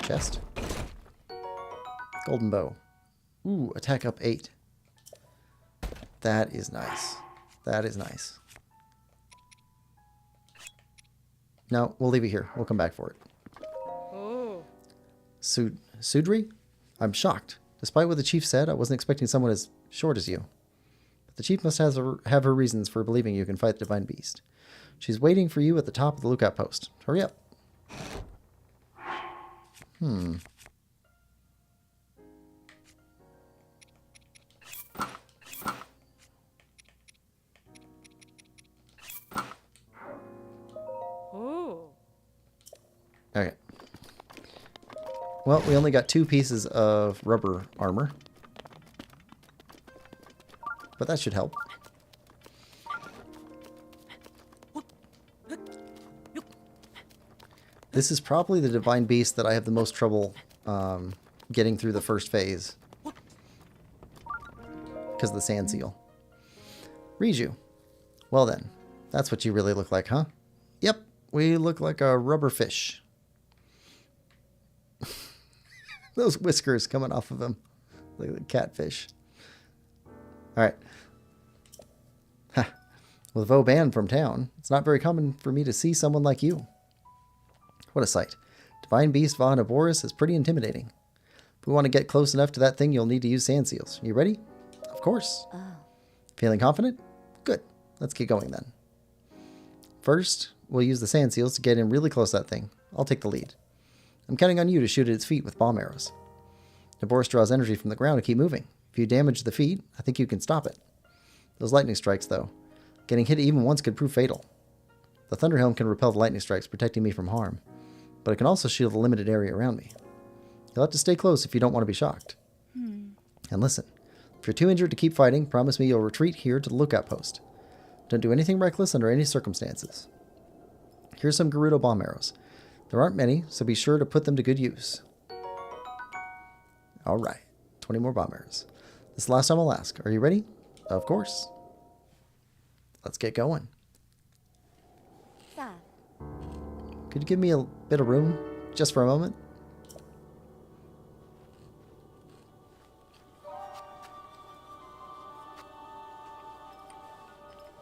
Chest. Golden bow. Ooh, attack up 8. That is nice. That is nice. No, we'll leave it here. We'll come back for it. Oh. Sudri? I'm shocked. Despite what the chief said, I wasn't expecting someone as short as you. But the chief must have her reasons for believing you can fight the divine beast. She's waiting for you at the top of the lookout post. Hurry up. Oh. Okay. Well, we only got 2 pieces of rubber armor. But that should help. This is probably the divine beast that I have the most trouble getting through the first phase. Because of the sand seal. Riju. Well then, that's what you really look like, huh? Yep, we look like a rubber fish. Those whiskers coming off of him. Like a catfish. Alright. With Vo banned from town, it's not very common for me to see someone like you. What a sight. Divine Beast Va Naboris is pretty intimidating. If we want to get close enough to that thing, you'll need to use sand seals. You ready? Of course. Feeling confident? Good. Let's get going then. First, we'll use the sand seals to get in really close to that thing. I'll take the lead. I'm counting on you to shoot at its feet with bomb arrows. Naboris draws energy from the ground to keep moving. If you damage the feet, I think you can stop it. Those lightning strikes, though. Getting hit even once could prove fatal. The Thunder Helm can repel the lightning strikes, protecting me from harm. But it can also shield the limited area around me. You'll have to stay close if you don't want to be shocked. And listen, if you're too injured to keep fighting, promise me you'll retreat here to the lookout post. Don't do anything reckless under any circumstances. Here's some Gerudo bomb arrows. There aren't many, so be sure to put them to good use. Alright, 20 more bomb arrows. This is the last time I'll ask. Are you ready? Of course. Let's get going. Could you give me a bit of room, just for a moment?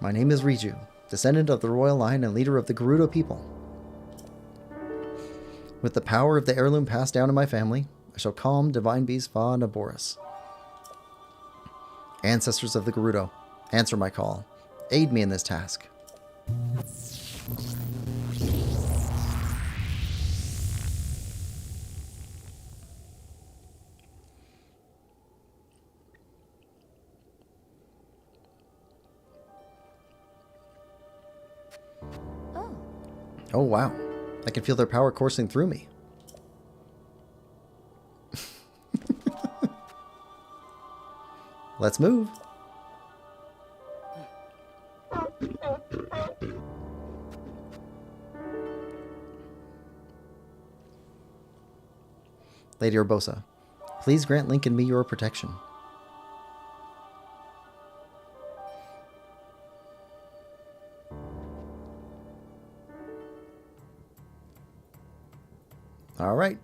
My name is Riju, descendant of the royal line and leader of the Gerudo people. With the power of the heirloom passed down in my family, I shall calm Divine Beast Fa Naboris. Ancestors of the Gerudo, answer my call. Aid me in this task. Oh, Oh, wow. I can feel their power coursing through me. Let's move. Lady Urbosa, please grant Link and me your protection. All right.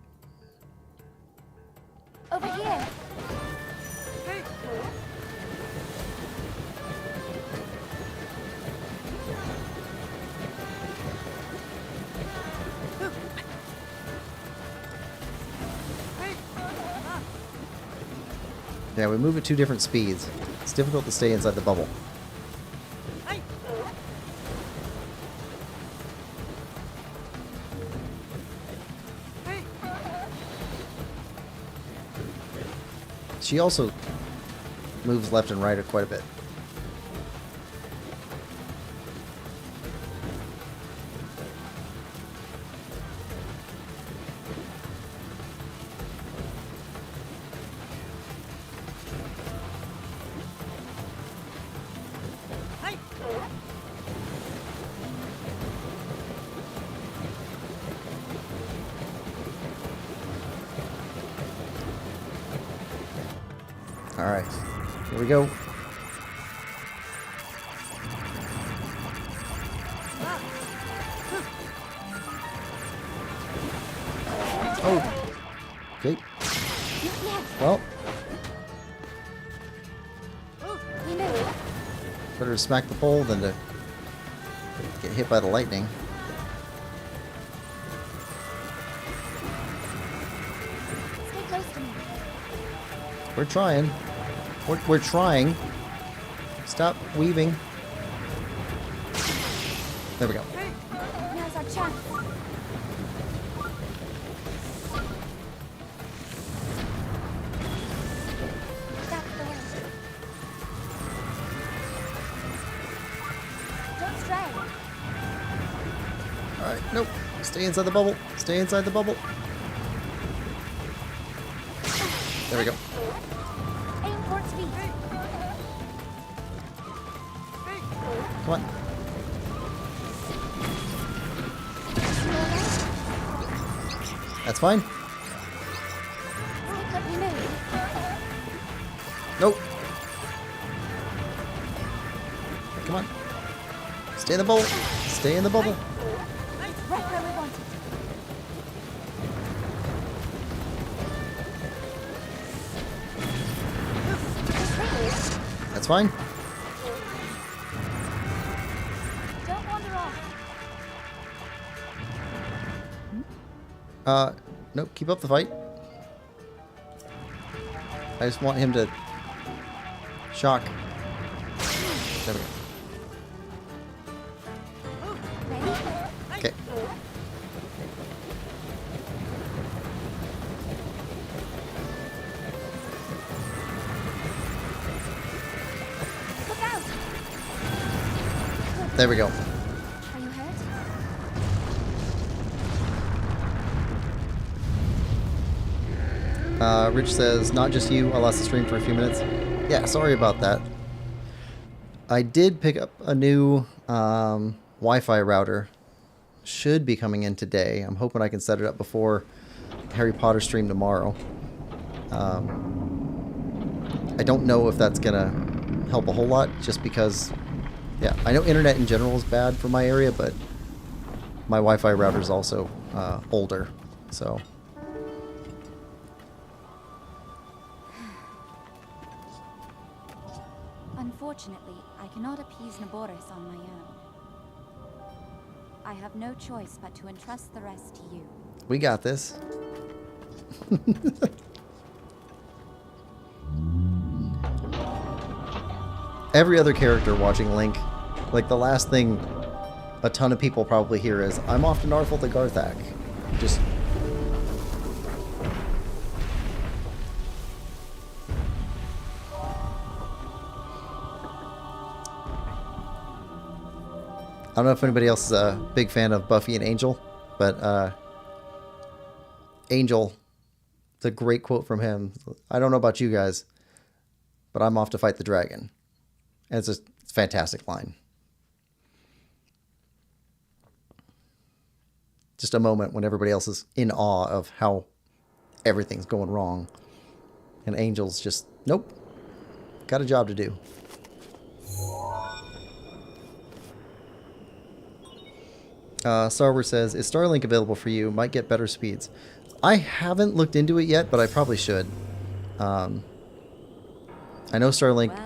Over here. Yeah, we move at 2 different speeds. It's difficult to stay inside the bubble. She also moves left and right quite a bit. All right, here we go. Oh, okay. Well, We move. better to smack the pole than to get hit by the lightning. Stay close to me. We're trying. We're trying. Stop weaving. There we go. Now's our chance. That's the way. Don't stray. All right, nope. Stay inside the bubble. Stay inside the bubble. There we go. Aim for its feet. Come on. That's fine. Pick up, we move. Nope. Come on. Stay in the bubble. Stay in the bubble. Right where we want it. That's fine. Don't wander off. Nope. Keep up the fight. I just want him to shock. There we go. Ready? Okay. Look out! There we go. Are you hurt? Rich says, not just you, I lost the stream for a few minutes. Yeah, sorry about that. I did pick up a new Wi-Fi router. Should be coming in today. I'm hoping I can set it up before Harry Potter stream tomorrow. I don't know if that's going to help a whole lot, just because, yeah, I know internet in general is bad for my area, but my Wi-Fi router is also older, so... Unfortunately, I cannot appease Naboris on my own. I have no choice but to entrust the rest to you. We got this. Every other character watching Link, like the last thing a ton of people probably hear is, I'm off to Narthel to Garthak. Just... I don't know if anybody else is a big fan of Buffy and Angel, but Angel, it's a great quote from him. I don't know about you guys, but I'm off to fight the dragon. And it's a fantastic line. Just a moment when everybody else is in awe of how everything's going wrong. And Angel's just, nope, got a job to do. Star Wars says, is Starlink available for you? Might get better speeds. I haven't looked into it yet, but I probably should. I know Starlink,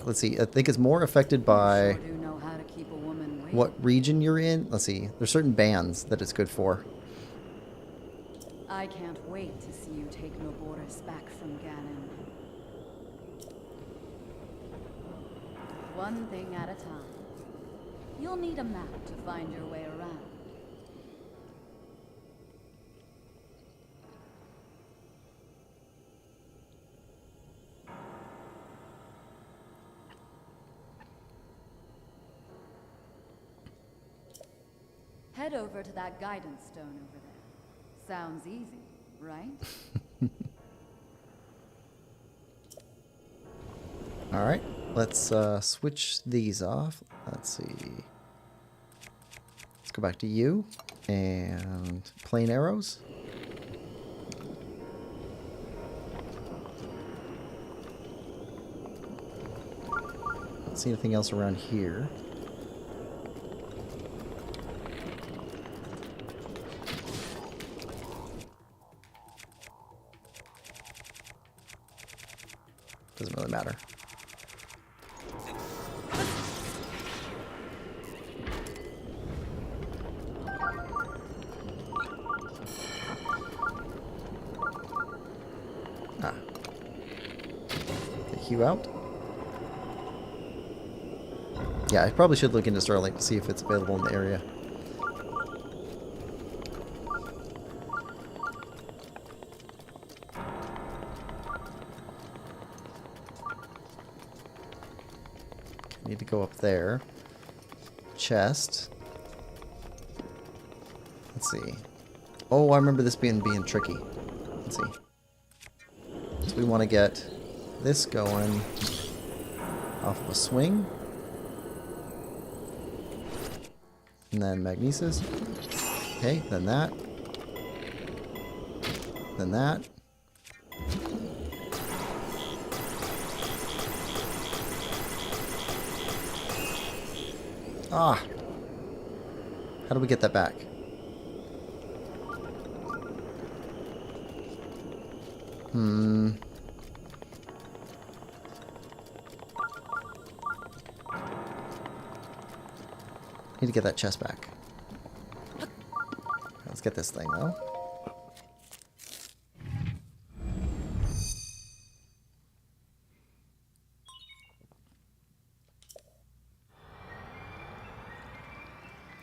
let's see, I think it's more affected by what region you're in. Let's see, there's certain bands that it's good for. I can't wait to see you take Noboris back from Ganon. One thing at a time. You'll need a map to find your way around. Head over to that guidance stone over there. Sounds easy, right? All right, let's switch these off. Let's see. Let's go back to you and plain arrows. Don't see anything else around here. Doesn't really matter. Take you out. Yeah, I probably should look into Starlink to see if it's available in the area. Need to go up there. Chest. Let's see. Oh, I remember this being tricky. Let's see. So we want to get this going off of a swing. And then magnesis. Okay, then that. Then that. Ah! How do we get that back? Need to get that chest back. Let's get this thing, though.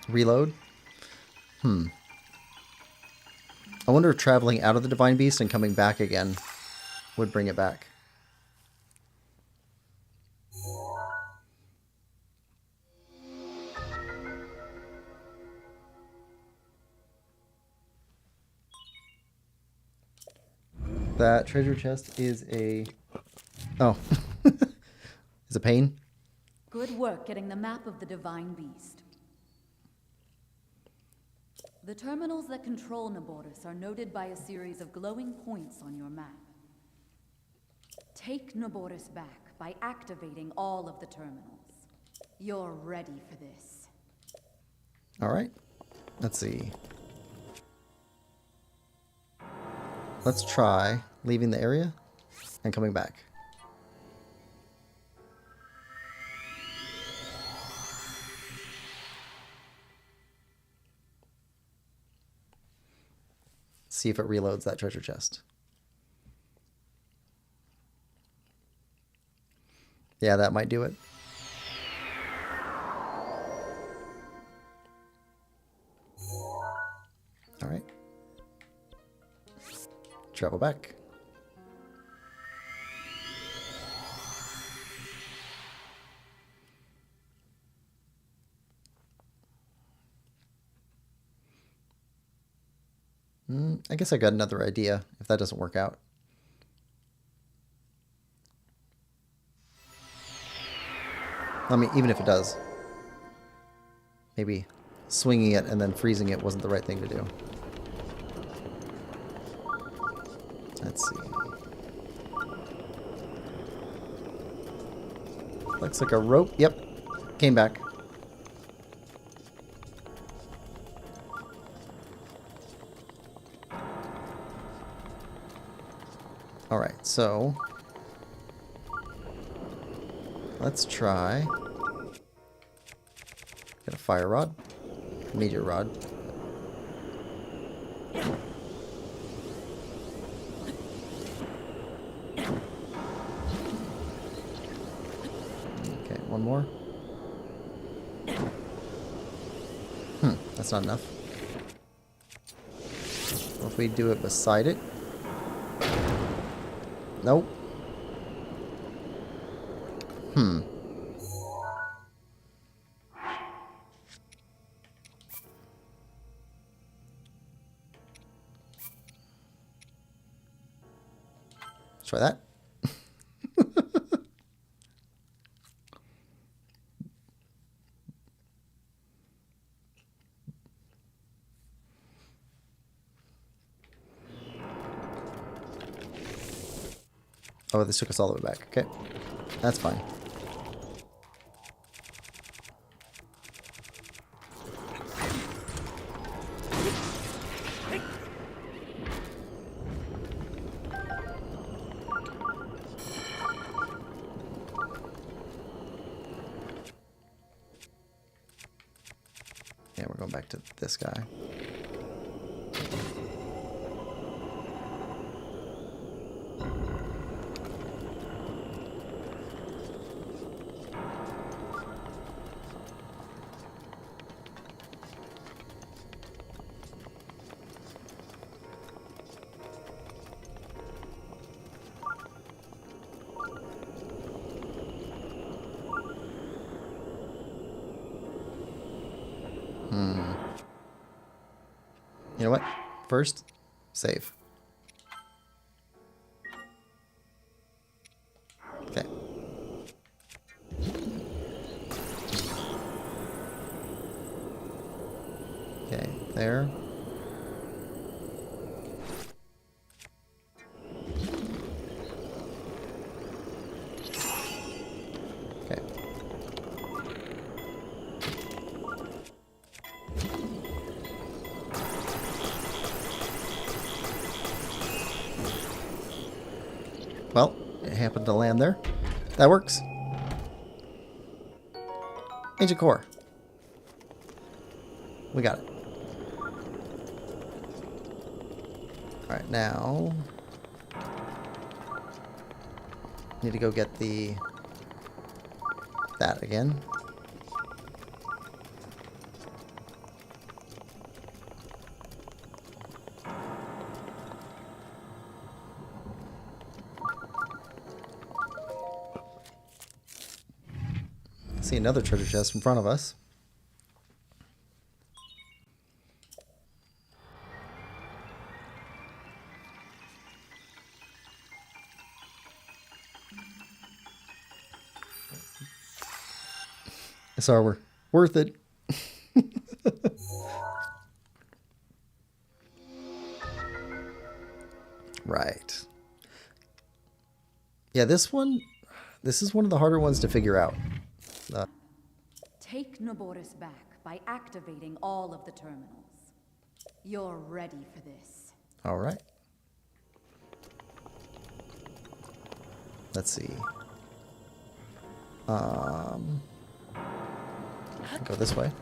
Reload? I wonder if traveling out of the Divine Beast and coming back again would bring it back. That treasure chest is a... Oh. Is a pain? Good work getting the map of the Divine Beast. The terminals that control Naboris are noted by a series of glowing points on your map. Take Naboris back by activating all of the terminals. You're ready for this. Alright. Let's see. Let's try leaving the area and coming back. See if it reloads that treasure chest. Yeah, that might do it. All right. Travel back. I guess I got another idea if that doesn't work out. I mean, even if it does, maybe swinging it and then freezing it wasn't the right thing to do. Let's see. Looks like a rope. Yep. Came back. Alright, so let's try. Get a fire rod. Meteor rod. Okay, one more. That's not enough. What if we do it beside it? Nope. Let's try that. Oh, this took us all the way back. Okay. That's fine. Yeah, we're going back to this guy. You know what? First, save. Okay. Okay, there. Okay. Well, it happened to land there. That works. Ancient core. We got it. Alright, now need to go get that again. See another treasure chest in front of us. This armor. Worth it. Right. Yeah, this is one of the harder ones to figure out. Take Naboris back by activating all of the terminals. You're ready for this. All right. Let's see. Go this way.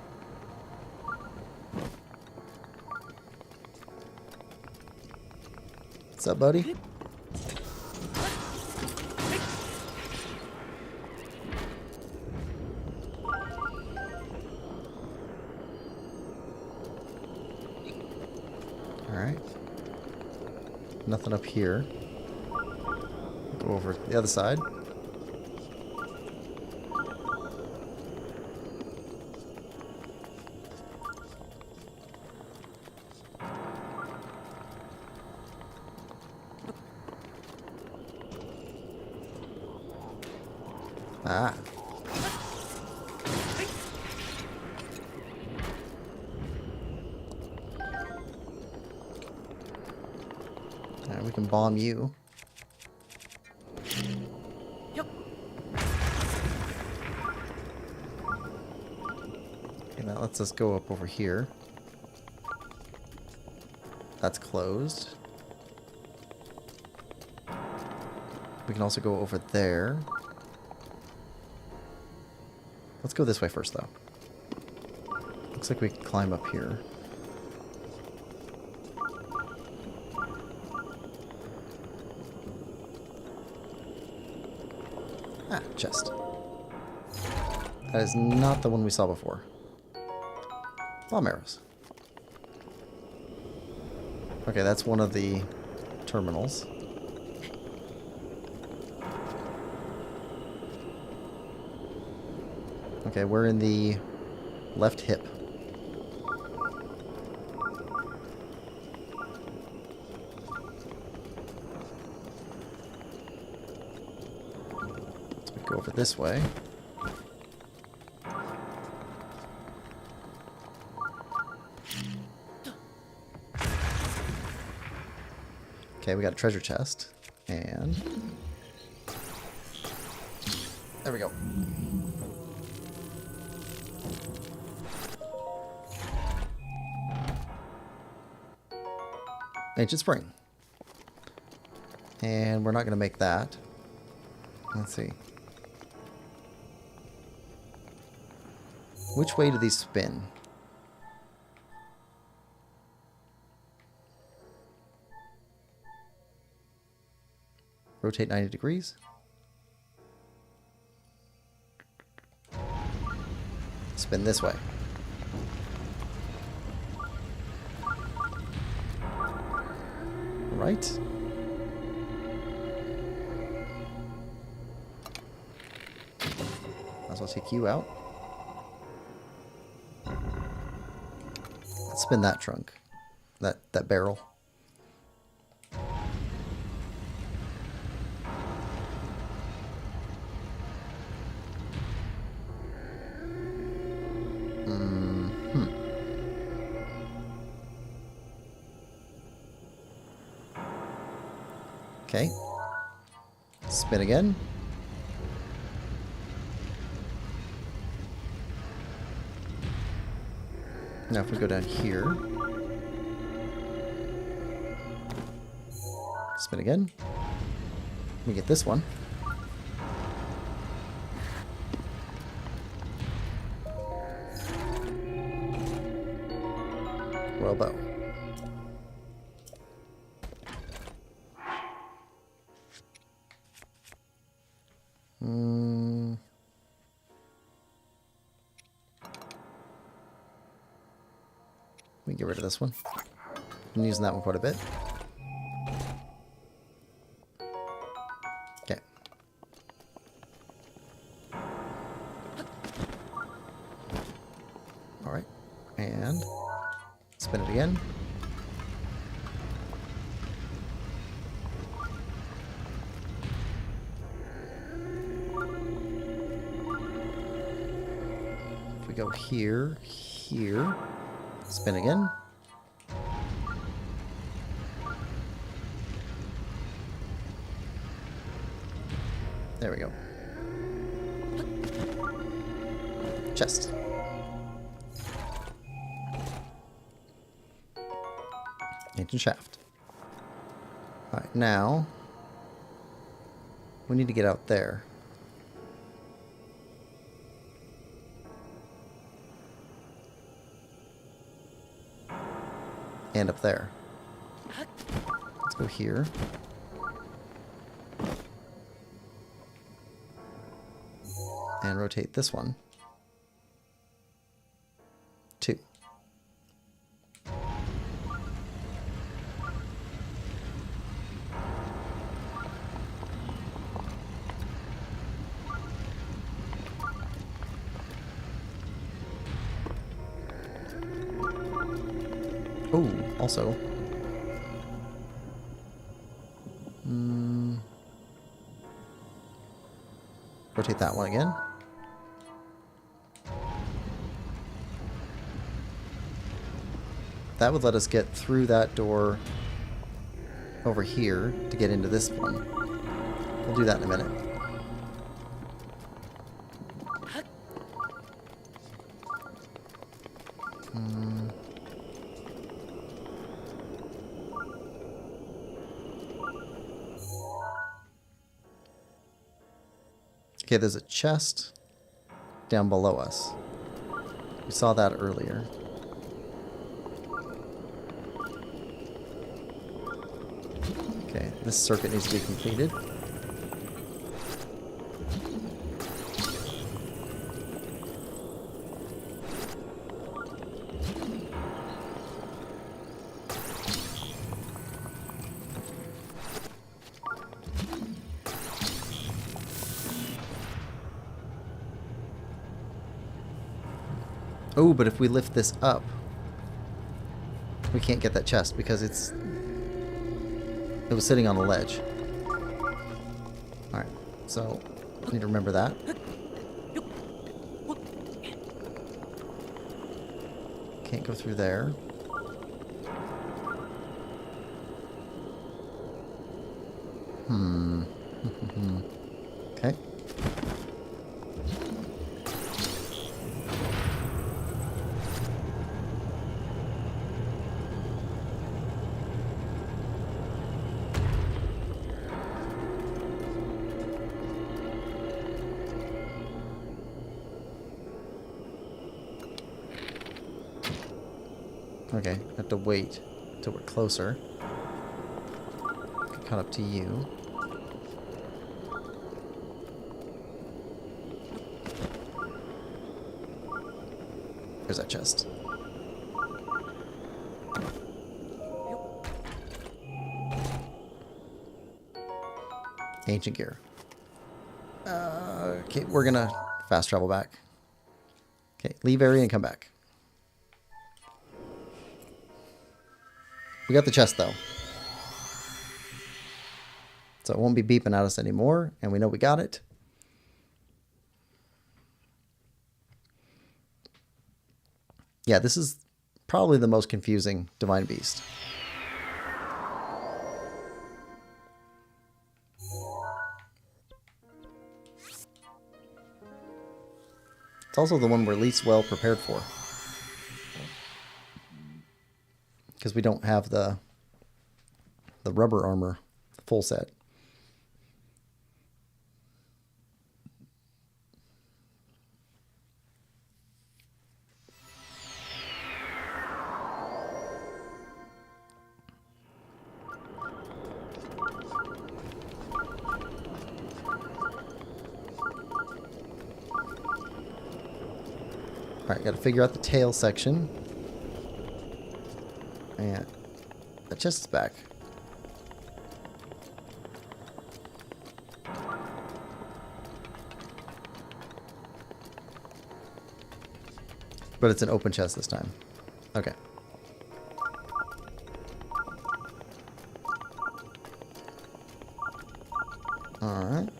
What's up, buddy? Alright. Nothing up here. Go over to the other side. Ah. Alright, we can bomb you. Yep. Okay, that lets us go up over here. That's closed. We can also go over there. Let's go this way first, though. Looks like we can climb up here. Ah, chest. That is not the one we saw before. Bomb arrows. Okay, that's one of the terminals. Okay, we're in the left hip. So we go over this way. Okay, we got a treasure chest. And there we go. Ancient Spring. And we're not going to make that. Let's see. Which way do these spin? Rotate 90 degrees. Spin this way. Right. Might as well take you out. Let's spin that trunk. That barrel. Okay. Spin again. Now if we go down here. Spin again. We get this one. Royal bow. We can get rid of this one. Been using that one quite a bit. Okay. Alright. And spin it again. If we go here, here. Spin again. There we go. Chest. Ancient shaft. Alright, now we need to get out there. And up there. Let's Let's go here. And rotate this one. 2. Oh, also. Rotate that one again. That would let us get through that door over here to get into this one. We'll do that in a minute. Okay, there's a chest down below us. We saw that earlier. Okay, this circuit needs to be completed. Oh, but if we lift this up, we can't get that chest because it was sitting on the ledge. Alright, so I need to remember that. Can't go through there. Okay. Okay, I have to wait until we're closer. Get caught up to you. There's that chest. Ancient gear. Okay, we're gonna fast travel back. Okay, leave area and come back. We got the chest, though. So it won't be beeping at us anymore, and we know we got it. Yeah, this is probably the most confusing Divine Beast. It's also the one we're least well prepared for. Because we don't have the rubber armor full set. Alright, gotta figure out the tail section. And the chest is back. But it's an open chest this time. Okay. Alright.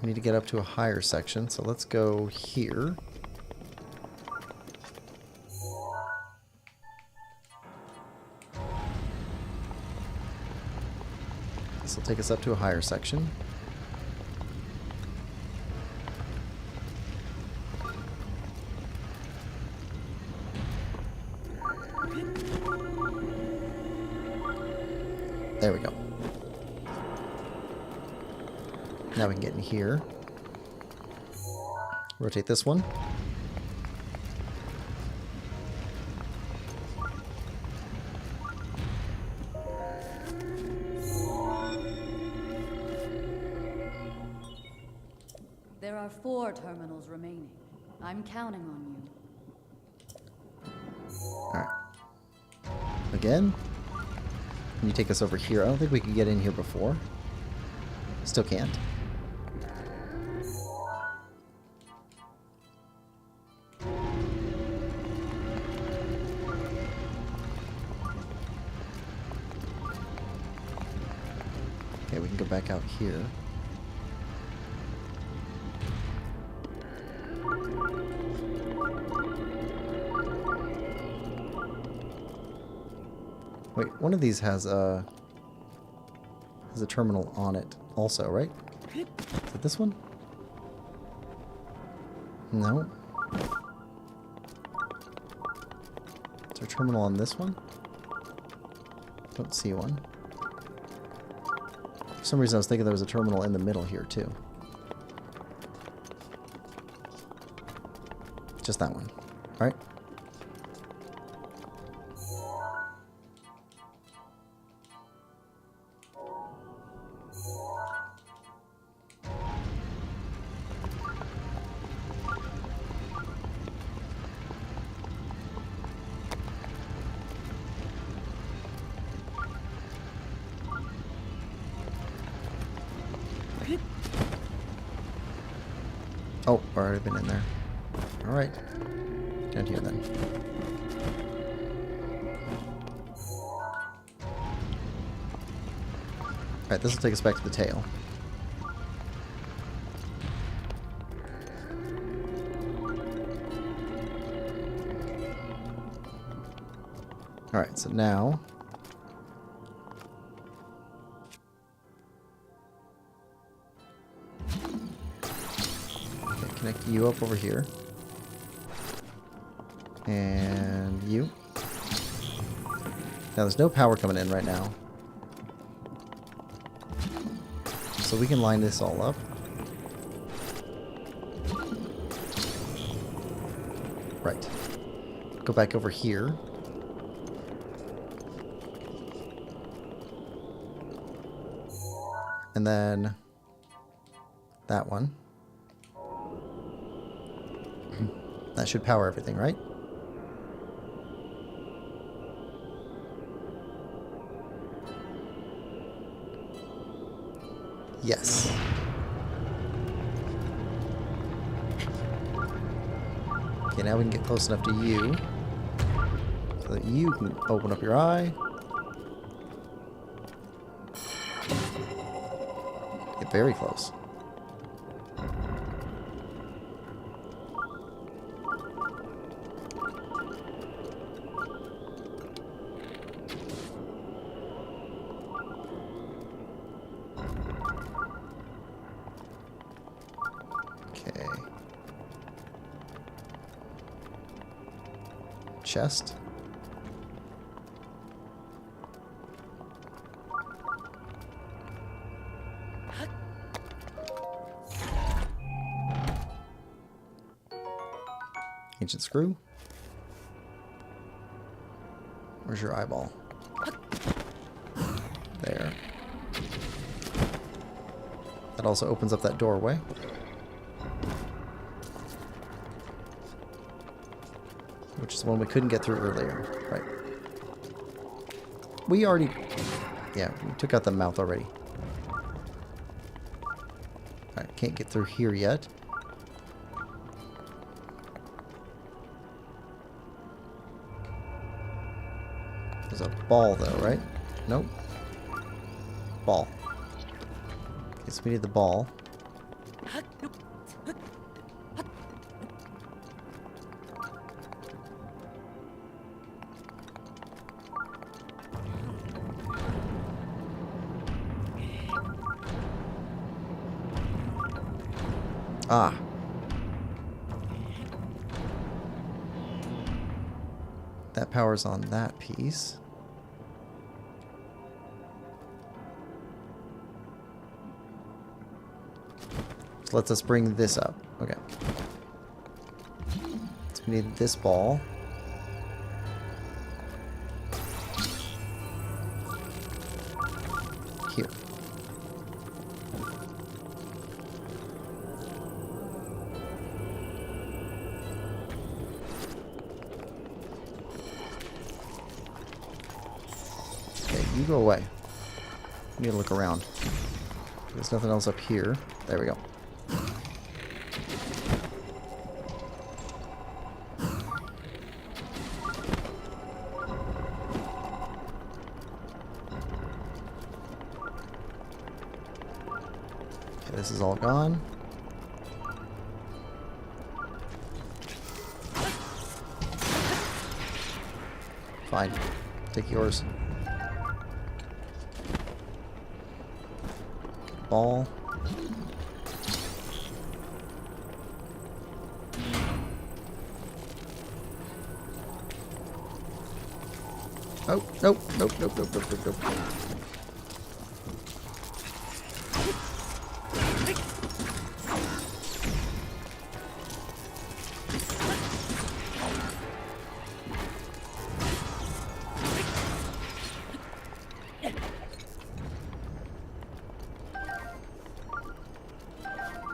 We need to get up to a higher section, so let's go here. This will take us up to a higher section. There we go. Now we can get in here. Rotate this one. are 4 terminals remaining. I'm counting on you. Alright. Again? Can you take us over here? I don't think we could get in here before. Still can't. Okay, we can go back out here. Wait, one of these has a terminal on it also, right? Is it this one? No. Is there a terminal on this one? Don't see one. For some reason I was thinking there was a terminal in the middle here too. Just that one, right? Oh, I've already been in there. Alright. Down here then. Alright, this will take us back to the tail. Alright, so now... connect you up over here. And you. Now there's no power coming in right now. So we can line this all up. Right. Go back over here. And then that one. That should power everything, right? Yes. Okay, now we can get close enough to you so that you can open up your eye. Get very close. Chest. Ancient screw. Where's your eyeball? There. That also opens up that doorway. Which is one we couldn't get through earlier. Right. We already... Yeah, we took out the mouth already. Alright, can't get through here yet. There's a ball though, right? Nope. Ball. Okay, so we need the ball. Ah. That power's on that piece. Which lets us bring this up. Okay. So we need this ball. Here. you go away. I need to look around. There's nothing else up here. There we go. Okay, this is all gone. Fine. Take yours. Ball. Oh, nope, nope, nope, nope, nope, nope, nope.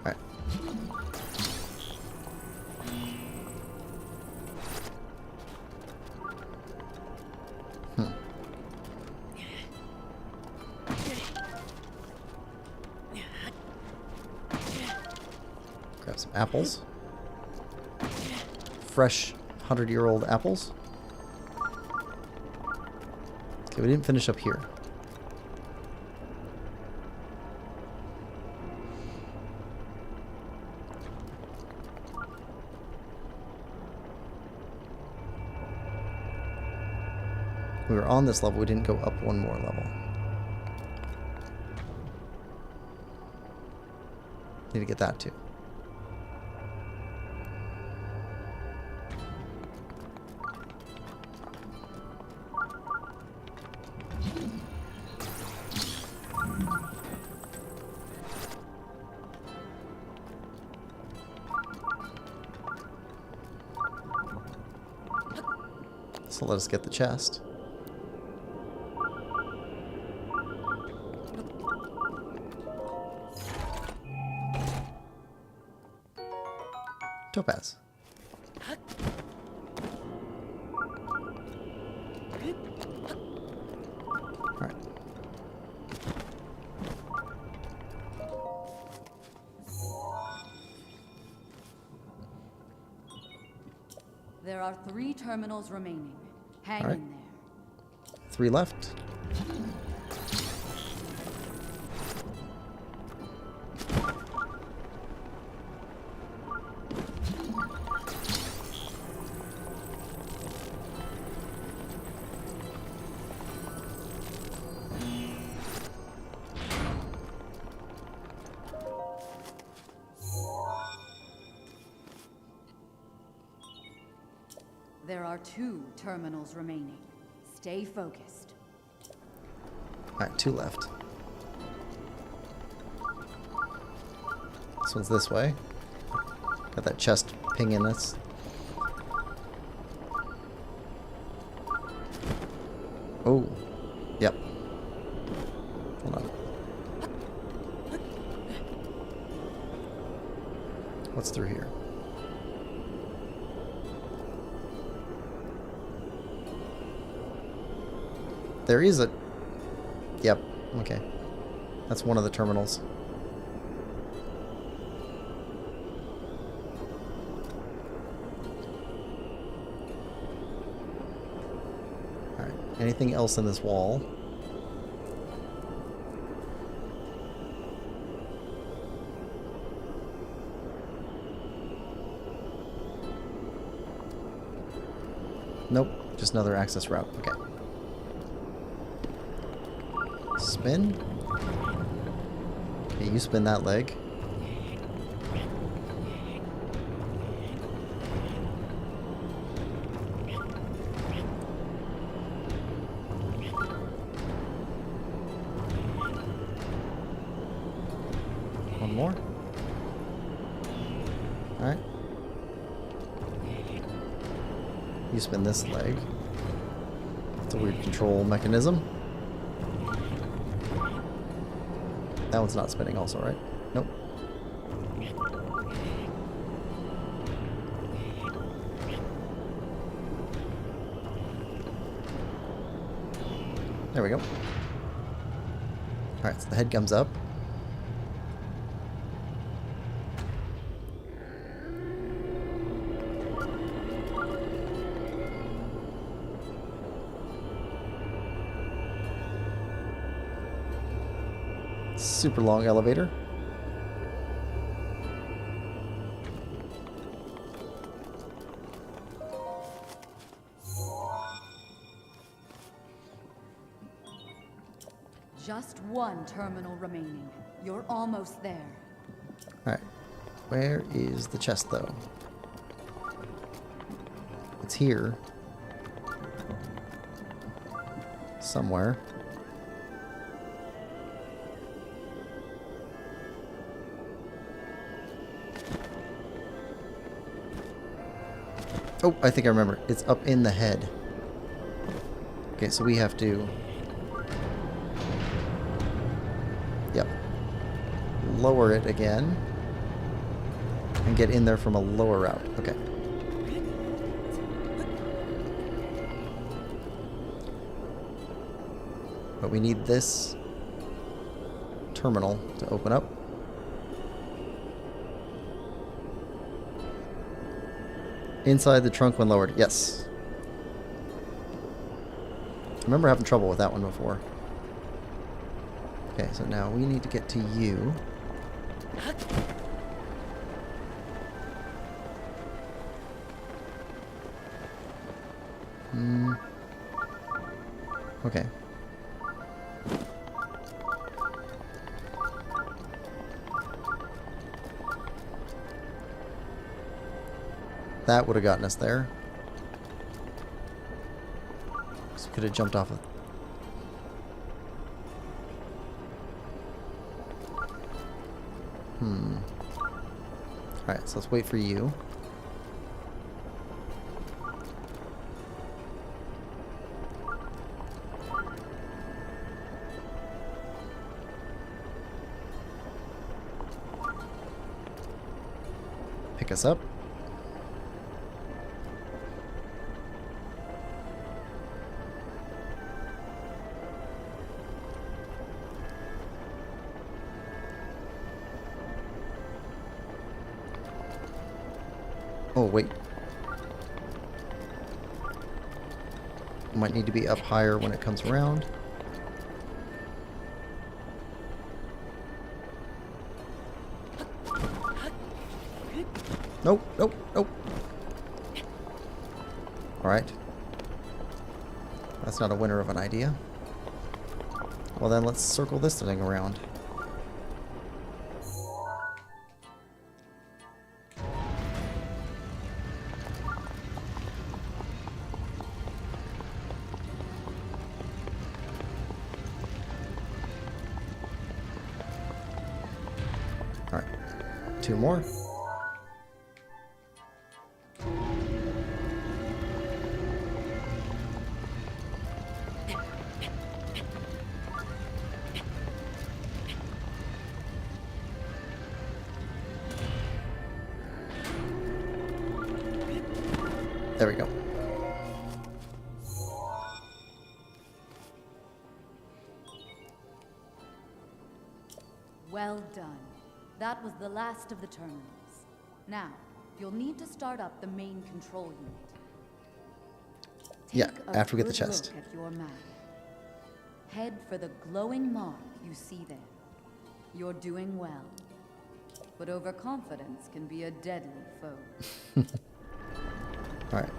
Alright. Grab some apples. Fresh 100-year-old apples. Okay, we didn't finish up here. We were on this level, we didn't go up one more level. Need to get that too. So let us get the chest. Topaz. Alright. There are 3 terminals remaining. Hang Alright. in there. 3 left. There are 2 terminals remaining. Stay focused. Alright, 2 left. This one's this way. Got that chest pinging us. Oh. Yep. Hold on. What's through here? There is a... Yep, okay. That's one of the terminals. Alright, anything else in this wall? Nope, just another access route. Okay. Spin. Okay, you spin that leg. One more. Alright. You spin this leg. It's a weird control mechanism. That one's not spinning also, right? Nope. There we go. Alright, so the head comes up. Super long elevator. Just one terminal remaining. You're almost there. Alright. Where is the chest, though? It's here. Somewhere. Oh, I think I remember. It's up in the head. Okay, so we have to... Yep. Lower it again. And get in there from a lower route. Okay. But we need this terminal to open up. Inside the trunk when lowered. Yes. I remember having trouble with that one before. Okay, so now we need to get to you. Okay. That would have gotten us there. So we could have jumped off of... Alright, so let's wait for you. Pick us up. Oh, wait. Might need to be up higher when it comes around. Nope, nope, nope. Alright. That's not a winner of an idea. Well then, let's circle this thing around. Alright. 2 more. There we go. Well done. That was the last of the terminals. Now, you'll need to start up the main control unit. Yeah, Take a after we get the good chest. look at your map. Head for the glowing mark you see there. You're doing well. But overconfidence can be a deadly foe. Alright.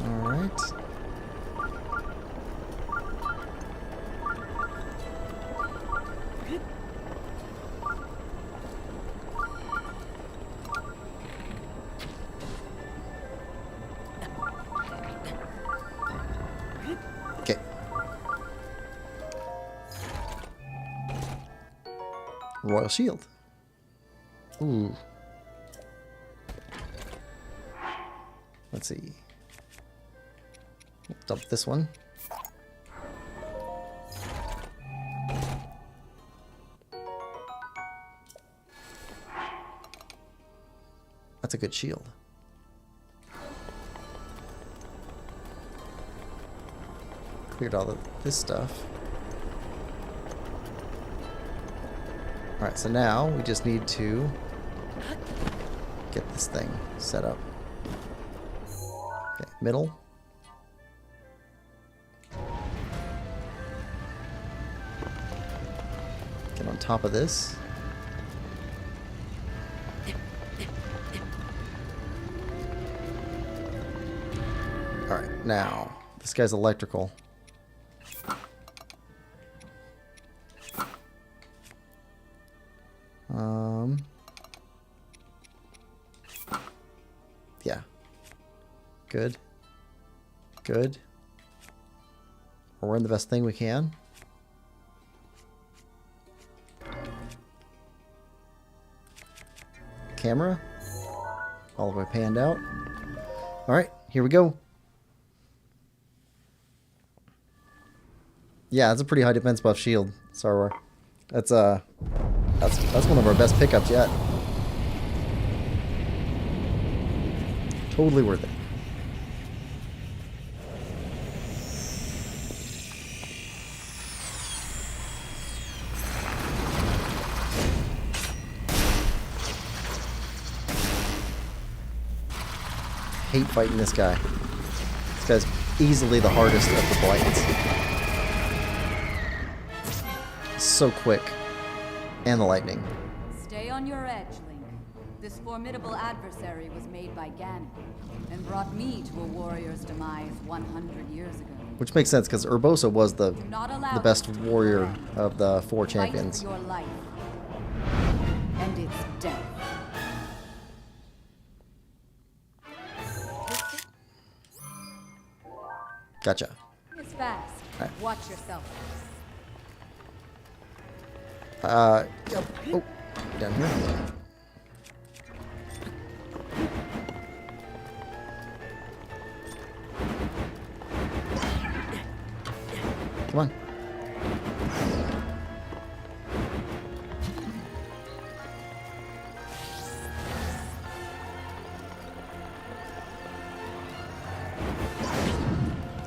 Alright. Okay. Royal Shield. Ooh. Let's see. Dump this one. That's a good shield. cleared all of this stuff. Alright, so now we just need to get this thing set up. Okay, middle. Get on top of this. Alright, now, this guy's electrical. Yeah. Good. Good. We're wearing the best thing we can. Camera. All the way panned out. Alright, here we go. Yeah, that's a pretty high defense buff shield, Sarwar. That's one of our best pickups yet. Totally worth it. Hate fighting this guy. This guy's easily the hardest of the blights. So quick. And the lightning. Stay on your edge, Link. This formidable adversary was made by Ganon and brought me to a warrior's demise 100 years ago. Which makes sense because Urbosa was the best warrior of the 4 champions. Fight for your life and its death. Gotcha. It's fast. Right. Watch yourself. Yep. Oh, down here. Come on.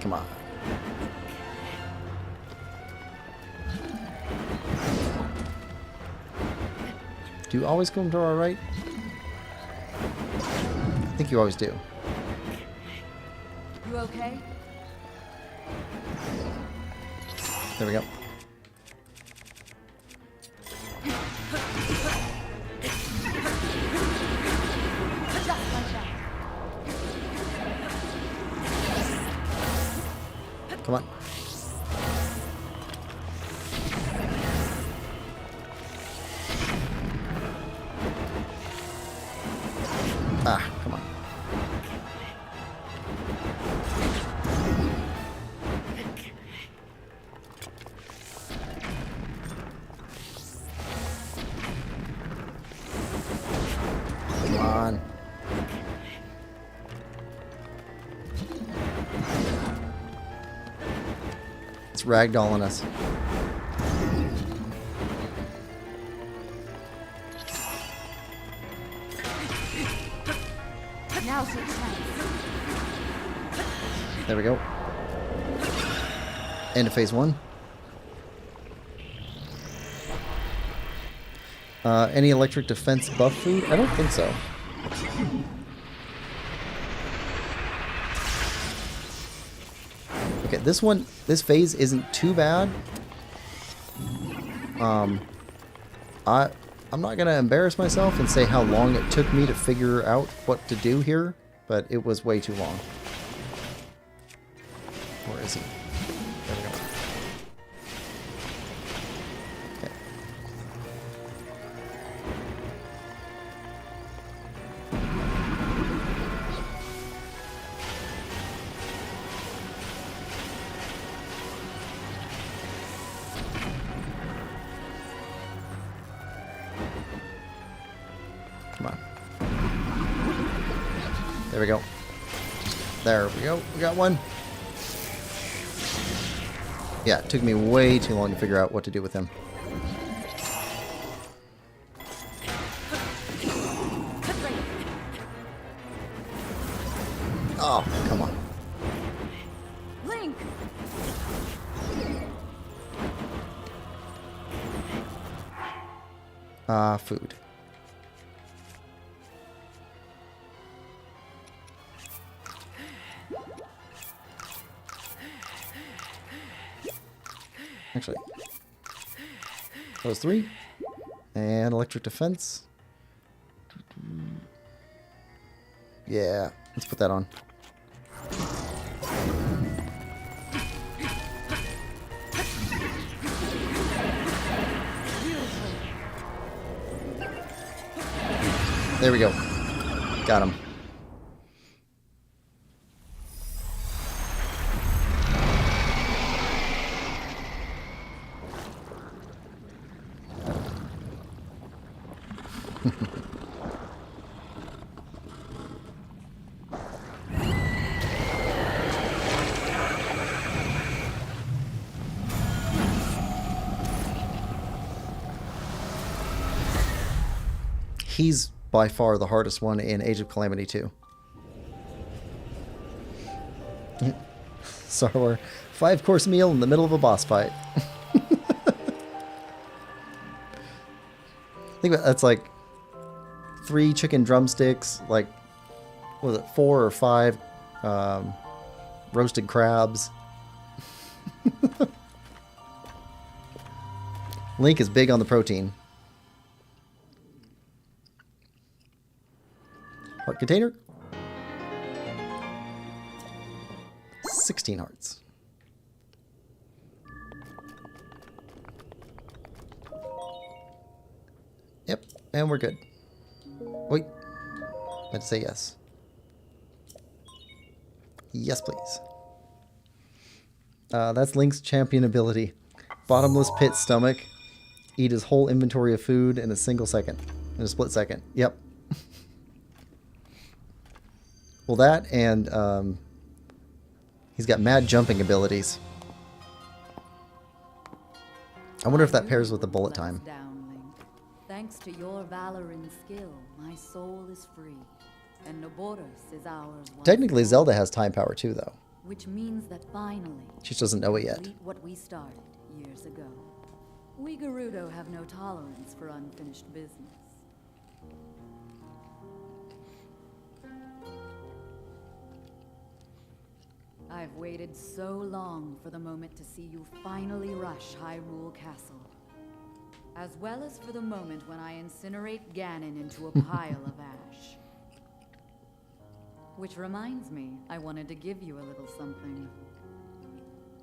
Come on. Do you always come to our right? I think you always do. You okay? There we go. Just like that. Come on. Ah, come on. Come on. It's ragdolling us. Now's your chance. There we go. End of phase 1. Any electric defense buff food? I don't think so. Okay, this phase isn't too bad. I'm not gonna embarrass myself and say how long it took me to figure out what to do here, but it was way too long. Where is he? There we go. Okay. Come on. There we go. There we go. We got one. Yeah, it took me way too long to figure out what to do with him. Oh, come on. Link! Food. Actually, those 3. And electric defense. Yeah, let's put that on. There we go. Got him. He's by far the hardest one in Age of Calamity 2. Sorrower, 5-course meal in the middle of a boss fight. Think about that's like 3 chicken drumsticks, like was it 4 or 5 roasted crabs. Link is big on the protein. Heart container. 16 hearts. Yep, and we're good. Wait. Let's say yes. Yes, please. That's Link's champion ability. Bottomless pit stomach. Eat his whole inventory of food in a single second. In a split second. Yep. Well, that and he's got mad jumping abilities. I wonder if that pairs with the bullet time. Down, Link. Thanks to your valor and skill, my soul is free, and Noboros is ours. Technically, Zelda has time power too, though. Which means that finally, She just doesn't know it yet. complete what we started years ago. We Gerudo have no tolerance for unfinished business. I've waited so long for the moment to see you finally rush Hyrule Castle. As well as for the moment when I incinerate Ganon into a pile of ash. Which reminds me, I wanted to give you a little something.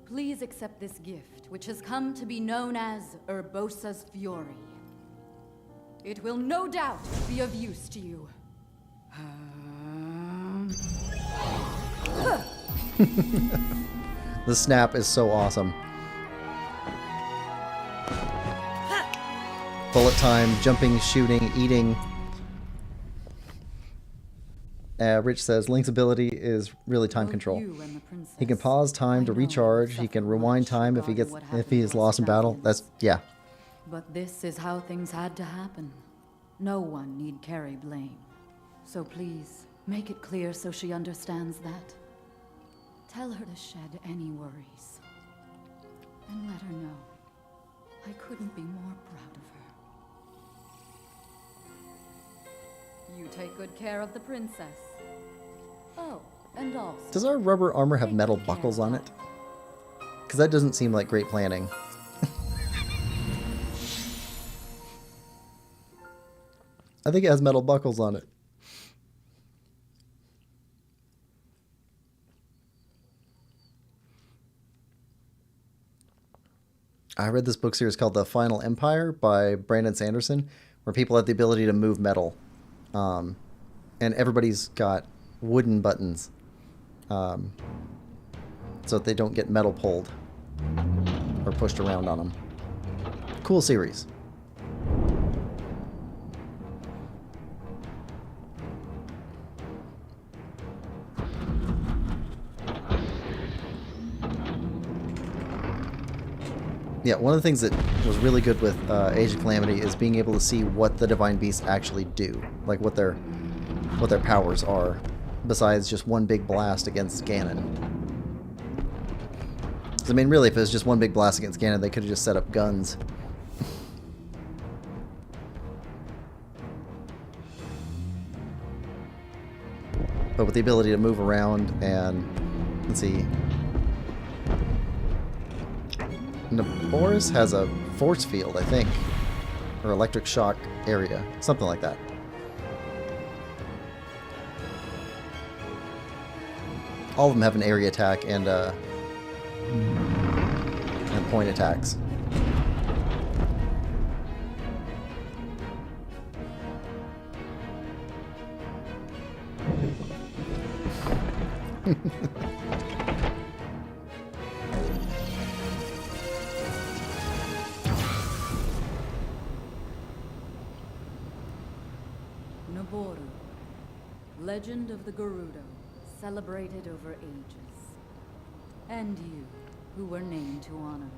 Please accept this gift, which has come to be known as Urbosa's Fury. It will no doubt be of use to you. The snap is so awesome. Bullet time, jumping, shooting, eating. Rich says Link's ability is really time control. He can pause time to recharge. He can rewind time if he is lost in battle. That's yeah. But this is how things had to happen. No one need carry blame. So please, make it clear so she understands that. Tell her to shed any worries. And let her know I couldn't be more proud of her. You take good care of the princess. Oh, and also... Does our rubber armor have metal buckles on it? Because that doesn't seem like great planning. I think it has metal buckles on it. I read this book series called The Final Empire by Brandon Sanderson, where people have the ability to move metal. And everybody's got wooden buttons. So that they don't get metal pulled or pushed around on them. Cool series. Yeah, one of the things that was really good with Age of Calamity is being able to see what the Divine Beasts actually do, like what their powers are, besides just one big blast against Ganon. Because I mean, really, if it was just one big blast against Ganon, they could have just set up guns. but with the ability to move around and, let's see. Naboris has a force field, I think, or electric shock area, something like that. All of them have an area attack and point attacks. Naboru, Legend of the Gerudo, celebrated over ages. And you, who were named to honor her.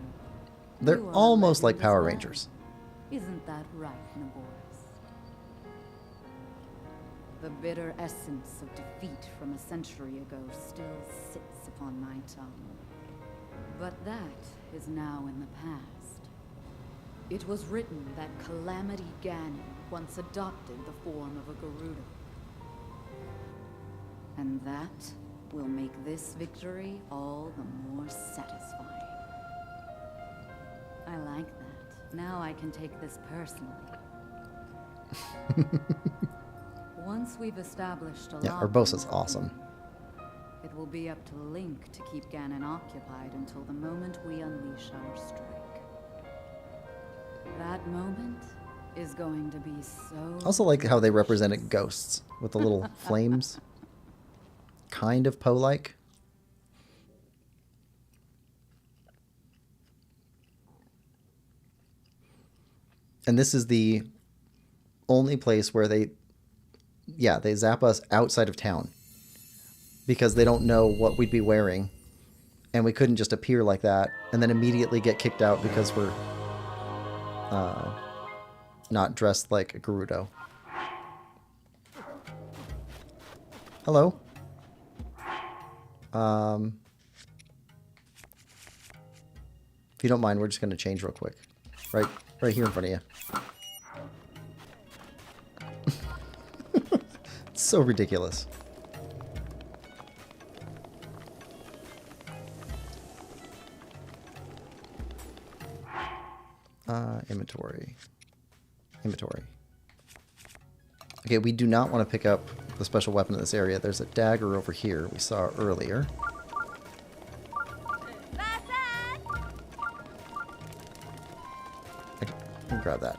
They're You are a almost like legend as Power well. Rangers. Isn't that right, Naboris? The bitter essence of defeat from a century ago still sits upon my tongue. But that is now in the past. It was written that Calamity Ganon once adopted the form of a Gerudo. And that will make this victory all the more satisfying. I like that. Now I can take this personally. Once we've established a Yeah, lock Urbosa's on that awesome. room, it will be up to Link to keep Ganon occupied until the moment we unleash our strike. That moment is going to be so... I also like how they represented ghosts with the little flames. Kind of Poe-like. And this is the only place where they zap us outside of town. Because they don't know what we'd be wearing. And we couldn't just appear like that and then immediately get kicked out because we're not dressed like a Gerudo. Hello. If you don't mind, we're just going to change real quick. Right here in front of you. It's so ridiculous. Inventory. Okay, we do not want to pick up the special weapon in this area. There's a dagger over here we saw earlier. I can grab that.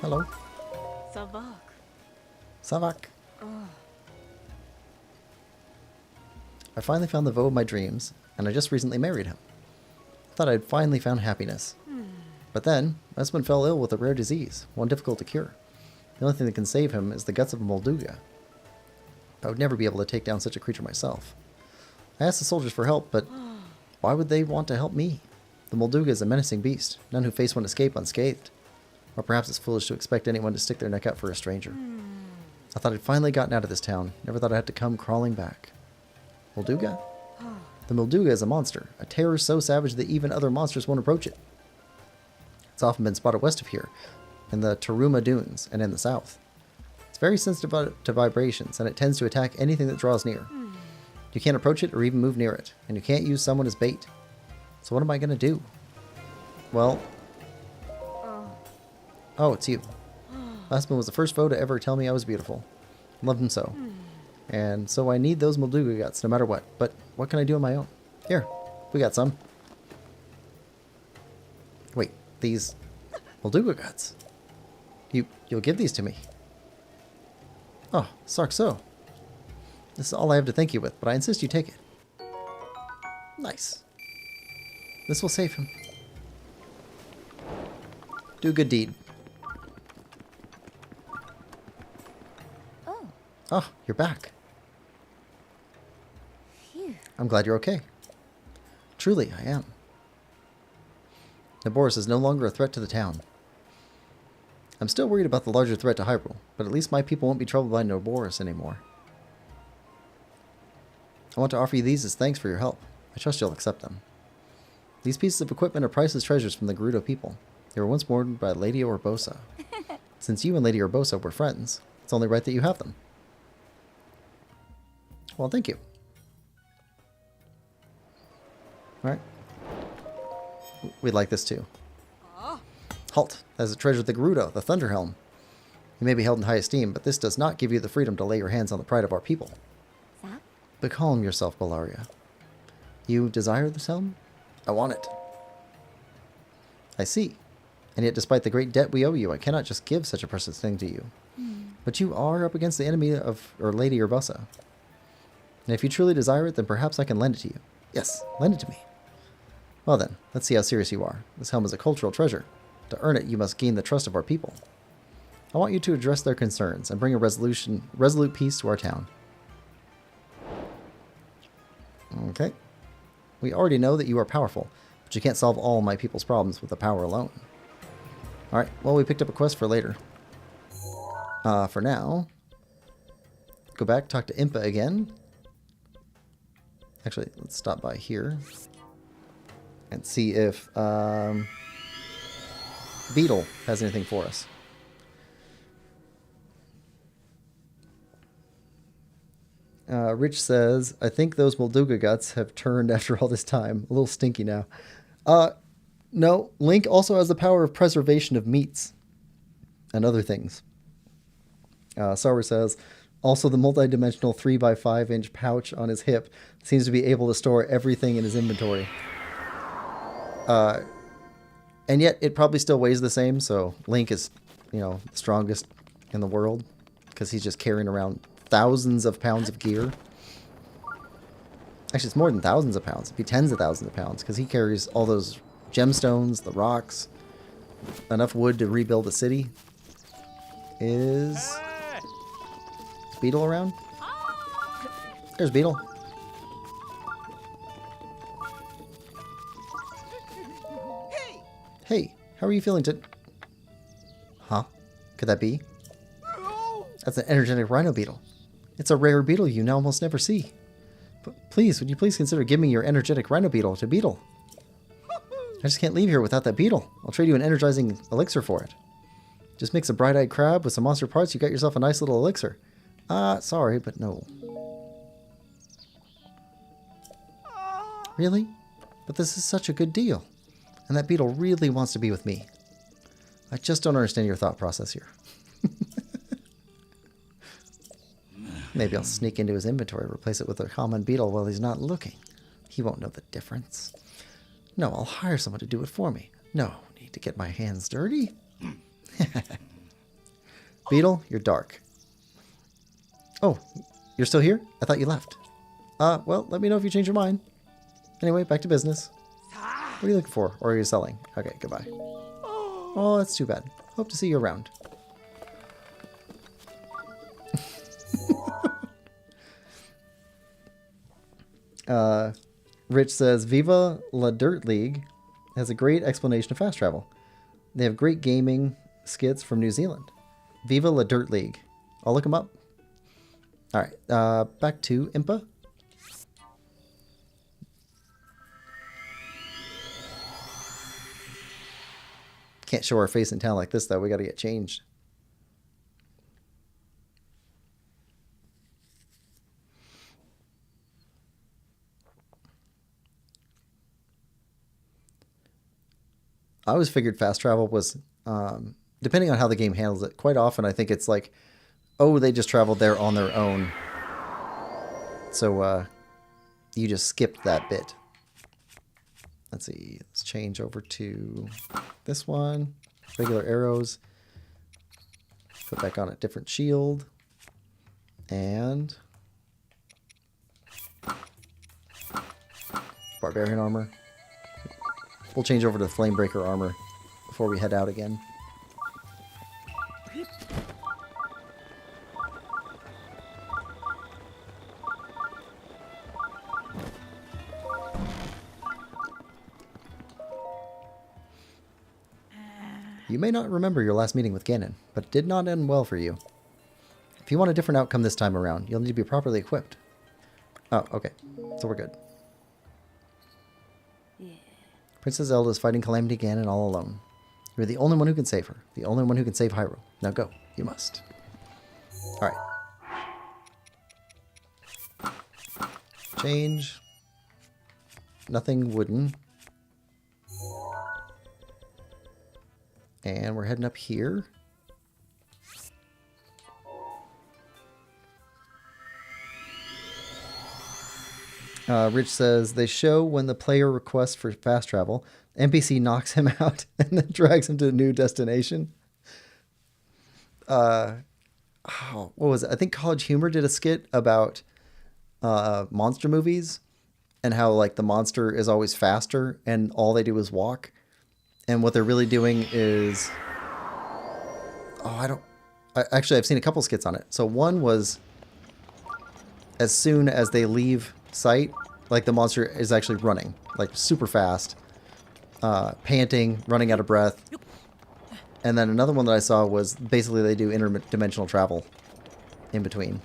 Hello. Savak. I finally found the Vo of my dreams, and I just recently married him. I thought I'd finally found happiness. But then, my husband fell ill with a rare disease, one difficult to cure. The only thing that can save him is the guts of a Molduga. I would never be able to take down such a creature myself. I asked the soldiers for help, but why would they want to help me? The Molduga is a menacing beast. None who face one escape unscathed. Or perhaps it's foolish to expect anyone to stick their neck out for a stranger. I thought I'd finally gotten out of this town. Never thought I'd have to come crawling back. Molduga? The Molduga is a monster. A terror so savage that even other monsters won't approach it. It's often been spotted west of here, in the Taruma Dunes, and in the south. It's very sensitive to vibrations, and it tends to attack anything that draws near. You can't approach it or even move near it, and you can't use someone as bait. So what am I going to do? Well... Oh, it's you. My husband was the first foe to ever tell me I was beautiful. I loved him so. And so I need those Molduga guts no matter what. But what can I do on my own? Here, we got some. Wait, these Molduga guts? You'll give these to me? Oh, Sarkso. This is all I have to thank you with, but I insist you take it. Nice. This will save him. Do a good deed. Oh, you're back. Phew. I'm glad you're okay. Truly, I am. Naboris is no longer a threat to the town. I'm still worried about the larger threat to Hyrule, but at least my people won't be troubled by Naboris anymore. I want to offer you these as thanks for your help. I trust you'll accept them. These pieces of equipment are priceless treasures from the Gerudo people. They were once worn by Lady Orbosa. Since you and Lady Orbosa were friends, it's only right that you have them. Well, thank you. Alright. We'd like this too. Halt! That is a treasure of the Gerudo, the Thunder Helm. You may be held in high esteem, but this does not give you the freedom to lay your hands on the pride of our people. But calm yourself, Bellaria. You desire this helm? I want it. I see. And yet, despite the great debt we owe you, I cannot just give such a precious thing to you. But you are up against the enemy of Lady Orbosa. And if you truly desire it, then perhaps I can lend it to you. Yes, lend it to me. Well then, let's see how serious you are. This helm is a cultural treasure. To earn it, you must gain the trust of our people. I want you to address their concerns and bring a resolute peace to our town. Okay. We already know that you are powerful, but you can't solve all my people's problems with the power alone. Alright, well, we picked up a quest for later. For now, go back, talk to Impa again. Actually, let's stop by here and see if Beetle has anything for us. Rich says, I think those Molduga guts have turned after all this time. A little stinky now. No, Link also has the power of preservation of meats and other things. Sauer says, also the multi-dimensional 3x5-inch pouch on his hip seems to be able to store everything in his inventory. And yet it probably still weighs the same, so Link is, you know, the strongest in the world because he's just carrying around thousands of pounds of gear. Actually, it's more than thousands of pounds. It'd be tens of thousands of pounds because he carries all those gemstones, the rocks, enough wood to rebuild a city. Is Beetle around? There's Beetle. Hey, how are you feeling Huh? Could that be? That's an energetic rhino beetle. It's a rare beetle you now almost never see. But please, would you please consider giving me your energetic rhino beetle to Beetle? I just can't leave here without that beetle. I'll trade you an energizing elixir for it. Just mix a bright-eyed crab with some monster parts, you got yourself a nice little elixir. Sorry, but no. Really? But this is such a good deal. And that beetle really wants to be with me. I just don't understand your thought process here. Maybe I'll sneak into his inventory, replace it with a common beetle while he's not looking. He won't know the difference. No, I'll hire someone to do it for me. No need to get my hands dirty. Beetle, you're dark. Oh, you're still here? I thought you left. Well, let me know if you change your mind. Anyway, back to business. What are you looking for? Or are you selling? Okay, goodbye. Oh, that's too bad. Hope to see you around. Rich says, Viva La Dirt League has a great explanation of fast travel. They have great gaming skits from New Zealand. Viva La Dirt League. I'll look them up. Alright, back to Impa. Can't show our face in town like this, though. We gotta get changed. I always figured fast travel was, depending on how the game handles it, quite often I think it's like, oh, they just traveled there on their own. So, you just skipped that bit. Let's see, let's change over to this one. Regular arrows. Put back on a different shield. And barbarian armor. We'll change over to Flamebreaker armor before we head out again. You may not remember your last meeting with Ganon, but it did not end well for you. If you want a different outcome this time around, you'll need to be properly equipped. Oh, okay. So we're good. Princess Zelda is fighting Calamity Ganon all alone. You're the only one who can save her. The only one who can save Hyrule. Now go. You must. Alright. Change. Nothing wooden. And we're heading up here. Rich says, they show when the player requests for fast travel, NPC knocks him out and then drags him to a new destination. What was it? I think College Humor did a skit about monster movies and how like the monster is always faster and all they do is walk. And what they're really doing is... Actually, I've seen a couple skits on it. So one was as soon as they leave sight, like the monster is actually running, like super fast, panting, running out of breath. And then another one that I saw was basically they do interdimensional travel in between.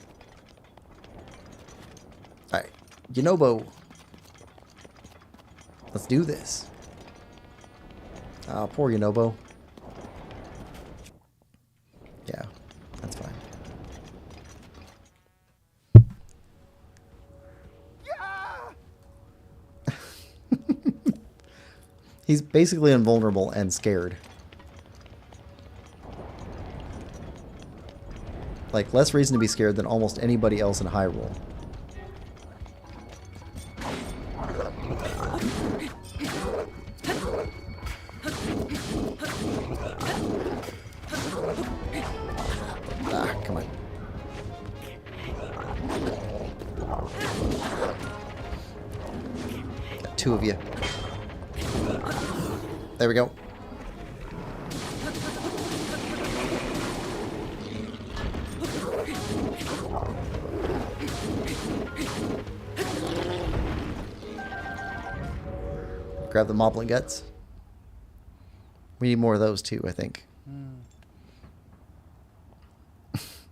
Alright, Yunobo. Let's do this. Poor Yunobo. Yeah, that's fine. He's basically invulnerable and scared. Like, less reason to be scared than almost anybody else in Hyrule. Ah, come on. Got two of you. There we go. Grab the moblin guts. We need more of those too, I think.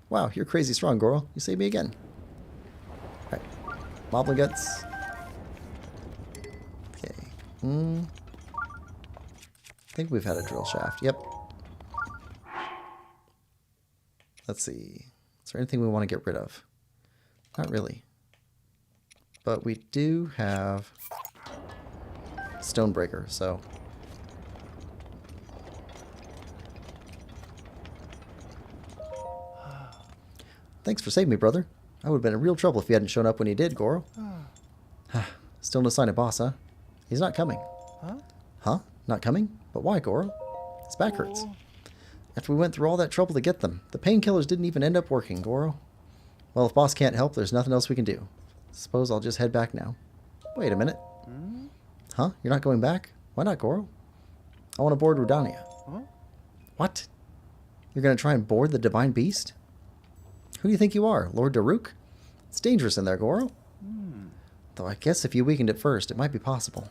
Wow, you're crazy strong, Goro. You saved me again. Alright. Moblin guts. Okay. I think we've had a drill shaft. Yep. Let's see. Is there anything we want to get rid of? Not really. But we do have Stonebreaker, so... Thanks for saving me, brother. I would have been in real trouble if you hadn't shown up when you did, Goro. Still no sign of boss, huh? He's not coming. Huh? Not coming? But why, Goro? His back hurts. After we went through all that trouble to get them, the painkillers didn't even end up working, Goro. Well, if boss can't help, there's nothing else we can do. Suppose I'll just head back now. Wait a minute. Huh? You're not going back? Why not, Goro? I want to board Rudania. What? You're going to try and board the Divine Beast? Who do you think you are, Lord Daruk? It's dangerous in there, Goro. Though I guess if you weakened it first, it might be possible.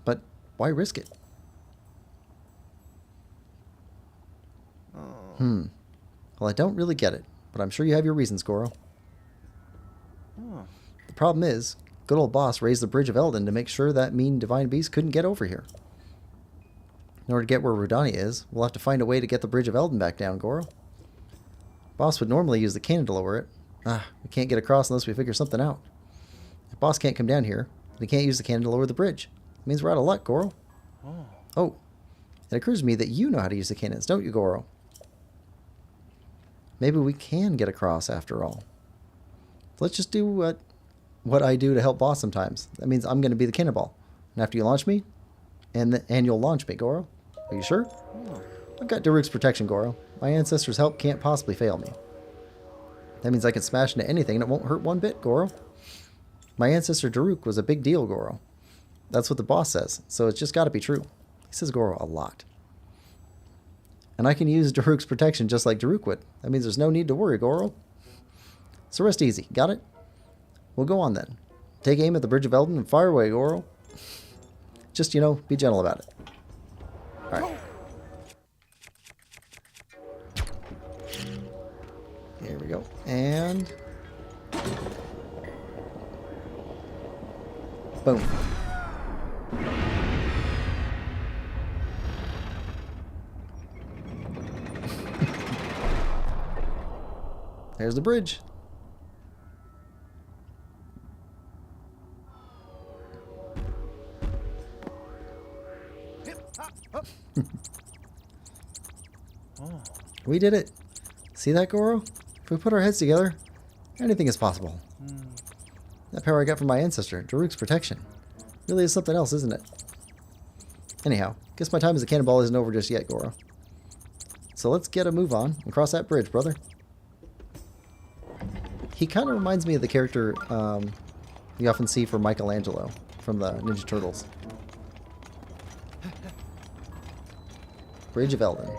But why risk it? Well, I don't really get it, but I'm sure you have your reasons, Goro. The problem is, good old boss raised the Bridge of Eldin to make sure that mean Divine Beast couldn't get over here. In order to get where Rudania is, we'll have to find a way to get the Bridge of Eldin back down, Goro. Boss would normally use the cannon to lower it. We can't get across unless we figure something out. If boss can't come down here, then he can't use the cannon to lower the bridge. It means we're out of luck, Goro. Oh, it occurs to me that you know how to use the cannons, don't you, Goro? Maybe we can get across after all. Let's just do what I do to help boss sometimes. That means I'm going to be the cannonball. And after you launch me, and you'll launch me, Goro. Are you sure? I've got Daruk's protection, Goro. My ancestors' help can't possibly fail me. That means I can smash into anything and it won't hurt one bit, Goro. My ancestor Daruk was a big deal, Goro. That's what the boss says, so it's just got to be true. He says Goro a lot. And I can use Daruk's protection just like Daruk would. That means there's no need to worry, Goro. So rest easy. Got it? We'll go on then. Take aim at the Bridge of Eldin and fire away, Goro. Just, be gentle about it. Alright. Here we go. And... Boom. There's the bridge. We did it. See that, Goro? If we put our heads together, anything is possible. That power I got from my ancestor, Daruk's protection. Really is something else, isn't it? Anyhow, guess my time as a cannonball isn't over just yet, Goro. So let's get a move on and cross that bridge, brother. He kind of reminds me of the character you often see for Michelangelo from the Ninja Turtles. Bridge of Elden.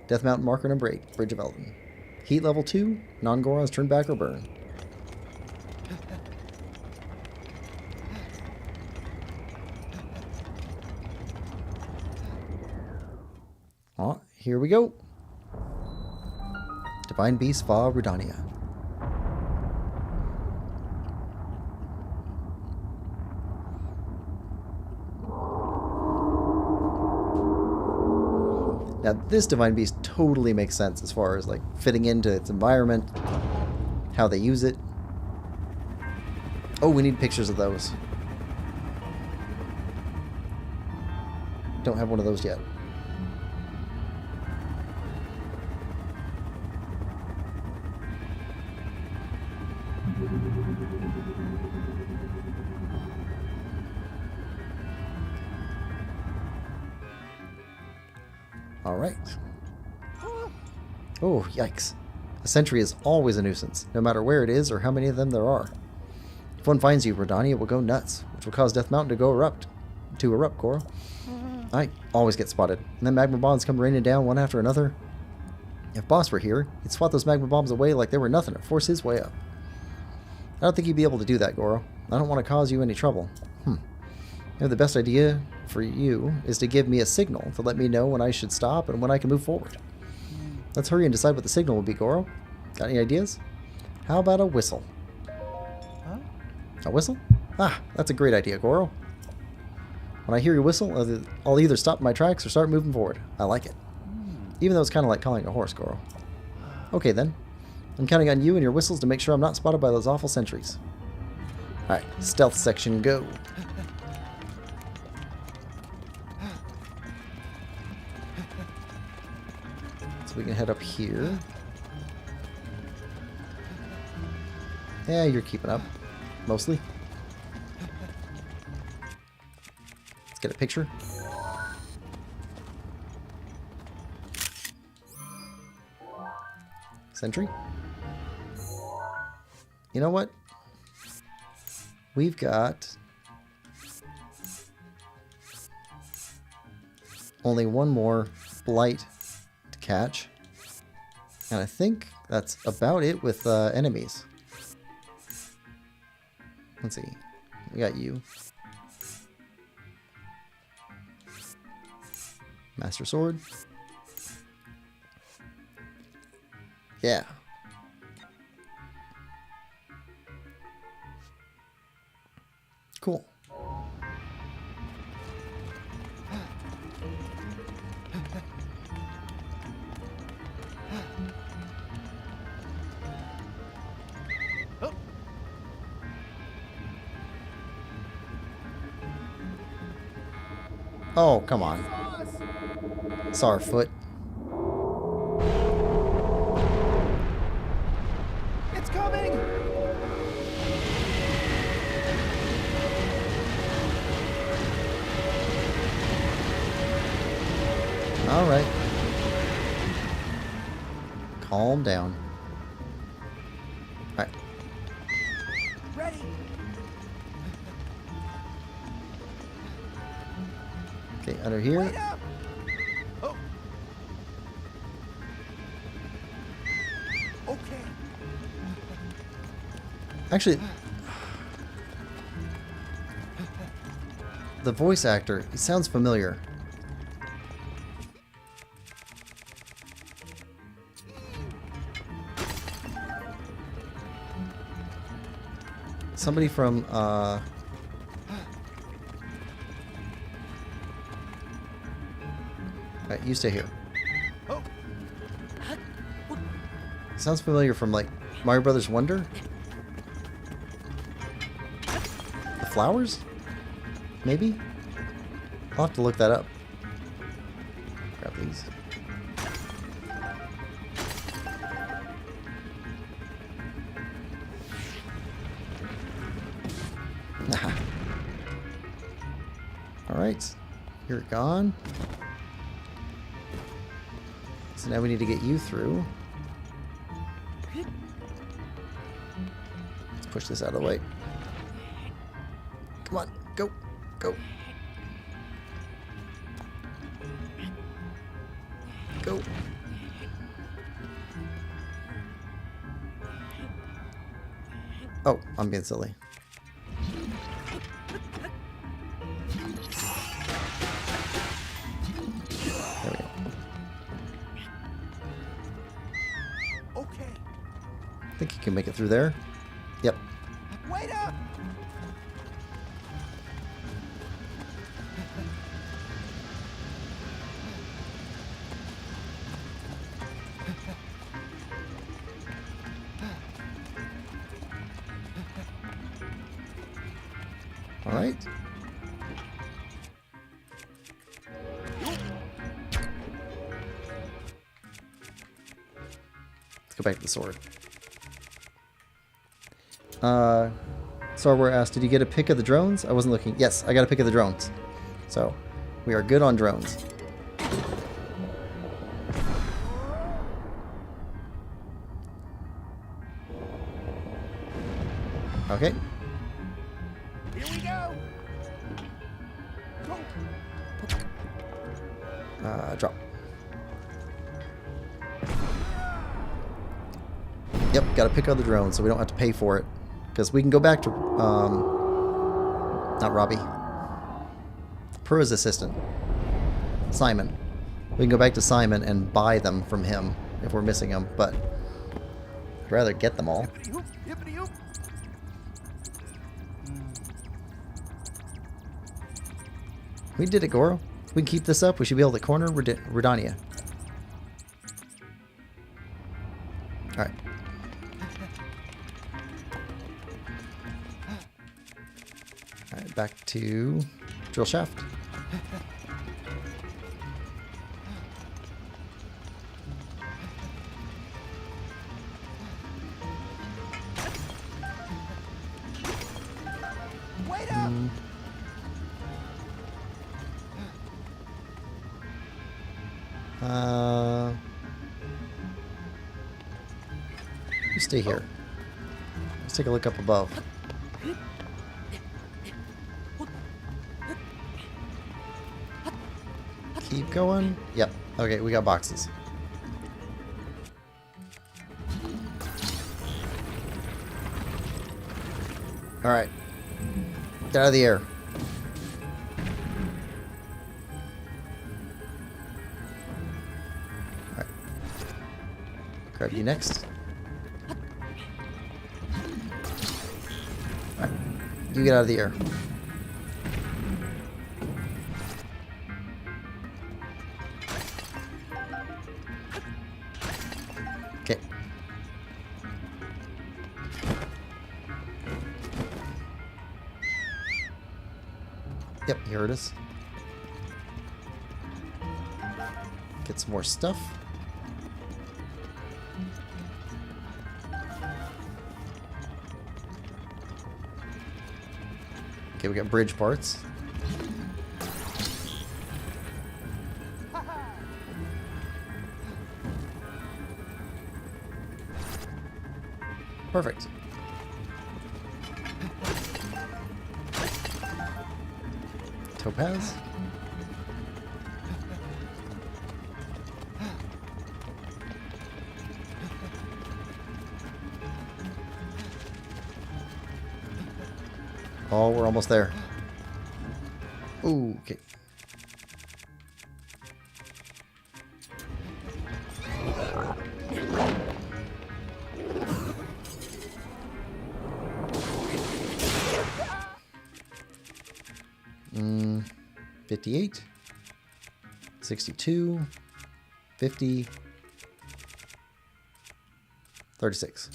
Death Mountain marker number 8, Bridge of Elden. Heat level 2, non-Gorons turn back or burn. Oh, here we go. Divine Beast Va Rudania. Now this Divine Beast totally makes sense as far as like fitting into its environment, how they use it. Oh, we need pictures of those. Don't have one of those yet. All right. Oh, yikes. A sentry is always a nuisance, no matter where it is or how many of them there are. If one finds you, Rodani, it will go nuts, which will cause Death Mountain to erupt, Goro. I always get spotted, and then magma bombs come raining down one after another. If Boss were here, he'd swat those magma bombs away like they were nothing and force his way up. I don't think he'd be able to do that, Goro. I don't want to cause you any trouble. Maybe the best idea for you is to give me a signal to let me know when I should stop and when I can move forward. Let's hurry and decide what the signal will be, Goro. Got any ideas? How about a whistle? Huh? A whistle? Ah, that's a great idea, Goro. When I hear your whistle, I'll either stop in my tracks or start moving forward. I like it. Even though it's kind of like calling a horse, Goro. Okay then. I'm counting on you and your whistles to make sure I'm not spotted by those awful sentries. Alright, stealth section, go. So we can head up here. Yeah, you're keeping up. Mostly. Let's get a picture. Sentry. You know what? We've got only one more blight to catch. And I think that's about it with enemies. Let's see. We got you. Master Sword. Yeah. Cool. Oh, come on. Sarfoot. It's coming! All right. Calm down. All right. Ready! Okay, under here. Wait up! Oh. Okay. Actually, the voice actor, he sounds familiar. Somebody from Alright, you stay here. Sounds familiar from, like, Mario Brothers Wonder? The flowers? Maybe? I'll have to look that up. Grab these. Alright. You're gone. So now we need to get you through. Let's push this out of the way. Come on. Go. Go. Go. Oh, I'm being silly. There we go. Okay. I think you can make it through there. Yep. Wait up! All right. Let's go back to the sword. Starware asked, did you get a pick of the drones? I wasn't looking. Yes, I got a pick of the drones. So, we are good on drones. Okay. Here we go! Drop. Yep, got to pick up the drone so we don't have to pay for it. Because we can go back to, not Robbie. Prua's assistant. Simon. We can go back to Simon and buy them from him if we're missing them, but I'd rather get them all. We did it, Goro. We can keep this up. We should be able to corner Redania. Alright. Alright, back to drill shaft. Wait up! You stay here. Let's take a look up above. Keep going. Yep. Okay, we got boxes. Alright. Get out of the air. Alright. Grab you next. Alright. You get out of the air. Okay. Yep, here it is. Get some more stuff. Okay, we got bridge parts. Perfect. Topaz. Oh, we're almost there. Ooh, okay. Mm, 58. 62, 50, 36.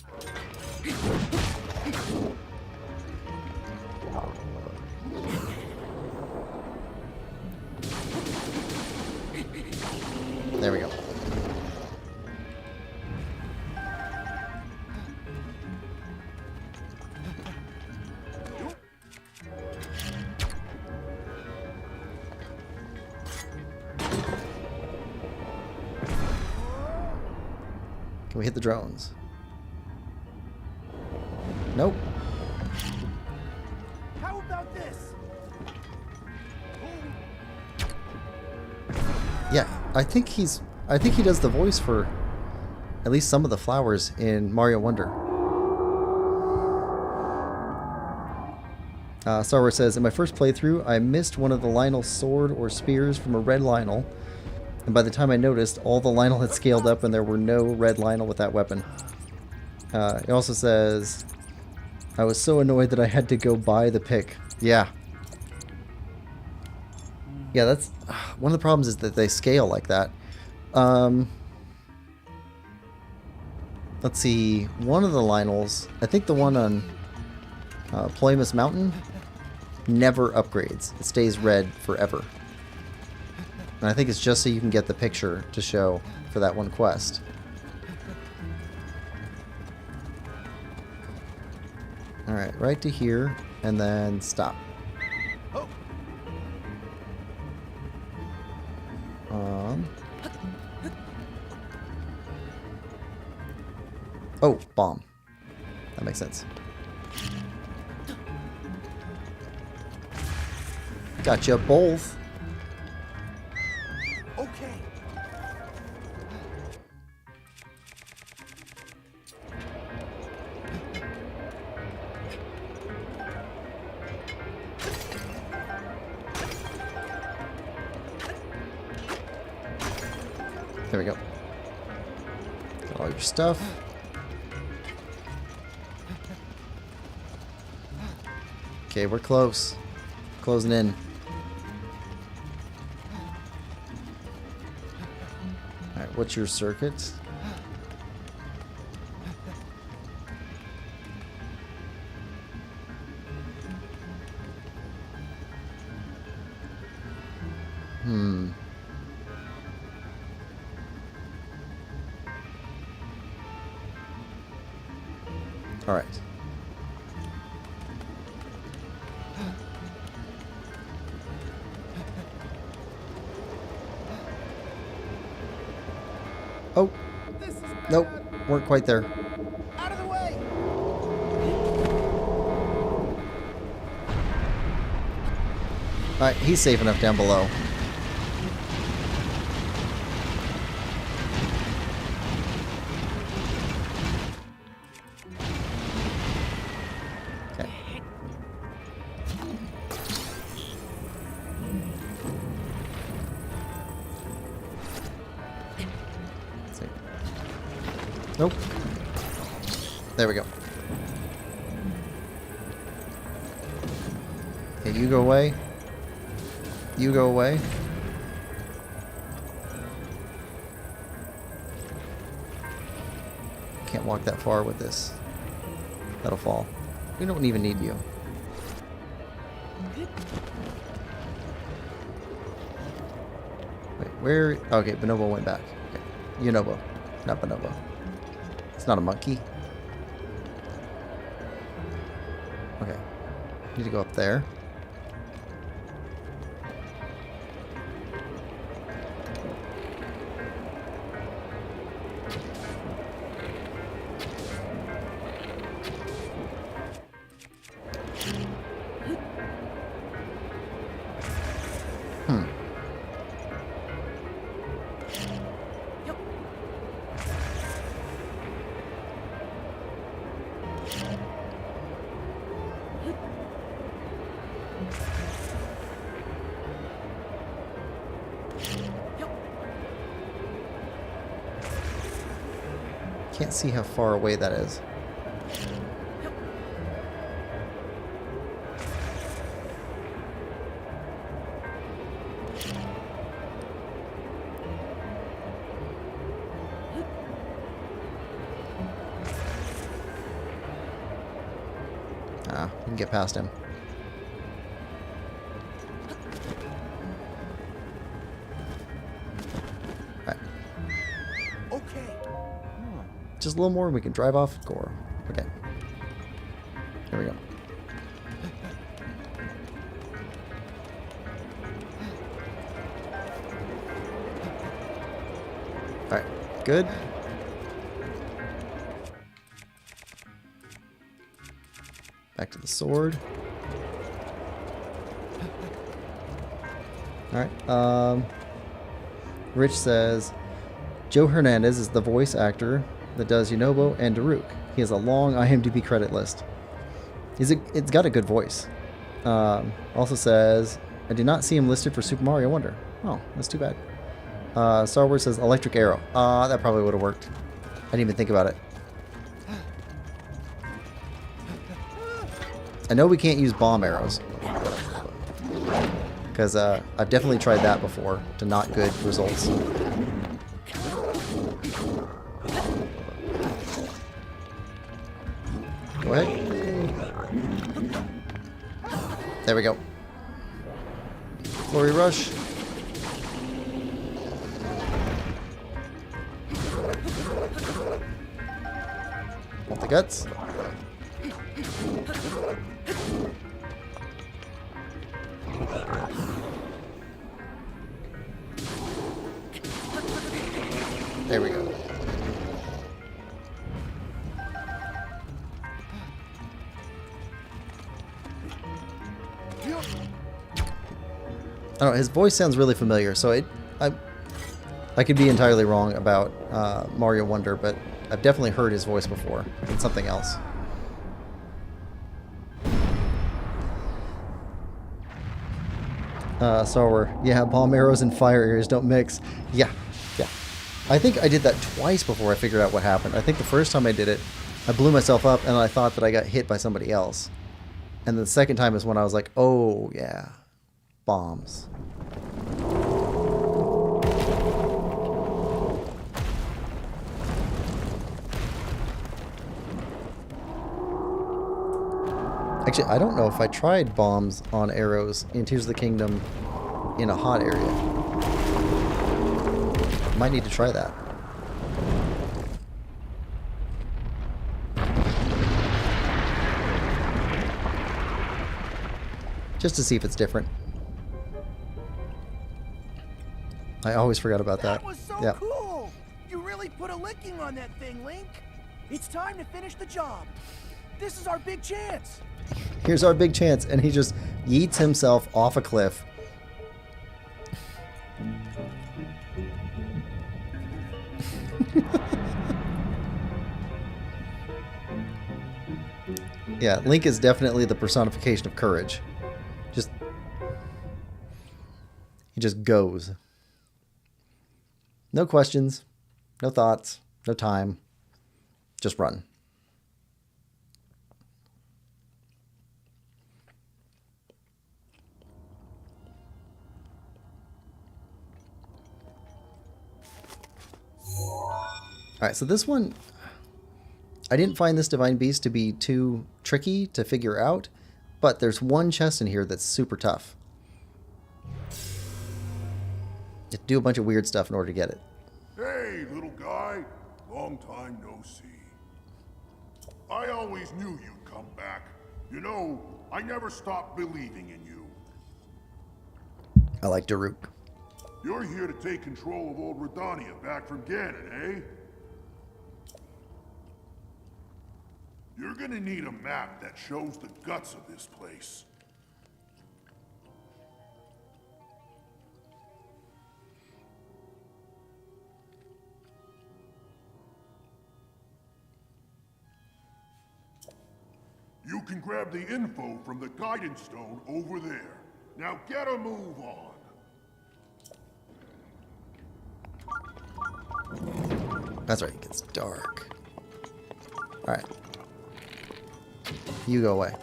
There we go. Can we hit the drones? Nope. How about this? Yeah, I think he does the voice for at least some of the flowers in Mario Wonder. Star Wars says, in my first playthrough, I missed one of the Lionel sword or spears from a red Lionel, and by the time I noticed, all the Lionel had scaled up and there were no red Lionel with that weapon. It also says, I was so annoyed that I had to go buy the pick. Yeah. Yeah, that's one of the problems is that they scale like that. Let's see, one of the Lionels, I think the one on Ploymus Mountain, never upgrades. It stays red forever. And I think it's just so you can get the picture to show for that one quest. Alright, right to here, and then stop. Oh, bomb. That makes sense. Gotcha both. Okay. There we go. Got all your stuff. Okay, we're close. Closing in. Alright, what's your circuit? Alright. Oh, This is nope, bad. weren't quite there. Out of the way. Alright, he's safe enough down below. Okay. Let's see. Nope. There we go. Okay, you go away. You go away. Can't walk that far with this. That'll fall. We don't even need you. Wait, where? Okay, Bonobo went back. Okay. Yunobo, not Bonobo. It's not a monkey. Okay. Need to go up there. Can't see how far away that is. can get past him. Alright. Okay. Just a little more and we can drive off Gore. Okay. Here we go. Alright, good. Back to the sword. Alright, Rich says, Joe Hernandez is the voice actor that does Yunobo and Daruk. He has a long IMDb credit list. It's got a good voice. Also says, I did not see him listed for Super Mario Wonder. Oh, that's too bad. Star Wars says Electric Arrow. That probably would have worked. I didn't even think about it. I know we can't use bomb arrows. Because I've definitely tried that before to not good results. Go ahead. There we go. Glory Rush. Want the guts? There we go. I don't know, his voice sounds really familiar, so I could be entirely wrong about Mario Wonder, but I've definitely heard his voice before in something else. Yeah, bomb arrows and fire areas don't mix. Yeah. I think I did that twice before I figured out what happened. I think the first time I did it, I blew myself up and I thought that I got hit by somebody else. And the second time is when I was like, oh yeah, bombs. Actually, I don't know if I tried bombs on arrows in Tears of the Kingdom in a hot area. Might need to try that. Just to see if it's different. I always forgot about that. That was so Yeah. cool! You really put a licking on that thing, Link. It's time to finish the job. This is our big chance. Here's our big chance, and he just yeets himself off a cliff. Yeah, Link is definitely the personification of courage. He just goes. No questions, no thoughts, no time. Just run. Alright, so this one, I didn't find this Divine Beast to be too tricky to figure out, but there's one chest in here that's super tough. You have to do a bunch of weird stuff in order to get it. Hey, little guy. Long time no see. I always knew you'd come back. You know, I never stopped believing in you. I like Daruk. You're here to take control of old Redania back from Ganon, eh? You're gonna need a map that shows the guts of this place. You can grab the info from the guidance stone over there. Now get a move on. That's right, it gets dark. Alright. You go away.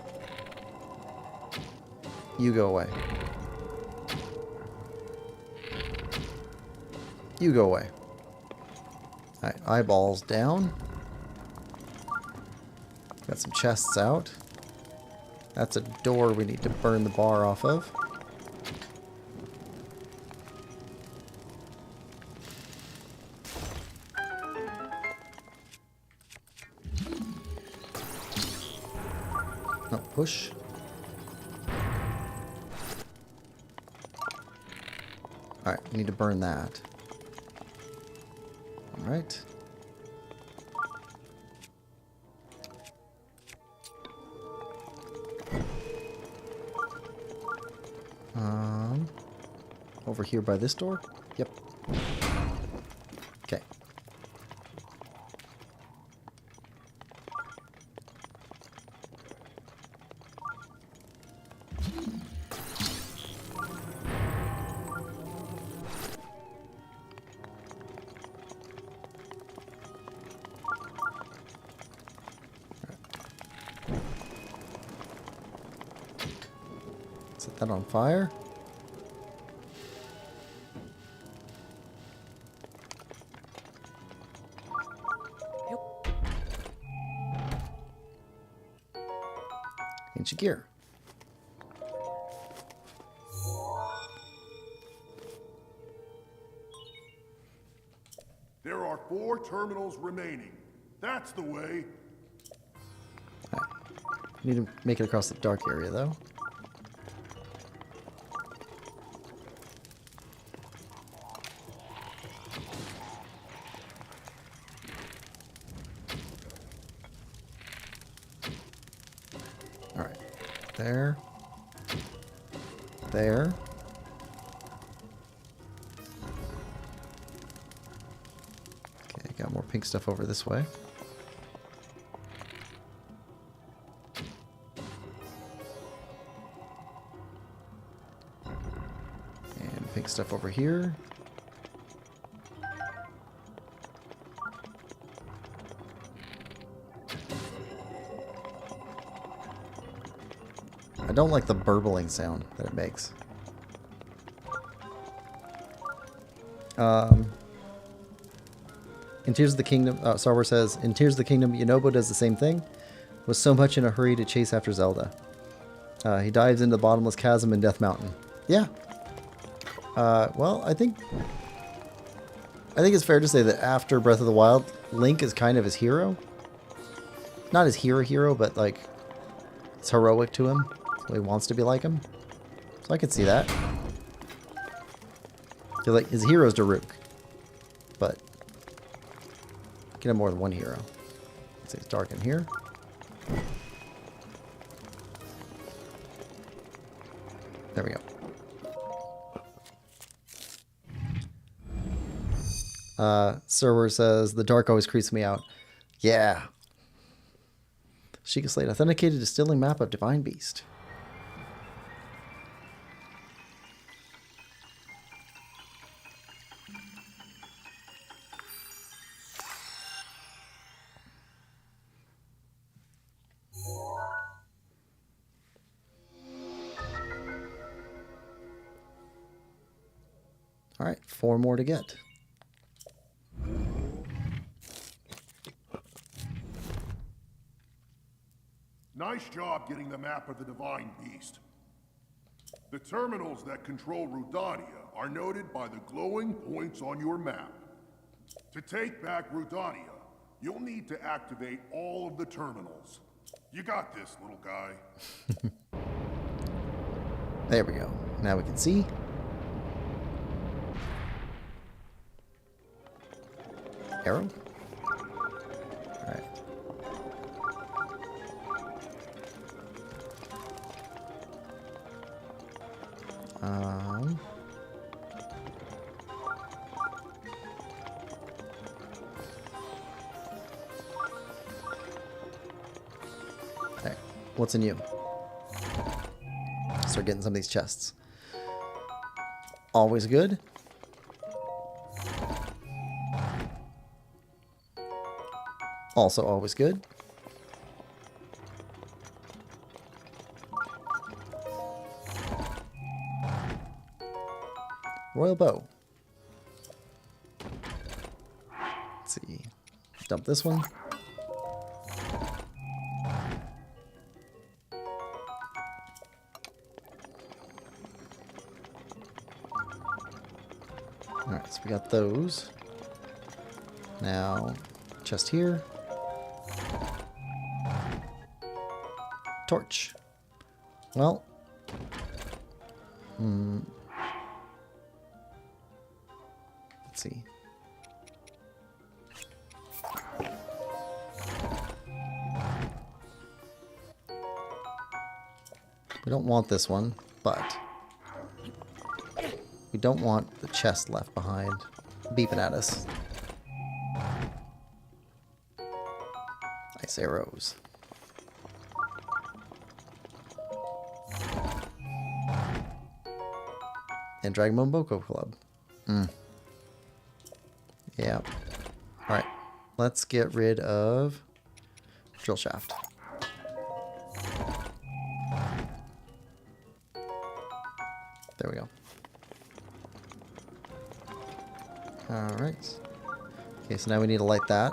You go away. You go away. Alright, eyeballs down. Got some chests out. That's a door we need to burn the bar off of. No, push. Alright, we need to burn that. Alright. Over here by this door? Yep. Okay. Set that on fire. Ancient gear. There are 4 terminals remaining. That's the way. Right. Need to make it across the dark area, though. Alright. There. There. Okay, got more pink stuff over this way. And pink stuff over here. I don't like the burbling sound that it makes. In Tears of the Kingdom, Star Wars says, in Tears of the Kingdom, Yonobo does the same thing. Was so much in a hurry to chase after Zelda. He dives into the bottomless chasm in Death Mountain. Yeah. Well, I think it's fair to say that after Breath of the Wild, Link is kind of his hero. Not his hero, but like, it's heroic to him. So he wants to be like him. So I can see that. So like, his hero's Daruk. But you can have more than one hero. Let's see, it's dark in here. There we go. Server says, the dark always creeps me out. Yeah. Sheikah Slate, authenticated distilling map of Divine Beast. All right, 4 more to get. Nice job getting the map of the Divine Beast. The terminals that control Rudania are noted by the glowing points on your map. To take back Rudania, you'll need to activate all of the terminals. You got this, little guy. There we go. Now we can see. Arrow? Alright. Okay. What's in you? Start getting some of these chests. Always good. Also always good. Royal bow. Let's see. Dump this one. Alright, so we got those. Now, chest here. Torch. Well. Let's see. We don't want this one, but we don't want the chest left behind beeping at us. Ice arrows. And Dragon Bone Boko Club. Yeah. Alright. Let's get rid of drill shaft. There we go. Alright. Okay, so now we need to light that.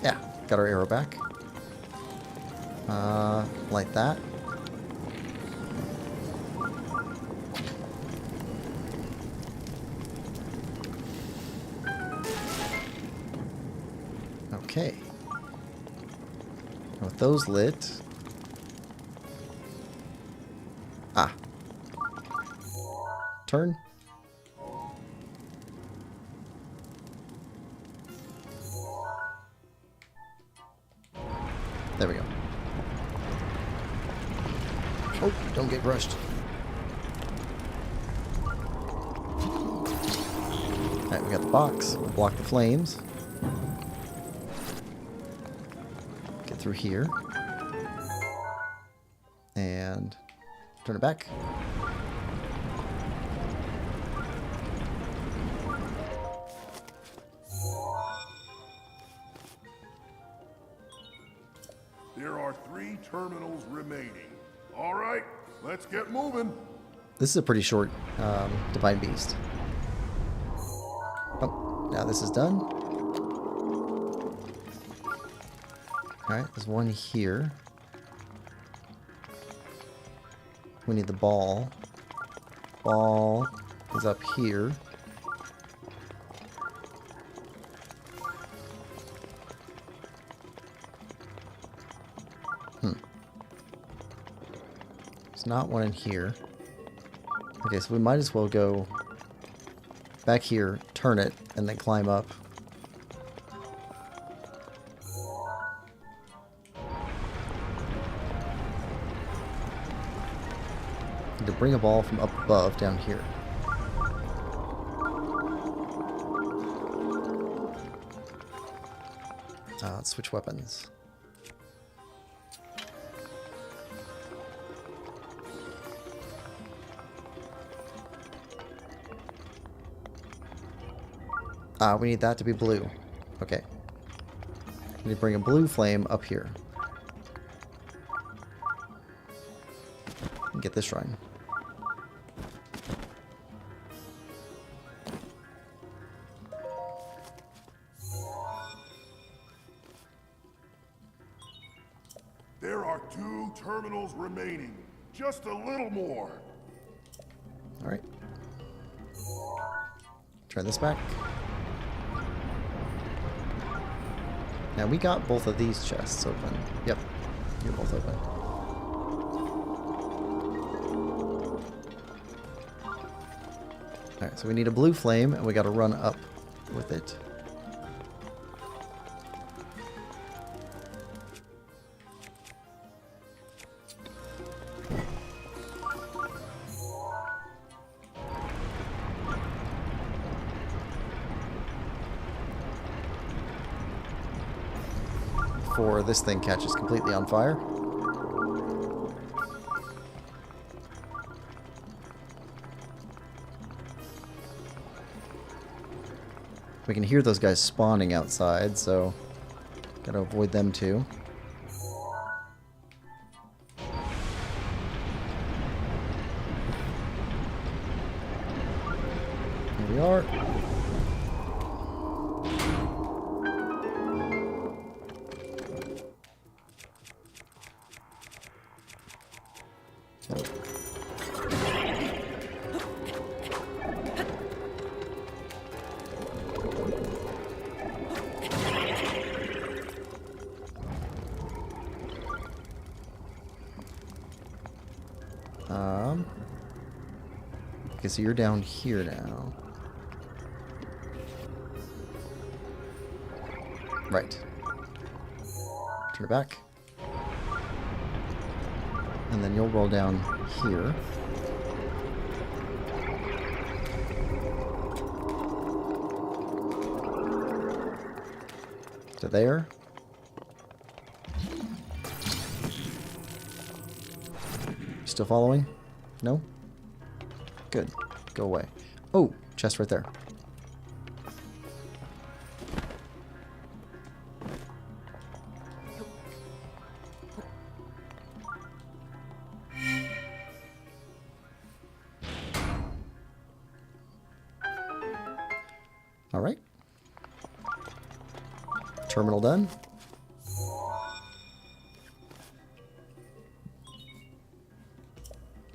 Yeah, got our arrow back. Light that. Okay. Now with those lit. Ah. Turn. There we go. Oh, don't get crushed. Alright, we got the box. We'll block the flames. Get through here. And turn it back. There are 3 terminals remaining. All right, let's get moving. This is a pretty short Divine Beast. Oh, now this is done. Alright, there's one here. We need the ball. Ball is up here. There's not one in here. Okay, so we might as well go back here, turn it, and then climb up. Need to bring a ball from up above down here. Let's switch weapons. We need that to be blue. Okay. We need to bring a blue flame up here. And get this shrine. There are 2 terminals remaining. Just a little more. Alright. Turn this back. Now we got both of these chests open. Yep, you're both open. Alright, so we need a blue flame and we gotta run up with it. Before this thing catches completely on fire. We can hear those guys spawning outside, so gotta avoid them too. Here we are. Okay, so you're down here now. Right. Turn it back. And then you'll roll down here. To there. Still following? No? Good. Go away. Oh, chest right there. All right. Terminal done.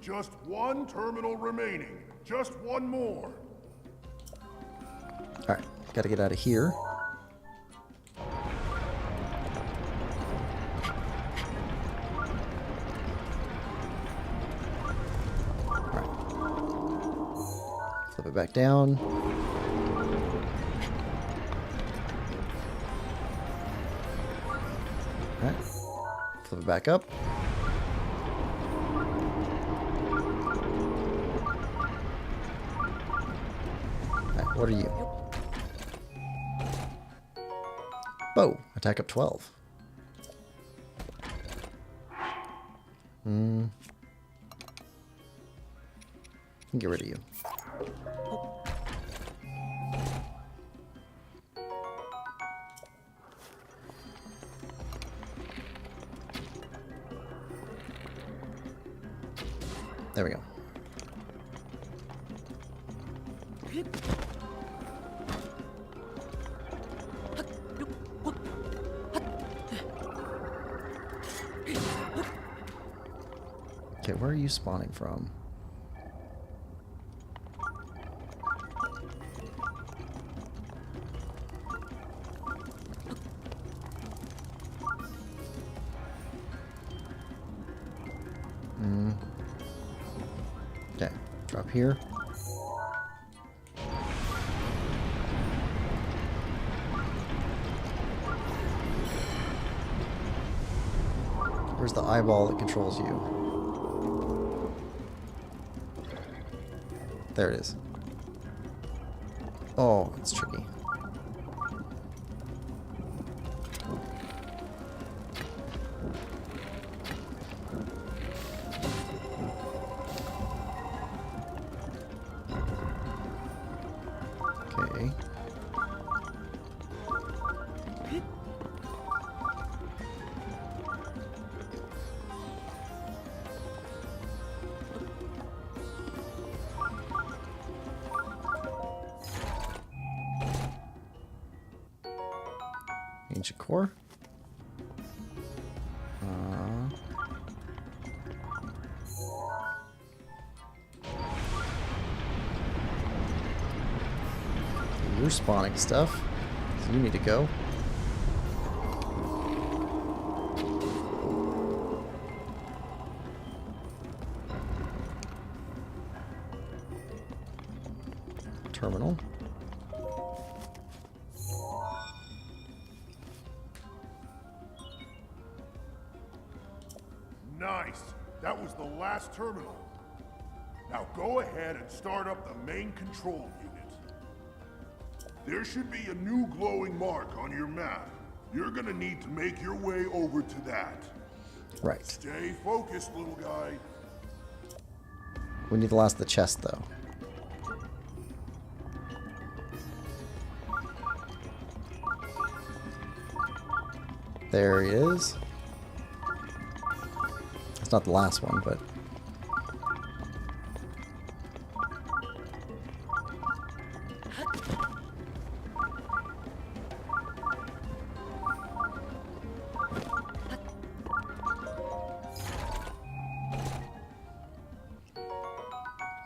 Just one terminal remaining. Just one more. All right. Got to get out of here. All right. Flip it back down. Alright. Flip it back up. Alright, what are you? Bow. Attack up 12. Get rid of you. There we go. Okay, where are you spawning from? Okay, drop here. Where's the eyeball that controls you? There it is. Oh, it's tricky. Okay. Ancient core. You're spawning stuff, so you need to go. Terminal. Nice. That was the last terminal. Now go ahead and start up the main control unit. There should be a new glowing mark on your map. You're gonna need to make your way over to that. Right. Stay focused, little guy. We need the last of the chest, though. There he is. It's not the last one, but...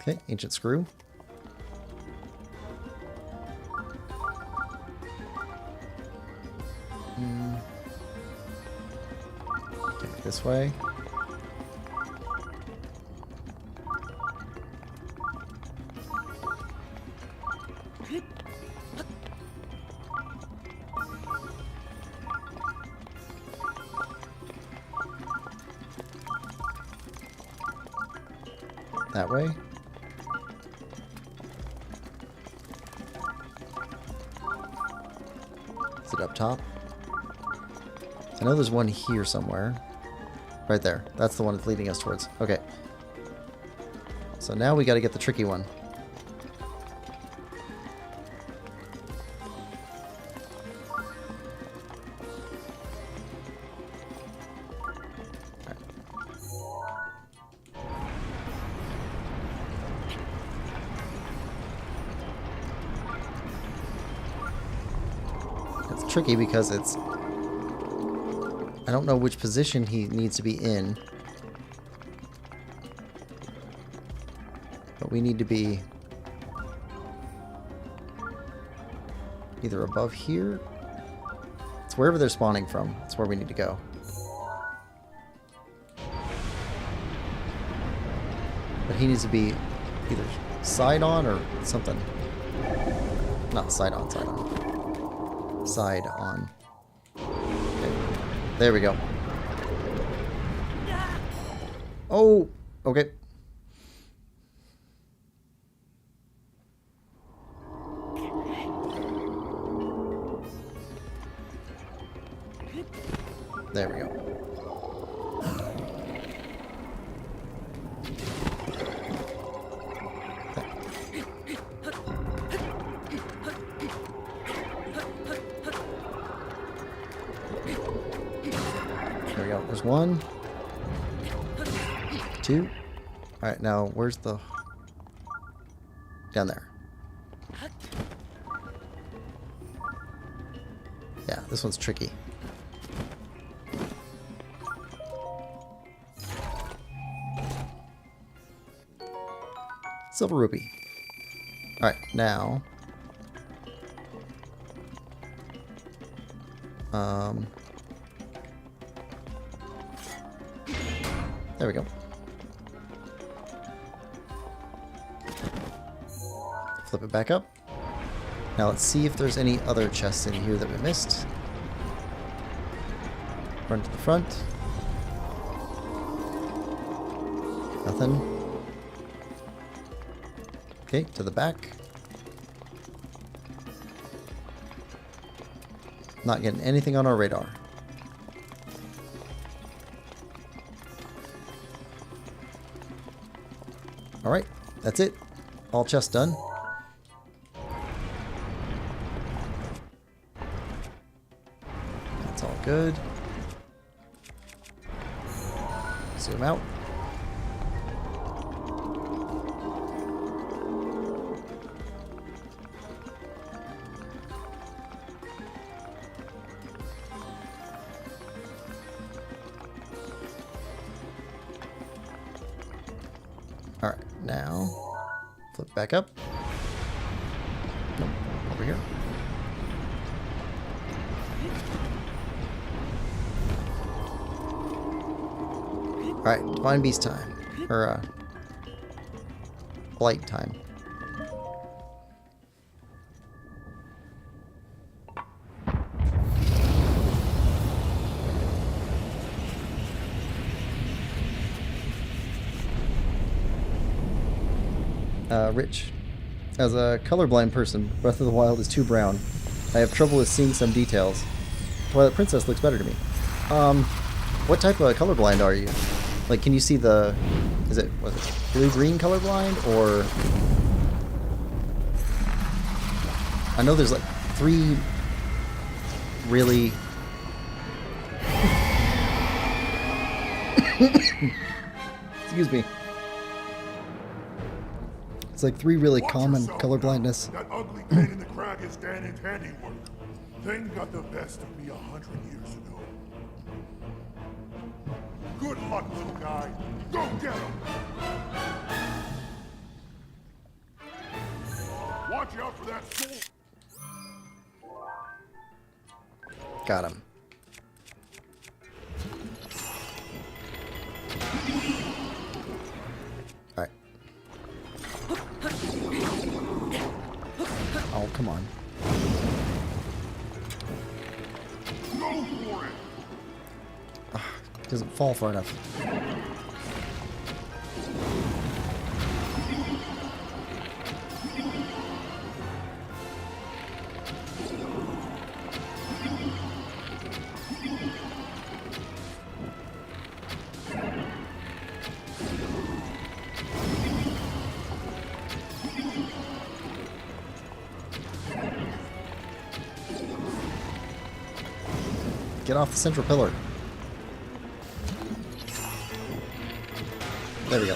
Okay, ancient screw. Okay, this way. That way. Is it up top? I know there's one here somewhere. Right there. That's the one it's leading us towards. Okay. So now we got to get the tricky one. It's tricky because it's... I don't know which position he needs to be in. But we need to be either above here. It's wherever they're spawning from. That's where we need to go. But he needs to be either side on or something. Not side on, side on. Side on. Okay. There we go. Oh, okay. There we go. There we go. There's one. Two. Alright, now where's the... Down there. Yeah, this one's tricky. Silver rupee. Alright, now... There we go. Flip it back up. Now let's see if there's any other chests in here that we missed. Run to the front. Nothing. Okay, to the back. Not getting anything on our radar. Alright, that's it. All chests done. That's all good. Zoom out. Alright, now flip back up. Nope, over here. Alright, Divine Beast time. Or, Blight time. Rich. As a colorblind person, Breath of the Wild is too brown. I have trouble with seeing some details. Twilight Princess looks better to me. What type of colorblind are you? Like, can you see the... was it blue-green colorblind, or... I know there's, like, 3 really... Excuse me. It's like 3 really common color blindness. That ugly pain in the crag is Ganon's handiwork. Thing got the best of me 100 years ago. Good luck, little guy. Go get him! Watch out for that sword! Got him. Alright. Oh, come on. Go for it! It doesn't fall far enough. Get off the central pillar. There we go.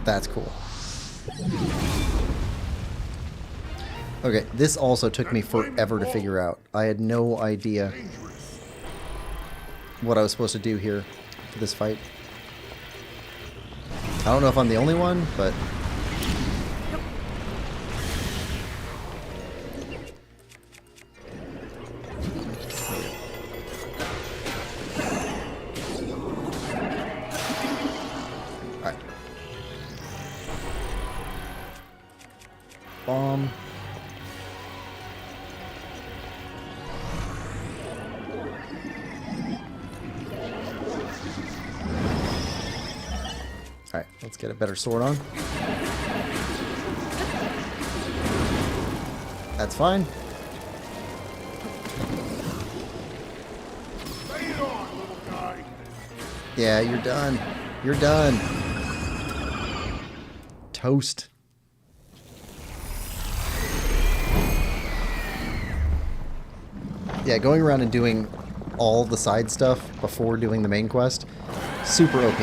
That's cool. Okay, this also took me forever to figure out. I had no idea what I was supposed to do here for this fight. I don't know if I'm the only one, but... Alright. Bomb. Alright, let's get a better sword on. That's fine. Lay it on, little guy! Yeah, you're done. You're done. Toast. Yeah, going around and doing all the side stuff before doing the main quest, super OP.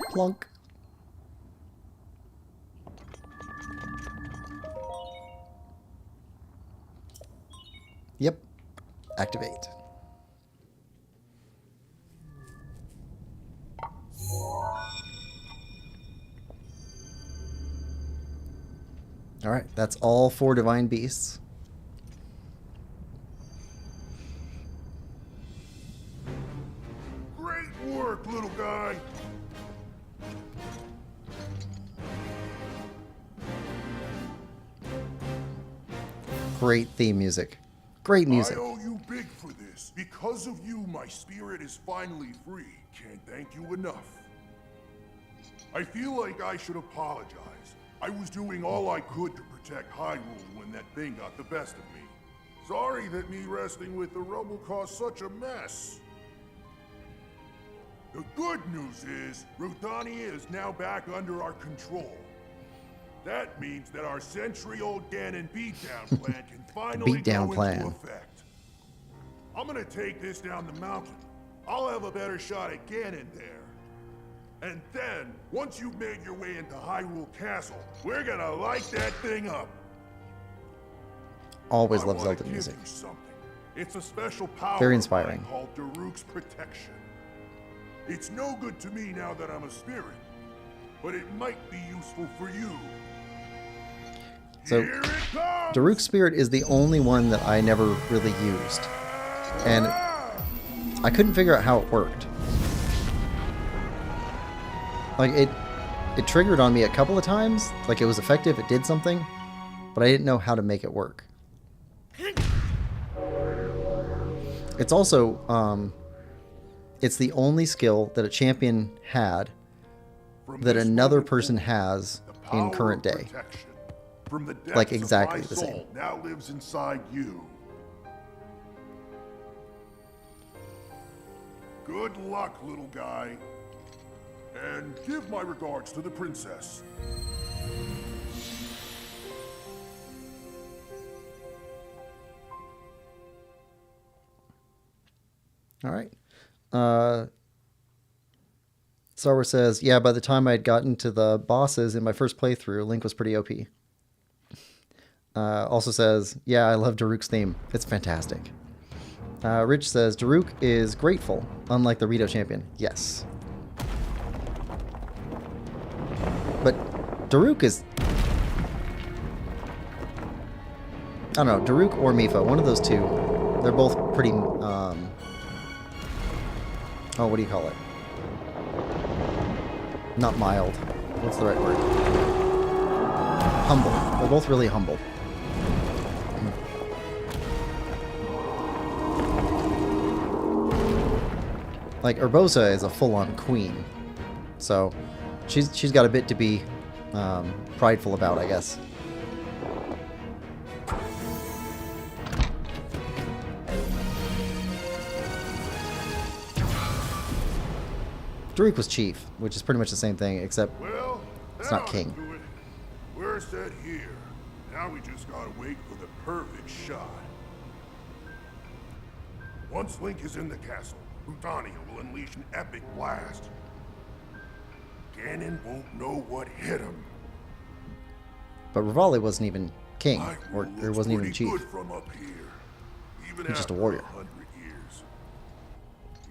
Plunk. Yep. Activate. Alright, that's all 4 divine beasts. Great work, little guy! Great theme music. Great music. I owe you big for this. Because of you, my spirit is finally free. Can't thank you enough. I feel like I should apologize. I was doing all I could to protect Hyrule when that thing got the best of me. Sorry that me wrestling with the rubble caused such a mess. The good news is, Ruthania is now back under our control. That means that our century-old Ganon beatdown plan can finally Beatdown go plan. into effect. I'm gonna take this down the mountain. I'll have a better shot at Ganon there. And then, once you've made your way into Hyrule Castle, we're gonna light that thing up. Always I love wanna Zelda give music. you something. It's a special power Very of inspiring. mine called Daruk's Protection. It's no good to me now that I'm a spirit, but it might be useful for you. So, Here it comes! Daruk's Spirit is the only one that I never really used. And I couldn't figure out how it worked. Like, it triggered on me a couple of times. Like, it was effective, it did something. But I didn't know how to make it work. It's also, it's the only skill that a champion had From that this another moment person forward, has the in power current of day. protection. from the depths Like exactly of the my same. soul now lives inside you. Good luck, little guy. And give my regards to the princess. All right. Star Wars says, yeah, by the time I had gotten to the bosses in my first playthrough, Link was pretty OP. Also says, yeah, I love Daruk's theme. It's fantastic. Rich says, Daruk is grateful, unlike the Rito champion. Yes. But Daruk is... I don't know, Daruk or Mipha, one of those two. They're both pretty... oh, what do you call it? Not mild. What's the right word? Humble. They're both really humble. Like, Urbosa is a full-on queen. So, she's got a bit to be prideful about, I guess. Daruk was chief, which is pretty much the same thing, except Well, it's not that'll king. do it. We're set here. Now we just gotta wait for the perfect shot. Once Link is in the castle, Rudania will unleash an epic blast. Ganon won't know what hit him. But Rivali wasn't even king, My or rule there looks wasn't even pretty chief. good from up here, even He's just a after warrior. 100 years.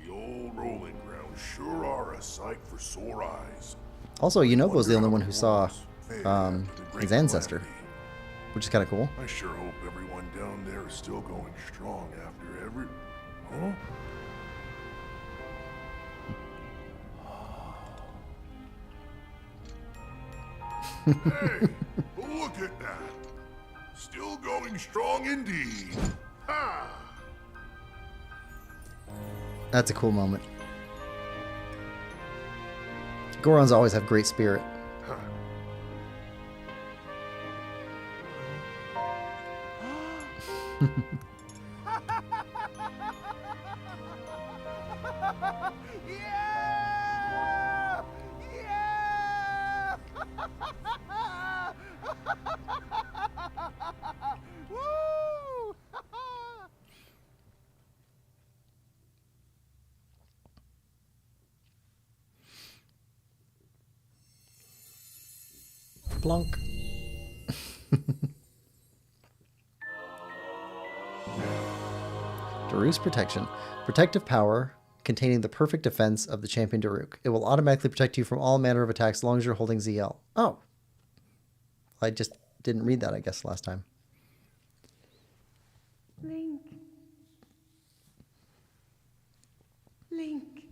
The old rolling grounds sure are a sight for sore eyes. Also, Yunobo's the only one who saw Fared after the Great his ancestor, Calamity. which is kind of cool. I sure hope everyone down there is still going strong after every... Huh? Hey, look at that. Still going strong indeed. Ha! That's a cool moment. Gorons always have great spirit. Yeah! Yeah! Woo! Plunk. Daruk's protection. Protective power containing the perfect defense of the champion Daruk. It will automatically protect you from all manner of attacks as long as you're holding ZL. Oh. I just didn't read that, I guess, last time. Link. Link.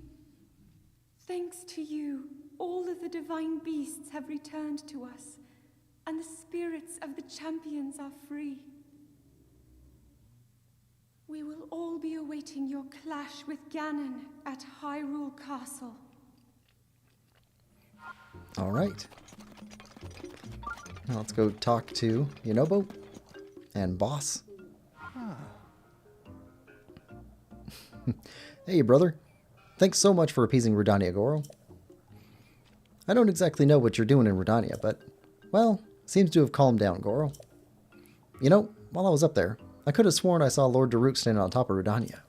Thanks to you, all of the divine beasts have returned to us, and the spirits of the champions are free. We will all be awaiting your clash with Ganon at Hyrule Castle. All right. Now let's go talk to Yunobo and Boss. Hey, brother. Thanks so much for appeasing Rudania, Goro. I don't exactly know what you're doing in Rudania, but, well, seems to have calmed down, Goro. You know, while I was up there, I could have sworn I saw Lord Daruk standing on top of Rudania.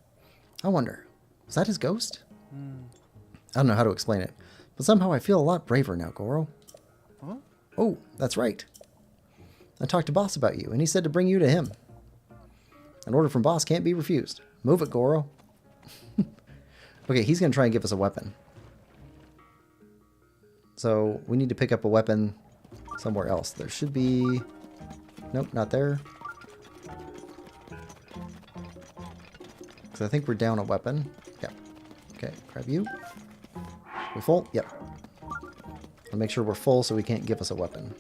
I wonder, was that his ghost? I don't know how to explain it, but somehow I feel a lot braver now, Goro. Huh? Oh, that's right. I talked to Boss about you, and he said to bring you to him. An order from Boss can't be refused. Move it, Goro. Okay, he's going to try and give us a weapon. So, we need to pick up a weapon somewhere else. There should be... Nope, not there. Because I think we're down a weapon. Yep. Okay, grab you. We full? Yep. I'll make sure we're full so he can't give us a weapon.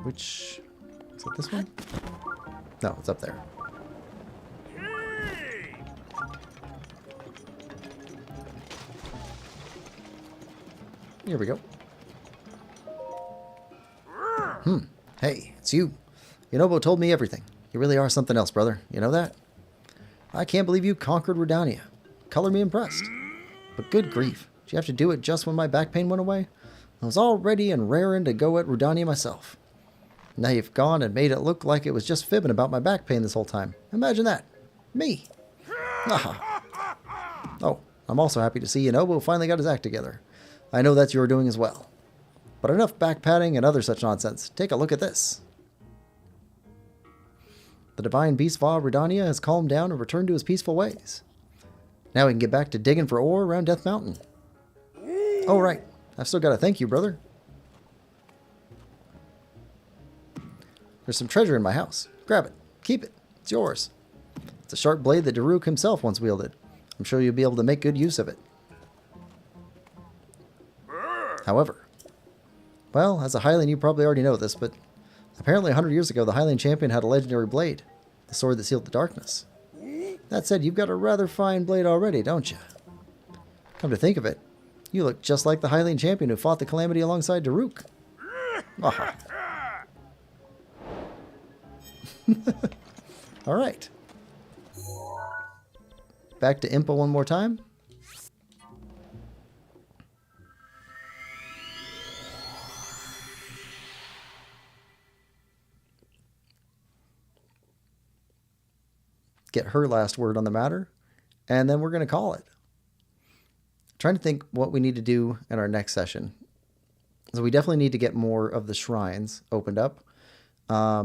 Which... Is it this one? No, it's up there. Here we go. Hey, it's you. Yonobo told me everything. You really are something else, brother. You know that? I can't believe you conquered Rudania. Color me impressed. But good grief, did you have to do it just when my back pain went away? I was all ready and raring to go at Rudania myself. Now you've gone and made it look like it was just fibbing about my back pain this whole time. Imagine that. Me. Oh, I'm also happy to see Yonobo finally got his act together. I know that's your doing as well. But enough back patting and other such nonsense. Take a look at this. The divine beast Va Rudania has calmed down and returned to his peaceful ways. Now we can get back to digging for ore around Death Mountain. Oh, right. I've still got to thank you, brother. There's some treasure in my house. Grab it. Keep it. It's yours. It's a sharp blade that Daruk himself once wielded. I'm sure you'll be able to make good use of it. However, well, as a Highland you probably already know this, but apparently 100 years ago the Highland champion had a legendary blade, the sword that sealed the darkness. That said, you've got a rather fine blade already, don't you? Come to think of it, you look just like the Highland champion who fought the Calamity alongside Daruk. Oh. Alright. Back to Impa one more time. Get her last word on the matter, and then we're going to call it. Trying to think what we need to do in our next session. So we definitely need to get more of the shrines opened up. I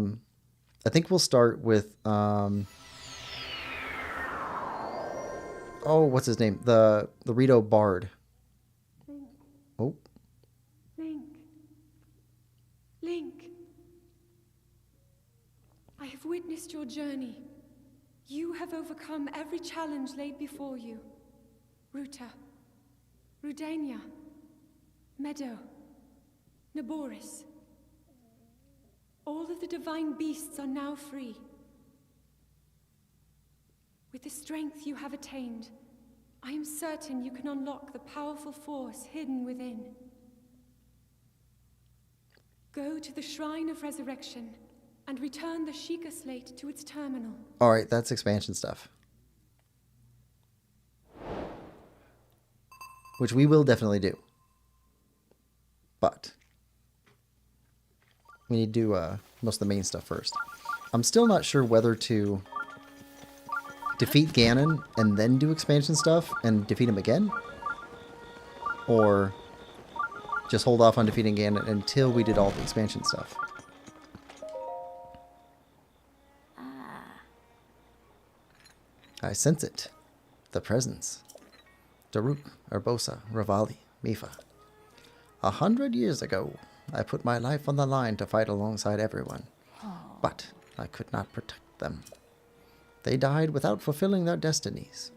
think we'll start with oh, what's his name? The Rito Bard. Link. Oh. Link. Link. I have witnessed your journey. You have overcome every challenge laid before you. Ruta, Rudania, Meadow, Naboris. All of the divine beasts are now free. With the strength you have attained, I am certain you can unlock the powerful force hidden within. Go to the Shrine of Resurrection and return the Sheikah Slate to its terminal. Alright, that's expansion stuff. Which we will definitely do. But we need to do most of the main stuff first. I'm still not sure whether to defeat Ganon and then do expansion stuff and defeat him again. Or just hold off on defeating Ganon until we did all the expansion stuff. I sense it. The presence. Daruk, Urbosa, Revali, Mifa. 100 years ago, I put my life on the line to fight alongside everyone. But I could not protect them. They died without fulfilling their destinies.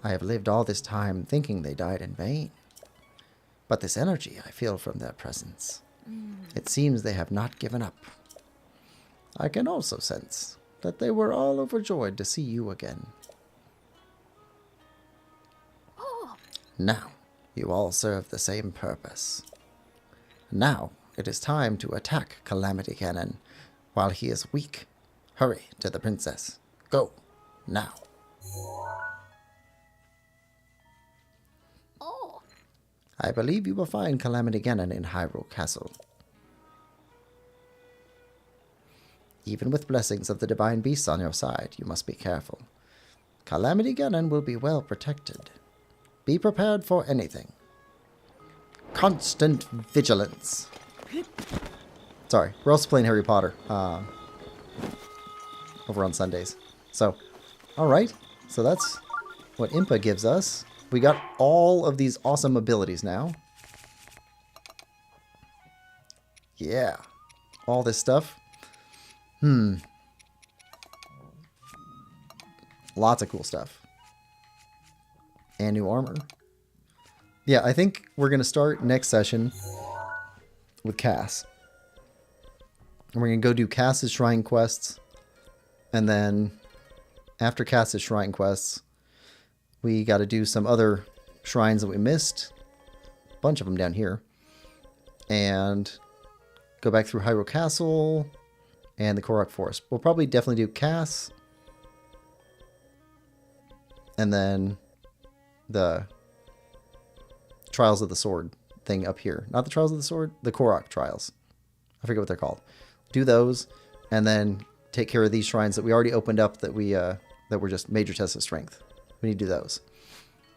I have lived all this time thinking they died in vain. But this energy I feel from their presence. It seems they have not given up. I can also sense that they were all overjoyed to see you again. Now, you all serve the same purpose. Now, it is time to attack Calamity Ganon while he is weak. Hurry to the princess. Go, now. I believe you will find Calamity Ganon in Hyrule Castle. Even with blessings of the divine beasts on your side, you must be careful. Calamity Ganon will be well protected. Be prepared for anything. Constant vigilance. Sorry, we're also playing Harry Potter over on Sundays. So, alright. So that's what Impa gives us. We got all of these awesome abilities now. Yeah. All this stuff. Lots of cool stuff. And new armor. Yeah, I think we're going to start next session with Cass. And we're going to go do Cass's Shrine quests. And then after Cass's Shrine quests, we got to do some other shrines that we missed. A bunch of them down here. And go back through Hyrule Castle and the Korok Forest. We'll probably definitely do Cass. And then the Trials of the Sword thing up here. Not the Trials of the Sword, the Korok Trials. I forget what they're called. Do those, and then take care of these shrines that we already opened up that were just major tests of strength. We need to do those.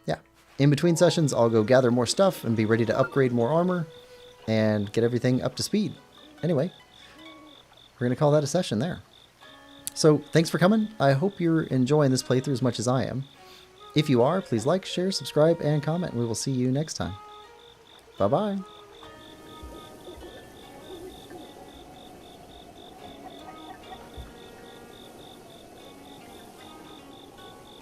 Yeah. In between sessions, I'll go gather more stuff and be ready to upgrade more armor and get everything up to speed. Anyway, we're going to call that a session there. So, thanks for coming. I hope you're enjoying this playthrough as much as I am. If you are, please like, share, subscribe, and comment, and we will see you next time. Bye-bye.